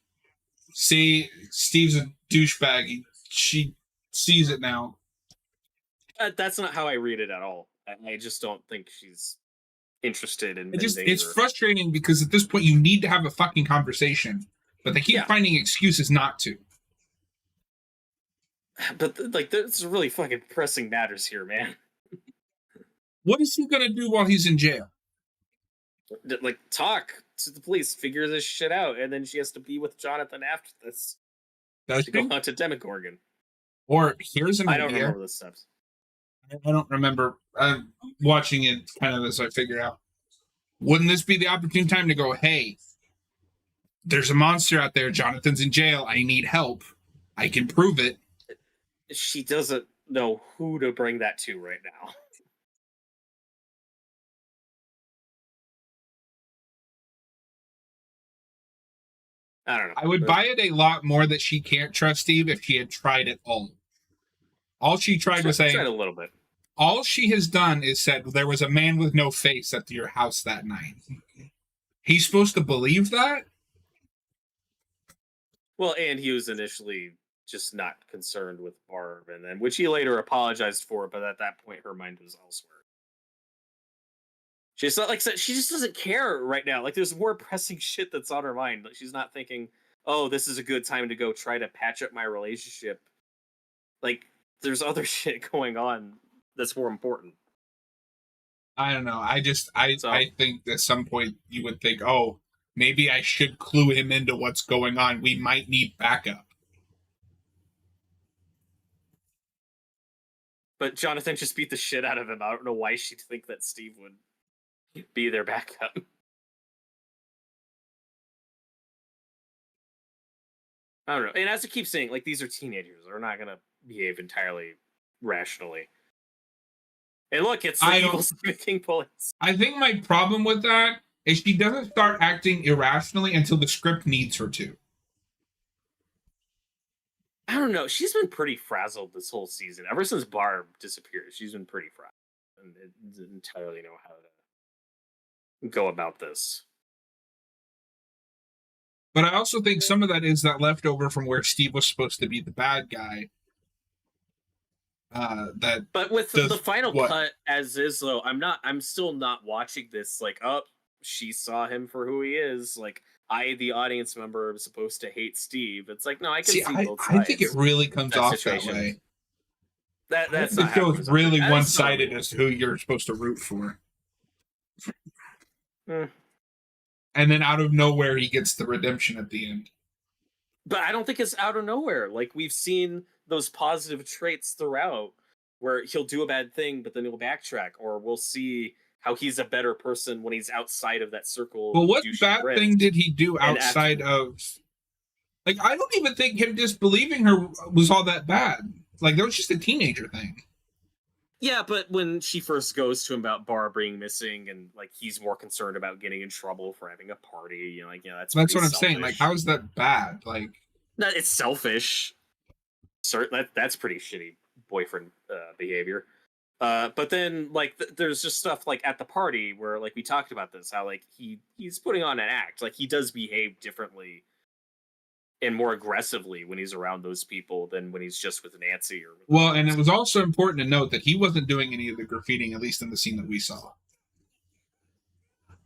Steve's a douchebag. She sees it now. That's not how I read it at all. I just don't think she's interested in. It's frustrating because at this point you need to have a fucking conversation, but they keep finding excuses not to. But there's really fucking pressing matters here, man. What is he gonna do while he's in jail? Like, talk to the police, figure this shit out, and then she has to be with Jonathan after this to go hunt a Demogorgon. Or here's an idea. I don't remember the steps. I don't remember. I'm watching it kind of as I figure out. Wouldn't this be the opportune time to go, hey, there's a monster out there. Jonathan's in jail. I need help. I can prove it. She doesn't know who to bring that to right now. I don't know. I would buy it a lot more that she can't trust Steve if she had tried it all. All she tried was saying... Tried a little bit. All she has done is said, there was a man with no face at your house that night. He's supposed to believe that? Well, and he was initially just not concerned with Barb, and then which he later apologized for, but at that point her mind was elsewhere. She's not she just doesn't care right now. Like, there's more pressing shit that's on her mind. Like, she's not thinking, oh, this is a good time to go try to patch up my relationship. Like, there's other shit going on that's more important. I don't know. I think at some point you would think, oh, maybe I should clue him into what's going on. We might need backup. But Jonathan just beat the shit out of him. I don't know why she'd think that Steve would be their backup. I don't know. And as I keep saying, like, these are teenagers. They're not going to behave entirely rationally. And look, it's the evil King police. I think my problem with that is she doesn't start acting irrationally until the script needs her to. I don't know. She's been pretty frazzled this whole season. Ever since Barb disappeared, she's been pretty frazzled. And didn't entirely know how to go about this. But I also think some of that is that leftover from where Steve was supposed to be the bad guy. But with the final cut as is, though, I'm still not watching this like, oh, she saw him for who he is. Like, I, the audience member, am supposed to hate Steve. It's like, no, I can see both sides. I think it really comes off that way. That's the show is really one-sided as to who you're supposed to root for. And then out of nowhere, he gets the redemption at the end. But I don't think it's out of nowhere. Like, we've seen those positive traits throughout where he'll do a bad thing, but then he'll backtrack. Or we'll see how he's a better person when he's outside of that circle. Well, of what douchey bad friends. thing did he do And outside after- of... Like, I don't even think him disbelieving her was all that bad. Like, that was just a teenager thing. Yeah, but when she first goes to him about Barb being missing, and like he's more concerned about getting in trouble for having a party, that's That's pretty what I'm saying. Like, selfish. how is that bad? Like, No, it's selfish. That's pretty shitty boyfriend behavior. But then like there's just stuff like at the party where like we talked about this, how like he's putting on an act, like he does behave differently and more aggressively when he's around those people than when he's just with Nancy or with well, others. and it was also important to note that he wasn't doing any of the graffitiing, at least in the scene that we saw.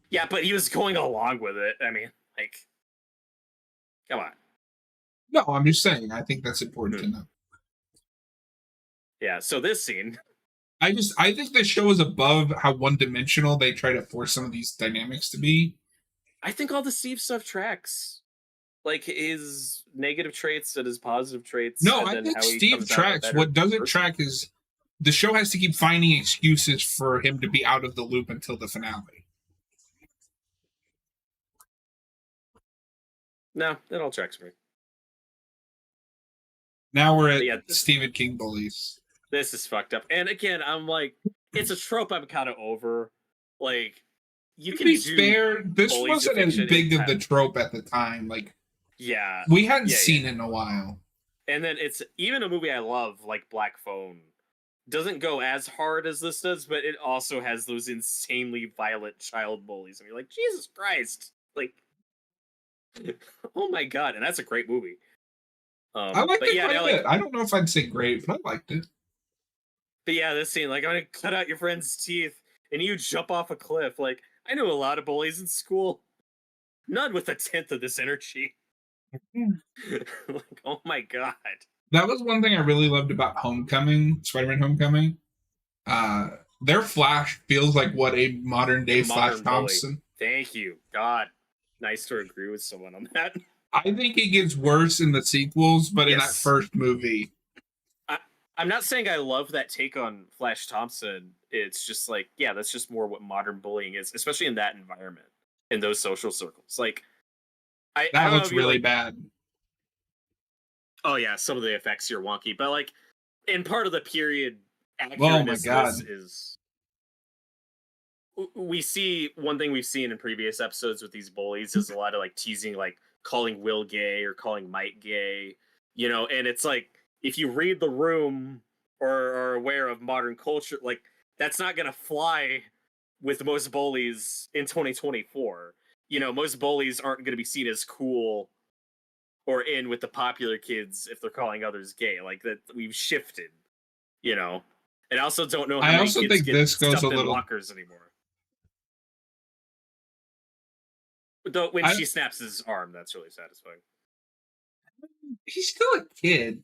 Yeah, but he was going along with it. I mean, like, come on. No, I'm just saying. I think that's important to know. Yeah, so this scene. I think the show is above how one-dimensional they try to force some of these dynamics to be. I think all the Steve stuff tracks. Like his negative traits and his positive traits. No, and I then think how he Steve comes out a tracks. better What doesn't person. track is the show has to keep finding excuses for him to be out of the loop until the finale. No, it all tracks for me. Now we're at Yeah, Stephen King bullies. This is fucked up. And again, I'm like, it's a trope I'm kind of over. Like, you To can be do fair, this bullies wasn't as fiction big in of the time. trope at the time. Like, Yeah. we hadn't Yeah, seen yeah. it in a while. And then it's even a movie I love, like Black Phone, doesn't go as hard as this does, but it also has those insanely violent child bullies. And you're like, Jesus Christ. Like, oh my God. And that's a great movie. I liked but it yeah, quite a like, bit. I don't know if I'd say great, but I liked it. But yeah, this scene, like, I'm gonna cut out your friend's teeth and you jump off a cliff. Like, I knew a lot of bullies in school. None with a tenth of this energy. Like, oh my God. That was one thing I really loved about Homecoming, Spider-Man Homecoming. Their Flash feels like what a modern day Flash Modern bully. Thompson. Thank you. God. Nice to agree with someone on that. I think it gets worse in the sequels, but in that Yes. first movie, I'm not saying I love that take on Flash Thompson. It's just like, yeah, that's just more what modern bullying is, especially in that environment, in those social circles. Like, I that don't know looks if you, really like, bad. oh yeah, some of the effects are wonky, but like, in part of the period Oh my accurateness God. of this is, we see one thing we've seen in previous episodes with these bullies is a lot of like teasing, like calling Will gay or calling Mike gay, and it's like, if you read the room or are aware of modern culture, like, that's not gonna fly with most bullies in 2024. Most bullies aren't gonna be seen as cool or in with the popular kids if they're calling others gay. Like, that we've shifted, and I also don't know how I many also kids think get this goes stuffed a little- in lockers anymore. Though when she snaps his arm, that's really satisfying. He's still a kid.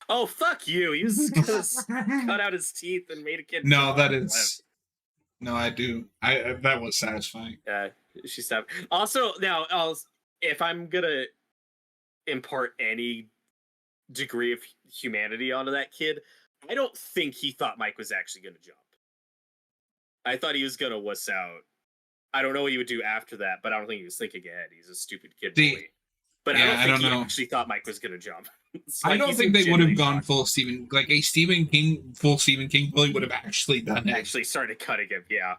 Oh, fuck you! He was gonna cut out his teeth and made a kid. No, draw that on is. No, I do. I that was satisfying. Yeah, she stopped. Also, now, if I'm gonna impart any degree of humanity onto that kid, I don't think he thought Mike was actually gonna jump. I thought he was gonna wuss out. I don't know what he would do after that, but I don't think he was thinking ahead. He's a stupid kid bully. But yeah, I don't think he know. actually thought Mike was gonna jump. I don't think they would have gone full Stephen, like a full Stephen King bully would have actually done it. Actually started cutting him, yeah.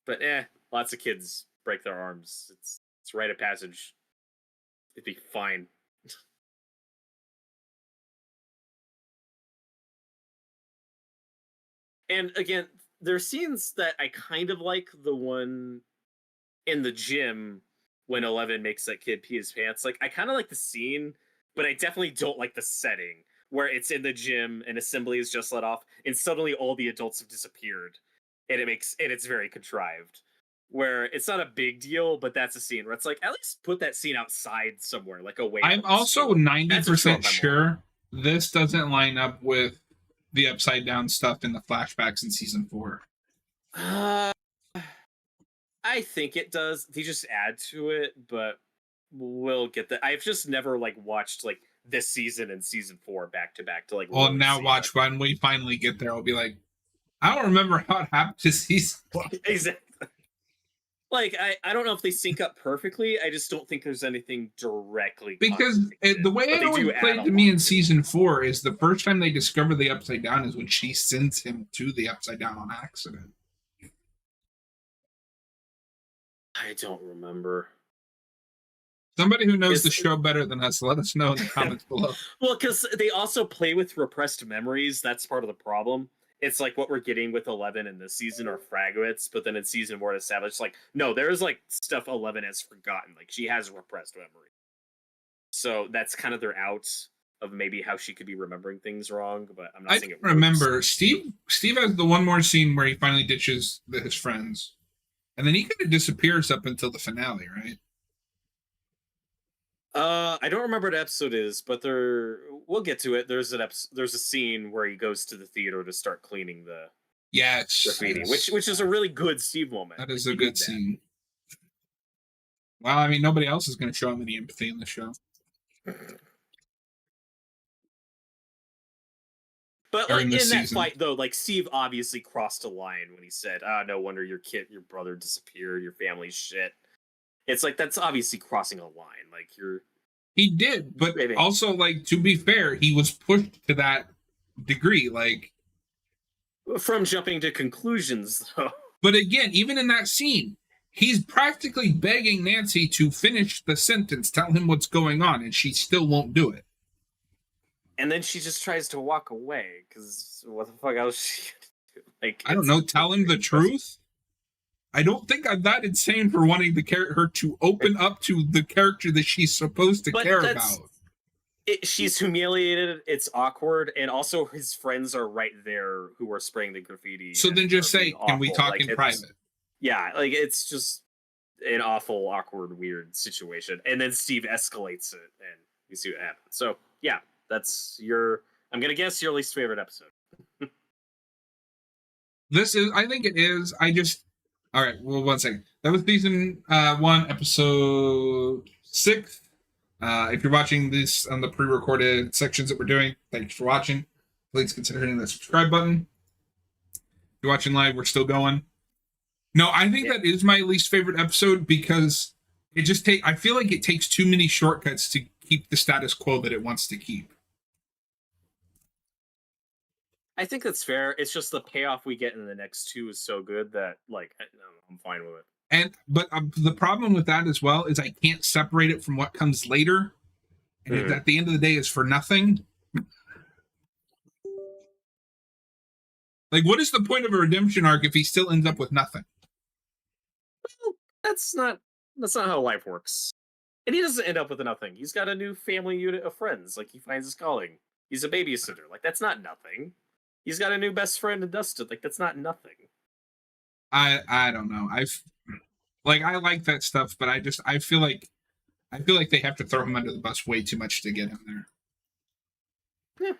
But lots of kids break their arms. It's rite of passage. It'd be fine. And again, there are scenes that I kind of like. The one in the gym when 11 makes that kid pee his pants. Like, I kind of like the scene, but I definitely don't like the setting where it's in the gym and assembly is just let off and suddenly all the adults have disappeared, and it's very contrived, where it's not a big deal, but that's a scene where it's like, at least put that scene outside somewhere, like away. I'm also 90% sure this doesn't line up with the upside down stuff in the flashbacks in season 4. I think it does. They just add to it, but we'll get that. I've just never like watched like this season and season 4 back to back to like. Well, really now see watch it. when we finally get there. I'll be like, I don't remember how it happened to season 1. Exactly. Like, I don't know if they sync up perfectly. I just don't think there's anything directly Because contradicted, the way but it they always do add played a to me lot in it. season 4 is the first time they discover the Upside Down is when she sends him to the Upside Down on accident. I don't remember. Somebody who knows the Is- show better than us, let us know in the comments below. Well, because they also play with repressed memories. That's part of the problem. It's like what we're getting with 11 in this season are fragments, but then in season 4 it established like, no, there's like stuff 11 has forgotten. Like she has repressed memory. So that's kind of their out of maybe how she could be remembering things wrong, but I'm not I saying it remember works. Steve has the one more scene where he finally ditches his friends. And then he kind of disappears up until the finale, right? I don't remember what episode it is, but we'll get to it. There's a scene where he goes to the theater to start cleaning the graffiti, yes. which is a really good Steve moment. That is Like, a good scene. Well, I mean, nobody else is going to show him any empathy in the show. But During like this in that season. fight, though, like Steve obviously crossed a line when he said, no wonder your brother disappeared, your family's shit." It's like that's obviously crossing a line. Like He did, but Maybe. also, like, to be fair, he was pushed to that degree. Like, from jumping to conclusions, though. but again, even in that scene, he's practically begging Nancy to finish the sentence, tell him what's going on, and she still won't do it. And then she just tries to walk away because what the fuck else is she gonna do? Like, I don't know, tell him the truth. I don't think I'm that insane for wanting her to open up to the character that she's supposed to care about. She's humiliated. It's awkward, and also his friends are right there who are spraying the graffiti. So then just say, "Can we talk in private?" Yeah, like it's just an awful, awkward, weird situation, and then Steve escalates it, and we see what happens. So yeah, that's I'm gonna guess your least favorite episode. I think it is. All right, well, one second. That was season 1, episode 6. If you're watching this on the pre-recorded sections that we're doing, thanks for watching. Please consider hitting the subscribe button. If you're watching live, we're still going. No, I think that is my least favorite episode because I feel like it takes too many shortcuts to keep the status quo that it wants to keep. I think that's fair. It's just the payoff we get in the next 2 is so good that, like, I'm fine with it. But the problem with that as well is I can't separate it from what comes later, and at the end of the day, is for nothing. Like, what is the point of a redemption arc if he still ends up with nothing? Well, that's not how life works. And he doesn't end up with nothing. He's got a new family unit of friends. Like, he finds his calling. He's a babysitter. Like, that's not nothing. He's got a new best friend in Dustin. Like, that's not nothing. I don't know. I like that stuff, but I feel like they have to throw him under the bus way too much to get him there. Yeah.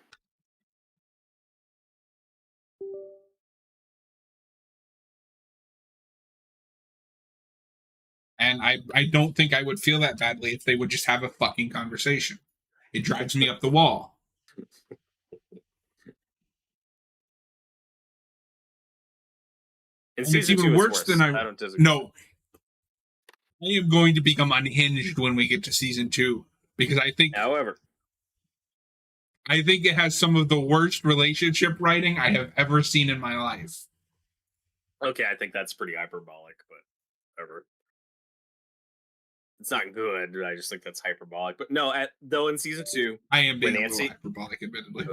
And I don't think I would feel that badly if they would just have a fucking conversation. It drives me up the wall. And it's even worse than I don't disagree. No. I am going to become unhinged when we get to season 2 because I think it has some of the worst relationship writing I have ever seen in my life. Okay, I think that's pretty hyperbolic, but whatever. It's not good. I just think that's hyperbolic. But no, though in season 2, I am being a little hyperbolic, admittedly.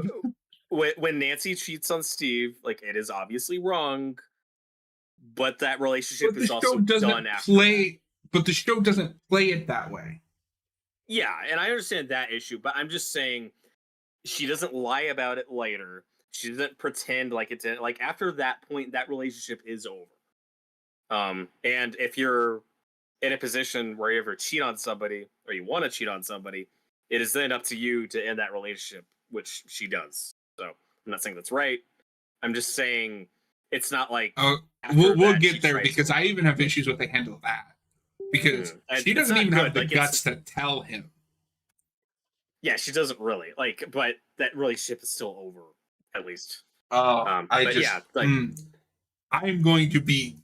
When Nancy cheats on Steve, like, it is obviously wrong, but that relationship is also done after that. But the show doesn't play it that way. Yeah, and I understand that issue, but I'm just saying she doesn't lie about it later. She doesn't pretend like it didn't. Like, after that point, that relationship is over. And if you're in a position where you ever cheat on somebody or you want to cheat on somebody, it is then up to you to end that relationship, which she does. So I'm not saying that's right. I'm just saying it's not like we'll get there because I even have issues with the handle of that because she doesn't even have the guts to tell him. Yeah, she doesn't really but that relationship is still over, at least. But yeah, like I'm going to be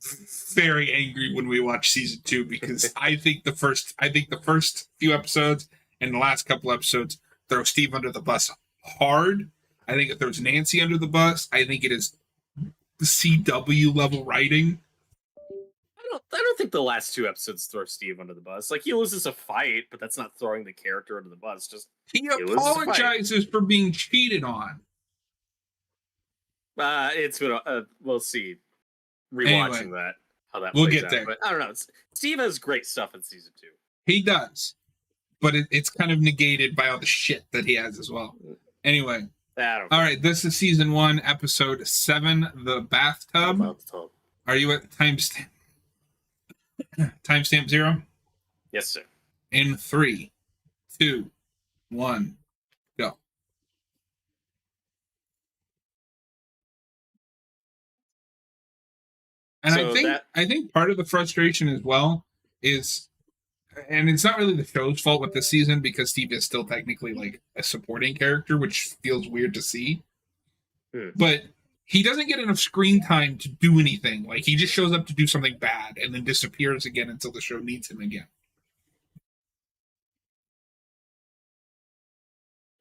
very angry when we watch season 2 because I think the first few episodes and the last couple episodes throw Steve under the bus hard. I think it throws Nancy under the bus. I think it is CW level writing. I don't think the last 2 episodes throw Steve under the bus. Like, he loses a fight, but that's not throwing the character under the bus. Just He loses a fight. apologizes for being cheated on. It's been we'll see. Rewatching Anyway, that, how that we'll plays get out. there. But I don't know. Steve has great stuff in season 2. He does, but it's kind of negated by all the shit that he has as well. Anyway, all right, this is season 1, episode 7, The Bathtub. Are you at timestamp 0? Yes, sir. In 3, 2, 1, go. And So I think part of the frustration as well is, and it's not really the show's fault with this season because Steve is still technically like a supporting character, which feels weird to see. But he doesn't get enough screen time to do anything. Like, he just shows up to do something bad and then disappears again until the show needs him again.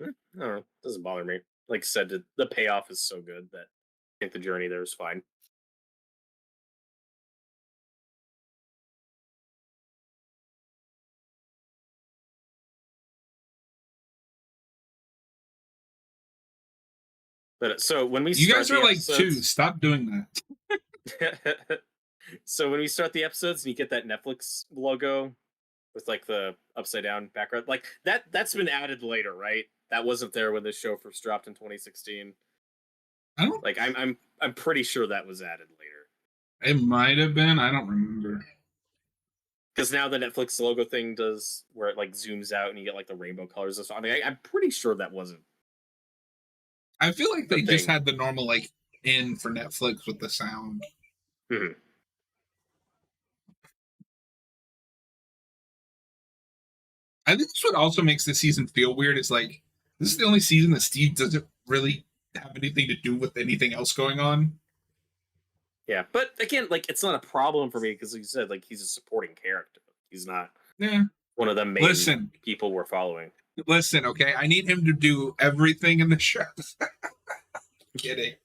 I don't know. It doesn't bother me. Like I said, the payoff is so good that I think the journey there is fine. But so when we You guys are like episodes, 2. Stop doing that. So when we start the episodes and you get that Netflix logo with like the upside down background, like that's been added later, right? That wasn't there when the show first dropped in 2016. I don't like. I'm pretty sure that was added later. It might have been. I don't remember. Because now the Netflix logo thing does where it like zooms out and you get like the rainbow colors and stuff. I mean, I'm pretty sure that wasn't. I feel like they just had the normal like in for Netflix with the sound. Mm-hmm. I think this what also makes this season feel weird is like this is the only season that Steve doesn't really have anything to do with anything else going on. Yeah, but again, like it's not a problem for me because, like you said, like he's a supporting character. He's not one of the main people we're following. Listen, okay, I need him to do everything in the show. Kidding.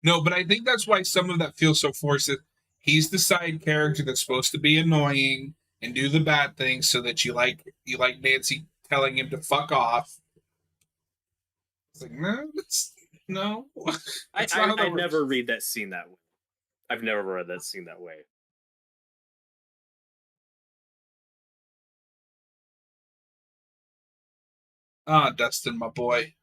No, but I think that's why some of that feels so forced. He's the side character that's supposed to be annoying and do the bad things so that you like Nancy telling him to fuck off. It's like, no. I never read that scene that way. I've never read that scene that way. Ah, Dustin, my boy.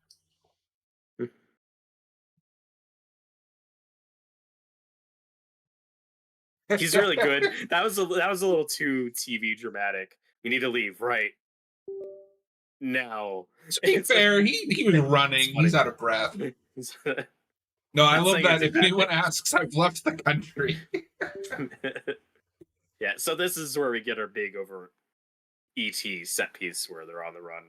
He's really good. That was a little too TV dramatic. We need to leave right now. To be fair, he was running. He's out of breath. No, I love that. If anyone asks, I've left the country. Yeah, so this is where we get our big over ET set piece where they're on the run.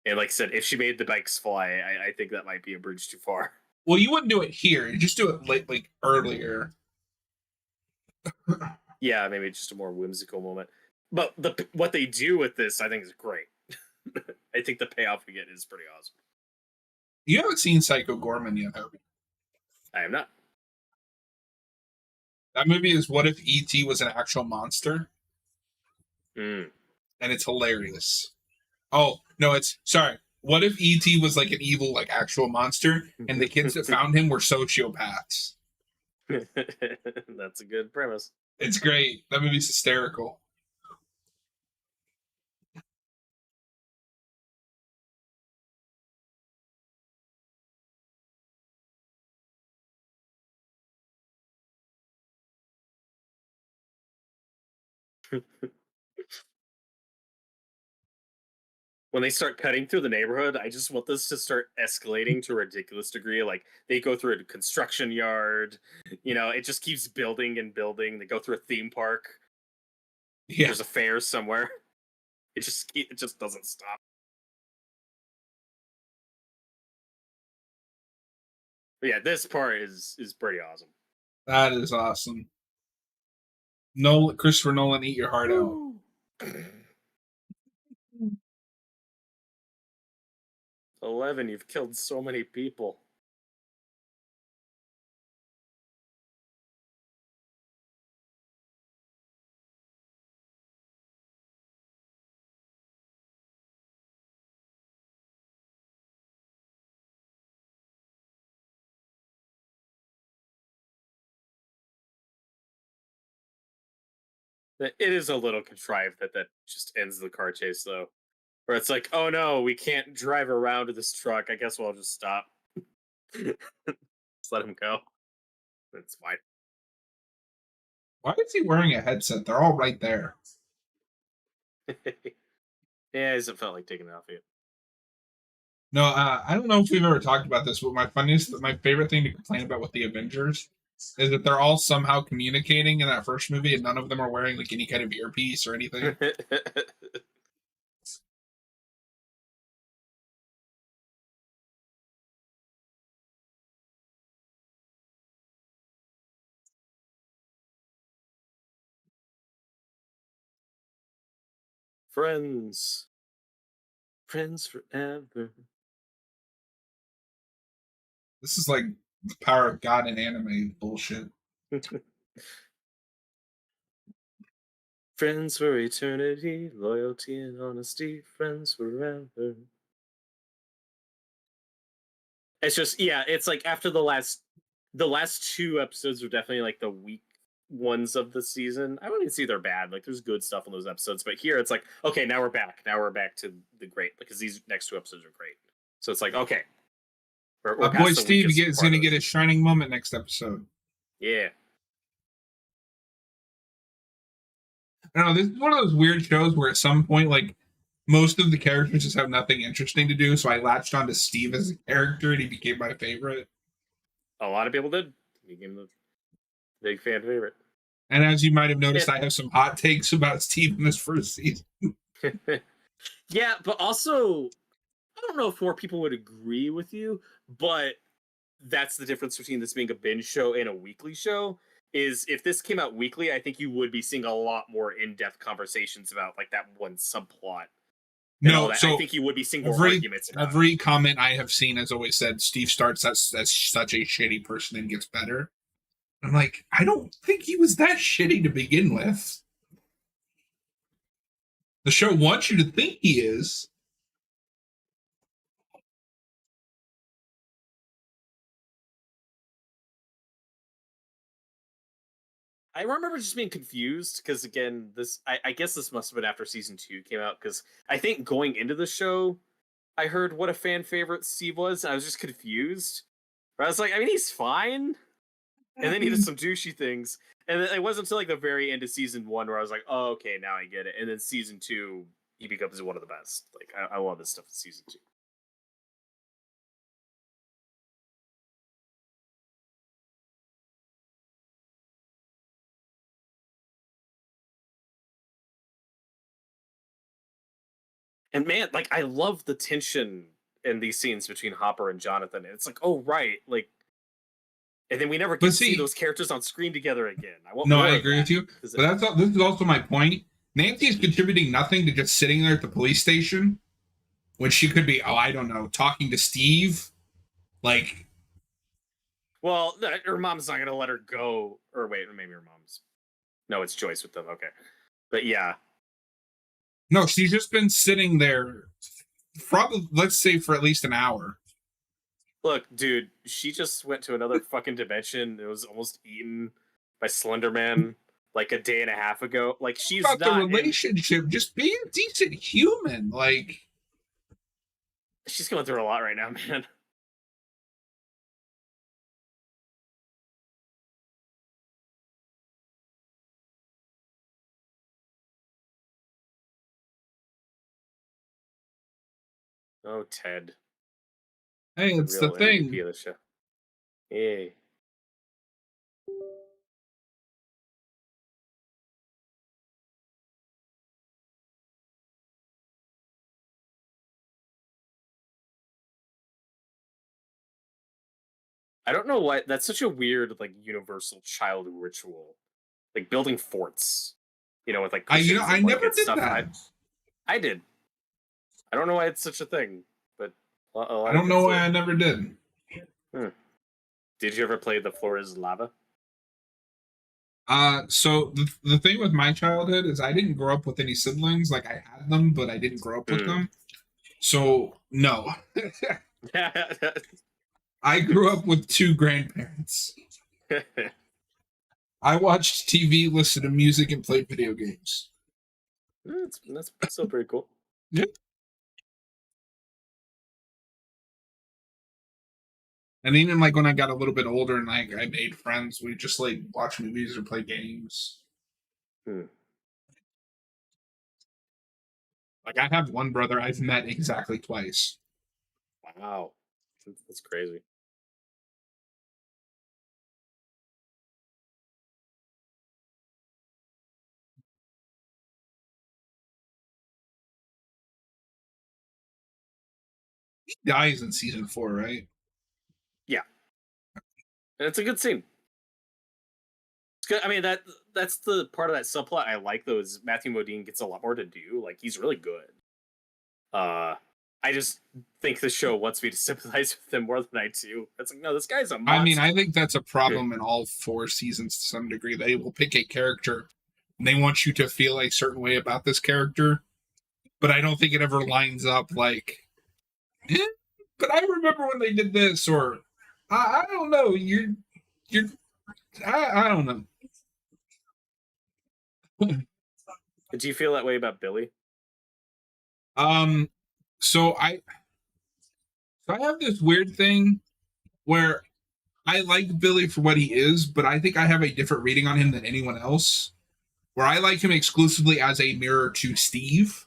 And like I said, if she made the bikes fly, I think that might be a bridge too far. Well, you wouldn't do it here. You just do it like earlier. Yeah, maybe just a more whimsical moment. But what they do with this, I think, is great. I think the payoff we get is pretty awesome. You haven't seen Psycho Gorman yet, have you? I am not. That movie is What If E.T. was an actual monster? And it's hilarious. Oh, no, sorry. What if E.T. was like an evil, like actual monster, and the kids that found him were sociopaths? That's a good premise. It's great. That movie's hysterical. When they start cutting through the neighborhood, I just want this to start escalating to a ridiculous degree. Like they go through a construction yard, it just keeps building and building. They go through a theme park. Yeah. There's a fair somewhere. It just doesn't stop. But yeah, this part is pretty awesome. That is awesome. Christopher Nolan, eat your heart out. 11, you've killed so many people. It is a little contrived that just ends the car chase, though. Where it's like, oh no, we can't drive around this truck. I guess we'll just stop. Just let him go. It's fine. Why is he wearing a headset? They're all right there. Yeah, it hasn't felt like taking it off yet. No, I don't know if we've ever talked about this, but my favorite thing to complain about with the Avengers is that they're all somehow communicating in that first movie, and none of them are wearing like any kind of earpiece or anything. Friends forever. This is like the power of God in anime bullshit. Friends for eternity, loyalty and honesty, friends forever. It's just, yeah, it's like after the last two episodes are definitely like the weak ones of the season. I wouldn't say they're bad. Like there's good stuff in those episodes, but here it's like, okay, now we're back. Now we're back to the great, because these next two episodes are great. So it's like, okay, we're Boy past the Steve weakest is part going to of get this. his shining moment next episode. Yeah. I don't know. This is one of those weird shows where at some point, like, most of the characters just have nothing interesting to do, so I latched onto Steve as a character, and he became my favorite. A lot of people did. He became the big fan favorite. And as you might have noticed, I have some hot takes about Steve in this first season. Yeah, but also, I don't know if more people would agree with you, but that's the difference between this being a binge show and a weekly show. Is if this came out weekly, I think you would be seeing a lot more in-depth conversations about like that one subplot. No, so I think you would be seeing more arguments about every comment I have seen has always said Steve starts as such a shitty person and gets better. I'm like, I don't think he was that shitty to begin with. The show wants you to think he is. I remember just being confused because again, I guess this must have been after season 2 came out, because I think going into the show, I heard what a fan favorite Steve was, and I was just confused. But I was like, I mean, he's fine. And then he did some douchey things. And then it wasn't until like the very end of season 1 where I was like, oh, okay, now I get it. And then season 2, he becomes one of the best. Like, I love this stuff in season 2. And man, like, I love the tension in these scenes between Hopper and Jonathan. And it's like, oh, right. Like, and then we never get to see those characters on screen together again. I want more I of agree that, with you. But this is also my point. Nancy is contributing nothing to just sitting there at the police station when she could be, I don't know, talking to Steve. Like, well, her mom's not going to let her go. Or wait, maybe her mom's. No, it's Joyce with them. Okay. But yeah. No, she's just been sitting there, probably, let's say, for at least an hour. Look, dude, she just went to another fucking dimension. It was almost eaten by Slenderman like a day and a half ago. Like, she's about not the relationship, just be a decent human. Like, she's going through a lot right now, man. Oh, Ted. hey, it's the Real MVP thing. of the show. Hey. I don't know why that's such a weird, like, universal child ritual, like building forts, with like cushions I and never blankets did stuff. that. I did. I don't know why it's such a thing, but a lot I of don't know kids why do. I never did. Did you ever play The Floor is Lava? So the thing with my childhood is I didn't grow up with any siblings. Like I had them, but I didn't grow up with them. So no, I grew up with two grandparents. I watched TV, listened to music, and played video games. That's still pretty cool. Yeah. And even like when I got a little bit older and like I made friends, we just like watch movies or play games. Like I have one brother I've met exactly twice. Wow, that's crazy. He dies in season 4, right? Yeah, and it's a good scene. It's good. I mean that's the part of that subplot I like, though, is Matthew Modine gets a lot more to do. Like, he's really good. I just think the show wants me to sympathize with him more than I do. It's like, no, this guy's a monster. I mean, I think that's a problem in all 4 seasons to some degree. They will pick a character and they want you to feel a certain way about this character, but I don't think it ever lines up like, but I remember when they did this, or I don't know, I don't know. Do you feel that way about Billy? So I have this weird thing where I like Billy for what he is, but I think I have a different reading on him than anyone else. Where I like him exclusively as a mirror to Steve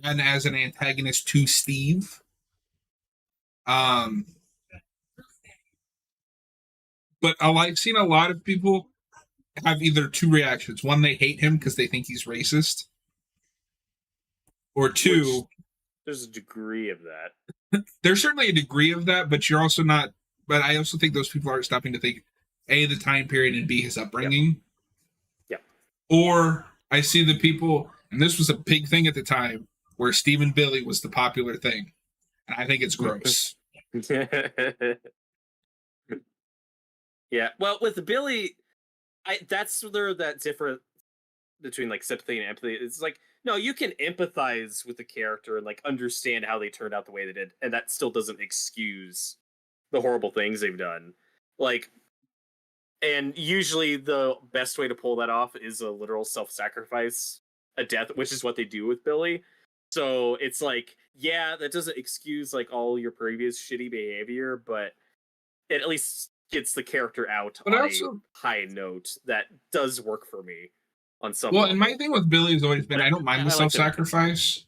and as an antagonist to Steve. But I've seen a lot of people have either two reactions. One, they hate him because they think he's racist. Or two, there's a degree of that. There's certainly a degree of that, but you're also not. But I also think those people aren't stopping to think, A, the time period, and B, his upbringing. Yep. Or I see the people, and this was a big thing at the time, where Steve and Billy was the popular thing. And I think it's gross. Yeah. Well, with Billy, that's where that difference between like sympathy and empathy. It's like, no, you can empathize with the character and like understand how they turned out the way they did, and that still doesn't excuse the horrible things they've done. Like, and usually the best way to pull that off is a literal self-sacrifice, a death, which is what they do with Billy. So it's like, yeah, that doesn't excuse like all your previous shitty behavior, but it at least gets the character out on a high note that does work for me on some level. And my thing with Billy has always been, I don't mind the self-sacrifice,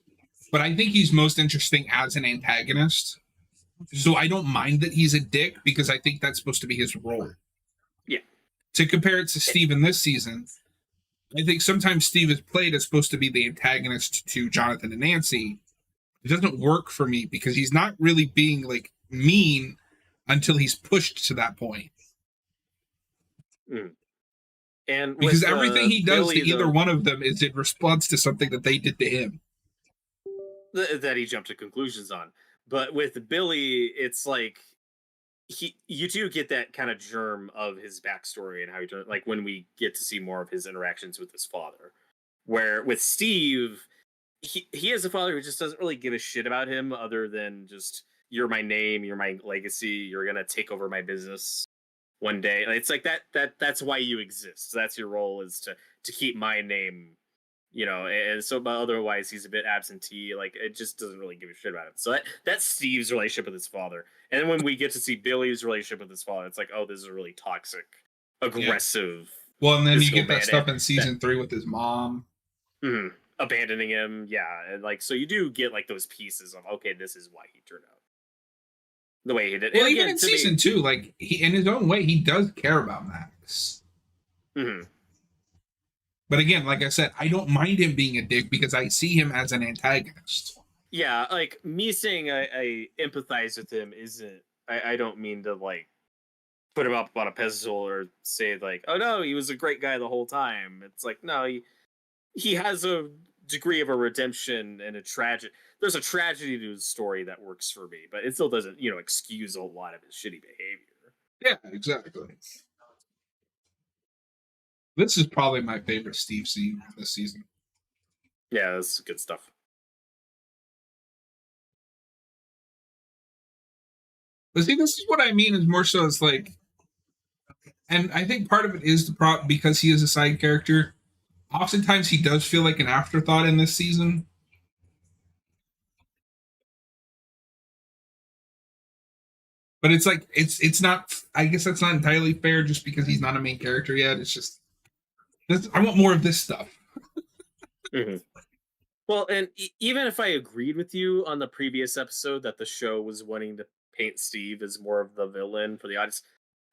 but I think he's most interesting as an antagonist. So I don't mind that he's a dick, because I think that's supposed to be his role. Yeah. To compare it to Steve in this season, I think sometimes Steve is played as supposed to be the antagonist to Jonathan and Nancy. It doesn't work for me because he's not really being like mean until he's pushed to that point. And because everything he does Billy, to either one of them is in response to something that they did to him. That he jumped to conclusions on. But with Billy, it's like you do get that kind of germ of his backstory and how he turned, like when we get to see more of his interactions with his father. Where with Steve, he has a father who just doesn't really give a shit about him other than just, you're my name, you're my legacy, you're gonna take over my business one day. It's like that's why you exist. That's your role, is to keep my name, and so, but otherwise he's a bit absentee. Like, it just doesn't really give a shit about him. So that's Steve's relationship with his father. And then when we get to see Billy's relationship with his father, it's like, oh, this is a really toxic, aggressive. Yeah. Well, and then you get that stuff in season 3 with his mom. Abandoning him. Yeah. And like, so you do get like those pieces of, okay, this is why he turned out the way he did. Well, even in season 2, like, he, in his own way, he does care about Max. But again, like I said, I don't mind him being a dick because I see him as an antagonist. Yeah, like me saying I empathize with him isn't. I don't mean to like put him up on a pedestal or say like, oh no, he was a great guy the whole time. It's like, no, he has a degree of a redemption and a tragic. There's a tragedy to his story that works for me, but it still doesn't, excuse a lot of his shitty behavior. Yeah, exactly. This is probably my favorite Steve scene this season. Yeah, that's good stuff. But see, this is what I mean. Is more so it's like, and I think part of it is the because he is a side character. Oftentimes, he does feel like an afterthought in this season. But it's like it's not. I guess that's not entirely fair, just because he's not a main character yet. It's just I want more of this stuff. Mm-hmm. Well, and even if I agreed with you on the previous episode that the show was wanting to paint Steve as more of the villain for the audience,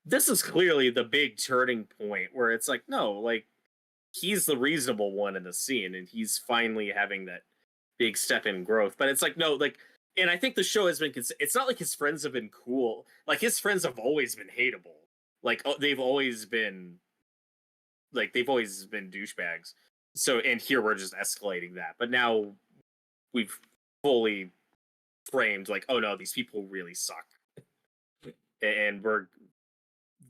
this is clearly the big turning point where it's like, no, like he's the reasonable one in the scene, and he's finally having that big step in growth. But it's like, no, like, and I think the show has been. It's not like his friends have been cool. Like his friends have always been hateable. Like they've always been douchebags. So, and here we're just escalating that. But now we've fully framed like, oh no, these people really suck. And we're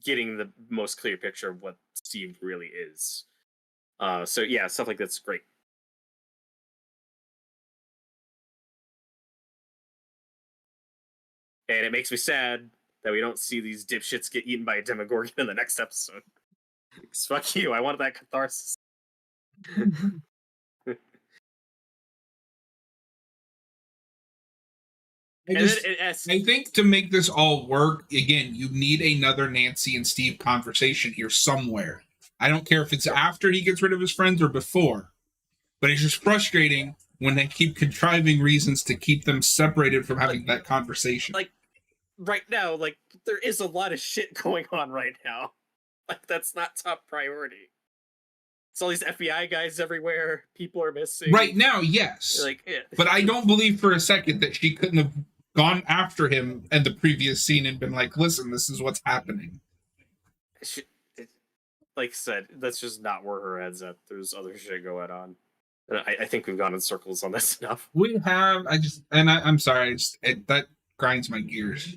getting the most clear picture of what Steve really is. So yeah, stuff like that's great. And it makes me sad that we don't see these dipshits get eaten by a Demogorgon in the next episode. Because fuck you, I wanted that catharsis. I think to make this all work, again, you need another Nancy and Steve conversation here somewhere. I don't care if it's after he gets rid of his friends or before, but it's just frustrating when they keep contriving reasons to keep them separated from having that conversation. Like, right now, like, there is a lot of shit going on right now. Like, that's not top priority. It's all these FBI guys everywhere. People are missing. Right now, yes. Like, yeah. But I don't believe for a second that she couldn't have gone after him in the previous scene and been like, listen, this is what's happening. Like I said, that's just not where her head's at. There's other shit going on. I think we've gone in circles on this enough. We have. I'm sorry. That grinds my gears.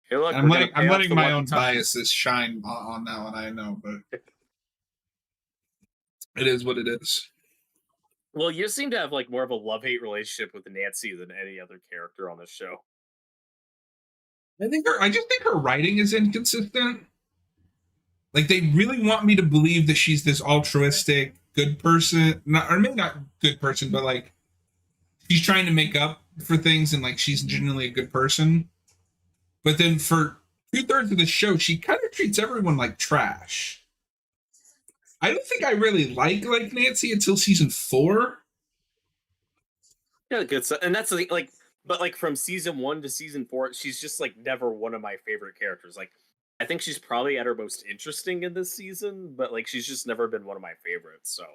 Hey, look, I'm letting my own biases shine on that one. I know, but it is what it is. Well, you seem to have like more of a love-hate relationship with Nancy than any other character on this show. I just think her writing is inconsistent. Like, they really want me to believe that she's this altruistic, good person, or maybe not good person, but like she's trying to make up for things and like she's genuinely a good person. But then for 2/3 of the show, she kind of treats everyone like trash. I don't think I really like Nancy until season 4. Yeah, good stuff. And that's the thing, like, but like from season 1 to season 4, she's just like never one of my favorite characters. Like, I think she's probably at her most interesting in this season, but like she's just never been one of my favorites. So,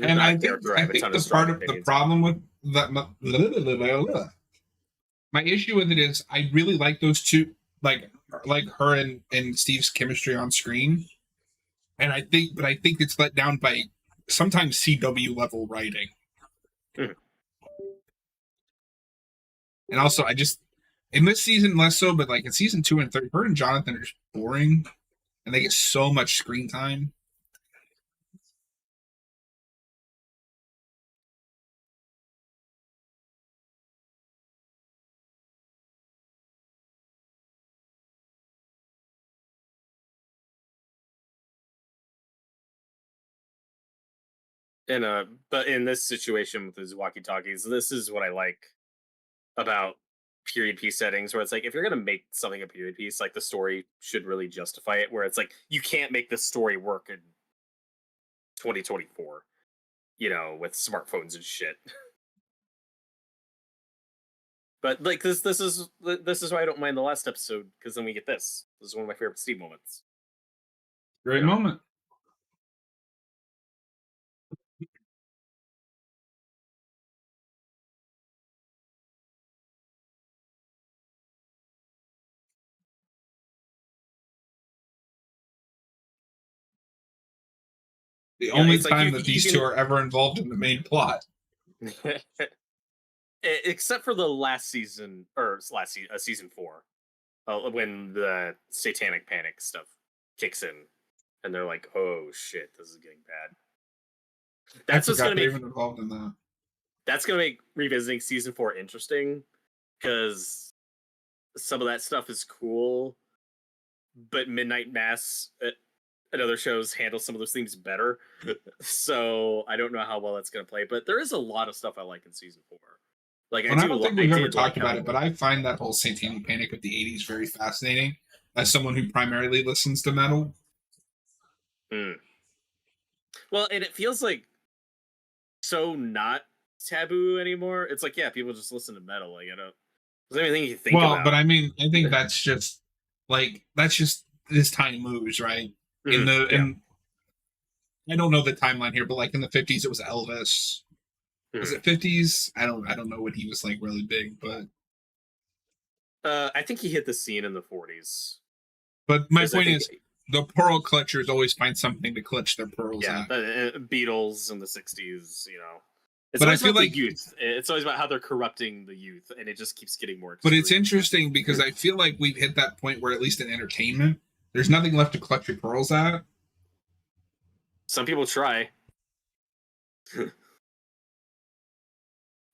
and I think the part of the problem with that, my issue with it is I really like those two, like her and Steve's chemistry on screen. And I think it's let down by sometimes CW level writing. Mm. And also, in this season less so, but like in season 2 and 3, her and Jonathan are just boring, and they get so much screen time. But in this situation with his walkie-talkies, this is what I like about period piece settings, where it's like if you're gonna make something a period piece, like the story should really justify it. Where it's like you can't make this story work in 2024, with smartphones and shit. But like this is why I don't mind the last episode, because then we get this. This is one of my favorite Steve moments. Great moment. The Yeah, only it's like time you, that you these two are ever involved in the main plot. can, except for the last season or season 4, when the satanic panic stuff kicks in, and they're like, "Oh shit, this is getting bad." I That's what's forgot gonna they're make even involved in that. revisiting season 4 interesting, because some of that stuff is cool, but Midnight Mass and other shows handle some of those themes better. So I don't know how well that's going to play, but there is a lot of stuff I like in season 4. Like And I don't think we've ever did like talked about it, but I find that whole satanic panic of the '80s very fascinating. As someone who primarily listens to metal, Well, and it feels like so not taboo anymore. It's like, yeah, people just listen to metal. Like, I don't. There's anything you think well, about. but I mean, I think that's just as time moves, right? In the Yeah. in I don't know the timeline here, but like in the '50s, it was Elvis. Was it '50s? I don't know when he was like really big, but I think he hit the scene in the 40s. my point is, the pearl clutchers always find something to clutch their pearls at. The Beatles in the 60s, It's But I always feel about like the youth. It's always about how they're corrupting the youth, and it just keeps getting more But extreme. it's interesting because I feel like we've hit that point where, at least in entertainment, there's nothing left to clutch your pearls at. Some people try.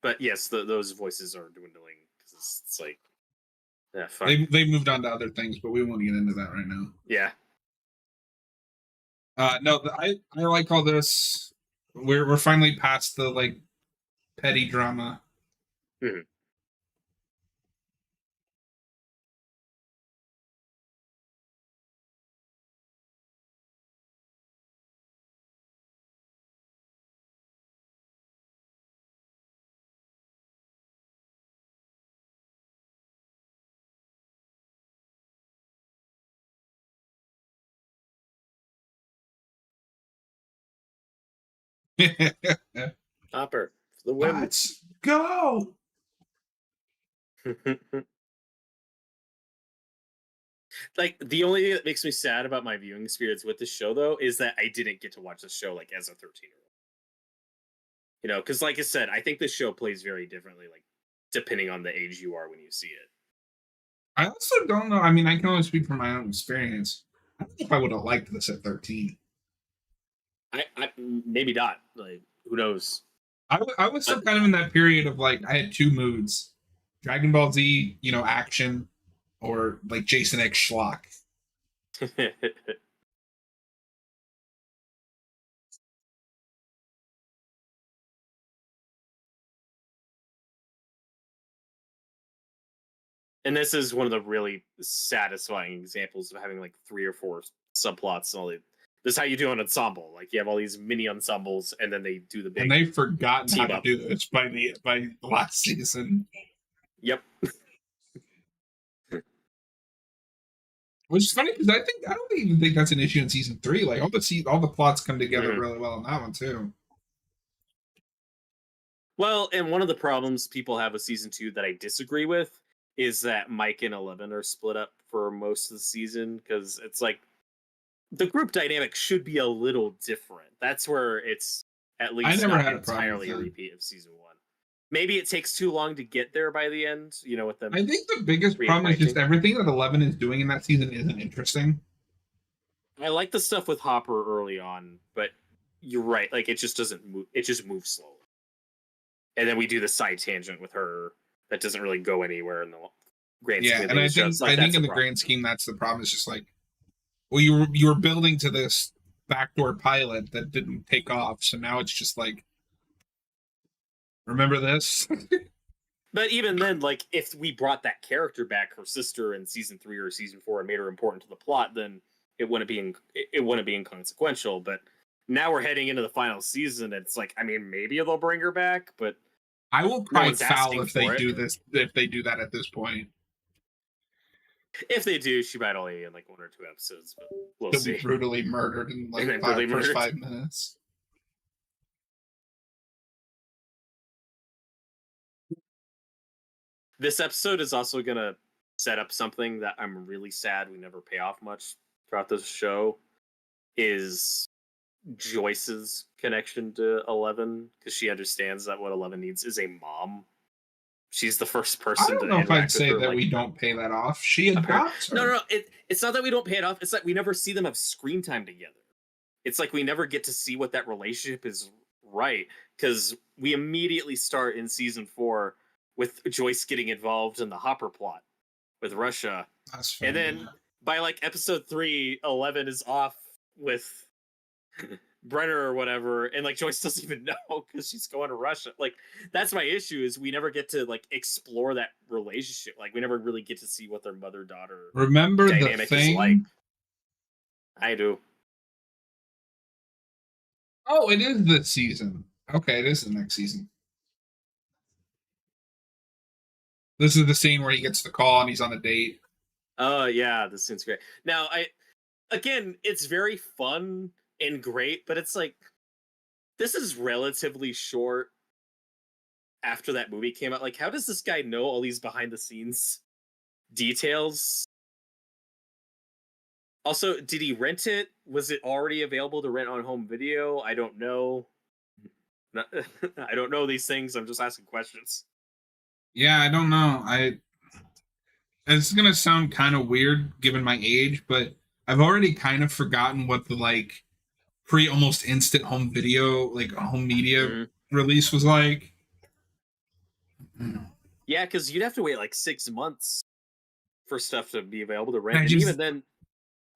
But yes, those voices are dwindling, because it's like, yeah, fuck. They moved on to other things, but we won't get into that right now. Yeah. No, I like all this. We're finally past the like petty drama. Mhm. Hopper, for the win. Let's go. Like, the only thing that makes me sad about my viewing experience with the show, though, is that I didn't get to watch the show like as a 13-year-old. Because like I said, I think the show plays very differently, like depending on the age you are when you see it. I also don't know. I mean, I can only speak from my own experience. I don't know if I would have liked this at 13. I maybe not. Like, who knows? I was still kind of in that period of like, I had two moods: Dragon Ball Z, action, or like Jason X schlock. And this is one of the really satisfying examples of having like 3 or 4 subplots and all that. This is how you do an ensemble. Like, you have all these mini ensembles, and then they do the big. And they've forgotten how to up. do this by the last season. Yep. Which is funny because I don't even think that's an issue in season 3. Like all the plots come together really well in that one too. Well, and one of the problems people have with season 2 that I disagree with is that Mike and 11 are split up for most of the season, because it's like the group dynamic should be a little different. That's where it's at least never not had a problem entirely with a that. repeat of season 1. Maybe it takes too long to get there by the end, with them. I think the biggest problem is just everything that 11 is doing in that season isn't interesting. I like the stuff with Hopper early on, but you're right. Like, it just doesn't move. It just moves slowly. And then we do the side tangent with her that doesn't really go anywhere in the grand scheme. Yeah, and I think in the grand scheme that's the problem. It's just like, well, you were building to this backdoor pilot that didn't take off, so now it's just like, remember this? But even then, like, if we brought that character back, her sister, in season 3 or season 4, and made her important to the plot, then it wouldn't be inconsequential. But now we're heading into the final season. It's like, I mean, maybe they'll bring her back, but I will call no it foul if they do this. If they do that at this point, if they do, she might only in like 1 or 2 episodes. But we'll see. Be brutally murdered in like first 5 minutes. This episode is also gonna set up something that I'm really sad we never pay off much throughout this show. Is Joyce's connection to 11 because she understands that what 11 needs is a mom. She's the first I person don't to know if I'd interact with say her. that Like, we don't pay that off. She a parent. adopts her. No. It's not that we don't pay it off. It's like we never see them have screen time together. It's like we never get to see what that relationship is right because we immediately start in season 4 with Joyce getting involved in the Hopper plot with Russia, That's fair. and then by like episode 3, 11 is off with Brenner or whatever, and like Joyce doesn't even know because she's going to Russia. Like that's my issue is we never get to like explore that relationship. Like we never really get to see what their mother-daughter Remember the dynamic is thing? like. I do. Oh, it is this season. Okay, it is the next season. This is the scene where he gets the call and he's on a date. Oh yeah, this seems great. Now again, it's very fun and great, but it's like this is relatively short after that movie came out. Like, how does this guy know all these behind the scenes details? Also, did he rent it? Was it already available to rent on home video? I don't know. I don't know these things. I'm just asking questions. Yeah, I don't know. It's gonna sound kind of weird given my age, but I've already kind of forgotten what the like almost instant home video, like home media release was like. Yeah, because you'd have to wait like 6 months for stuff to be available to rent, and even then,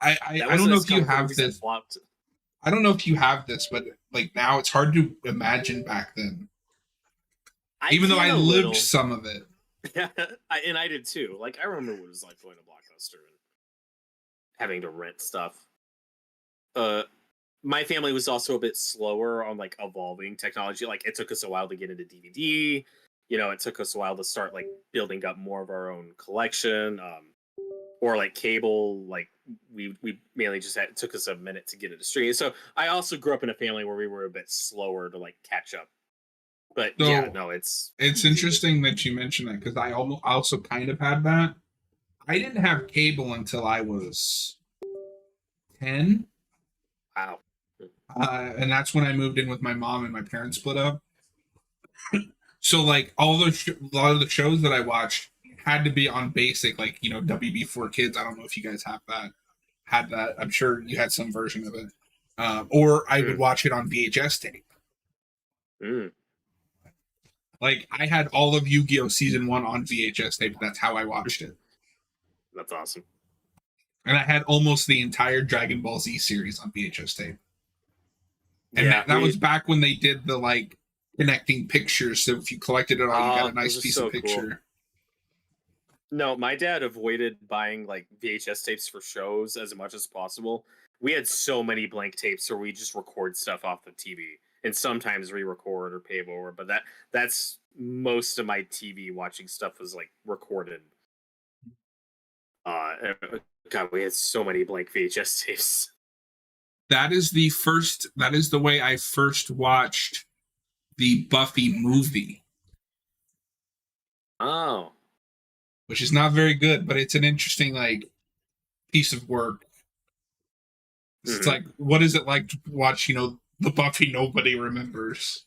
I don't know if you have this. I don't know if you have this, but like now it's hard to imagine back then. Even though I lived some of it. Yeah, and I did too. Like I remember what it was like going to Blockbuster and having to rent stuff. My family was also a bit slower on like evolving technology. Like it took us a while to get into DVD. You know, it took us a while to start like building up more of our own collection. Or like cable, like we mainly just had, it took us a minute to get into streaming. So I also grew up in a family where we were a bit slower to like catch up. But so, yeah, no, it's interesting that you mentioned that because I also kind of had that. I didn't have cable until I was 10. Wow. And that's when I moved in with my mom and my parents split up. So like a lot of the shows that I watched had to be on basic, like, you know, WB4 Kids. I don't know if you guys had that. I'm sure you had some version of it. Or I would watch it on VHS tape. Like, I had all of Yu-Gi-Oh! Season 1 on VHS tape. That's how I watched it. That's awesome. And I had almost the entire Dragon Ball Z series on VHS tape. And yeah, that was back when they did the, like, connecting pictures. So if you collected it all, you got a nice piece of picture. Cool. No, my dad avoided buying like VHS tapes for shows as much as possible. We had so many blank tapes where we just record stuff off the TV and sometimes re-record or pay over. But that's most of my TV watching stuff was like recorded. God, we had so many blank VHS tapes. That is the way I first watched the Buffy movie. Oh. Which is not very good, but it's an interesting like piece of work. It's like, what is it like to watch, you know, the Buffy nobody remembers?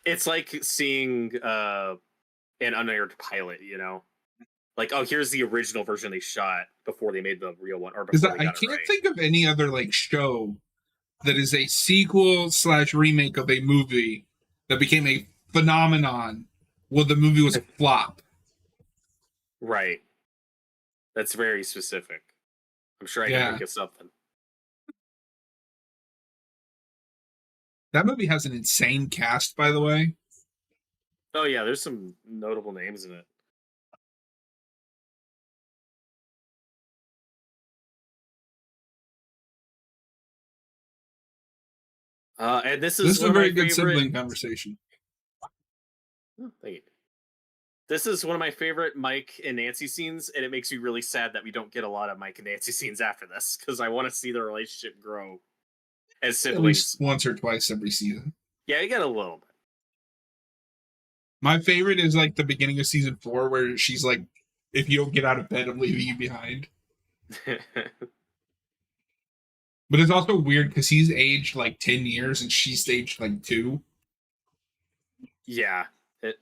It's like seeing an unaired pilot, you know? Like, oh, here's the original version they shot before they made the real one, or before they got I can't think of any other like show that is a sequel / remake of a movie that became a phenomenon where the movie was a flop. Right. That's very specific. I'm sure I can think of something. That movie has an insane cast, by the way. Oh, yeah, there's some notable names in it. And this is a very good sibling conversation. Oh, thank you. This is one of my favorite Mike and Nancy scenes, and it makes me really sad that we don't get a lot of Mike and Nancy scenes after this, because I want to see their relationship grow as siblings. At least once or twice every season. Yeah, you get a little bit. My favorite is like the beginning of season 4, where she's like, if you don't get out of bed, I'm leaving you behind. But it's also weird because he's aged like 10 years and she's aged like 2. Yeah.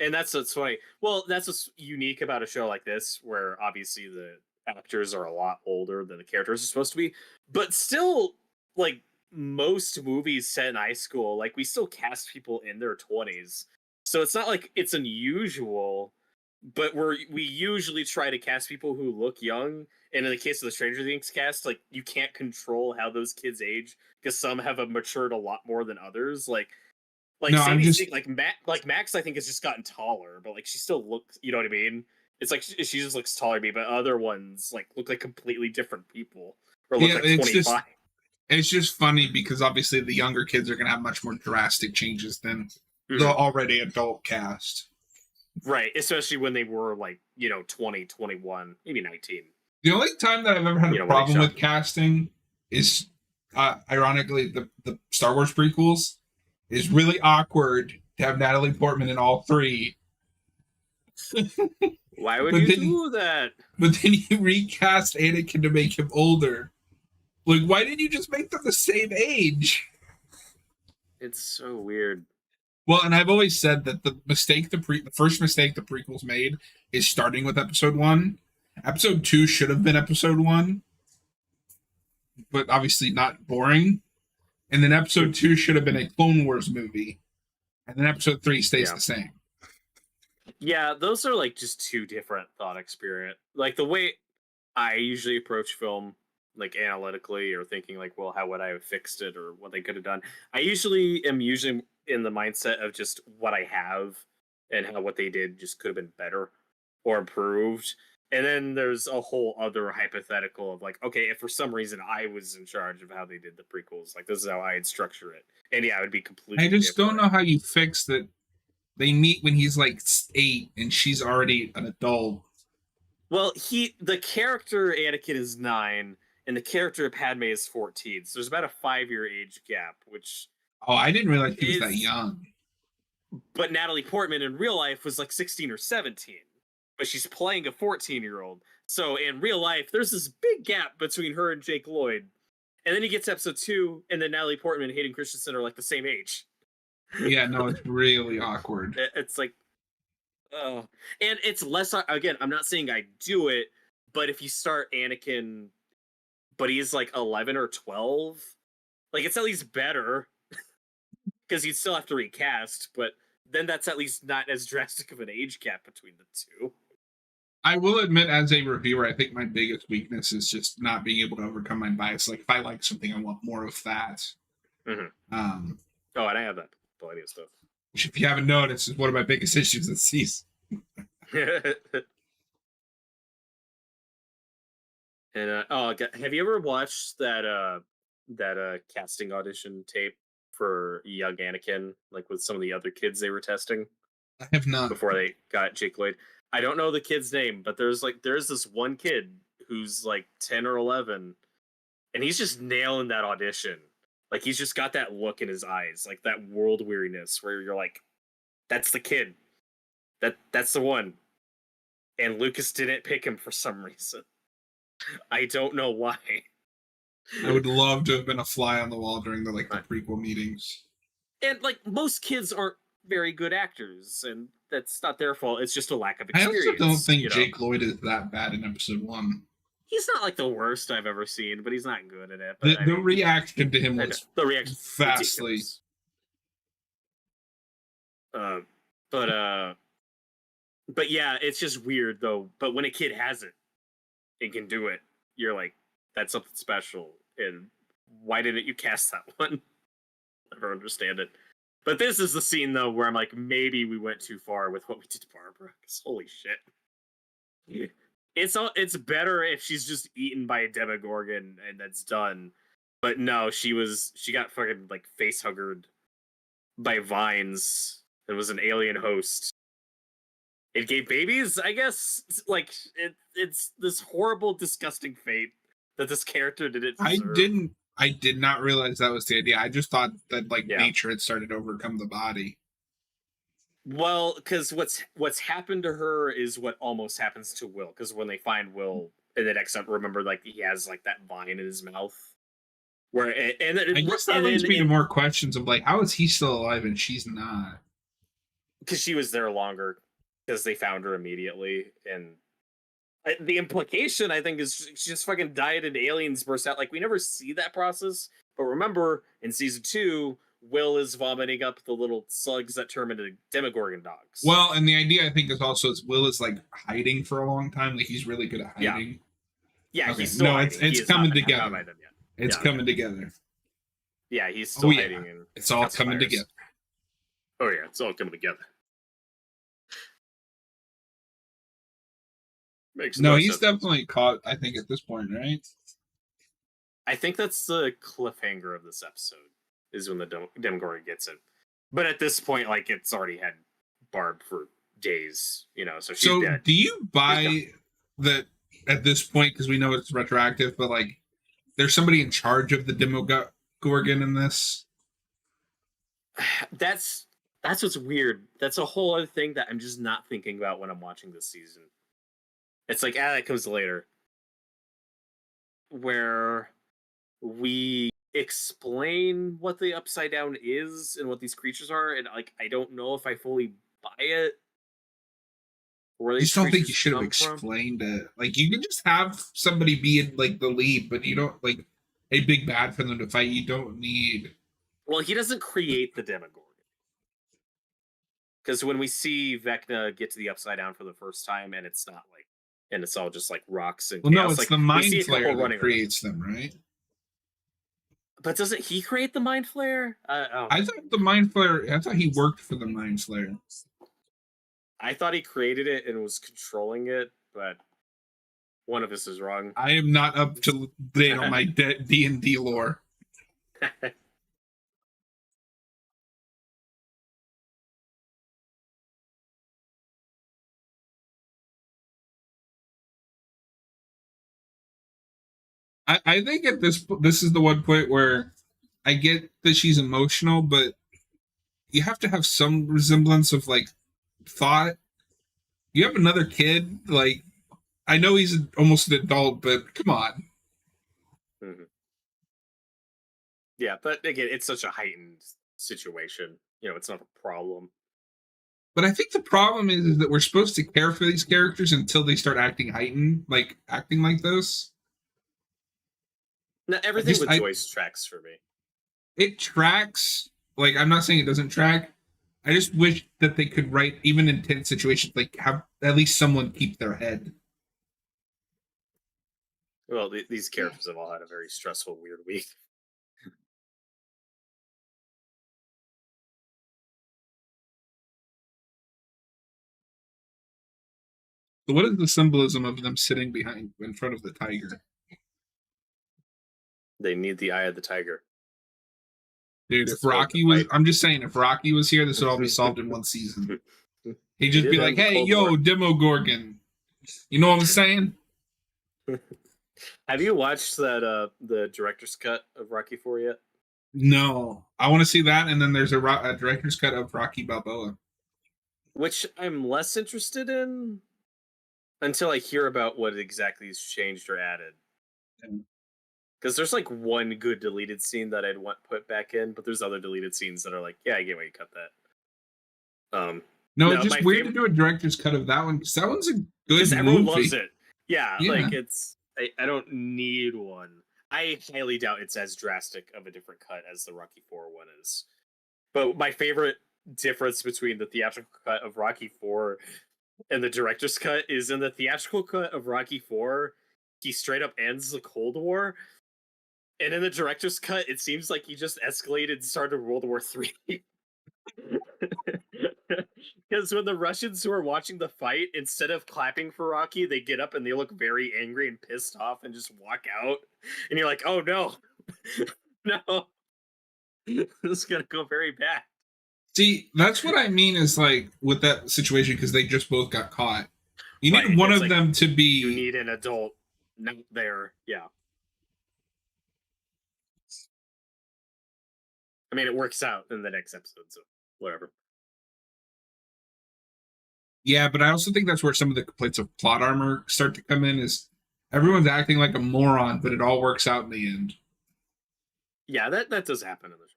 And that's what's funny. Well, that's what's unique about a show like this, where obviously the actors are a lot older than the characters are supposed to be, but still, like most movies set in high school, like we still cast people in their 20s. So it's not like it's unusual, but we usually try to cast people who look young. And in the case of the Stranger Things cast, like you can't control how those kids age because some have matured a lot more than others. Like No, I'm Sadie just Sink, like Max, I think has just gotten taller, but like she still looks, you know what I mean? It's like she just looks taller to me, but other ones like look like completely different people or look yeah, like 25. it's just funny because obviously the younger kids are gonna have much more drastic changes than the Mhm. already adult cast. Right, especially when they were like 20, 21, maybe 19. The only time that I've ever had You a know, when they problem with shot. casting is, ironically, the Star Wars prequels. Is really awkward to have Natalie Portman in all 3, Why would but you then do that? you recast Anakin to make him older. Like, why didn't you just make them the same age? It's so weird. Well, and I've always said that the first mistake the prequels made is starting with Episode 1. Episode 2 should have been Episode 1, but obviously not boring. And then Episode 2 should have been a Clone Wars movie, and then Episode 3 stays Yeah. the same. Yeah, those are like just two different thought experience. Like the way I usually approach film, like analytically or thinking like, well, how would I have fixed it or what they could have done? I usually am in the mindset of just what I have and how what they did just could have been better or improved. And then there's a whole other hypothetical of like, okay, if for some reason I was in charge of how they did the prequels, like this is how I'd structure it. And yeah, it would be completely I just different. don't know how you fix that. They meet when he's like 8 and she's already an adult. Well, the character Anakin is 9, and the character Padme is 14. So there's about a 5-year age gap, which Oh, I didn't realize he was that is. young. But Natalie Portman in real life was like 16 or 17, but she's playing a 14-year-old. So in real life, there's this big gap between her and Jake Lloyd. And then he gets episode 2, and then Natalie Portman and Hayden Christensen are like the same age. Yeah, no, it's really awkward. It's like, oh, and it's less. Again, I'm not saying I do it, but if you start Anakin, but he's like 11 or 12, like it's at least better because you'd still have to recast, but then that's at least not as drastic of an age gap between the two. I will admit, as a reviewer, I think my biggest weakness is just not being able to overcome my bias. Like, if I like something, I want more of that. Mm-hmm. Oh, and I have that plenty of stuff. Which, if you haven't noticed, is one of my biggest issues this season. And have you ever watched that casting audition tape for young Anakin, like with some of the other kids they were testing I have not. before they got Jake Lloyd? I don't know the kid's name, but there's this one kid who's like 10 or 11, and he's just nailing that audition. Like he's just got that look in his eyes, like that world weariness where you're like, that's the kid. That's the one. And Lucas didn't pick him for some reason. I don't know why. I would love to have been a fly on the wall during the prequel meetings. And like most kids aren't very good actors, and that's not their fault. It's just a lack of I experience. also don't think Jake Lloyd is that bad in episode 1. He's not like the worst I've ever seen, but he's not good at it. But the reaction to him was the reaction vastly. But yeah, it's just weird though. But when a kid has it and can do it, you're like, that's something special. And why didn't you cast that one? Never understand it. But this is the scene though where I'm like, maybe we went too far with what we did to Barbara. Because holy shit. It's better if she's just eaten by a Demogorgon and that's done. But no, she got fucking like face huggered by vines. It was an alien host. It gave babies, I guess. Like it's this horrible, disgusting fate that this character didn't deserve. I did not realize that was the idea. I just thought that nature had started to overcome the body. Well, because what's happened to her is what almost happens to Will. Because when they find Will in the next episode, remember, like he has like that vine in his mouth, Where and I guess that leads me to more questions of like, how is he still alive and she's not? Because she was there longer, because they found her immediately, and the implication I think is she just fucking died and aliens burst out. Like, we never see that process, but remember in season 2, Will is vomiting up the little slugs that turn into Demogorgon dogs. Well, and the idea I think is also is Will is like hiding for a long time. Like he's really good at hiding. Yeah, Okay. he's still hiding. It's coming together. It's coming together. Yeah, he's still hiding. Yeah. And it's all coming together. Oh yeah, it's all coming together. Makes no he's sense. definitely caught, I think, at this point, right? I think that's the cliffhanger of this episode, is when the Demogorgon gets it. But at this point, like, it's already had Barb for days, so she's dead. Do you buy that at this point, because we know it's retroactive, but like there's somebody in charge of the Demogorgon in this? That's what's weird. That's a whole other thing that I'm just not thinking about when I'm watching this season. It's like, that comes later, where we explain what the Upside Down is and what these creatures are, and like, I don't know if I fully buy it. I just don't think you should have explained it. Like, you can just have somebody be in like the lead, but you don't like a big bad for them to fight. You don't need. Well, he doesn't create the Demogorgon, because when we see Vecna get to the Upside Down for the first time, and it's not like, and it's all just like rocks and chaos. No, it's like, the Mind Flayer that creates them, right? But doesn't he create the Mind Flayer? I thought the Mind Flayer. I thought he worked for the Mind Flayer. I thought he created it and was controlling it, but one of us is wrong. I am not up to date on my D&D lore. I think at this is the one point where I get that she's emotional, but you have to have some resemblance of like thought. You have another kid, like, I know he's almost an adult, but come on. Mm-hmm. Yeah, but again, it's such a heightened situation. It's not a problem. But I think the problem is that we're supposed to care for these characters until they start acting heightened, like acting like this. No, everything with Joyce tracks for me. It tracks. Like, I'm not saying it doesn't track. I just wish that they could write, even in tense situations, like have at least someone keep their head. Well, these characters have all had a very stressful, weird week. So what is the symbolism of them sitting in front of the tiger? They need the eye of the tiger. Dude, if Rocky was, I'm just saying, if Rocky was here, this would all be solved in one season. He'd just be like, hey, yo, Demogorgon. You know what I'm saying? Have you watched that the director's cut of Rocky IV yet? No. I want to see that, and then there's a director's cut of Rocky Balboa. Which I'm less interested in until I hear about what exactly is changed or added. Because there's like one good deleted scene that I'd want put back in, but there's other deleted scenes that are like, yeah, I get why you cut that. No, it's just weird to do a director's cut of that one, because that one's a good movie. Everyone loves it. Yeah, like I don't need one. I highly doubt it's as drastic of a different cut as the Rocky IV one is. But my favorite difference between the theatrical cut of Rocky IV and the director's cut is in the theatrical cut of Rocky IV, he straight up ends the Cold War. And in the director's cut, it seems like he just escalated and started World War III. Because when the Russians who are watching the fight, instead of clapping for Rocky, they get up and they look very angry and pissed off and just walk out. And you're like, oh no. No. This is going to go very bad. See, that's what I mean is like with that situation, because they just both got caught. You need one of them to be... You need an adult not there. Yeah. I mean, it works out in the next episode, so whatever. Yeah, but I also think that's where some of the complaints of plot armor start to come in, is everyone's acting like a moron, but it all works out in the end. Yeah, that does happen in the show.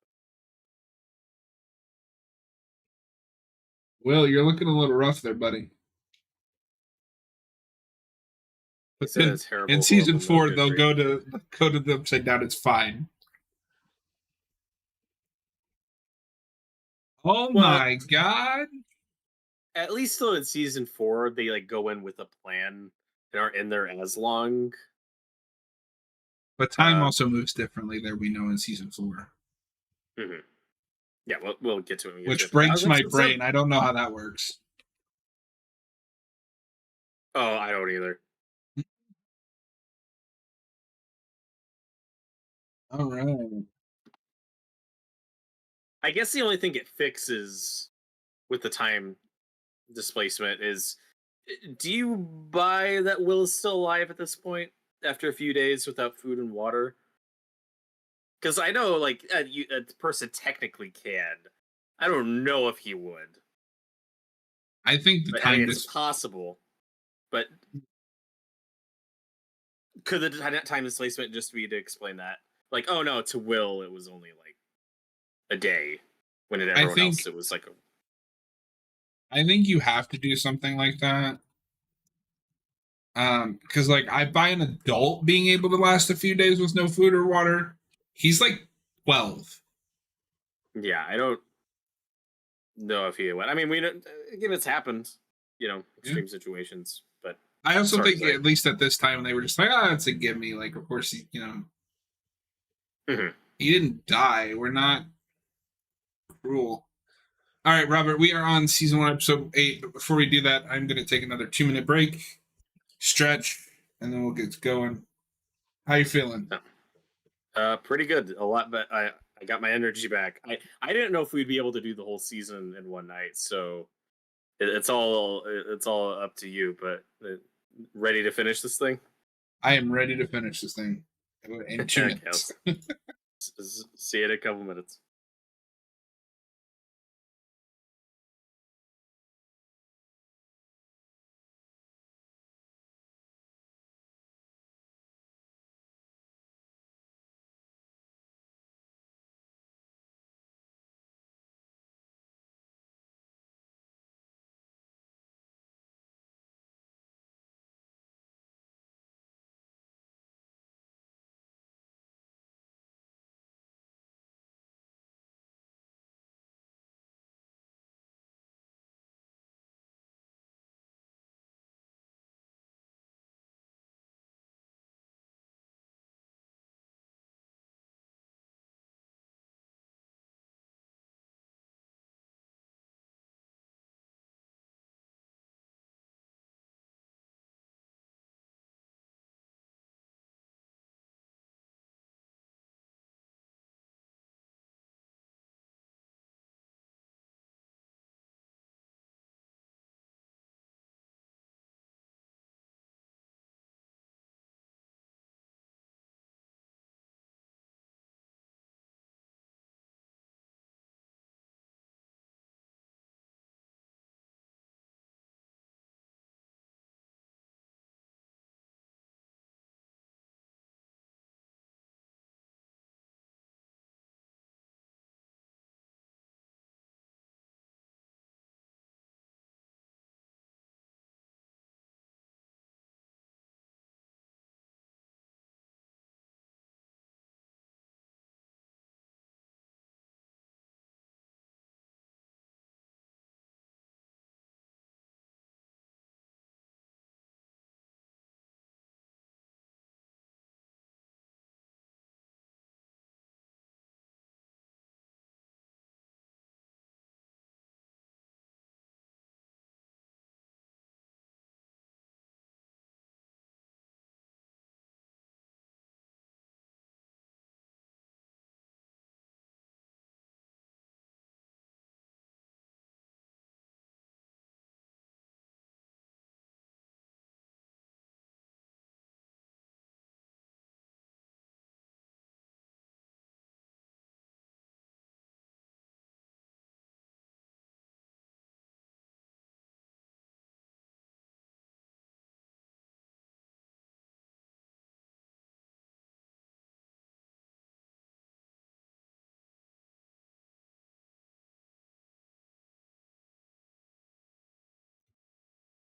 Will, you're looking a little rough there, buddy. He But said then it's in terrible, season horrible, no 4, good they'll for you. go to the upside down. It's fine. Oh Well, my god! at least though in season 4, they like go in with a plan and aren't in there as long. But time Uh, also moves differently. There, we know in season 4, mhm. Yeah, we'll get to it when we get to which it. But breaks my episode 7. brain. I don't know how that works. Oh, I don't either. All right. I guess the only thing it fixes with the time displacement is, do you buy that Will is still alive at this point after a few days without food and water? Because I know, like, a person technically can. I don't know if he would. I think the But, I mean, time it's possible. But could the time displacement just be to explain that? Like, oh no, to Will it was only like a day, when to I everyone think else it was like a. I think you have to do something like that. Because like I buy an adult being able to last a few days with no food or water. He's like 12. Yeah, I don't know if he went. I mean, we don't, again, it's happened, Yeah. extreme situations, but I also sorry to think say. at least at this time they were just like, ah, it's a gimme. Like, of course, Mhm. he didn't die. We're not cruel. All right, Robert, we are on season 1, episode 8. But before we do that, I'm going to take another 2-minute break, stretch, and then we'll get going. How you feeling? Pretty good. A lot, but I got my energy back. I didn't know if we'd be able to do the whole season in one night, so it's all up to you. But ready to finish this thing? I am ready to finish this thing in 2 Okay, minutes. see you in a couple minutes.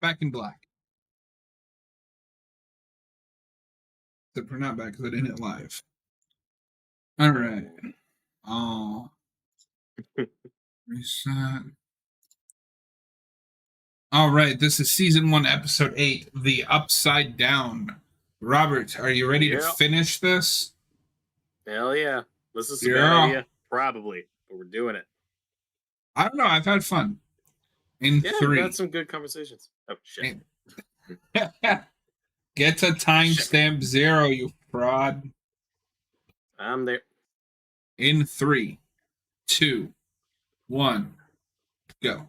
Back in Black. Except we're not back because I didn't hit live. All right. Oh. Reset. All right. This is season 1, episode 8, The Upside Down. Robert, are you ready to finish this? Hell yeah. This is a bad idea. Probably. But we're doing it. I don't know. I've had fun. In 3. We've had some good conversations. Oh, shit. Get to timestamp 0, you fraud. I'm there. In 3, 2, 1, go.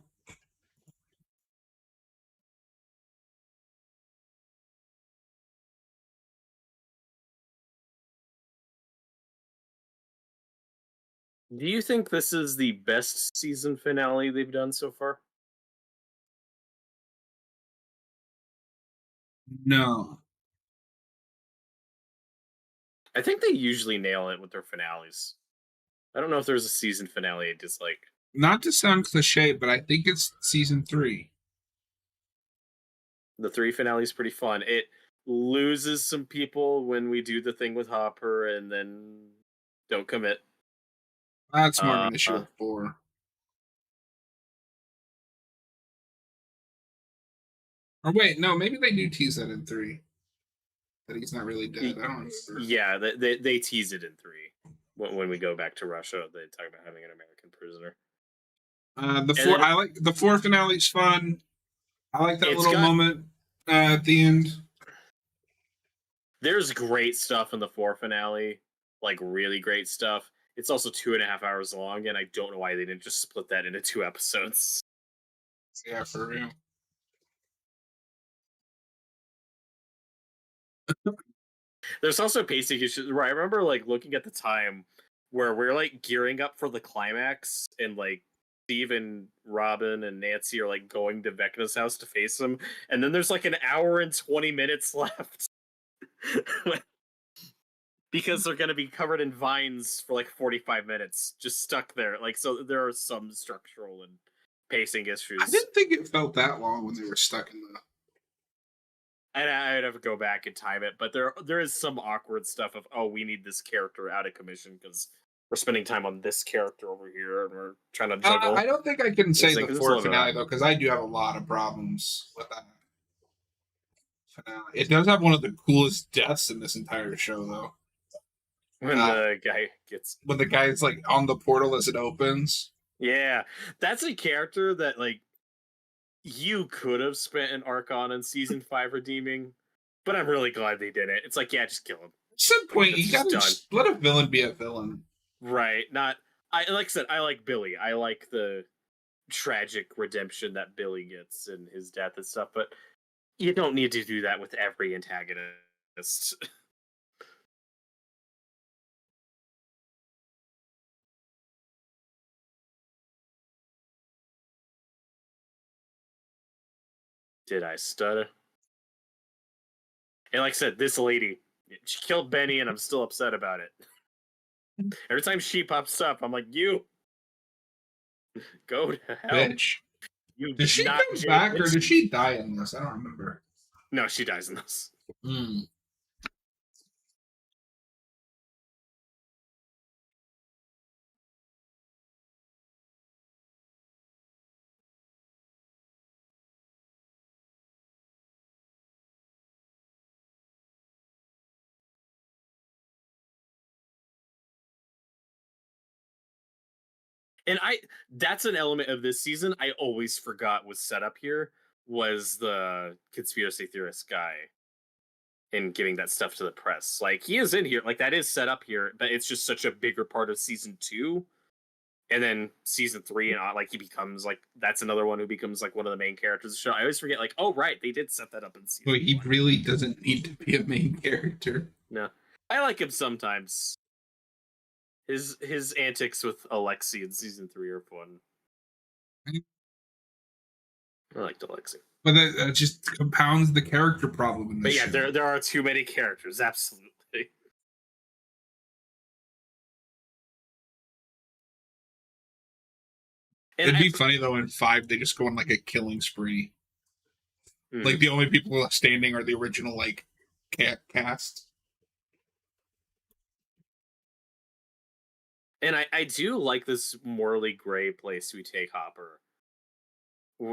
Do you think this is the best season finale they've done so far? No. I think they usually nail it with their finales. I don't know if there's a season finale I dislike. Not to sound cliche, but I think it's season 3. The 3 finale is pretty fun. It loses some people when we do the thing with Hopper and then don't commit. That's more of an issue with 4. Or wait, no, maybe they do tease that in 3. That he's not really dead. I don't remember. Yeah, they tease it in 3. When we go back to Russia, they talk about having an American prisoner. I like the 4 finale's fun. I like that little moment at the end. There's great stuff in the 4 finale, like really great stuff. It's also 2.5 hours long, and I don't know why they didn't just split that into 2 episodes. Yeah, for real. There's also pacing issues. Right, I remember like looking at the time where we're like gearing up for the climax, and like Steve and Robin and Nancy are like going to Vecna's house to face him, and then there's like an hour and 20 minutes left. Because they're going to be covered in vines for like 45 minutes, just stuck there. Like, so there are some structural and pacing issues. I didn't think it felt that long when they were stuck in the... I'd have to go back and time it, but there is some awkward stuff of, oh, we need this character out of commission because we're spending time on this character over here and we're trying to juggle. I don't think I can say the 4 finale, though, because I do have a lot of problems with that finale. It does have one of the coolest deaths in this entire show, though. When the guy gets... When the guy's, like, on the portal as it opens. Yeah. That's a character that, like, you could have spent an arc on in season 5 redeeming, but I'm really glad they did it. It's like, yeah, just kill him. At some point, you gotta just let a villain be a villain. Right. Like I said, I like Billy. I like the tragic redemption that Billy gets in his death and stuff, but you don't need to do that with every antagonist. Did I stutter? And like I said, this lady, she killed Benny, and I'm still upset about it. Every time she pops up, I'm like, you go to hell. Bitch. Does she come back, or does she die in this? I don't remember. No, she dies in this. And that's an element of this season I always forgot was set up here, was the conspiracy theorist guy and giving that stuff to the press. Like, he is in here, like that is set up here, but it's just such a bigger part of season 2. And then season 3, and like he becomes like, that's another one who becomes like one of the main characters of the show. I always forget, like, oh right, they did set that up in season 1. He really doesn't need to be a main character. No. I like him sometimes. His antics with Alexi in season 3 are fun. I liked Alexi. But that just compounds the character problem in this show. But yeah, there are too many characters, absolutely. It'd be funny, though, in 5, they just go on, like, a killing spree. Like the only people standing are the original like cast. And I do like this morally gray place we take Hopper,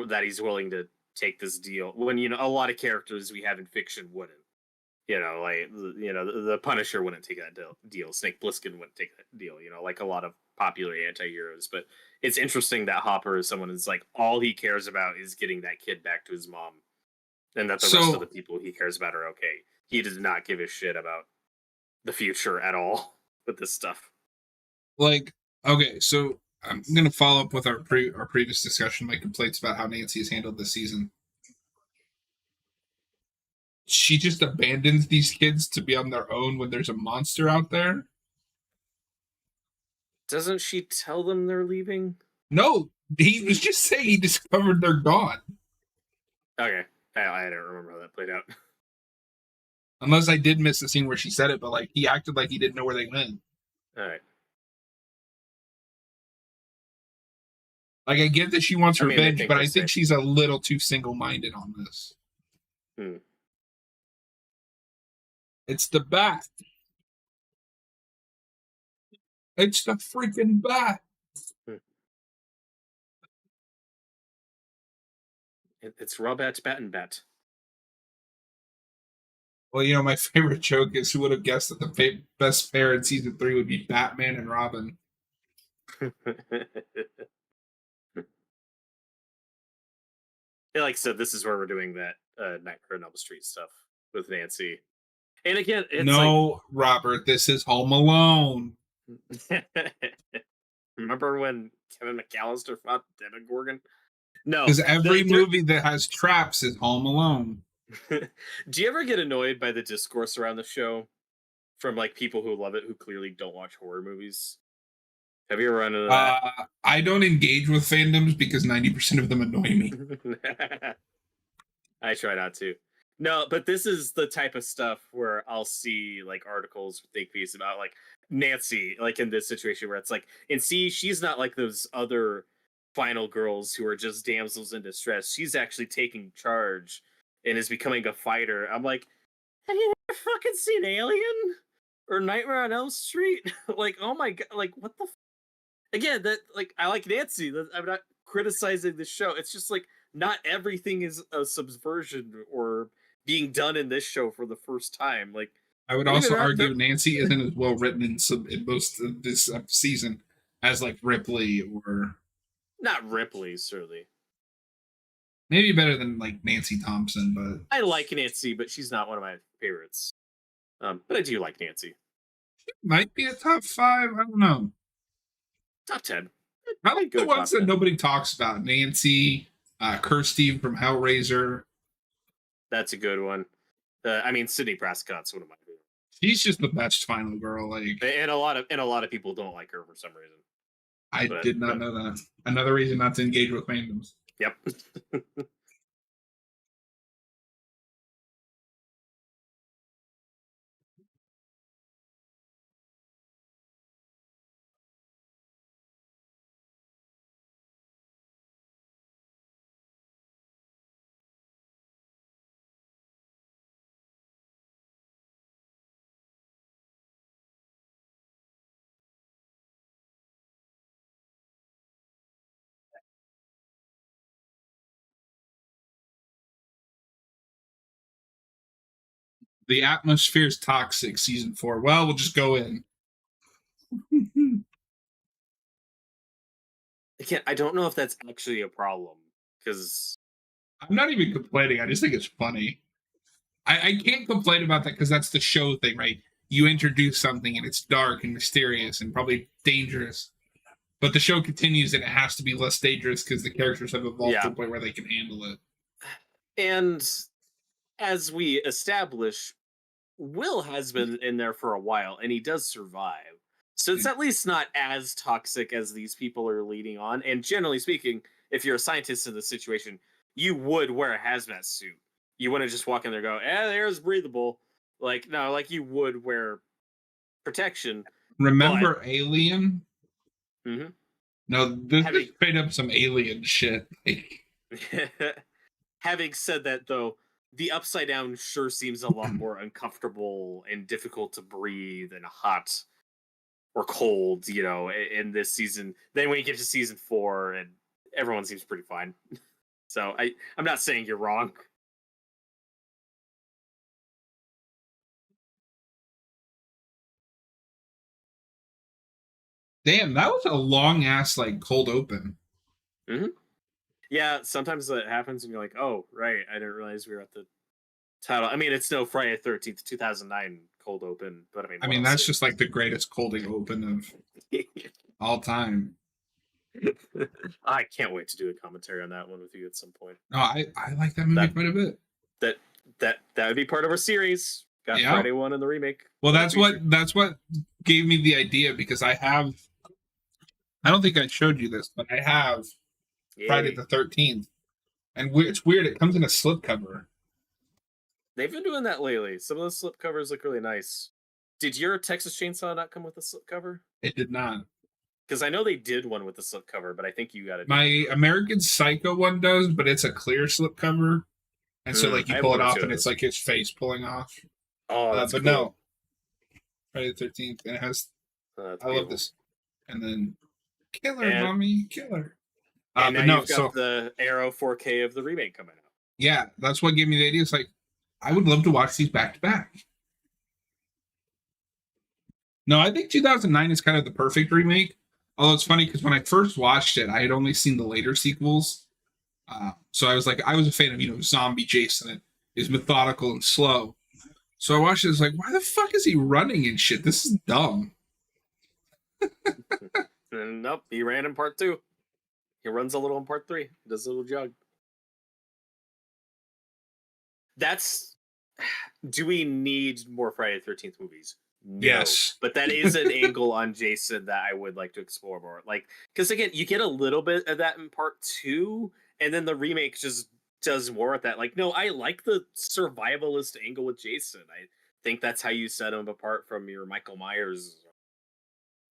that he's willing to take this deal when a lot of characters we have in fiction wouldn't. Like the Punisher wouldn't take that deal. Snake Plissken wouldn't take that deal. Like a lot of popular anti-heroes. But it's interesting that Hopper is someone who's like all he cares about is getting that kid back to his mom, and that the rest of the people he cares about are okay. He does not give a shit about the future at all with this stuff. Like, okay, so I'm gonna follow up with our previous discussion, my complaints about how Nancy has handled this season. She just abandons these kids to be on their own when there's a monster out there. Doesn't she tell them they're leaving? No, he was just saying he discovered they're gone. Okay, I don't remember how that played out. Unless I did miss the scene where she said it, but like he acted like he didn't know where they went. All right. Like I get that she wants revenge, but I think she's a little too single-minded on this. It's the bat. It's the freaking bat. It's Robert Battenbat. Well, my favorite joke is who would have guessed that the best pair in season 3 would be Batman and Robin. Like I said, this is where we're doing that Nightmare on Elm Street stuff with Nancy. And again, it's no, Robert, this is Home Alone. Remember when Kevin McAllister fought Demogorgon? No. Because every movie that has traps is Home Alone. Do you ever get annoyed by the discourse around the show from like people who love it who clearly don't watch horror movies? Have you ever run into that? I don't engage with fandoms because 90% of them annoy me. I try not to. No, but this is the type of stuff where I'll see like articles, think pieces about like Nancy, like in this situation where it's like, and see, she's not like those other final girls who are just damsels in distress. She's actually taking charge and is becoming a fighter. I'm like, have you ever fucking seen Alien or Nightmare on Elm Street? Like, oh my god, like what the? Again, that like I like Nancy. I'm not criticizing the show. It's just like not everything is a subversion or being done in this show for the first time. Like I would also argue Nancy isn't as well written in most of this season as like Ripley or not Ripley, certainly. Maybe better than like Nancy Thompson, but I like Nancy, but she's not one of my favorites. But I do like Nancy. She might be a top 5. I don't know. Top 10. I like the ones that nobody talks about. Nancy, Kirsty from Hellraiser. That's a good one. I mean, Sidney Prescott's one of my favorites. She's just the best final girl. Like, and a lot of people don't like her for some reason. I did not know that. Another reason not to engage with fandoms. Yep. The atmosphere is toxic, season 4. Well, we'll just go in. Again, I don't know if that's actually a problem because I'm not even complaining. I just think it's funny. I can't complain about that because that's the show thing, right? You introduce something and it's dark and mysterious and probably dangerous, but the show continues and it has to be less dangerous because the characters have evolved to a point where they can handle it. And as we establish, Will has been in there for a while and he does survive. So it's at least not as toxic as these people are leading on. And generally speaking, if you're a scientist in this situation, you would wear a hazmat suit. You wouldn't just walk in there and go, the air is breathable. Like, no, like you would wear protection. Remember Alien? Mm-hmm. No, this is straight up some Alien shit. Having said that, though, the Upside Down sure seems a lot more uncomfortable and difficult to breathe and hot or cold, in this season. Then when you get to season 4, and everyone seems pretty fine. So I'm not saying you're wrong. Damn, that was a long ass cold open. Mm-hmm. Yeah, sometimes that happens, and you're like, "Oh, right, I didn't realize we were at the title." I mean, it's no Friday the 13th, 2009 cold open, but I mean that's just the greatest colding open of all time. I can't wait to do a commentary on that one with you at some point. No, I like that movie quite a bit. That would be part of our series. Got Friday 1 and the remake. Well, that's what gave me the idea, because I don't think I showed you this, but I have Friday the 13th, and it's weird. It comes in a slipcover. They've been doing that lately. Some of the slipcovers look really nice. Did your Texas Chainsaw not come with a slipcover? It did not. Because I know they did one with the slipcover, but I think you got it. My American Psycho one does, but it's a clear slipcover, and so you pull it off, and it's his face pulling off. Oh, that's but cool. No, Friday the 13th, and it has. I love this, and then killer, mommy, killer. And now you've got the Arrow 4K of the remake coming out. Yeah, that's what gave me the idea. It's I would love to watch these back to back. No, I think 2009 is kind of the perfect remake. Although it's funny because when I first watched it, I had only seen the later sequels. So I was a fan of, zombie Jason. It is methodical and slow. So I watched it, why the fuck is he running and shit? This is dumb. And nope, he ran in part 2. He runs a little in part 3. He does a little jog. Do we need more Friday the 13th movies? No. Yes. But that is an angle on Jason that I would like to explore more. Because again, you get a little bit of that in part 2, and then the remake just does more with that. No, I like the survivalist angle with Jason. I think that's how you set him apart from your Michael Myers.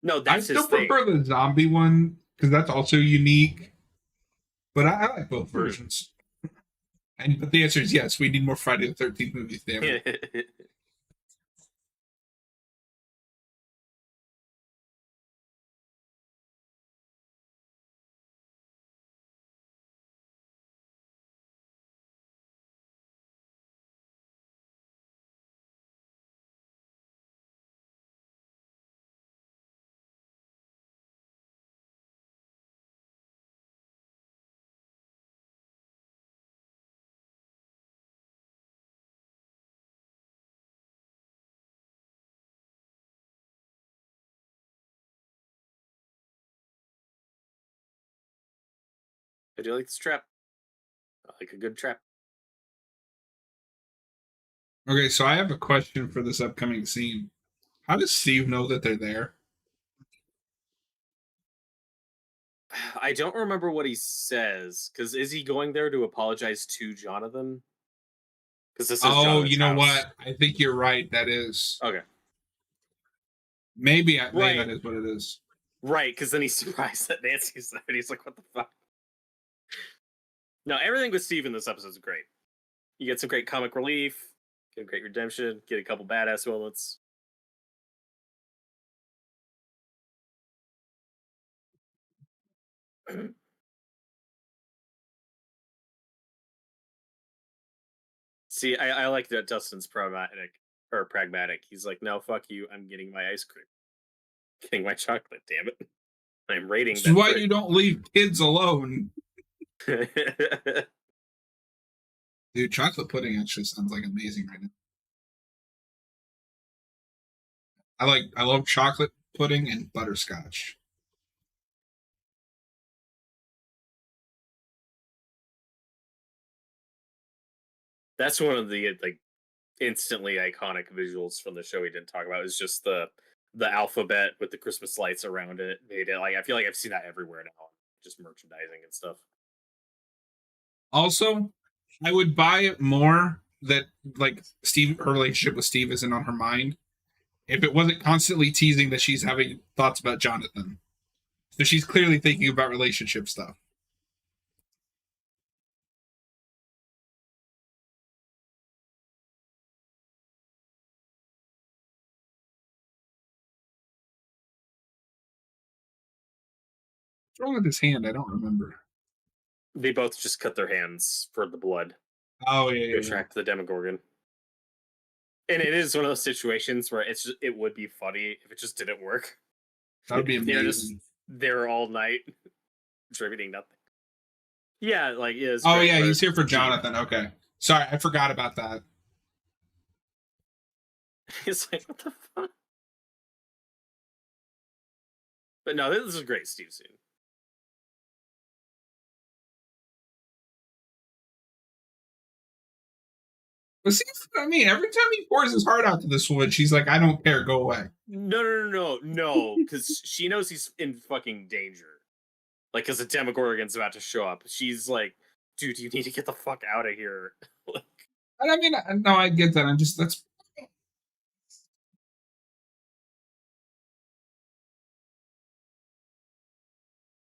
No, that's his thing. I still prefer the zombie one, because that's also unique. But I like both versions. But the answer is yes, we need more Friday the 13th movies, damn it. I do like this trap. I like a good trap. Okay, so I have a question for this upcoming scene. How does Steve know that they're there? I don't remember what he says, because is he going there to apologize to Jonathan? Because this is Jonathan's you know house. what? I think you're right. That is okay. Maybe that is what it is. Right, because then he's surprised that Nancy's there, and he's like, "What the fuck?" No, everything with Steve in this episode is great. You get some great comic relief, get a great redemption, get a couple badass moments. See, I like that Dustin's pragmatic. He's like, no, fuck you. I'm getting my ice cream. Getting my chocolate, damn it. I'm rating that. That's why you don't leave kids alone. Dude, chocolate pudding actually sounds amazing right now. I love chocolate pudding and butterscotch. That's one of the instantly iconic visuals from the show we didn't talk about. Is just the alphabet with the Christmas lights around it. Made it I feel like I've seen that everywhere now, just merchandising and stuff. Also, I would buy it more that her relationship with Steve isn't on her mind if it wasn't constantly teasing that she's having thoughts about Jonathan. So she's clearly thinking about relationship stuff. What's wrong with his hand? I don't remember. They both just cut their hands for the blood Oh, to yeah. attract the Demogorgon. And it is one of those situations where it would be funny if it just didn't work. That would be They're just amazing. there all night, contributing nothing. Yeah, like it's Oh, great yeah, where he's here for Steve- Jonathan. Okay. Sorry, I forgot about that. He's like, what the fuck? But no, this is a great Steve scene. But see, I mean, every time he pours his heart out to this woman, she's like, I don't care, go away. No, because she knows he's in fucking danger. Like, because the Demogorgon's about to show up. She's like, dude, you need to get the fuck out of here. And I mean, no, I get that. That's.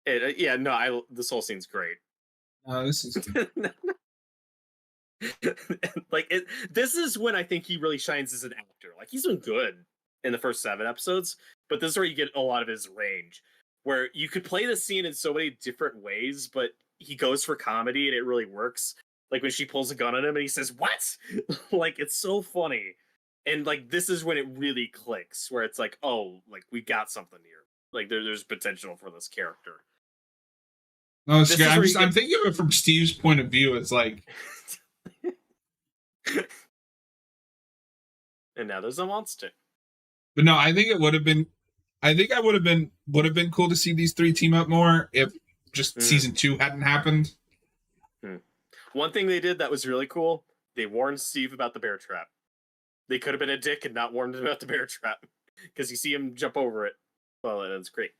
Yeah, no, this whole scene's great. This is. This is when I think he really shines as an actor. Like, he's been good in the first 7 episodes, but this is where you get a lot of his range, where you could play the scene in so many different ways, but he goes for comedy and it really works. Like when she pulls a gun on him and he says, "What?" Like, it's so funny. And like, this is when it really clicks, where it's like, oh, like, we got something here. Like, there's potential for this character. No, it's This good. is where I'm thinking of it from Steve's point of view. It's like, And now there's a monster. but no, I think it would have been. I think I would have been cool to see these 3 team up more if just season 2 hadn't happened. One thing they did that was really cool, they warned Steve about the bear trap. They could have been a dick and not warned him about the bear trap, because you see him jump over it. Well, it's great.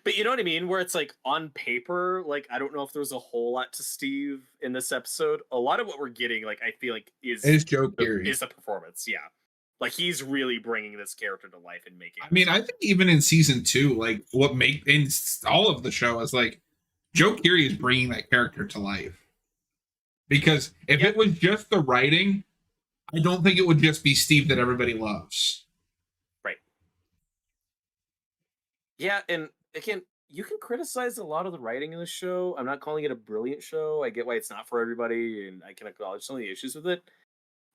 But you know what I mean? Where it's like, on paper, like, I don't know if there was a whole lot to Steve in this episode. A lot of what we're getting, like, I feel like is Joe Keery. Is the performance, yeah. Like, he's really bringing this character to life and making. I mean, I think even in season 2, like what make in all of the show is like Joe Keery is bringing that character to life. Because if it was just the writing, I don't think it would just be Steve that everybody loves. Right. Yeah, and again, you can criticize a lot of the writing in the show. I'm not calling it a brilliant show. I get why it's not for everybody, and I can acknowledge some of the issues with it.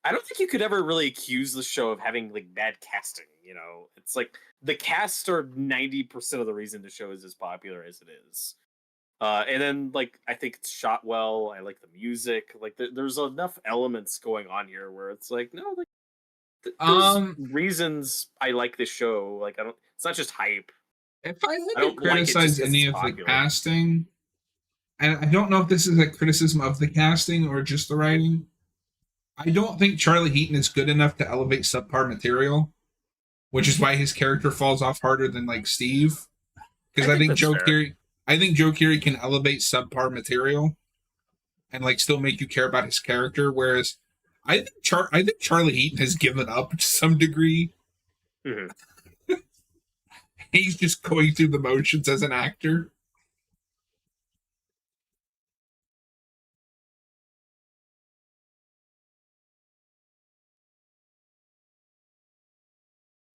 I don't think you could ever really accuse the show of having like bad casting. You know, it's like the cast are 90% of the reason the show is as popular as it is. And then, like, I think it's shot well. I like the music. Like, there's enough elements going on here where it's like, no, like, there's reasons I like this show. Like, it's not just hype. If I had to criticize any of the casting, and I don't know if this is a criticism of the casting or just the writing, I don't think Charlie Heaton is good enough to elevate subpar material, which is why his character falls off harder than like Steve. Because I think Joe Keery can elevate subpar material and like still make you care about his character, whereas I think Charlie Heaton has given up to some degree. Mm-hmm. He's just going through the motions as an actor.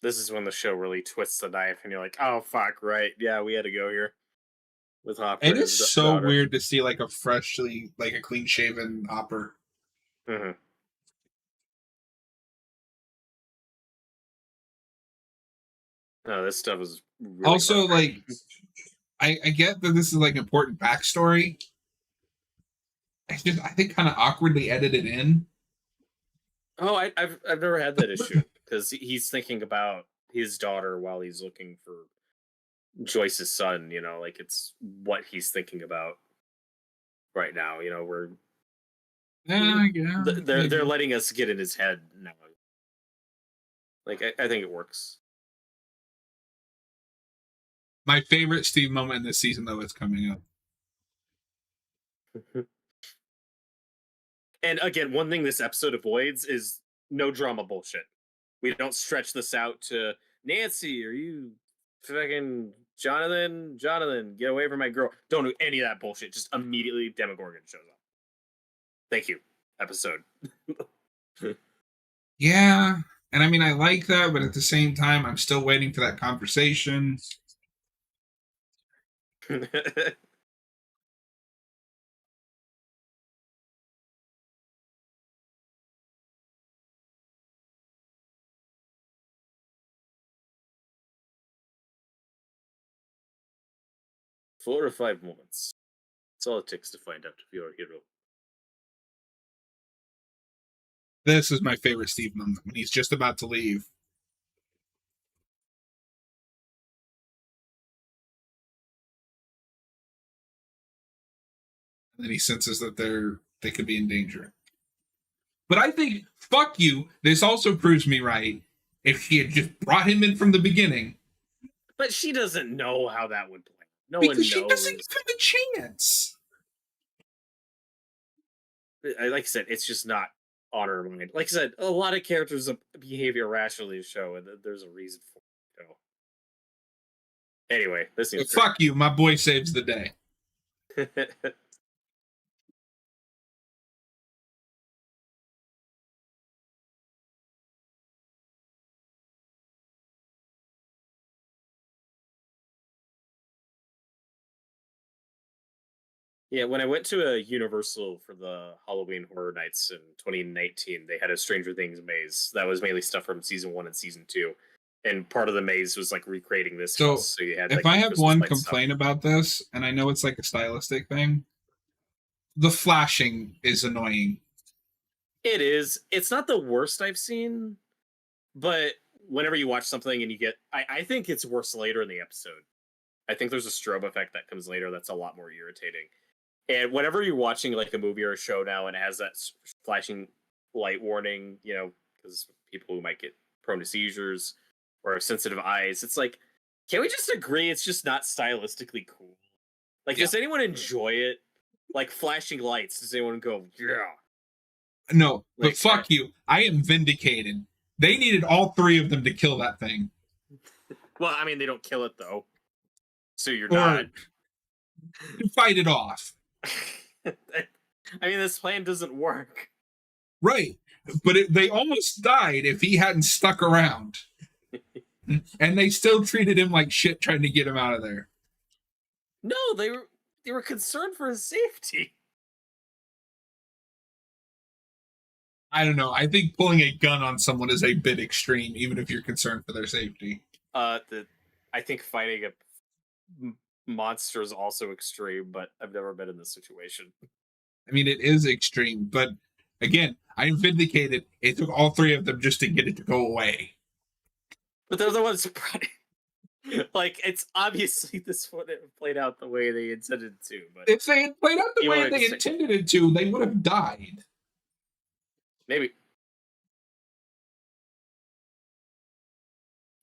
This is when the show really twists the knife, and you're like, "Oh fuck, right? Yeah, we had to go here." With Hopper, it is so weird to see like a freshly, like a clean shaven Hopper. Mm-hmm. No, this stuff is really also like. I get that this is like important backstory. I think kind of awkwardly edited in. Oh, I've never had that issue because he's thinking about his daughter while he's looking for Joyce's son. You know, like it's what he's thinking about right now. You know, they're letting us get in his head now. Like I think it works. My favorite Steve moment in this season, though, is coming up. And again, one thing this episode avoids is no drama bullshit. We don't stretch this out to Nancy, are you fucking Jonathan? Jonathan, get away from my girl. Don't do any of that bullshit. Just immediately Demogorgon shows up. Thank you, episode. Yeah. And I mean, I like that, but at the same time, I'm still waiting for that conversation. Four or 5 moments. That's all it takes to find out if you're a hero. This is my favorite Steve moment when he's just about to leave. And then he senses that they could be in danger. But I think, fuck you, this also proves me right. If she had just brought him in from the beginning. But she doesn't know how that would play. No because one she knows. doesn't give him a chance. Like I said, it's just not on her mind. Like I said, a lot of characters behave irrationally in the show, and there's a reason for it. Anyway, this seems Fuck you, my boy saves the day. Yeah, when I went to a Universal for the Halloween Horror Nights in 2019, they had a Stranger Things maze that was mainly stuff from season 1 and season 2, and part of the maze was like recreating this So, house. So you had if like I have Christmas one light complaint about this, and I know it's like a stylistic thing, the flashing is annoying. It is. It's not the worst I've seen, but whenever you watch something and you get, I think it's worse later in the episode. I think there's a strobe effect that comes later that's a lot more irritating. And whenever you're watching like a movie or a show now and it has that flashing light warning, because people who might get prone to seizures or have sensitive eyes, it's like, can we just agree it's just not stylistically cool? Like, does anyone enjoy it? Like flashing lights, does anyone go, yeah? No, but fuck you. I am vindicated. They needed all 3 of them to kill that thing. Well, I mean, they don't kill it though, so you're not fight it off. I mean, this plan doesn't work. Right. But they almost died if he hadn't stuck around. And they still treated him like shit trying to get him out of there. No, they were concerned for his safety. I don't know. I think pulling a gun on someone is a bit extreme, even if you're concerned for their safety. I think fighting a monster is also extreme, but I've never been in this situation. I mean, it is extreme, but again, I'm vindicated. It took all 3 of them just to get it to go away. But they're the ones like, it's obviously this would have played out the way they intended to. But if they had played out the way they intended it to, they would have died. Maybe.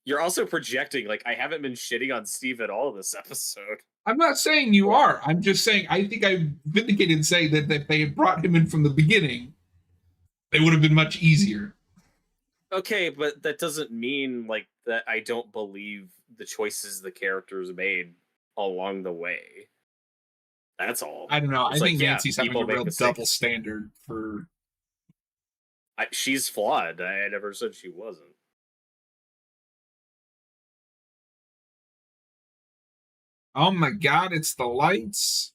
You're also projecting, like, I haven't been shitting on Steve at all this episode. I'm not saying you are. I'm just saying I think I vindicated in saying that if they had brought him in from the beginning, they would have been much easier. Okay, but that doesn't mean, like, that I don't believe the choices the characters made along the way. That's all. I don't know. I think Nancy's having a real double standard for... she's flawed. I never said she wasn't. Oh my god, it's the lights.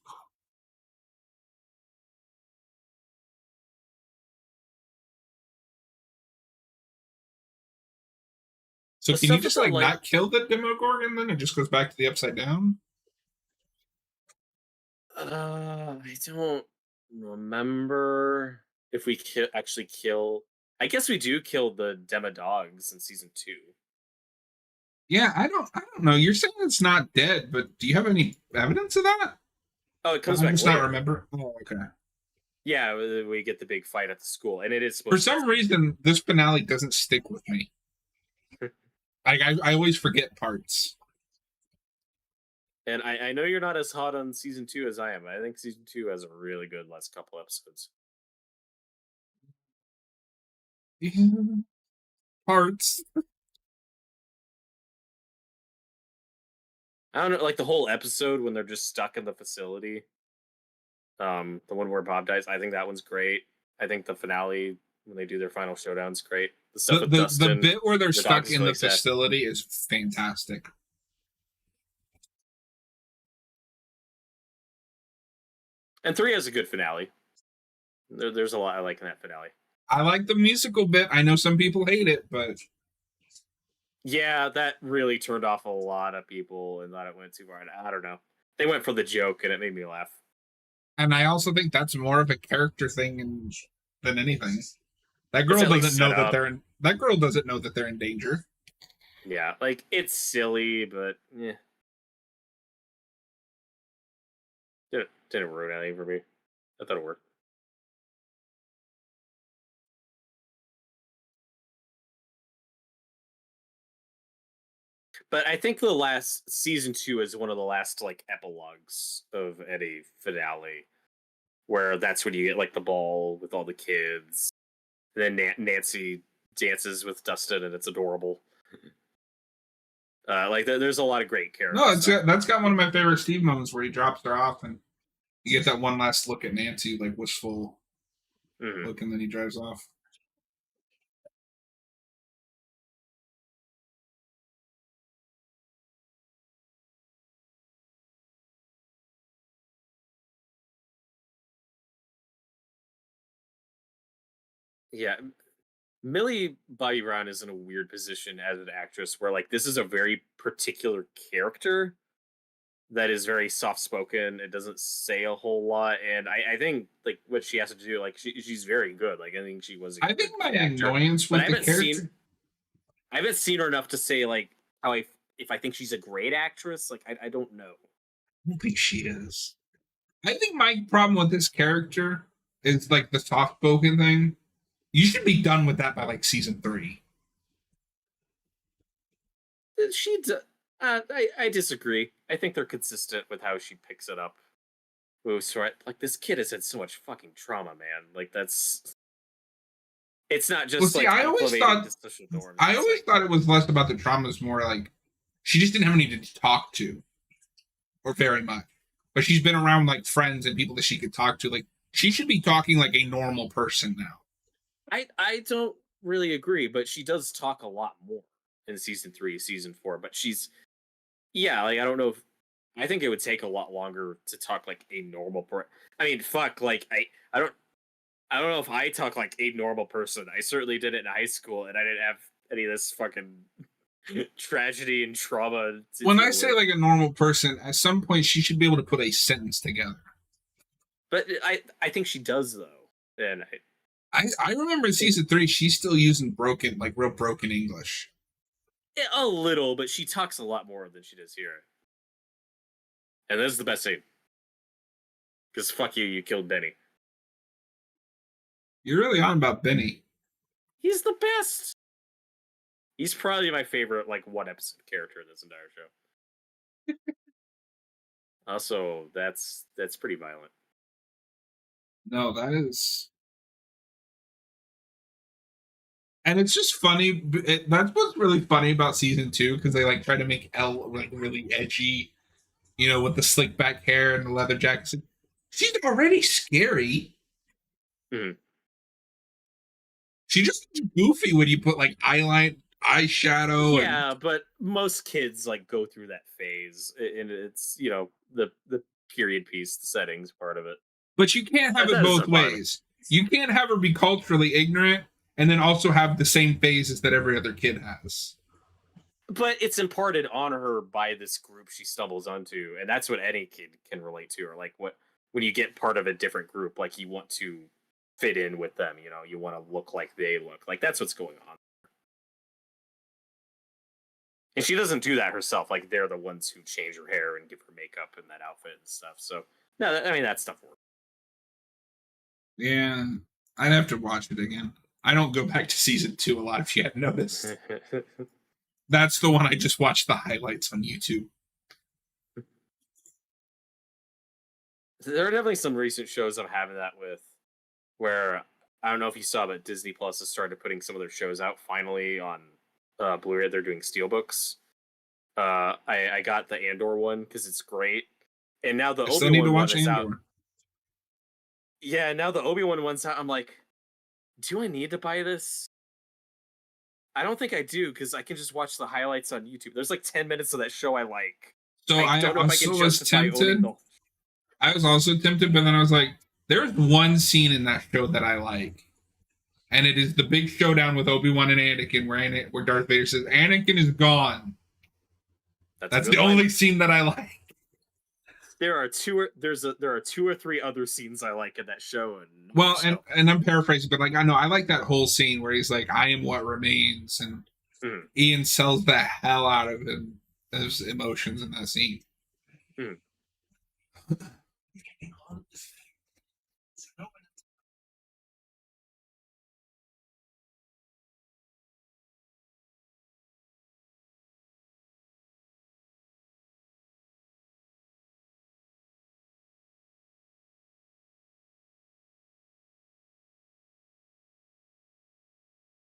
So can you just like not kill the Demogorgon then? It just goes back to the upside down? I don't remember if we actually kill. I guess we do kill the Demodogs in season 2. Yeah, I don't know. You're saying it's not dead, but do you have any evidence of that? Oh, it comes back. I just not remember. Oh, okay. Yeah, we get the big fight at the school, and it is for some reason this finale doesn't stick with me. I always forget parts. And I know you're not as hot on season 2 as I am. I think season 2 has a really good last couple episodes. Yeah. Parts. I don't know, like the whole episode when they're just stuck in the facility. The one where Bob dies, I think that one's great. I think the finale when they do their final showdown's great. The stuff with Dustin, the bit where they're stuck in the facility is fantastic. And 3 has a good finale. There's a lot I like in that finale. I like the musical bit. I know some people hate it, but Yeah, that really turned off a lot of people and thought it went too far. I don't know. They went for the joke, and it made me laugh. and I also think that's more of a character thing than anything. That girl It's at least doesn't know set that up. that girl doesn't know that they're in danger. Yeah, like it's silly, but yeah, didn't ruin anything for me. I thought it worked. But I think the last season 2 is one of the last like epilogues of any finale, where that's when you get like the ball with all the kids, and then Nancy dances with Dustin, and it's adorable. Like there's a lot of great characters. No, that's got one of my favorite Steve moments where he drops her off and you get that one last look at Nancy, like wistful look, and then he drives off. Yeah, Millie Bobby Brown is in a weird position as an actress where like this is a very particular character that is very soft spoken. It doesn't say a whole lot, and I think like what she has to do, like she's very good. Like I think she was. I think my actor, annoyance with the character. I haven't seen her enough to say like how if I think she's a great actress. Like I don't know. I don't think she is. I think my problem with this character is like the soft spoken thing. You should be done with that by like season 3. I disagree. I think they're consistent with how she picks it up. Like this kid has had so much fucking trauma, man. Like it's not just like I always thought it was less about the traumas, more like she just didn't have any to talk to, or very much. But she's been around like friends and people that she could talk to. Like she should be talking like a normal person now. I don't really agree, but she does talk a lot more in season 3, season 4. But like I don't know if I think it would take a lot longer to talk like a normal person. I mean, fuck, like I don't know if I talk like a normal person. I certainly did it in high school, and I didn't have any of this fucking tragedy and trauma. When I say like a normal person, at some point she should be able to put a sentence together. But I think she does though, and I remember in season 3 she's still using real broken English. A little, but she talks a lot more than she does here. And this is the best scene. Because fuck you killed Benny. You're really on about Benny. He's the best. He's probably my favorite, like, one episode character in this entire show. Also, that's pretty violent. No, that is. And it's just funny. That's what's really funny about season 2, because they like try to make Elle like really edgy, with the slick back hair and the leather jacket. She's already scary. Mm-hmm. She just looks goofy when you put like eyeshadow. Yeah, but most kids like go through that phase, and it's the period piece, the settings part of it. But you can't have it both ways. You can't have her be culturally ignorant and then also have the same phases that every other kid has. But it's imparted on her by this group she stumbles onto, and that's what any kid can relate to. Or like when you get part of a different group, like you want to fit in with them, you want to look like they look. Like that's what's going on. And she doesn't do that herself. Like they're the ones who change her hair and give her makeup and that outfit and stuff. So no, I mean that stuff works. Yeah, I'd have to watch it again. I don't go back to season 2 a lot, if you hadn't noticed. That's the one I just watched the highlights on YouTube. There are definitely some recent shows I'm having that with, where I don't know if you saw, but Disney Plus has started putting some of their shows out finally on Blu-ray. They're doing steelbooks. I got the Andor one because it's great, and now the Obi-Wan one is out. Yeah, now the Obi-Wan one's out. I'm like, do I need to buy this? I don't think I do, because I can just watch the highlights on YouTube. There's like 10 minutes of that show I like. So I don't know if I can justify tempted. I was also tempted, but then I was like, there's one scene in that show that I like, and it is the big showdown with Obi-Wan and Anakin, where Darth Vader says, "Anakin is gone." That's the only scene that I like. There are two or three other scenes I like in that show, Well, and I'm paraphrasing, but like I know I like that whole scene where he's like, "I am what remains," and Ian sells the hell out of him, his emotions in that scene.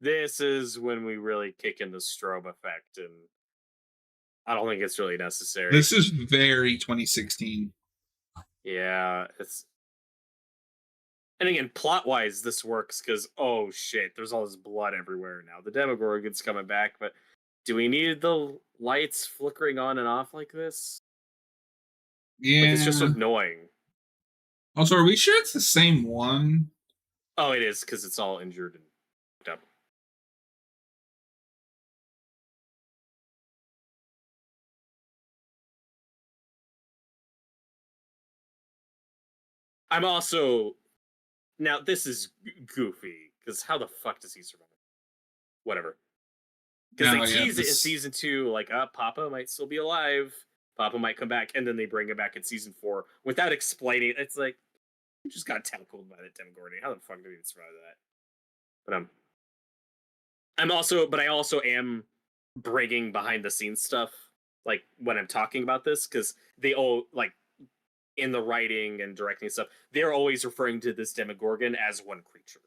This is when we really kick in the strobe effect, and I don't think it's really necessary. This is very 2016. Yeah, and again, plot-wise, this works because, oh shit, there's all this blood everywhere now. The Demogorgon's coming back, but do we need the lights flickering on and off like this? Yeah. Like, it's just annoying. Also, are we sure it's the same one? Oh, it is, because it's all injured and fucked up. I'm also... Now, this is goofy, because how the fuck does he survive? Whatever. Because they tease it in season 2, like, Papa might still be alive. Papa might come back, and then they bring him back in season 4 without explaining. It's like, you just got tackled by the Demogorgon. How the fuck did he survive that? But I also am bringing behind the scenes stuff, like when I'm talking about this, because they all, like, in the writing and directing stuff, they're always referring to this Demogorgon as one creature.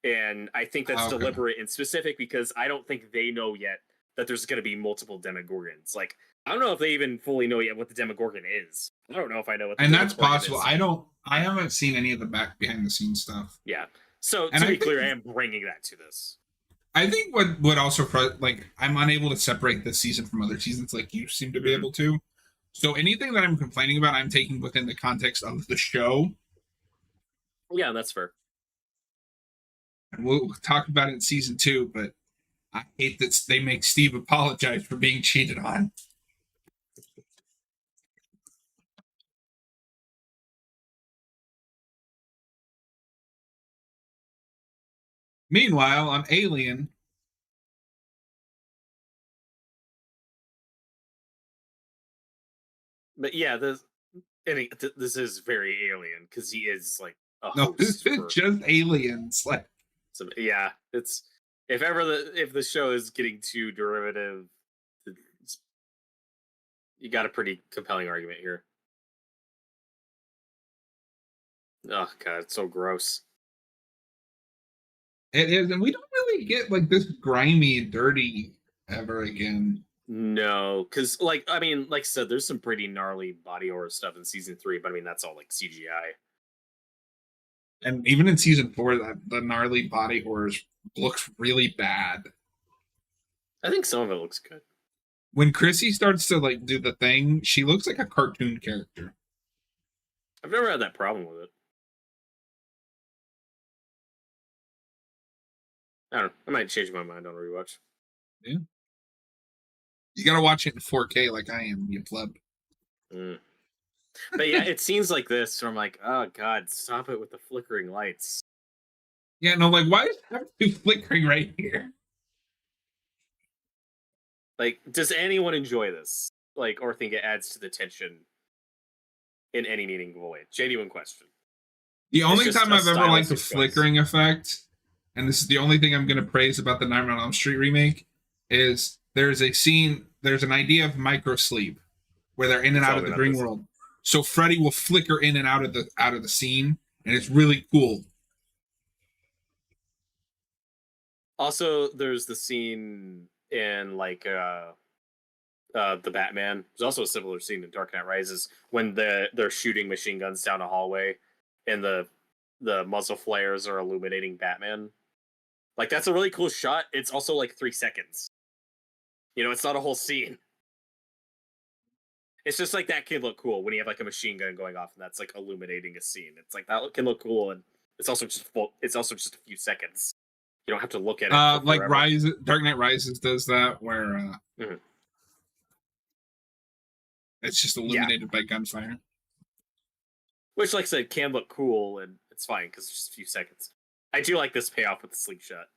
And I think that's deliberate and specific because I don't think they know yet that there's going to be multiple Demogorgons. Like, I don't know if they even fully know yet what the Demogorgon is. I don't know if I know what the Demogorgon is. And that's possible. I haven't seen any of the behind the scenes stuff. Yeah. So, to be clear, I am bringing that to this. I think what also, like, I'm unable to separate this season from other seasons like you seem to be able to. So anything that I'm complaining about, I'm taking within the context of the show. Yeah, that's fair. And we'll talk about it in season 2, but I hate that they make Steve apologize for being cheated on. Meanwhile, on Alien, but yeah, this is very Alien because he is like a host. No, this is just Aliens. Like, so, yeah, it's if the show is getting too derivative, you got a pretty compelling argument here. Oh god, it's so gross. It is, and we don't really get like this grimy and dirty ever again. No, because like I said, there's some pretty gnarly body horror stuff in season 3, but I mean that's all like CGI. And even in season 4, the gnarly body horrors looks really bad. I think some of it looks good. When Chrissy starts to like do the thing, she looks like a cartoon character. I've never had that problem with it. I don't know. I might change my mind on rewatch. Yeah. You gotta watch it in 4K like I am, you pleb. But yeah, it seems like this, so I'm like, oh god, stop it with the flickering lights. Yeah, no, like, why is it flickering right here? Like, does anyone enjoy this? Like, or think it adds to the tension in any meaningful way? Genuine question. The only time I've ever liked the flickering effect, and this is the only thing I'm going to praise about the Nightmare on Elm Street remake, is there's an idea of micro sleep where they're in and out of the dream world. So Freddy will flicker in and out of the scene, and it's really cool. Also, there's the scene in like the Batman. There's also a similar scene in Dark Knight Rises when they're shooting machine guns down a hallway, and the muzzle flares are illuminating Batman. Like, that's a really cool shot. It's also like 3 seconds. You know, it's not a whole scene. It's just like that can look cool when you have like a machine gun going off and that's like illuminating a scene. It's like that can look cool, and it's also just a few seconds. You don't have to look at it for Like forever. Dark Knight Rises does that, where Mhm. it's just illuminated by gunfire. Which, like I said, can look cool, and it's fine because it's just a few seconds. I do like this payoff with the slingshot.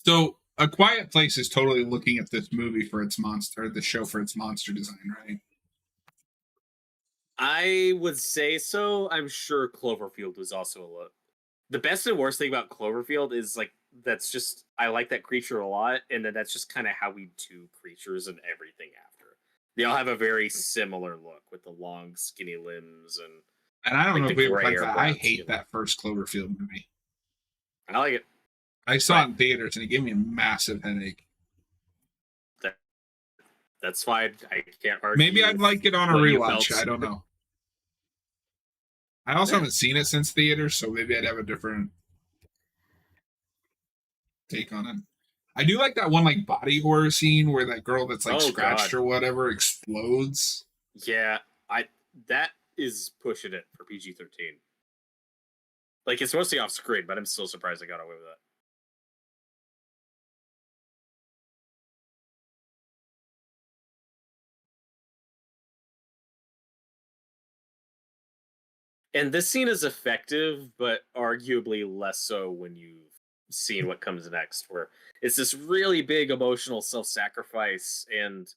So, A Quiet Place is totally looking at this movie for its monster, the show for its monster design, right? I would say so. I'm sure Cloverfield was also a look. The best and worst thing about Cloverfield is like that's just I like that creature a lot, and then that's just kind of how we do creatures and everything after. They all have a very similar look with the long, skinny limbs and And I don't know the if we ever gray like or that. brown I hate skin. that first Cloverfield movie. I like it. I saw it in theaters and it gave me a massive headache. That's fine. I can't argue. Maybe I'd like it on a what you rewatch. felt. I don't know. I also haven't seen it since theaters, so maybe I'd have a different take on it. I do like that one like body horror scene where that girl that's like Oh, scratched God. or whatever explodes. Yeah, that is pushing it for PG-13. Like it's mostly off screen, but I'm still surprised I got away with that. And this scene is effective, but arguably less so when you've seen what comes next, where it's this really big emotional self-sacrifice, and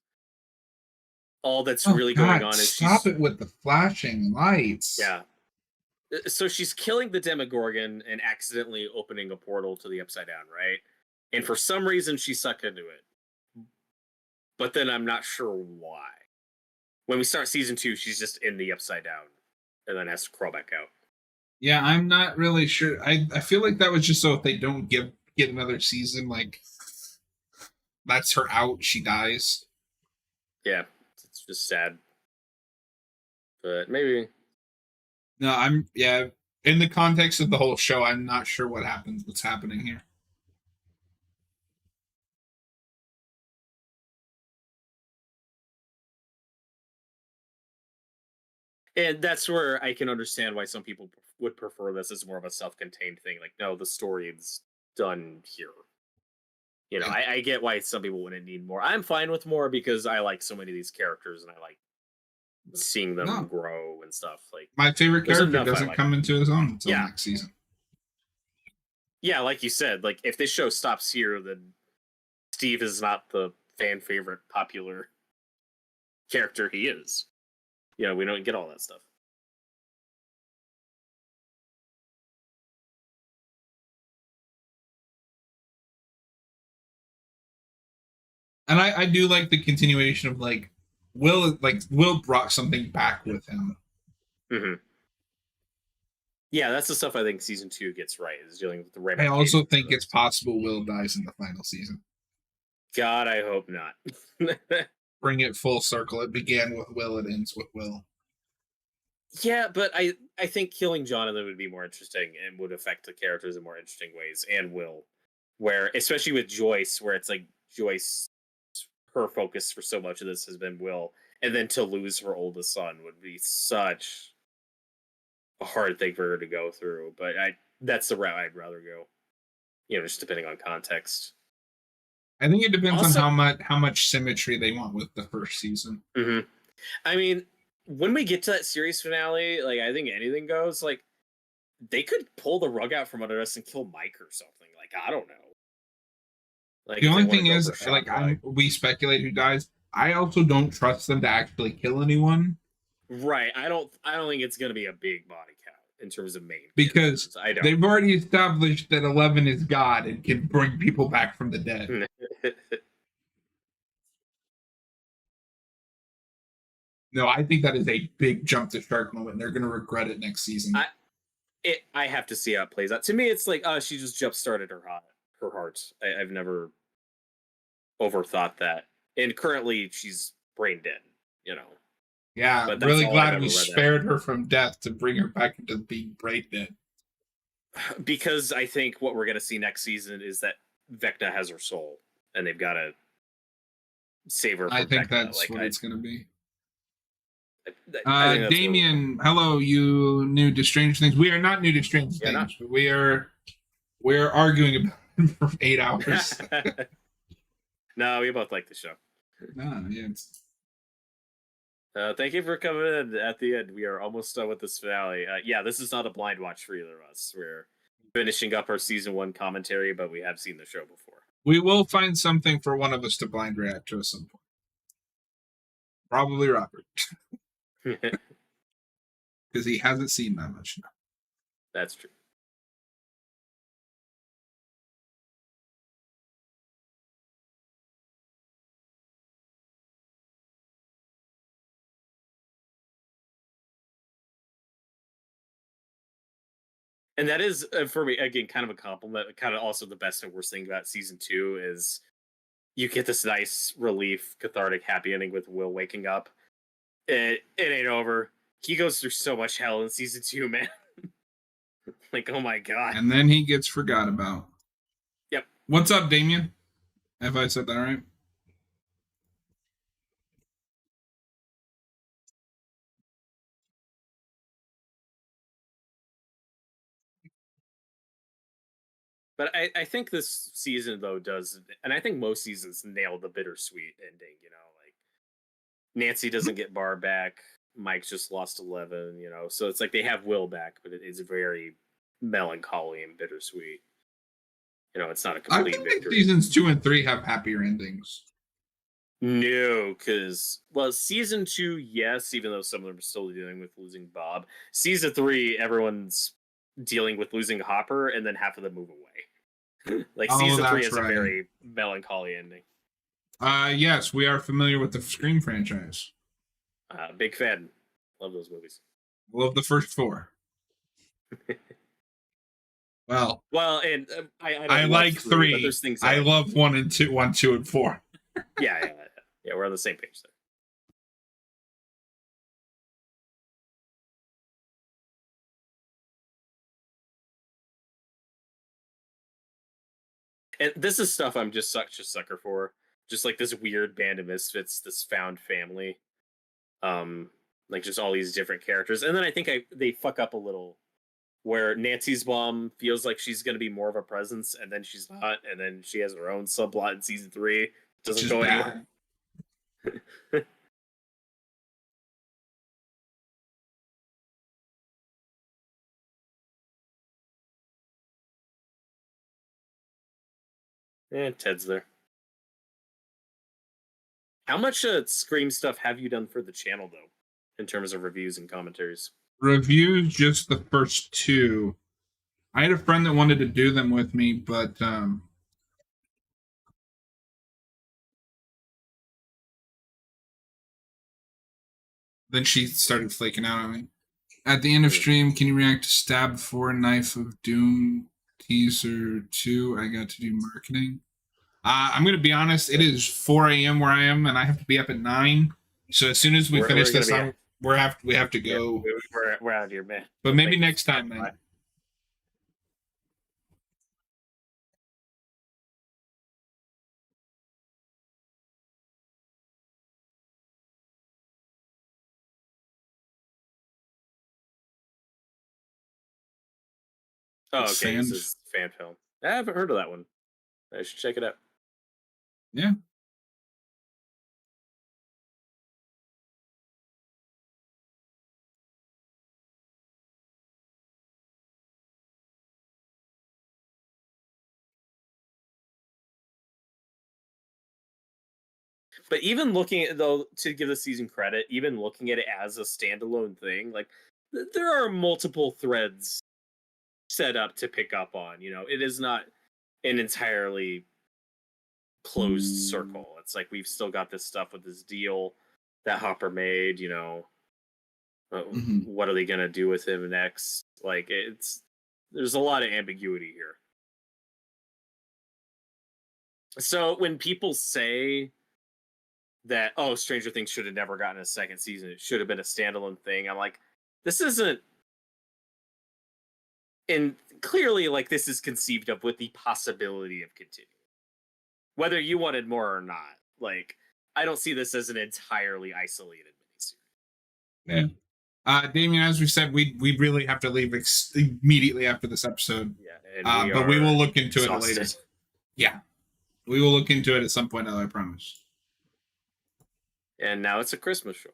all that's really going on is stop it with the flashing lights. Yeah. So she's killing the Demogorgon and accidentally opening a portal to the Upside Down, right? And for some reason, she's sucked into it. But then I'm not sure why. When we start season 2, she's just in the Upside Down and then has to crawl back out. Yeah, I'm not really sure. I feel like that was just so if they don't get another season, like that's her out, she dies. Yeah, it's just sad. But maybe. No, in the context of the whole show, I'm not sure what's happening here. And that's where I can understand why some people would prefer this as more of a self-contained thing. Like, no, the story is done here. You know, I get why some people wouldn't need more. I'm fine with more because I like so many of these characters and I like seeing them grow and stuff. Like my favorite character doesn't come into his own until next season. Yeah, like you said, like if this show stops here, then Steve is not the fan favorite popular character he is. You know, we don't get all that stuff. And I do like the continuation of like Will brought something back with him. Mm-hmm. Yeah, that's the stuff I think season 2 gets right, is dealing with the right. I also think it's possible Will dies in the final season. God, I hope not. Bring it full circle. It began with Will, it ends with Will. Yeah, but I think killing Jonathan would be more interesting and would affect the characters in more interesting ways, and Will. Where, especially with Joyce, where it's like Joyce, her focus for so much of this has been Will, and then to lose her oldest son would be such a hard thing for her to go through. But that's the route I'd rather go. You know, just depending on context. I think it depends also, on how much symmetry they want with the first season. Mm-hmm. I mean, when we get to that series finale, like I think anything goes. Like they could pull the rug out from under us and kill Mike or something. Like I don't know. Like the only thing is, like we speculate who dies. I also don't trust them to actually kill anyone. Right. I don't think it's going to be a big body count in terms of main. Because they've already established that 11 is God and can bring people back from the dead. No, I think that is a big jump the shark moment. And they're going to regret it next season. I have to see how it plays out. To me, it's like, she just jump started her heart. I've never overthought that. And currently, she's brain dead. You know. Yeah, I'm really glad we spared her from death to bring her back into being brain dead. Because I think what we're going to see next season is that Vecna has her soul, and they've got to save her for I think Becca. that's Like what it's going to be. I think that's Damien, hello, you new to Strange Things. We are not new to Strange Yeah, Things, but we're arguing about it for 8 hours. No, we both like the show. No, yeah, Thank you for coming in at the end. We are almost done with this finale. Yeah, this is not a blind watch for either of us. We're finishing up our season 1 commentary, but we have seen the show before. we will find something for one of us to blind react to at some point. Probably Robert, because he hasn't seen that much. That's true. And that is, for me, again, kind of a compliment. Kind of also the best and worst thing about season 2 is you get this nice relief, cathartic, happy ending with Will waking up. It ain't over. He goes through so much hell in season 2, man. Like, oh my god. And then he gets forgot about. Yep. What's up, Damien? Have I said that right? But I think this season, though, does, and I think most seasons nail the bittersweet ending, you know, like Nancy doesn't get Barb back, Mike's just lost 11, you know, so it's like they have Will back, but it is very melancholy and bittersweet. You know, it's not a I complete think victory. seasons 2 and 3 have happier endings. No, because, well, season 2, yes, even though some of them are still dealing with losing Bob. Season 3, everyone's dealing with losing Hopper, and then half of them move away. Like, season 3 that's is a very melancholy ending. Yes, we are familiar with the Scream franchise. Big fan. Love those movies. Love the first 4. Well, and I don't I love like 3. but there's things I love 1 and 2, 1, 2, and 4. Yeah, we're on the same page there. And this is stuff I'm just such a sucker for. Just like this weird band of misfits, this found family. Like just all these different characters. And then I think they fuck up a little where Nancy's mom feels like she's going to be more of a presence, and then she's not, and then she has her own subplot in season 3. Doesn't go anywhere. And Ted's there. How much Scream stuff have you done for the channel, though, in terms of reviews and commentaries? Reviews, just the first 2. I had a friend that wanted to do them with me, but then she started flaking out on me. At the end of stream, can you react to Stab 4 Knife of Doom teaser 2? I got to do marketing. I'm going to be honest. It is 4 a.m. where I am, and I have to be up at 9. So as soon as we finish this, we have to go. We're out of here, man. But maybe next time, man. Oh, okay. This is fan film. I haven't heard of that one. I should check it out. Yeah. But even looking at, though, to give the season credit, even looking at it as a standalone thing, like there are multiple threads set up to pick up on. You know, it is not an entirely closed circle. It's like we've still got this stuff with this deal that Hopper made. You know, what are they gonna do with him next? Like there's a lot of ambiguity here. So when people say that, oh, Stranger Things should have never gotten a second season, it should have been a standalone thing, I'm like, this isn't. And clearly, like, this is conceived of with the possibility of continuing, whether you wanted more or not. Like, I don't see this as an entirely isolated miniseries. Yeah. Damien, as we said, we really have to leave immediately after this episode. Yeah, and but we will look into exhausted. it later. Yeah, we will look into it at some point, I promise. And now it's a Christmas show.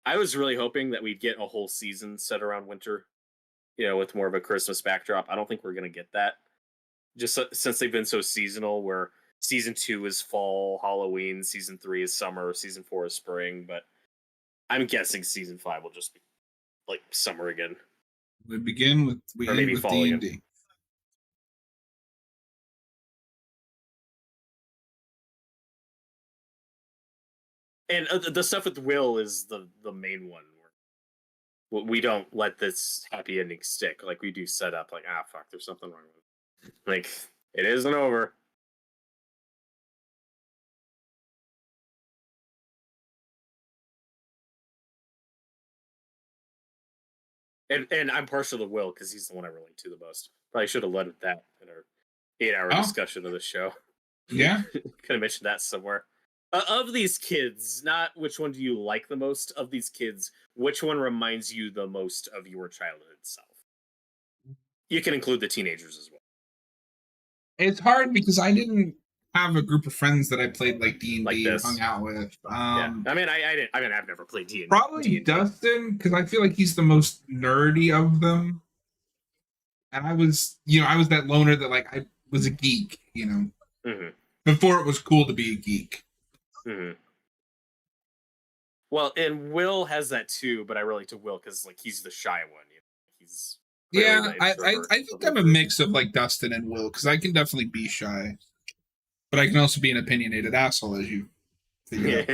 I was really hoping that we'd get a whole season set around winter, with more of a Christmas backdrop. I don't think we're going to get that. Just since they've been so seasonal, where season 2 is fall, Halloween, season 3 is summer, season 4 is spring, but I'm guessing season 5 will just be like summer again. We end with D&D. And the stuff with Will is the main one. Where we don't let this happy ending stick. Like, we do set up, like, fuck, there's something wrong with it. Like, it isn't over. And I'm partial to Will because he's the one I relate to the most. Probably should have led with that in our 8-hour discussion of the show. Yeah. Could have mentioned that somewhere. Of these kids, not which one do you like the most, of these kids, which one reminds you the most of your childhood self? You can include the teenagers as well. It's hard because I didn't have a group of friends that I played like D&D Like or hung out with. Yeah. I mean, I've never played D&D. Probably Dustin, because I feel like he's the most nerdy of them. And I was that loner that like I was a geek, Mm-hmm. before it was cool to be a geek. Mm-hmm. Well, and Will has that too, but I relate to Will because like he's the shy one. He's I think I'm a mix of like Dustin and Will because I can definitely be shy, but I can also be an opinionated asshole, as you figure out.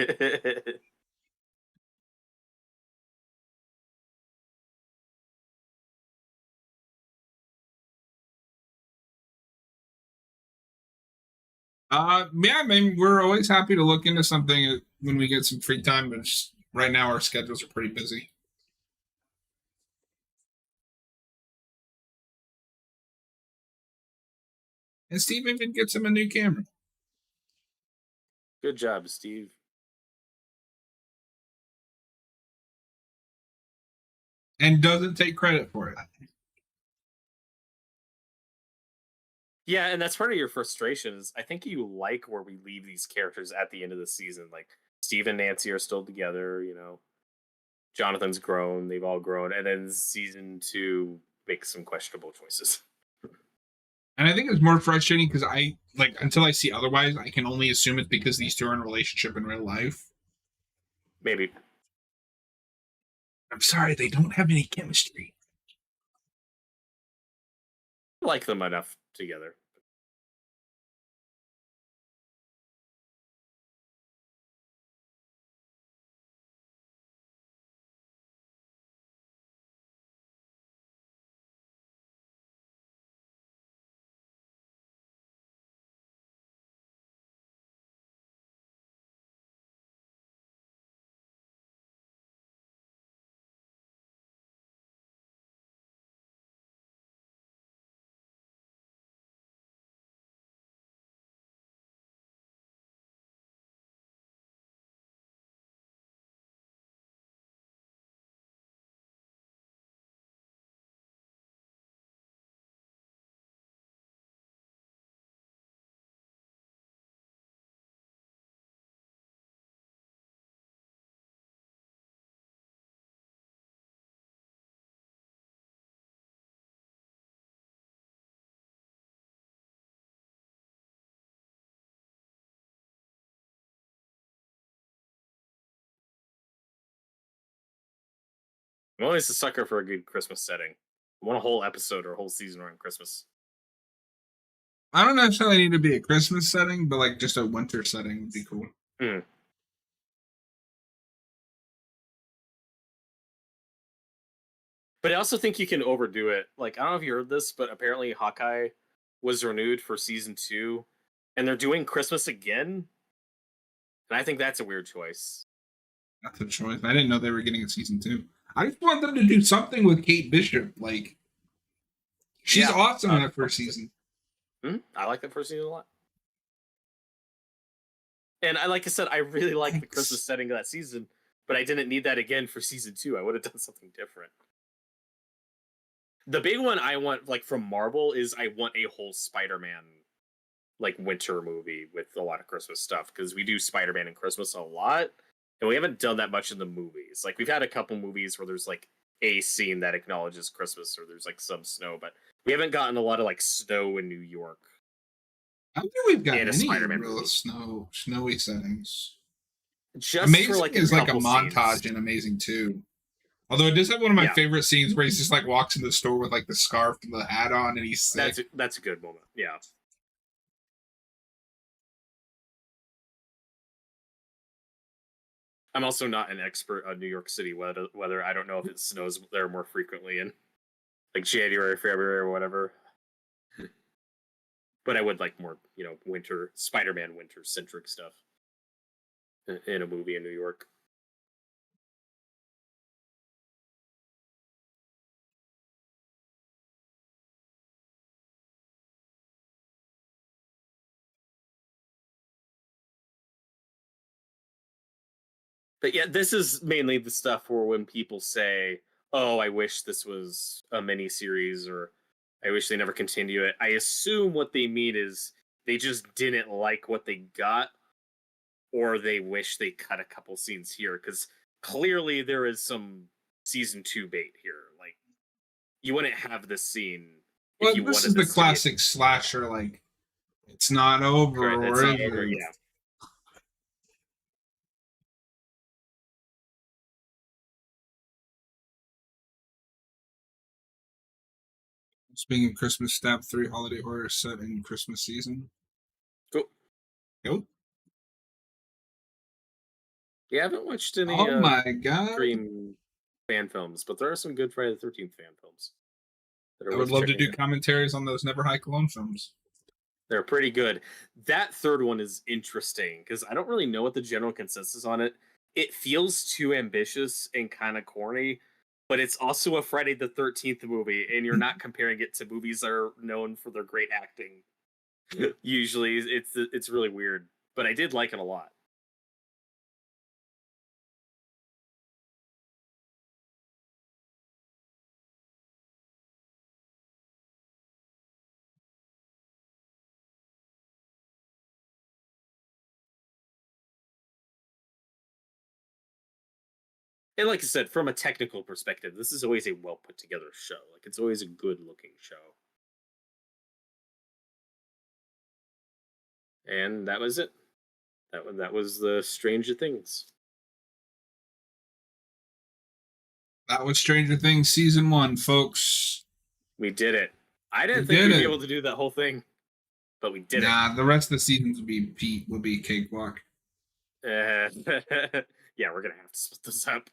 Yeah, I mean, we're always happy to look into something when we get some free time, but right now our schedules are pretty busy. And Steve even gets him a new camera. Good job, Steve. And doesn't take credit for it. Yeah, and that's part of your frustration is I think you like where we leave these characters at the end of the season. Like Steve and Nancy are still together, Jonathan's grown, they've all grown, and then season 2 makes some questionable choices. And I think it's more frustrating because I until I see otherwise, I can only assume it's because these two are in a relationship in real life. Maybe. I'm sorry, they don't have any chemistry. I like them enough together. I'm always a sucker for a good Christmas setting. I want a whole episode or a whole season around Christmas. I don't necessarily need to be a Christmas setting, but like just a winter setting would be cool. Mm. But I also think you can overdo it. Like, I don't know if you heard this, but apparently Hawkeye was renewed for season 2, and they're doing Christmas again. And I think that's a weird choice. That's a choice. I didn't know they were getting a season 2. I just want them to do something with Kate Bishop. Like, She's awesome in that first season. I like that first season a lot. And like I said, I really like the Christmas setting of that season, but I didn't need that again for season 2. I would have done something different. The big one I want, like from Marvel, is I want a whole Spider-Man like winter movie with a lot of Christmas stuff, because we do Spider-Man and Christmas a lot, and we haven't done that much in the movies. Like we've had a couple movies where there's like a scene that acknowledges Christmas, or there's like some snow, but we haven't gotten a lot of like snow in New York. I don't think we've got In a any Spider-Man real movie. snowy settings. Just Amazing for like is like a couple montage scenes. in Amazing too. Although it does have one of my Yeah. favorite scenes where he's just like walks in the store with like the scarf and the hat on, and he's sick. That's a good moment. Yeah. I'm also not an expert on New York City whether I don't know if it snows there more frequently in like January, February, or whatever. But I would like more, winter Spider-Man winter centric stuff in a movie in New York. But yeah, this is mainly the stuff where when people say, "Oh, I wish this was a mini series," or "I wish they never continue it," I assume what they mean is they just didn't like what they got, or they wish they cut a couple scenes here, because clearly there is some season 2 bait here. Like, you wouldn't have this scene if Well, you this wanted is the this to be- classic slasher. Like, it's not over. Right, it's or not is over, it? yeah. Speaking of Christmas, Stab 3 holiday horror set in Christmas season. Cool. Cool. Yeah, I haven't watched any Oh my god! Scream fan films, but there are some good Friday the 13th fan films that are I would worth love to checking do out. commentaries on those Never High Cologne films. They're pretty good. That third one is interesting because I don't really know what the general consensus on it. It feels too ambitious and kind of corny, but it's also a Friday the 13th movie, and you're not comparing it to movies that are known for their great acting. Usually, it's really weird, but I did like it a lot. And like I said, from a technical perspective, this is always a well put together show. Like, it's always a good looking show. And that was it. That was the Stranger Things. That was Stranger Things season 1, folks. We did it. I didn't We think did we'd be it. able to do that whole thing, but we did Nah, the rest of the seasons would be cakewalk. it. Yeah, we're gonna have to split this up.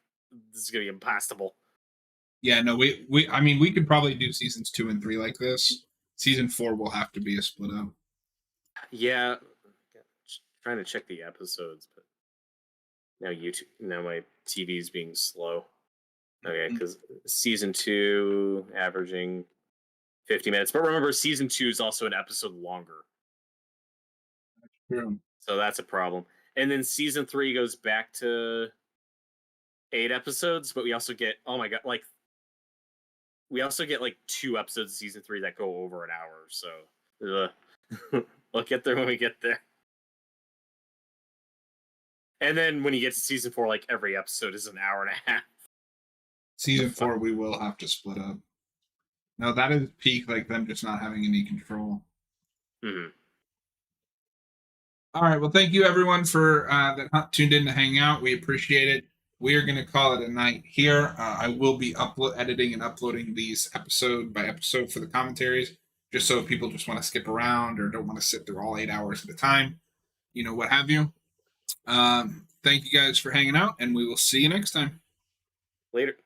This is gonna be impossible. Yeah, no, we could probably do seasons 2 and 3 like this. Season 4 will have to be a split up. Yeah, trying to check the episodes, but now my TV's being slow. Okay, because season 2 averaging 50 minutes, but remember, season 2 is also an episode longer, True. so that's a problem. And then season 3 goes back to 8 episodes, but we also get we also get like 2 episodes of season 3 that go over an hour. So we'll get there when we get there. And then when you get to season 4, like every episode is an hour and a half. Season 4, we will have to split up. No, that is peak, like them just not having any control. Mm-hmm. All right. Well, thank you everyone for that tuned in to hang out. We appreciate it. We are going to call it a night here. I will be editing and uploading these episode by episode for the commentaries, just so if people just want to skip around or don't want to sit through all 8 hours at a time, what have you. Thank you guys for hanging out, and we will see you next time. Later.